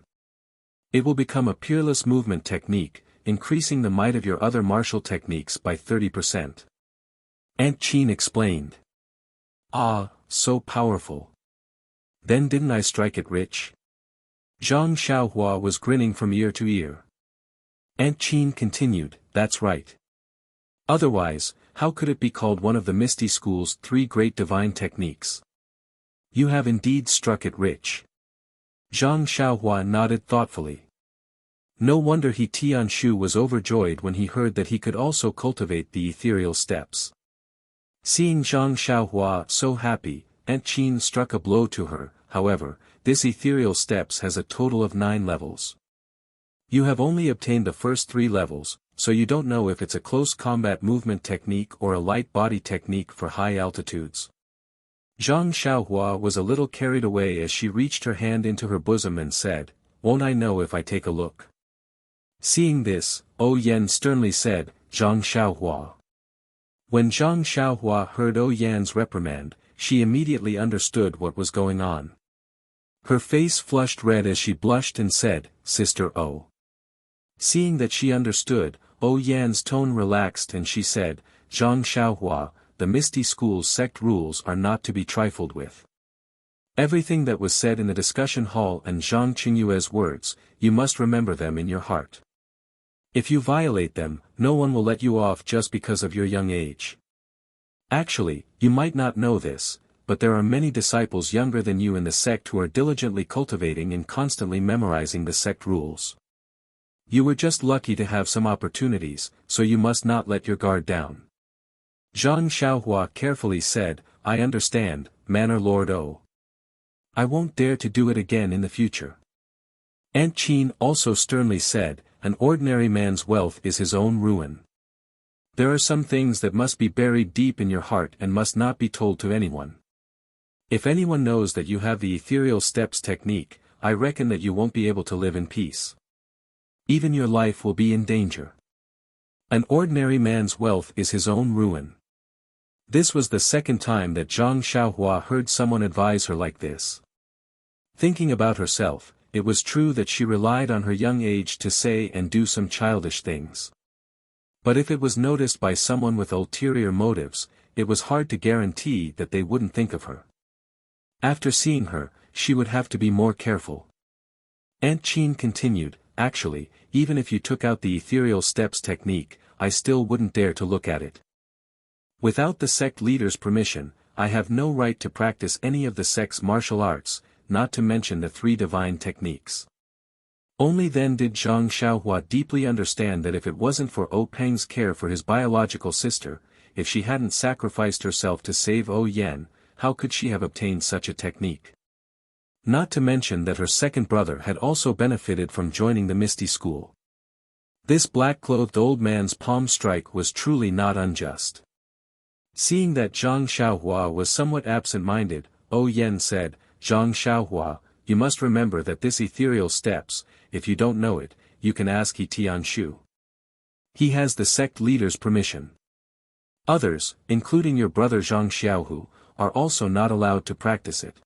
It will become a peerless movement technique, increasing the might of your other martial techniques by 30%. Aunt Qin explained. Ah, so powerful. Then didn't I strike it rich? Zhang Xiaohua was grinning from ear to ear. Aunt Qin continued, that's right. Otherwise, how could it be called one of the Misty School's 3 great divine techniques? You have indeed struck it rich. Zhang Xiaohua nodded thoughtfully. No wonder Tianshu was overjoyed when he heard that he could also cultivate the ethereal steps. Seeing Zhang Xiaohua so happy, Aunt Qin struck a blow to her. However, this ethereal steps has a total of 9 levels. You have only obtained the first 3 levels, so you don't know if it's a close combat movement technique or a light body technique for high altitudes. Zhang Xiaohua was a little carried away as she reached her hand into her bosom and said, won't I know if I take a look? Seeing this, O Yan sternly said, Zhang Xiaohua. When Zhang Xiaohua heard O Yan's reprimand, she immediately understood what was going on. Her face flushed red as she blushed and said, Sister O. Seeing that she understood, O Yan's tone relaxed and she said, Zhang Xiaohua, the Misty School's sect rules are not to be trifled with. Everything that was said in the discussion hall and Zhang Qingyue's words, you must remember them in your heart. If you violate them, no one will let you off just because of your young age. Actually, you might not know this, but there are many disciples younger than you in the sect who are diligently cultivating and constantly memorizing the sect rules. You were just lucky to have some opportunities, so you must not let your guard down. Zhang Xiaohua carefully said, I understand, Manor Lord O. I won't dare to do it again in the future. Aunt Qin also sternly said, an ordinary man's wealth is his own ruin. There are some things that must be buried deep in your heart and must not be told to anyone. If anyone knows that you have the ethereal steps technique, I reckon that you won't be able to live in peace. Even your life will be in danger. An ordinary man's wealth is his own ruin. This was the second time that Zhang Xiaohua heard someone advise her like this. Thinking about herself, it was true that she relied on her young age to say and do some childish things. But if it was noticed by someone with ulterior motives, it was hard to guarantee that they wouldn't think of her. After seeing her, she would have to be more careful. Aunt Qin continued, actually, even if you took out the ethereal steps technique, I still wouldn't dare to look at it. Without the sect leader's permission, I have no right to practice any of the sect's martial arts, not to mention the 3 divine techniques. Only then did Zhang Xiaohua deeply understand that if it wasn't for O Peng's care for his biological sister, if she hadn't sacrificed herself to save O Yan, how could she have obtained such a technique? Not to mention that her second brother had also benefited from joining the Misty School. This black-clothed old man's palm strike was truly not unjust. Seeing that Zhang Xiaohua was somewhat absent-minded, O Yan said, Zhang Xiaohua, you must remember that this ethereal steps, if you don't know it, you can ask Tianshu. He has the sect leader's permission. Others, including your brother Zhang Xiaohu, are also not allowed to practice it.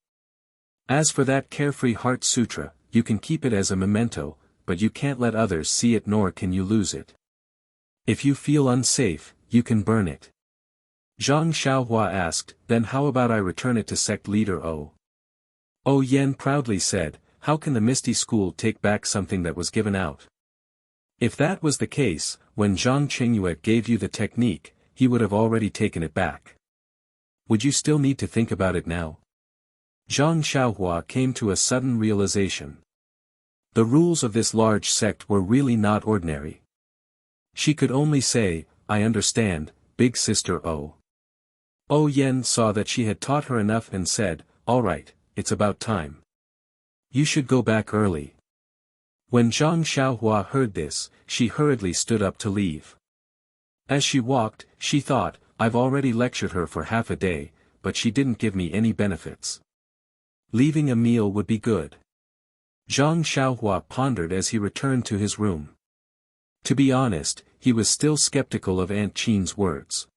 As for that carefree heart sutra, you can keep it as a memento, but you can't let others see it nor can you lose it. If you feel unsafe, you can burn it. Zhang Xiaohua asked, then how about I return it to sect leader O? O Yan proudly said, how can the Misty School take back something that was given out? If that was the case, when Zhang Qingyue gave you the technique, he would have already taken it back. Would you still need to think about it now? Zhang Xiaohua came to a sudden realization. The rules of this large sect were really not ordinary. She could only say, I understand, big sister O. O Yan saw that she had taught her enough and said, all right, it's about time. You should go back early. When Zhang Xiaohua heard this, she hurriedly stood up to leave. As she walked, she thought, I've already lectured her for half a day, but she didn't give me any benefits. Leaving a meal would be good. Zhang Xiaohua pondered as he returned to his room. To be honest, he was still skeptical of Aunt Qin's words.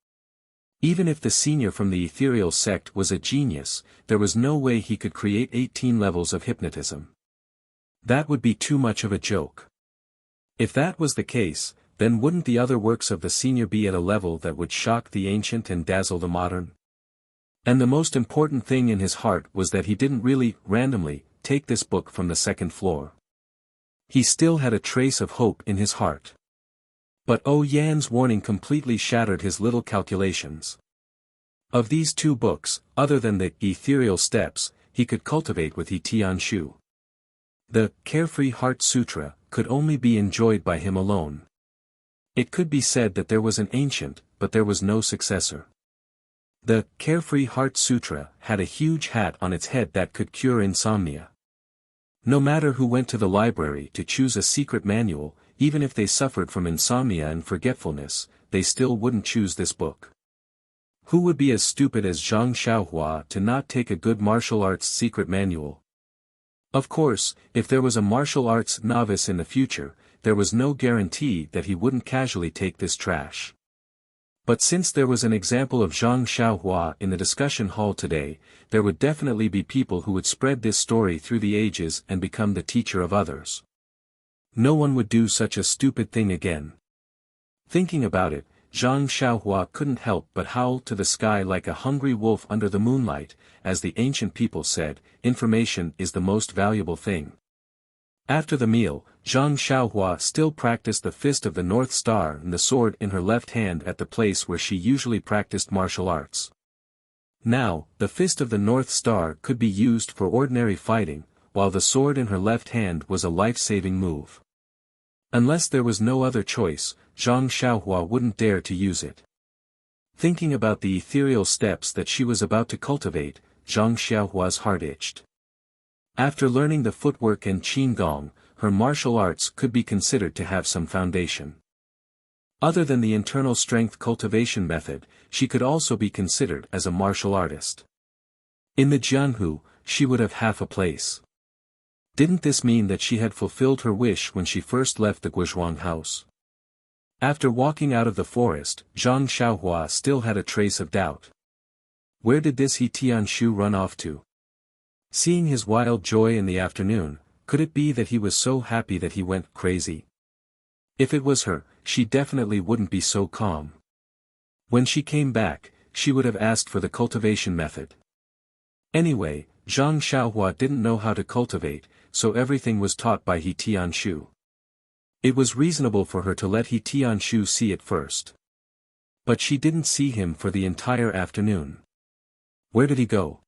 Even if the senior from the ethereal sect was a genius, there was no way he could create 18 levels of hypnotism. That would be too much of a joke. If that was the case, then wouldn't the other works of the senior be at a level that would shock the ancient and dazzle the modern? And the most important thing in his heart was that he didn't really, randomly, take this book from the second floor. He still had a trace of hope in his heart. But Oh Yan's warning completely shattered his little calculations. Of these two books, other than the Ethereal Steps, he could cultivate with He Tianshu. The Carefree Heart Sutra could only be enjoyed by him alone. It could be said that there was an ancient, but there was no successor. The Carefree Heart Sutra had a huge hat on its head that could cure insomnia. No matter who went to the library to choose a secret manual, even if they suffered from insomnia and forgetfulness, they still wouldn't choose this book. Who would be as stupid as Zhang Xiaohua to not take a good martial arts secret manual? Of course, if there was a martial arts novice in the future, there was no guarantee that he wouldn't casually take this trash. But since there was an example of Zhang Xiaohua in the discussion hall today, there would definitely be people who would spread this story through the ages and become the teacher of others. No one would do such a stupid thing again. Thinking about it, Zhang Xiaohua couldn't help but howl to the sky like a hungry wolf under the moonlight. As the ancient people said, information is the most valuable thing. After the meal, Zhang Xiaohua still practiced the Fist of the North Star and the sword in her left hand at the place where she usually practiced martial arts. Now, the Fist of the North Star could be used for ordinary fighting, while the sword in her left hand was a life-saving move. Unless there was no other choice, Zhang Xiaohua wouldn't dare to use it. Thinking about the ethereal steps that she was about to cultivate, Zhang Xiaohua's heart itched. After learning the footwork and qigong, her martial arts could be considered to have some foundation. Other than the internal strength cultivation method, she could also be considered as a martial artist. In the Jianhu, she would have half a place. Didn't this mean that she had fulfilled her wish when she first left the Guizhuang house? After walking out of the forest, Zhang Xiaohua still had a trace of doubt. Where did this He Tianshu run off to? Seeing his wild joy in the afternoon, could it be that he was so happy that he went crazy? If it was her, she definitely wouldn't be so calm. When she came back, she would have asked for the cultivation method. Anyway, Zhang Xiaohua didn't know how to cultivate, so everything was taught by He Tianshu. It was reasonable for her to let He Tianshu see it first. But she didn't see him for the entire afternoon. Where did he go?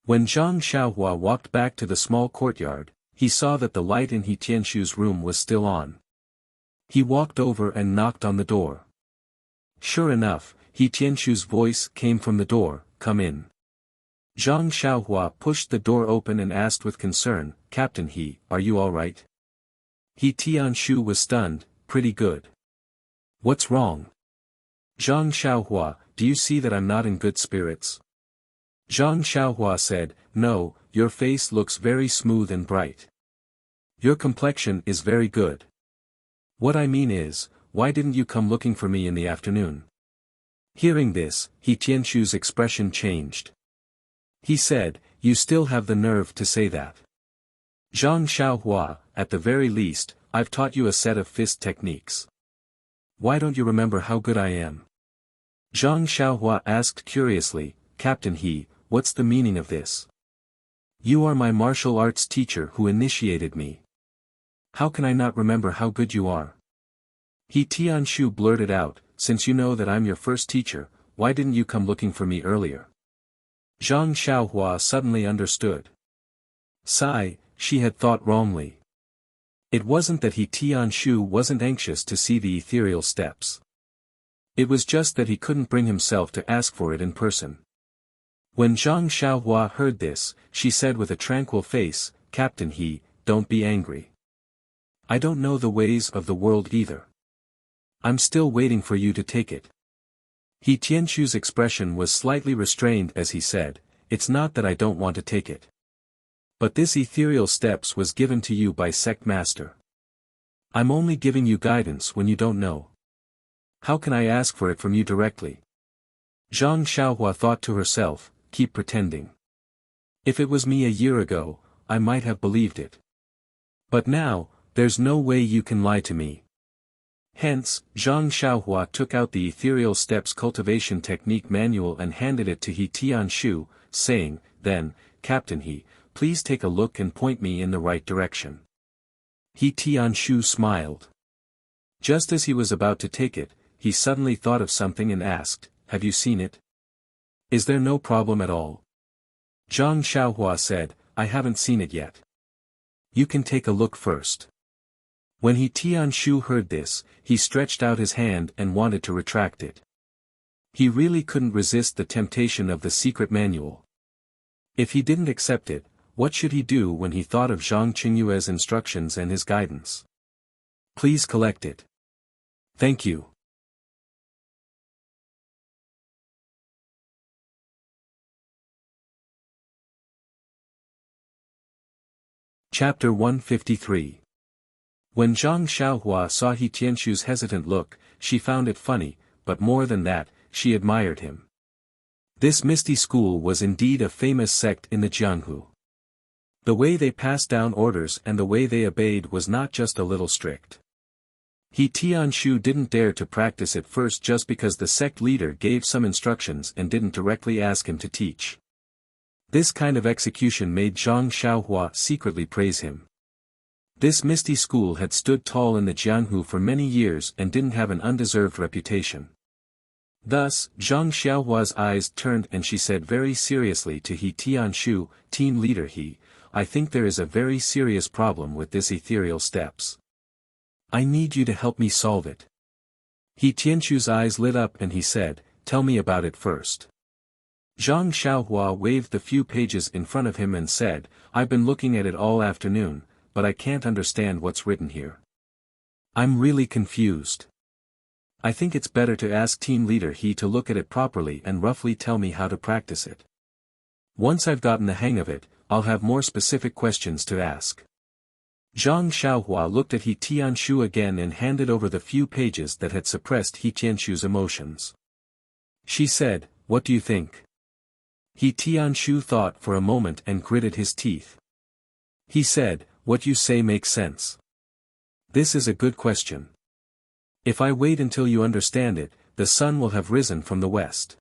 When Zhang Xiaohua walked back to the small courtyard, he saw that the light in He Tianshu's room was still on. He walked over and knocked on the door. Sure enough, He Tianshu's voice came from the door, "Come in." Zhang Xiaohua pushed the door open and asked with concern, "Captain He, are you all right?" He Tianshu was stunned, "Pretty good. What's wrong?" "Zhang Xiaohua, do you see that I'm not in good spirits?" Zhang Xiaohua said, "No, your face looks very smooth and bright. Your complexion is very good. What I mean is, why didn't you come looking for me in the afternoon?" Hearing this, He Tianshu's expression changed. He said, "You still have the nerve to say that. Zhang Xiaohua, at the very least, I've taught you a set of fist techniques. Why don't you remember how good I am?" Zhang Xiaohua asked curiously, "Captain He, what's the meaning of this? You are my martial arts teacher who initiated me. How can I not remember how good you are?" He Tianshu blurted out, "Since you know that I'm your first teacher, why didn't you come looking for me earlier?" Zhang Xiaohua suddenly understood. Sigh, she had thought wrongly. It wasn't that He Tianshu wasn't anxious to see the ethereal steps. It was just that he couldn't bring himself to ask for it in person. When Zhang Xiaohua heard this, she said with a tranquil face, "Captain He, don't be angry. I don't know the ways of the world either. I'm still waiting for you to take it." He Tianshu's expression was slightly restrained as he said, "It's not that I don't want to take it. But this ethereal steps was given to you by sect master. I'm only giving you guidance when you don't know. How can I ask for it from you directly?" Zhang Xiaohua thought to herself, "Keep pretending. If it was me a year ago, I might have believed it. But now, there's no way you can lie to me." Hence, Zhang Xiaohua took out the Ethereal Steps Cultivation Technique Manual and handed it to He Tianshu, saying, "Then, Captain He, please take a look and point me in the right direction." He Tianshu smiled. Just as he was about to take it, he suddenly thought of something and asked, "Have you seen it? Is there no problem at all?" Zhang Xiaohua said, "I haven't seen it yet. You can take a look first." When He Tianshu heard this, he stretched out his hand and wanted to retract it. He really couldn't resist the temptation of the secret manual. If he didn't accept it, what should he do when he thought of Zhang Qingyue's instructions and his guidance? "Please collect it. Thank you." Chapter 153. When Zhang Xiaohua saw He Tianshu's hesitant look, she found it funny, but more than that, she admired him. This Misty School was indeed a famous sect in the Jianghu. The way they passed down orders and the way they obeyed was not just a little strict. He Tianshu didn't dare to practice at first just because the sect leader gave some instructions and didn't directly ask him to teach. This kind of execution made Zhang Xiaohua secretly praise him. This Misty School had stood tall in the Jianghu for many years and didn't have an undeserved reputation. Thus, Zhang Xiaohua's eyes turned and she said very seriously to He Tianshu, "Team leader He, I think there is a very serious problem with this ethereal steps. I need you to help me solve it." He Tianshu's eyes lit up and he said, "Tell me about it first." Zhang Xiaohua waved the few pages in front of him and said, "I've been looking at it all afternoon, but I can't understand what's written here. I'm really confused. I think it's better to ask team leader He to look at it properly and roughly tell me how to practice it. Once I've gotten the hang of it, I'll have more specific questions to ask." Zhang Xiaohua looked at He Tianshu again and handed over the few pages that had suppressed He Tianshu's emotions. She said, "What do you think?" He Tianshu thought for a moment and gritted his teeth. He said, "What you say makes sense. This is a good question. If I wait until you understand it, the sun will have risen from the west.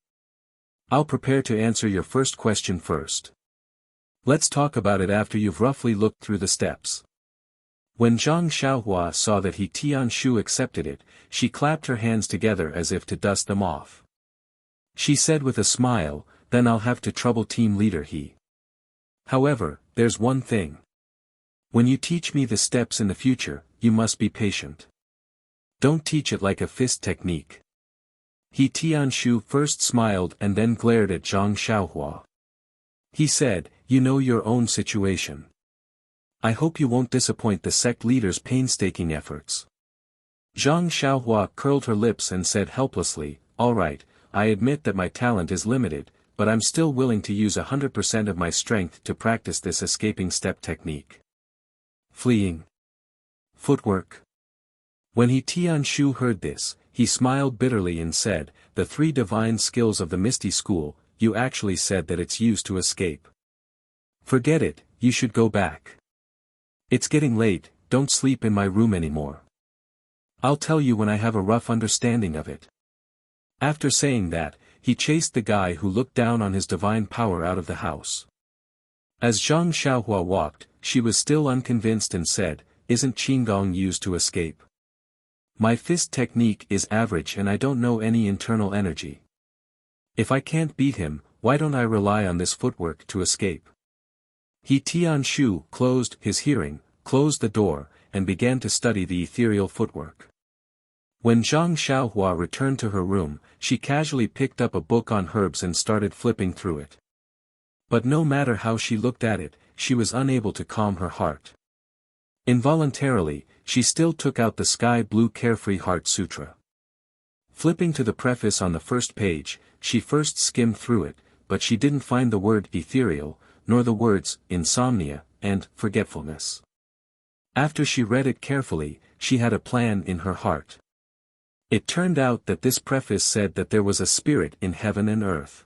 I'll prepare to answer your first question first. Let's talk about it after you've roughly looked through the steps." When Zhang Xiaohua saw that He Tianshu accepted it, she clapped her hands together as if to dust them off. She said with a smile, "Then I'll have to trouble team leader He. However, there's one thing. When you teach me the steps in the future, you must be patient. Don't teach it like a fist technique." He Tianshu first smiled and then glared at Zhang Xiaohua. He said, "You know your own situation. I hope you won't disappoint the sect leader's painstaking efforts." Zhang Xiaohua curled her lips and said helplessly, "All right, I admit that my talent is limited, but I'm still willing to use 100% of my strength to practice this escaping step technique. Fleeing. Footwork." When He Tianshu heard this, he smiled bitterly and said, "The three divine skills of the Misty School, you actually said that it's used to escape. Forget it, you should go back. It's getting late, don't sleep in my room anymore. I'll tell you when I have a rough understanding of it." After saying that, he chased the guy who looked down on his divine power out of the house. As Zhang Xiaohua walked, she was still unconvinced and said, "Isn't Qigong used to escape? My fist technique is average and I don't know any internal energy. If I can't beat him, why don't I rely on this footwork to escape?" He Tianshu closed his hearing, closed the door, and began to study the ethereal footwork. When Zhang Xiaohua returned to her room, she casually picked up a book on herbs and started flipping through it. But no matter how she looked at it, she was unable to calm her heart. Involuntarily, she still took out the Sky Blue Carefree Heart Sutra. Flipping to the preface on the first page, she first skimmed through it, but she didn't find the word ethereal, nor the words insomnia and forgetfulness. After she read it carefully, she had a plan in her heart. It turned out that this preface said that there was a spirit in heaven and earth.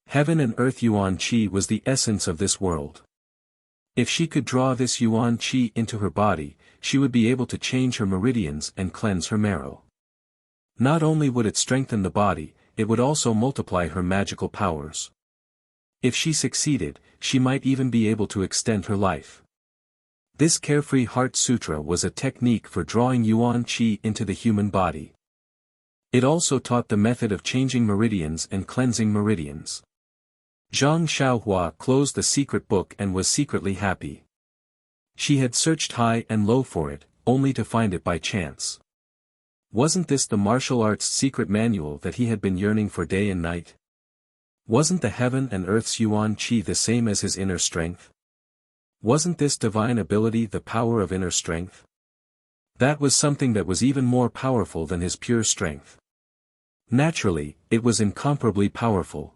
Heaven and earth Yuan Qi was the essence of this world. If she could draw this Yuan Qi into her body, she would be able to change her meridians and cleanse her marrow. Not only would it strengthen the body, it would also multiply her magical powers. If she succeeded, she might even be able to extend her life. This Carefree Heart Sutra was a technique for drawing Yuan Qi into the human body. It also taught the method of changing meridians and cleansing meridians. Zhang Xiaohua closed the secret book and was secretly happy. She had searched high and low for it, only to find it by chance. Wasn't this the martial arts secret manual that he had been yearning for day and night? Wasn't the heaven and earth's Yuan Qi the same as his inner strength? Wasn't this divine ability the power of inner strength? That was something that was even more powerful than his pure strength. Naturally, it was incomparably powerful.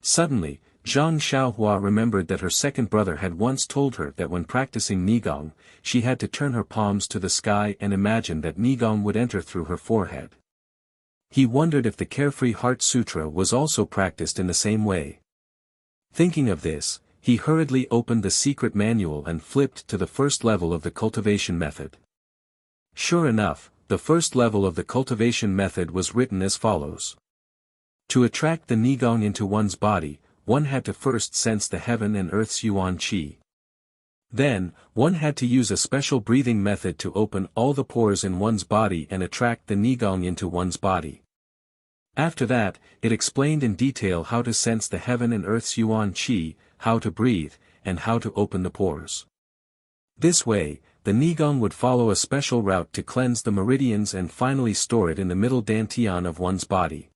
Suddenly, Zhang Xiaohua remembered that her second brother had once told her that when practicing Nigong, she had to turn her palms to the sky and imagine that Nigong would enter through her forehead. He wondered if the Carefree Heart Sutra was also practiced in the same way. Thinking of this, he hurriedly opened the secret manual and flipped to the first level of the cultivation method. Sure enough, the first level of the cultivation method was written as follows. To attract the Nigong into one's body, one had to first sense the heaven and earth's Yuan Qi. Then, one had to use a special breathing method to open all the pores in one's body and attract the Nigong into one's body. After that, it explained in detail how to sense the heaven and earth's Yuan Qi, how to breathe, and how to open the pores. This way, the Nigong would follow a special route to cleanse the meridians and finally store it in the middle dantian of one's body.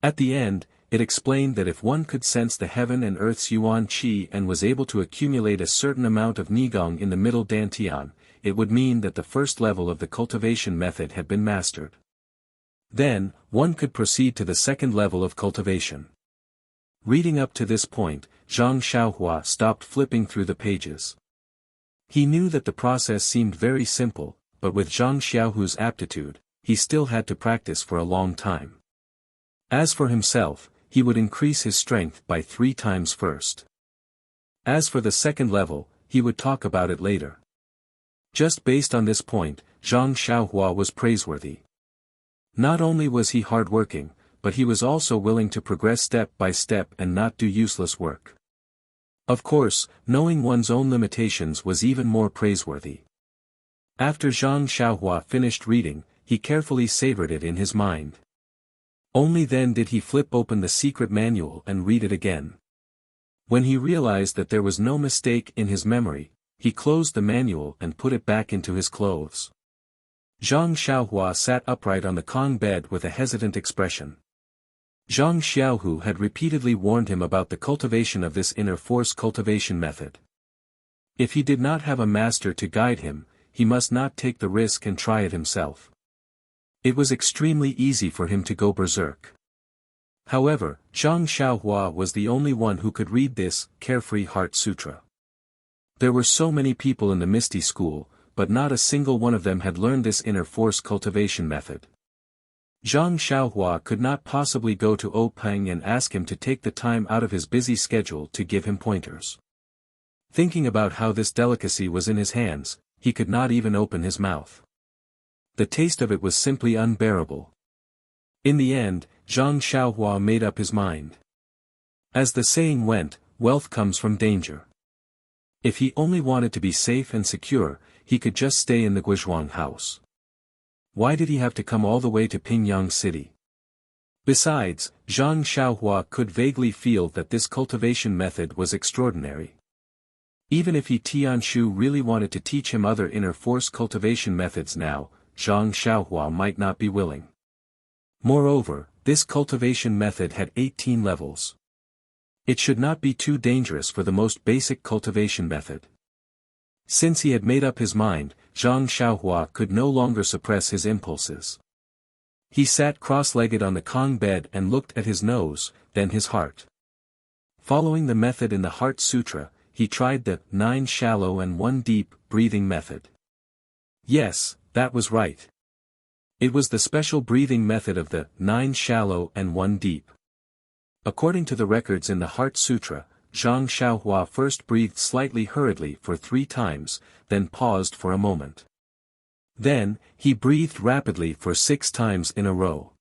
At the end, it explained that if one could sense the heaven and earth's Yuan Qi and was able to accumulate a certain amount of Nigong in the middle dantian, it would mean that the first level of the cultivation method had been mastered. Then, one could proceed to the second level of cultivation. Reading up to this point, Zhang Xiaohua stopped flipping through the pages. He knew that the process seemed very simple, but with Zhang Xiaohu's aptitude, he still had to practice for a long time. As for himself, he would increase his strength by 3 times first. As for the second level, he would talk about it later. Just based on this point, Zhang Xiaohua was praiseworthy. Not only was he hardworking, but he was also willing to progress step by step and not do useless work. Of course, knowing one's own limitations was even more praiseworthy. After Zhang Xiaohua finished reading, he carefully savored it in his mind. Only then did he flip open the secret manual and read it again. When he realized that there was no mistake in his memory, he closed the manual and put it back into his clothes. Zhang Xiaohua sat upright on the Kong bed with a hesitant expression. Zhang Xiaohu had repeatedly warned him about the cultivation of this inner force cultivation method. If he did not have a master to guide him, he must not take the risk and try it himself. It was extremely easy for him to go berserk. However, Zhang Xiaohua was the only one who could read this Carefree Heart Sutra. There were so many people in the Misty School, but not a single one of them had learned this inner force cultivation method. Zhang Xiaohua could not possibly go to Openg and ask him to take the time out of his busy schedule to give him pointers. Thinking about how this delicacy was in his hands, he could not even open his mouth. The taste of it was simply unbearable. In the end, Zhang Xiaohua made up his mind. As the saying went, wealth comes from danger. If he only wanted to be safe and secure, he could just stay in the Guizhuang house. Why did he have to come all the way to Pingyang City? Besides, Zhang Xiaohua could vaguely feel that this cultivation method was extraordinary. Even if he Tianshu really wanted to teach him other inner force cultivation methods now, Zhang Xiaohua might not be willing. Moreover, this cultivation method had 18 levels. It should not be too dangerous for the most basic cultivation method. Since he had made up his mind, Zhang Xiaohua could no longer suppress his impulses. He sat cross-legged on the Kong bed and looked at his nose, then his heart. Following the method in the Heart Sutra, he tried the 9 shallow and 1 deep breathing method. Yes, that was right. It was the special breathing method of the 9 shallow and 1 deep. According to the records in the Heart Sutra, Zhang Xiaohua first breathed slightly hurriedly for 3 times, then paused for a moment. Then, he breathed rapidly for 6 times in a row.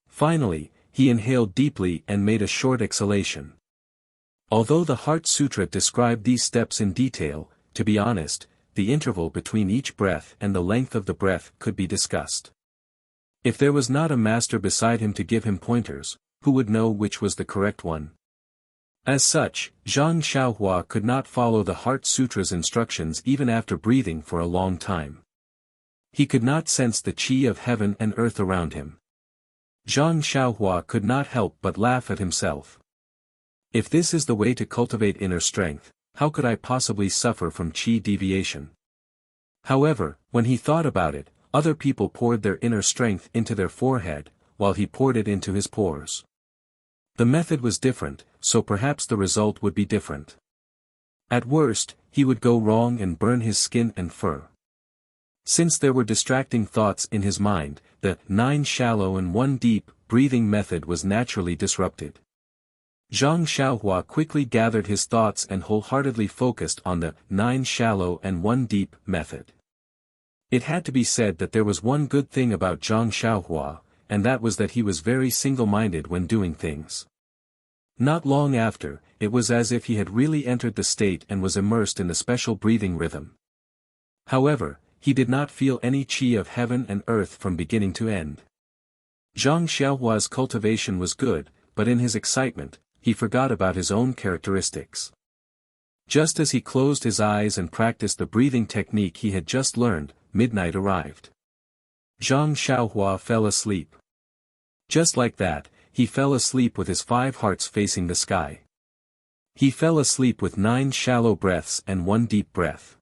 Finally, he inhaled deeply and made a short exhalation. Although the Heart Sutra described these steps in detail, to be honest, the interval between each breath and the length of the breath could be discussed. If there was not a master beside him to give him pointers, who would know which was the correct one? As such, Zhang Xiaohua could not follow the Heart Sutra's instructions even after breathing for a long time. He could not sense the qi of heaven and earth around him. Zhang Xiaohua could not help but laugh at himself. If this is the way to cultivate inner strength, how could I possibly suffer from qi deviation? However, when he thought about it, other people poured their inner strength into their forehead, while he poured it into his pores. The method was different, so perhaps the result would be different. At worst, he would go wrong and burn his skin and fur. Since there were distracting thoughts in his mind, the 9 shallow and 1 deep breathing method was naturally disrupted. Zhang Xiaohua quickly gathered his thoughts and wholeheartedly focused on the 9 shallow and 1 deep method. It had to be said that there was one good thing about Zhang Xiaohua, and that was that he was very single-minded when doing things. Not long after, it was as if he had really entered the state and was immersed in the special breathing rhythm. However, he did not feel any qi of heaven and earth from beginning to end. Zhang Xiaohua's cultivation was good, but in his excitement, he forgot about his own characteristics. Just as he closed his eyes and practiced the breathing technique he had just learned, midnight arrived. Zhang Xiaohua fell asleep. Just like that, he fell asleep with his 5 hearts facing the sky. He fell asleep with 9 shallow breaths and 1 deep breath.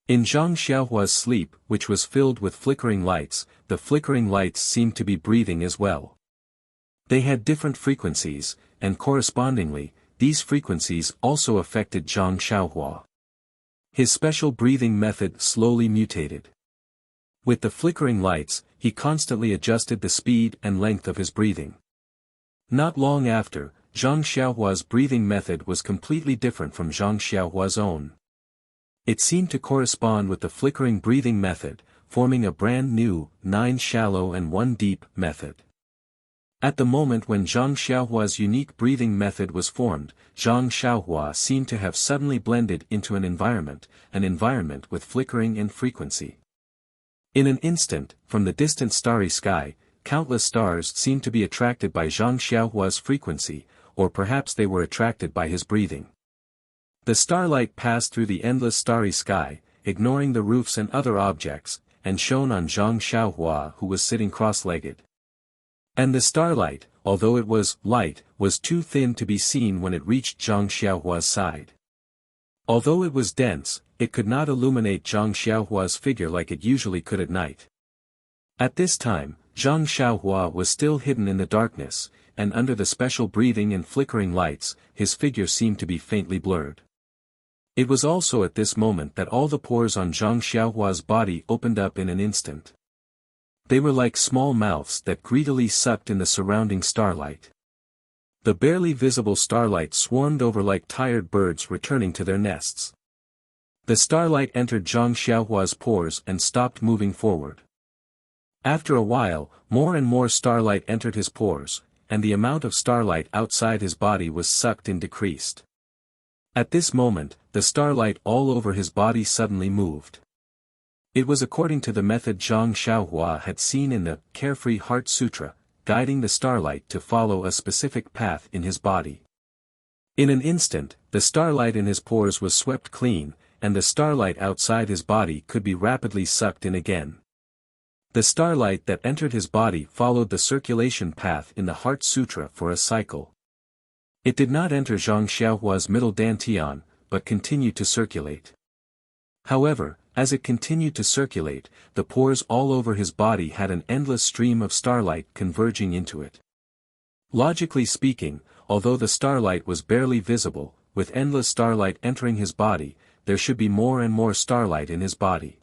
In Zhang Xiaohua's sleep, which was filled with flickering lights, the flickering lights seemed to be breathing as well. They had different frequencies, and correspondingly, these frequencies also affected Zhang Xiaohua. His special breathing method slowly mutated. With the flickering lights, he constantly adjusted the speed and length of his breathing. Not long after, Zhang Xiaohua's breathing method was completely different from Zhang Xiaohua's own. It seemed to correspond with the flickering breathing method, forming a brand new, 9 shallow and 1 deep method. At the moment when Zhang Xiaohua's unique breathing method was formed, Zhang Xiaohua seemed to have suddenly blended into an environment with flickering and frequency. In an instant, from the distant starry sky, countless stars seemed to be attracted by Zhang Xiaohua's frequency, or perhaps they were attracted by his breathing. The starlight passed through the endless starry sky, ignoring the roofs and other objects, and shone on Zhang Xiaohua, who was sitting cross-legged. And the starlight, although it was light, was too thin to be seen when it reached Zhang Xiaohua's side. Although it was dense, it could not illuminate Zhang Xiaohua's figure like it usually could at night. At this time, Zhang Xiaohua was still hidden in the darkness, and under the special breathing and flickering lights, his figure seemed to be faintly blurred. It was also at this moment that all the pores on Zhang Xiaohua's body opened up in an instant. They were like small mouths that greedily sucked in the surrounding starlight. The barely visible starlight swarmed over like tired birds returning to their nests. The starlight entered Zhang Xiaohua's pores and stopped moving forward. After a while, more and more starlight entered his pores, and the amount of starlight outside his body was sucked and decreased. At this moment, the starlight all over his body suddenly moved. It was according to the method Zhang Xiaohua had seen in the Carefree Heart Sutra, guiding the starlight to follow a specific path in his body. In an instant, the starlight in his pores was swept clean, and the starlight outside his body could be rapidly sucked in again. The starlight that entered his body followed the circulation path in the Heart Sutra for a cycle. It did not enter Zhang Xiaohua's middle dantian, but continued to circulate. However, as it continued to circulate, the pores all over his body had an endless stream of starlight converging into it. Logically speaking, although the starlight was barely visible, with endless starlight entering his body, there should be more and more starlight in his body.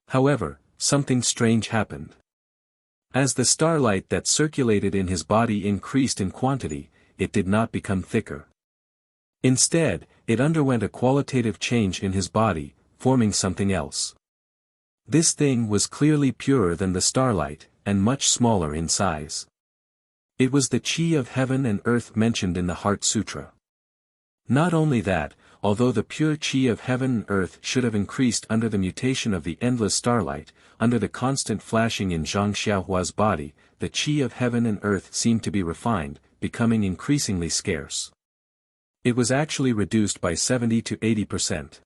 However, something strange happened. As the starlight that circulated in his body increased in quantity, it did not become thicker. Instead, it underwent a qualitative change in his body, forming something else. This thing was clearly purer than the starlight, and much smaller in size. It was the chi of heaven and earth mentioned in the Heart Sutra. Not only that, although the pure chi of heaven and earth should have increased under the mutation of the endless starlight, under the constant flashing in Zhang Xiaohua's body, the chi of heaven and earth seemed to be refined, becoming increasingly scarce. It was actually reduced by 70 to 80%.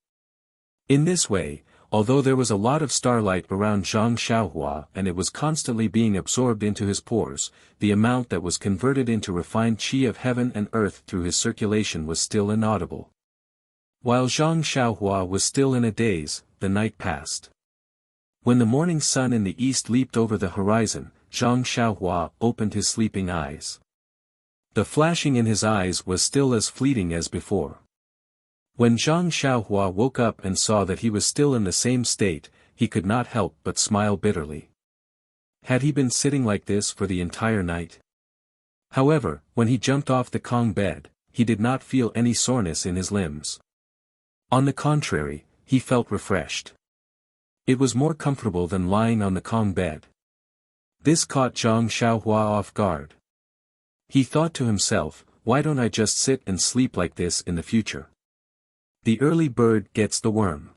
In this way, although there was a lot of starlight around Zhang Xiaohua and it was constantly being absorbed into his pores, the amount that was converted into refined qi of heaven and earth through his circulation was still inaudible. While Zhang Xiaohua was still in a daze, the night passed. When the morning sun in the east leaped over the horizon, Zhang Xiaohua opened his sleeping eyes. The flashing in his eyes was still as fleeting as before. When Zhang Xiaohua woke up and saw that he was still in the same state, he could not help but smile bitterly. Had he been sitting like this for the entire night? However, when he jumped off the Kong bed, he did not feel any soreness in his limbs. On the contrary, he felt refreshed. It was more comfortable than lying on the Kong bed. This caught Zhang Xiaohua off guard. He thought to himself, why don't I just sit and sleep like this in the future? The early bird gets the worm.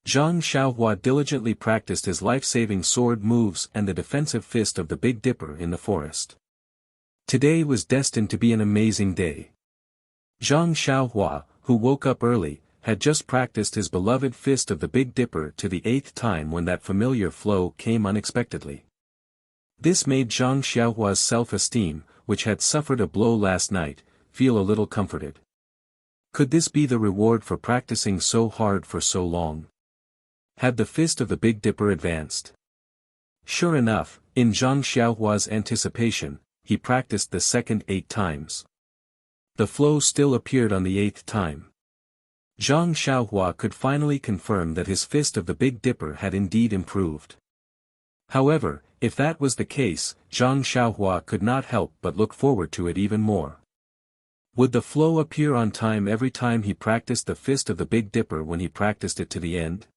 Zhang Xiaohua diligently practiced his life-saving sword moves and the defensive fist of the Big Dipper in the forest. Today was destined to be an amazing day. Zhang Xiaohua, who woke up early, had just practiced his beloved fist of the Big Dipper to the 8th time when that familiar flow came unexpectedly. This made Zhang Xiaohua's self-esteem, which had suffered a blow last night, feel a little comforted. Could this be the reward for practicing so hard for so long? Had the fist of the Big Dipper advanced? Sure enough, in Zhang Xiaohua's anticipation, he practiced the second 8 times. The flow still appeared on the 8th time. Zhang Xiaohua could finally confirm that his fist of the Big Dipper had indeed improved. However, if that was the case, Zhang Xiaohua could not help but look forward to it even more. Would the flow appear on time every time he practiced the fist of the Big Dipper when he practiced it to the end?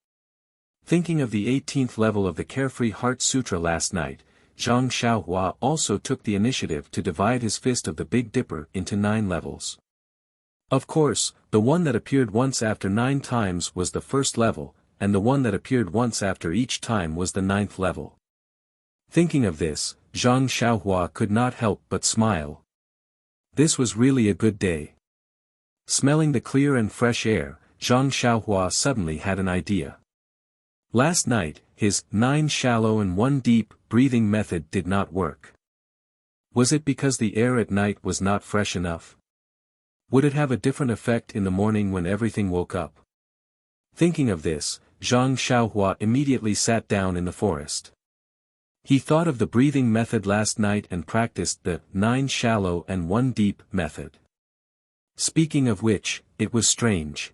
Thinking of the 18th level of the Carefree Heart Sutra last night, Zhang Xiaohua also took the initiative to divide his fist of the Big Dipper into 9 levels. Of course, the one that appeared once after 9 times was the first level, and the one that appeared once after each time was the 9th level. Thinking of this, Zhang Xiaohua could not help but smile. This was really a good day. Smelling the clear and fresh air, Zhang Xiaohua suddenly had an idea. Last night, his 9 shallow and 1 deep breathing method did not work. Was it because the air at night was not fresh enough? Would it have a different effect in the morning when everything woke up? Thinking of this, Zhang Xiaohua immediately sat down in the forest. He thought of the breathing method last night and practiced the 9 shallow and 1 deep method. Speaking of which, it was strange.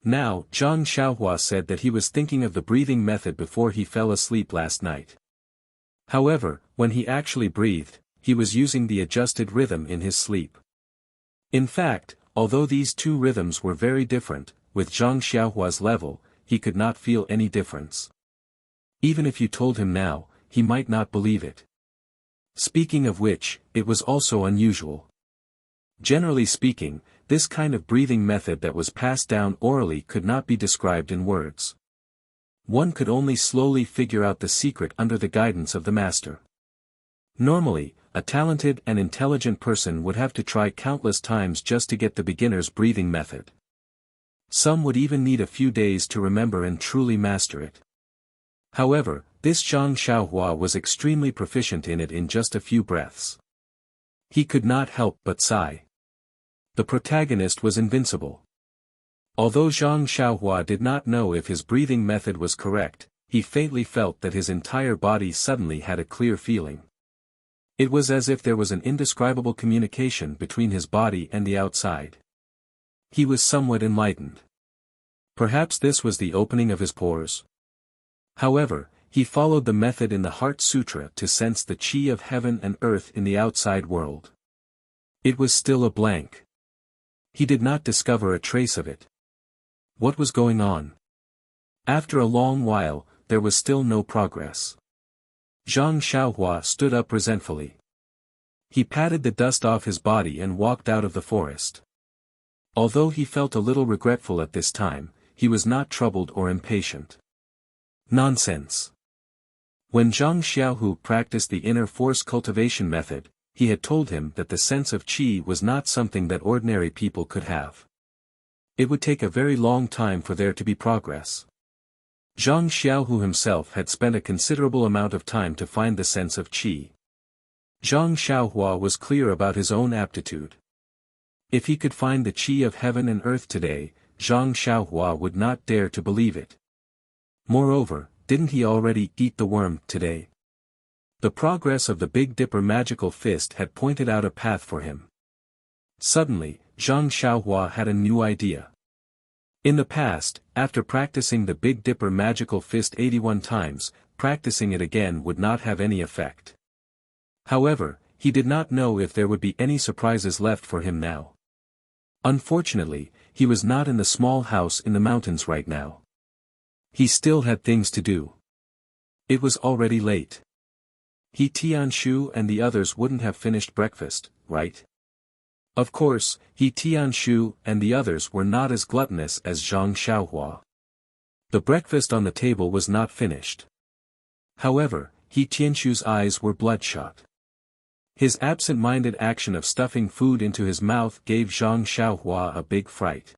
Now, Zhang Xiaohua said that he was thinking of the breathing method before he fell asleep last night. However, when he actually breathed, he was using the adjusted rhythm in his sleep. In fact, although these 2 rhythms were very different, with Zhang Xiaohua's level, he could not feel any difference. Even if you told him now, he might not believe it. Speaking of which, it was also unusual. Generally speaking, this kind of breathing method that was passed down orally could not be described in words. One could only slowly figure out the secret under the guidance of the master. Normally, a talented and intelligent person would have to try countless times just to get the beginner's breathing method. Some would even need a few days to remember and truly master it. However, this Zhang Xiaohua was extremely proficient in it in just a few breaths. He could not help but sigh. The protagonist was invincible. Although Zhang Xiaohua did not know if his breathing method was correct, he faintly felt that his entire body suddenly had a clear feeling. It was as if there was an indescribable communication between his body and the outside. He was somewhat enlightened. Perhaps this was the opening of his pores. However, he followed the method in the Heart Sutra to sense the chi of heaven and earth in the outside world. It was still a blank. He did not discover a trace of it. What was going on? After a long while, there was still no progress. Zhang Xiaohua stood up resentfully. He patted the dust off his body and walked out of the forest. Although he felt a little regretful at this time, he was not troubled or impatient. Nonsense. When Zhang Xiaohu practiced the inner force cultivation method, he had told him that the sense of qi was not something that ordinary people could have. It would take a very long time for there to be progress. Zhang Xiaohu himself had spent a considerable amount of time to find the sense of qi. Zhang Xiaohua was clear about his own aptitude. If he could find the qi of heaven and earth today, Zhang Xiaohua would not dare to believe it. Moreover, didn't he already eat the worm today? The progress of the Big Dipper magical fist had pointed out a path for him. Suddenly, Zhang Xiaohua had a new idea. In the past, after practicing the Big Dipper magical fist 81 times, practicing it again would not have any effect. However, he did not know if there would be any surprises left for him now. Unfortunately, he was not in the small house in the mountains right now. He still had things to do. It was already late. He Tianshu and the others wouldn't have finished breakfast, right? Of course, He Tianshu and the others were not as gluttonous as Zhang Xiaohua. The breakfast on the table was not finished. However, He Tianshu's eyes were bloodshot. His absent-minded action of stuffing food into his mouth gave Zhang Xiaohua a big fright.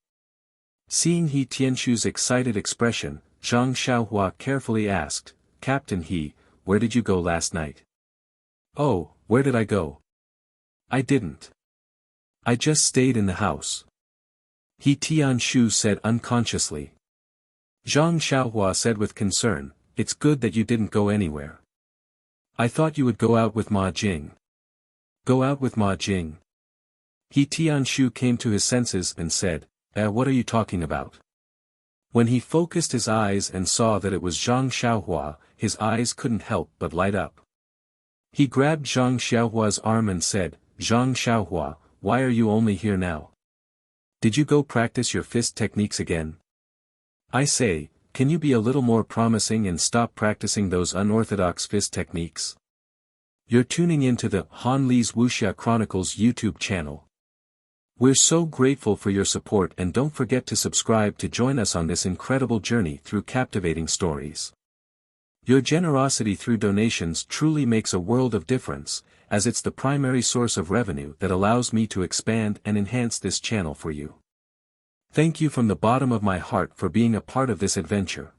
Seeing He Tianshu's excited expression, Zhang Xiaohua carefully asked, "Captain He, where did you go last night?" "Oh, where did I go? I didn't. I just stayed in the house," He Tianshu said unconsciously. Zhang Xiaohua said with concern, "It's good that you didn't go anywhere. I thought you would go out with Ma Jing." "Go out with Ma Jing?" He Tianshu came to his senses and said, What are you talking about?" When he focused his eyes and saw that it was Zhang Xiaohua, his eyes couldn't help but light up. He grabbed Zhang Xiaohua's arm and said, "Zhang Xiaohua, why are you only here now? Did you go practice your fist techniques again? I say, can you be a little more promising and stop practicing those unorthodox fist techniques?" You're tuning into the Han Li's Wuxia Chronicles YouTube channel. We're so grateful for your support, and don't forget to subscribe to join us on this incredible journey through captivating stories. Your generosity through donations truly makes a world of difference, as it's the primary source of revenue that allows me to expand and enhance this channel for you. Thank you from the bottom of my heart for being a part of this adventure.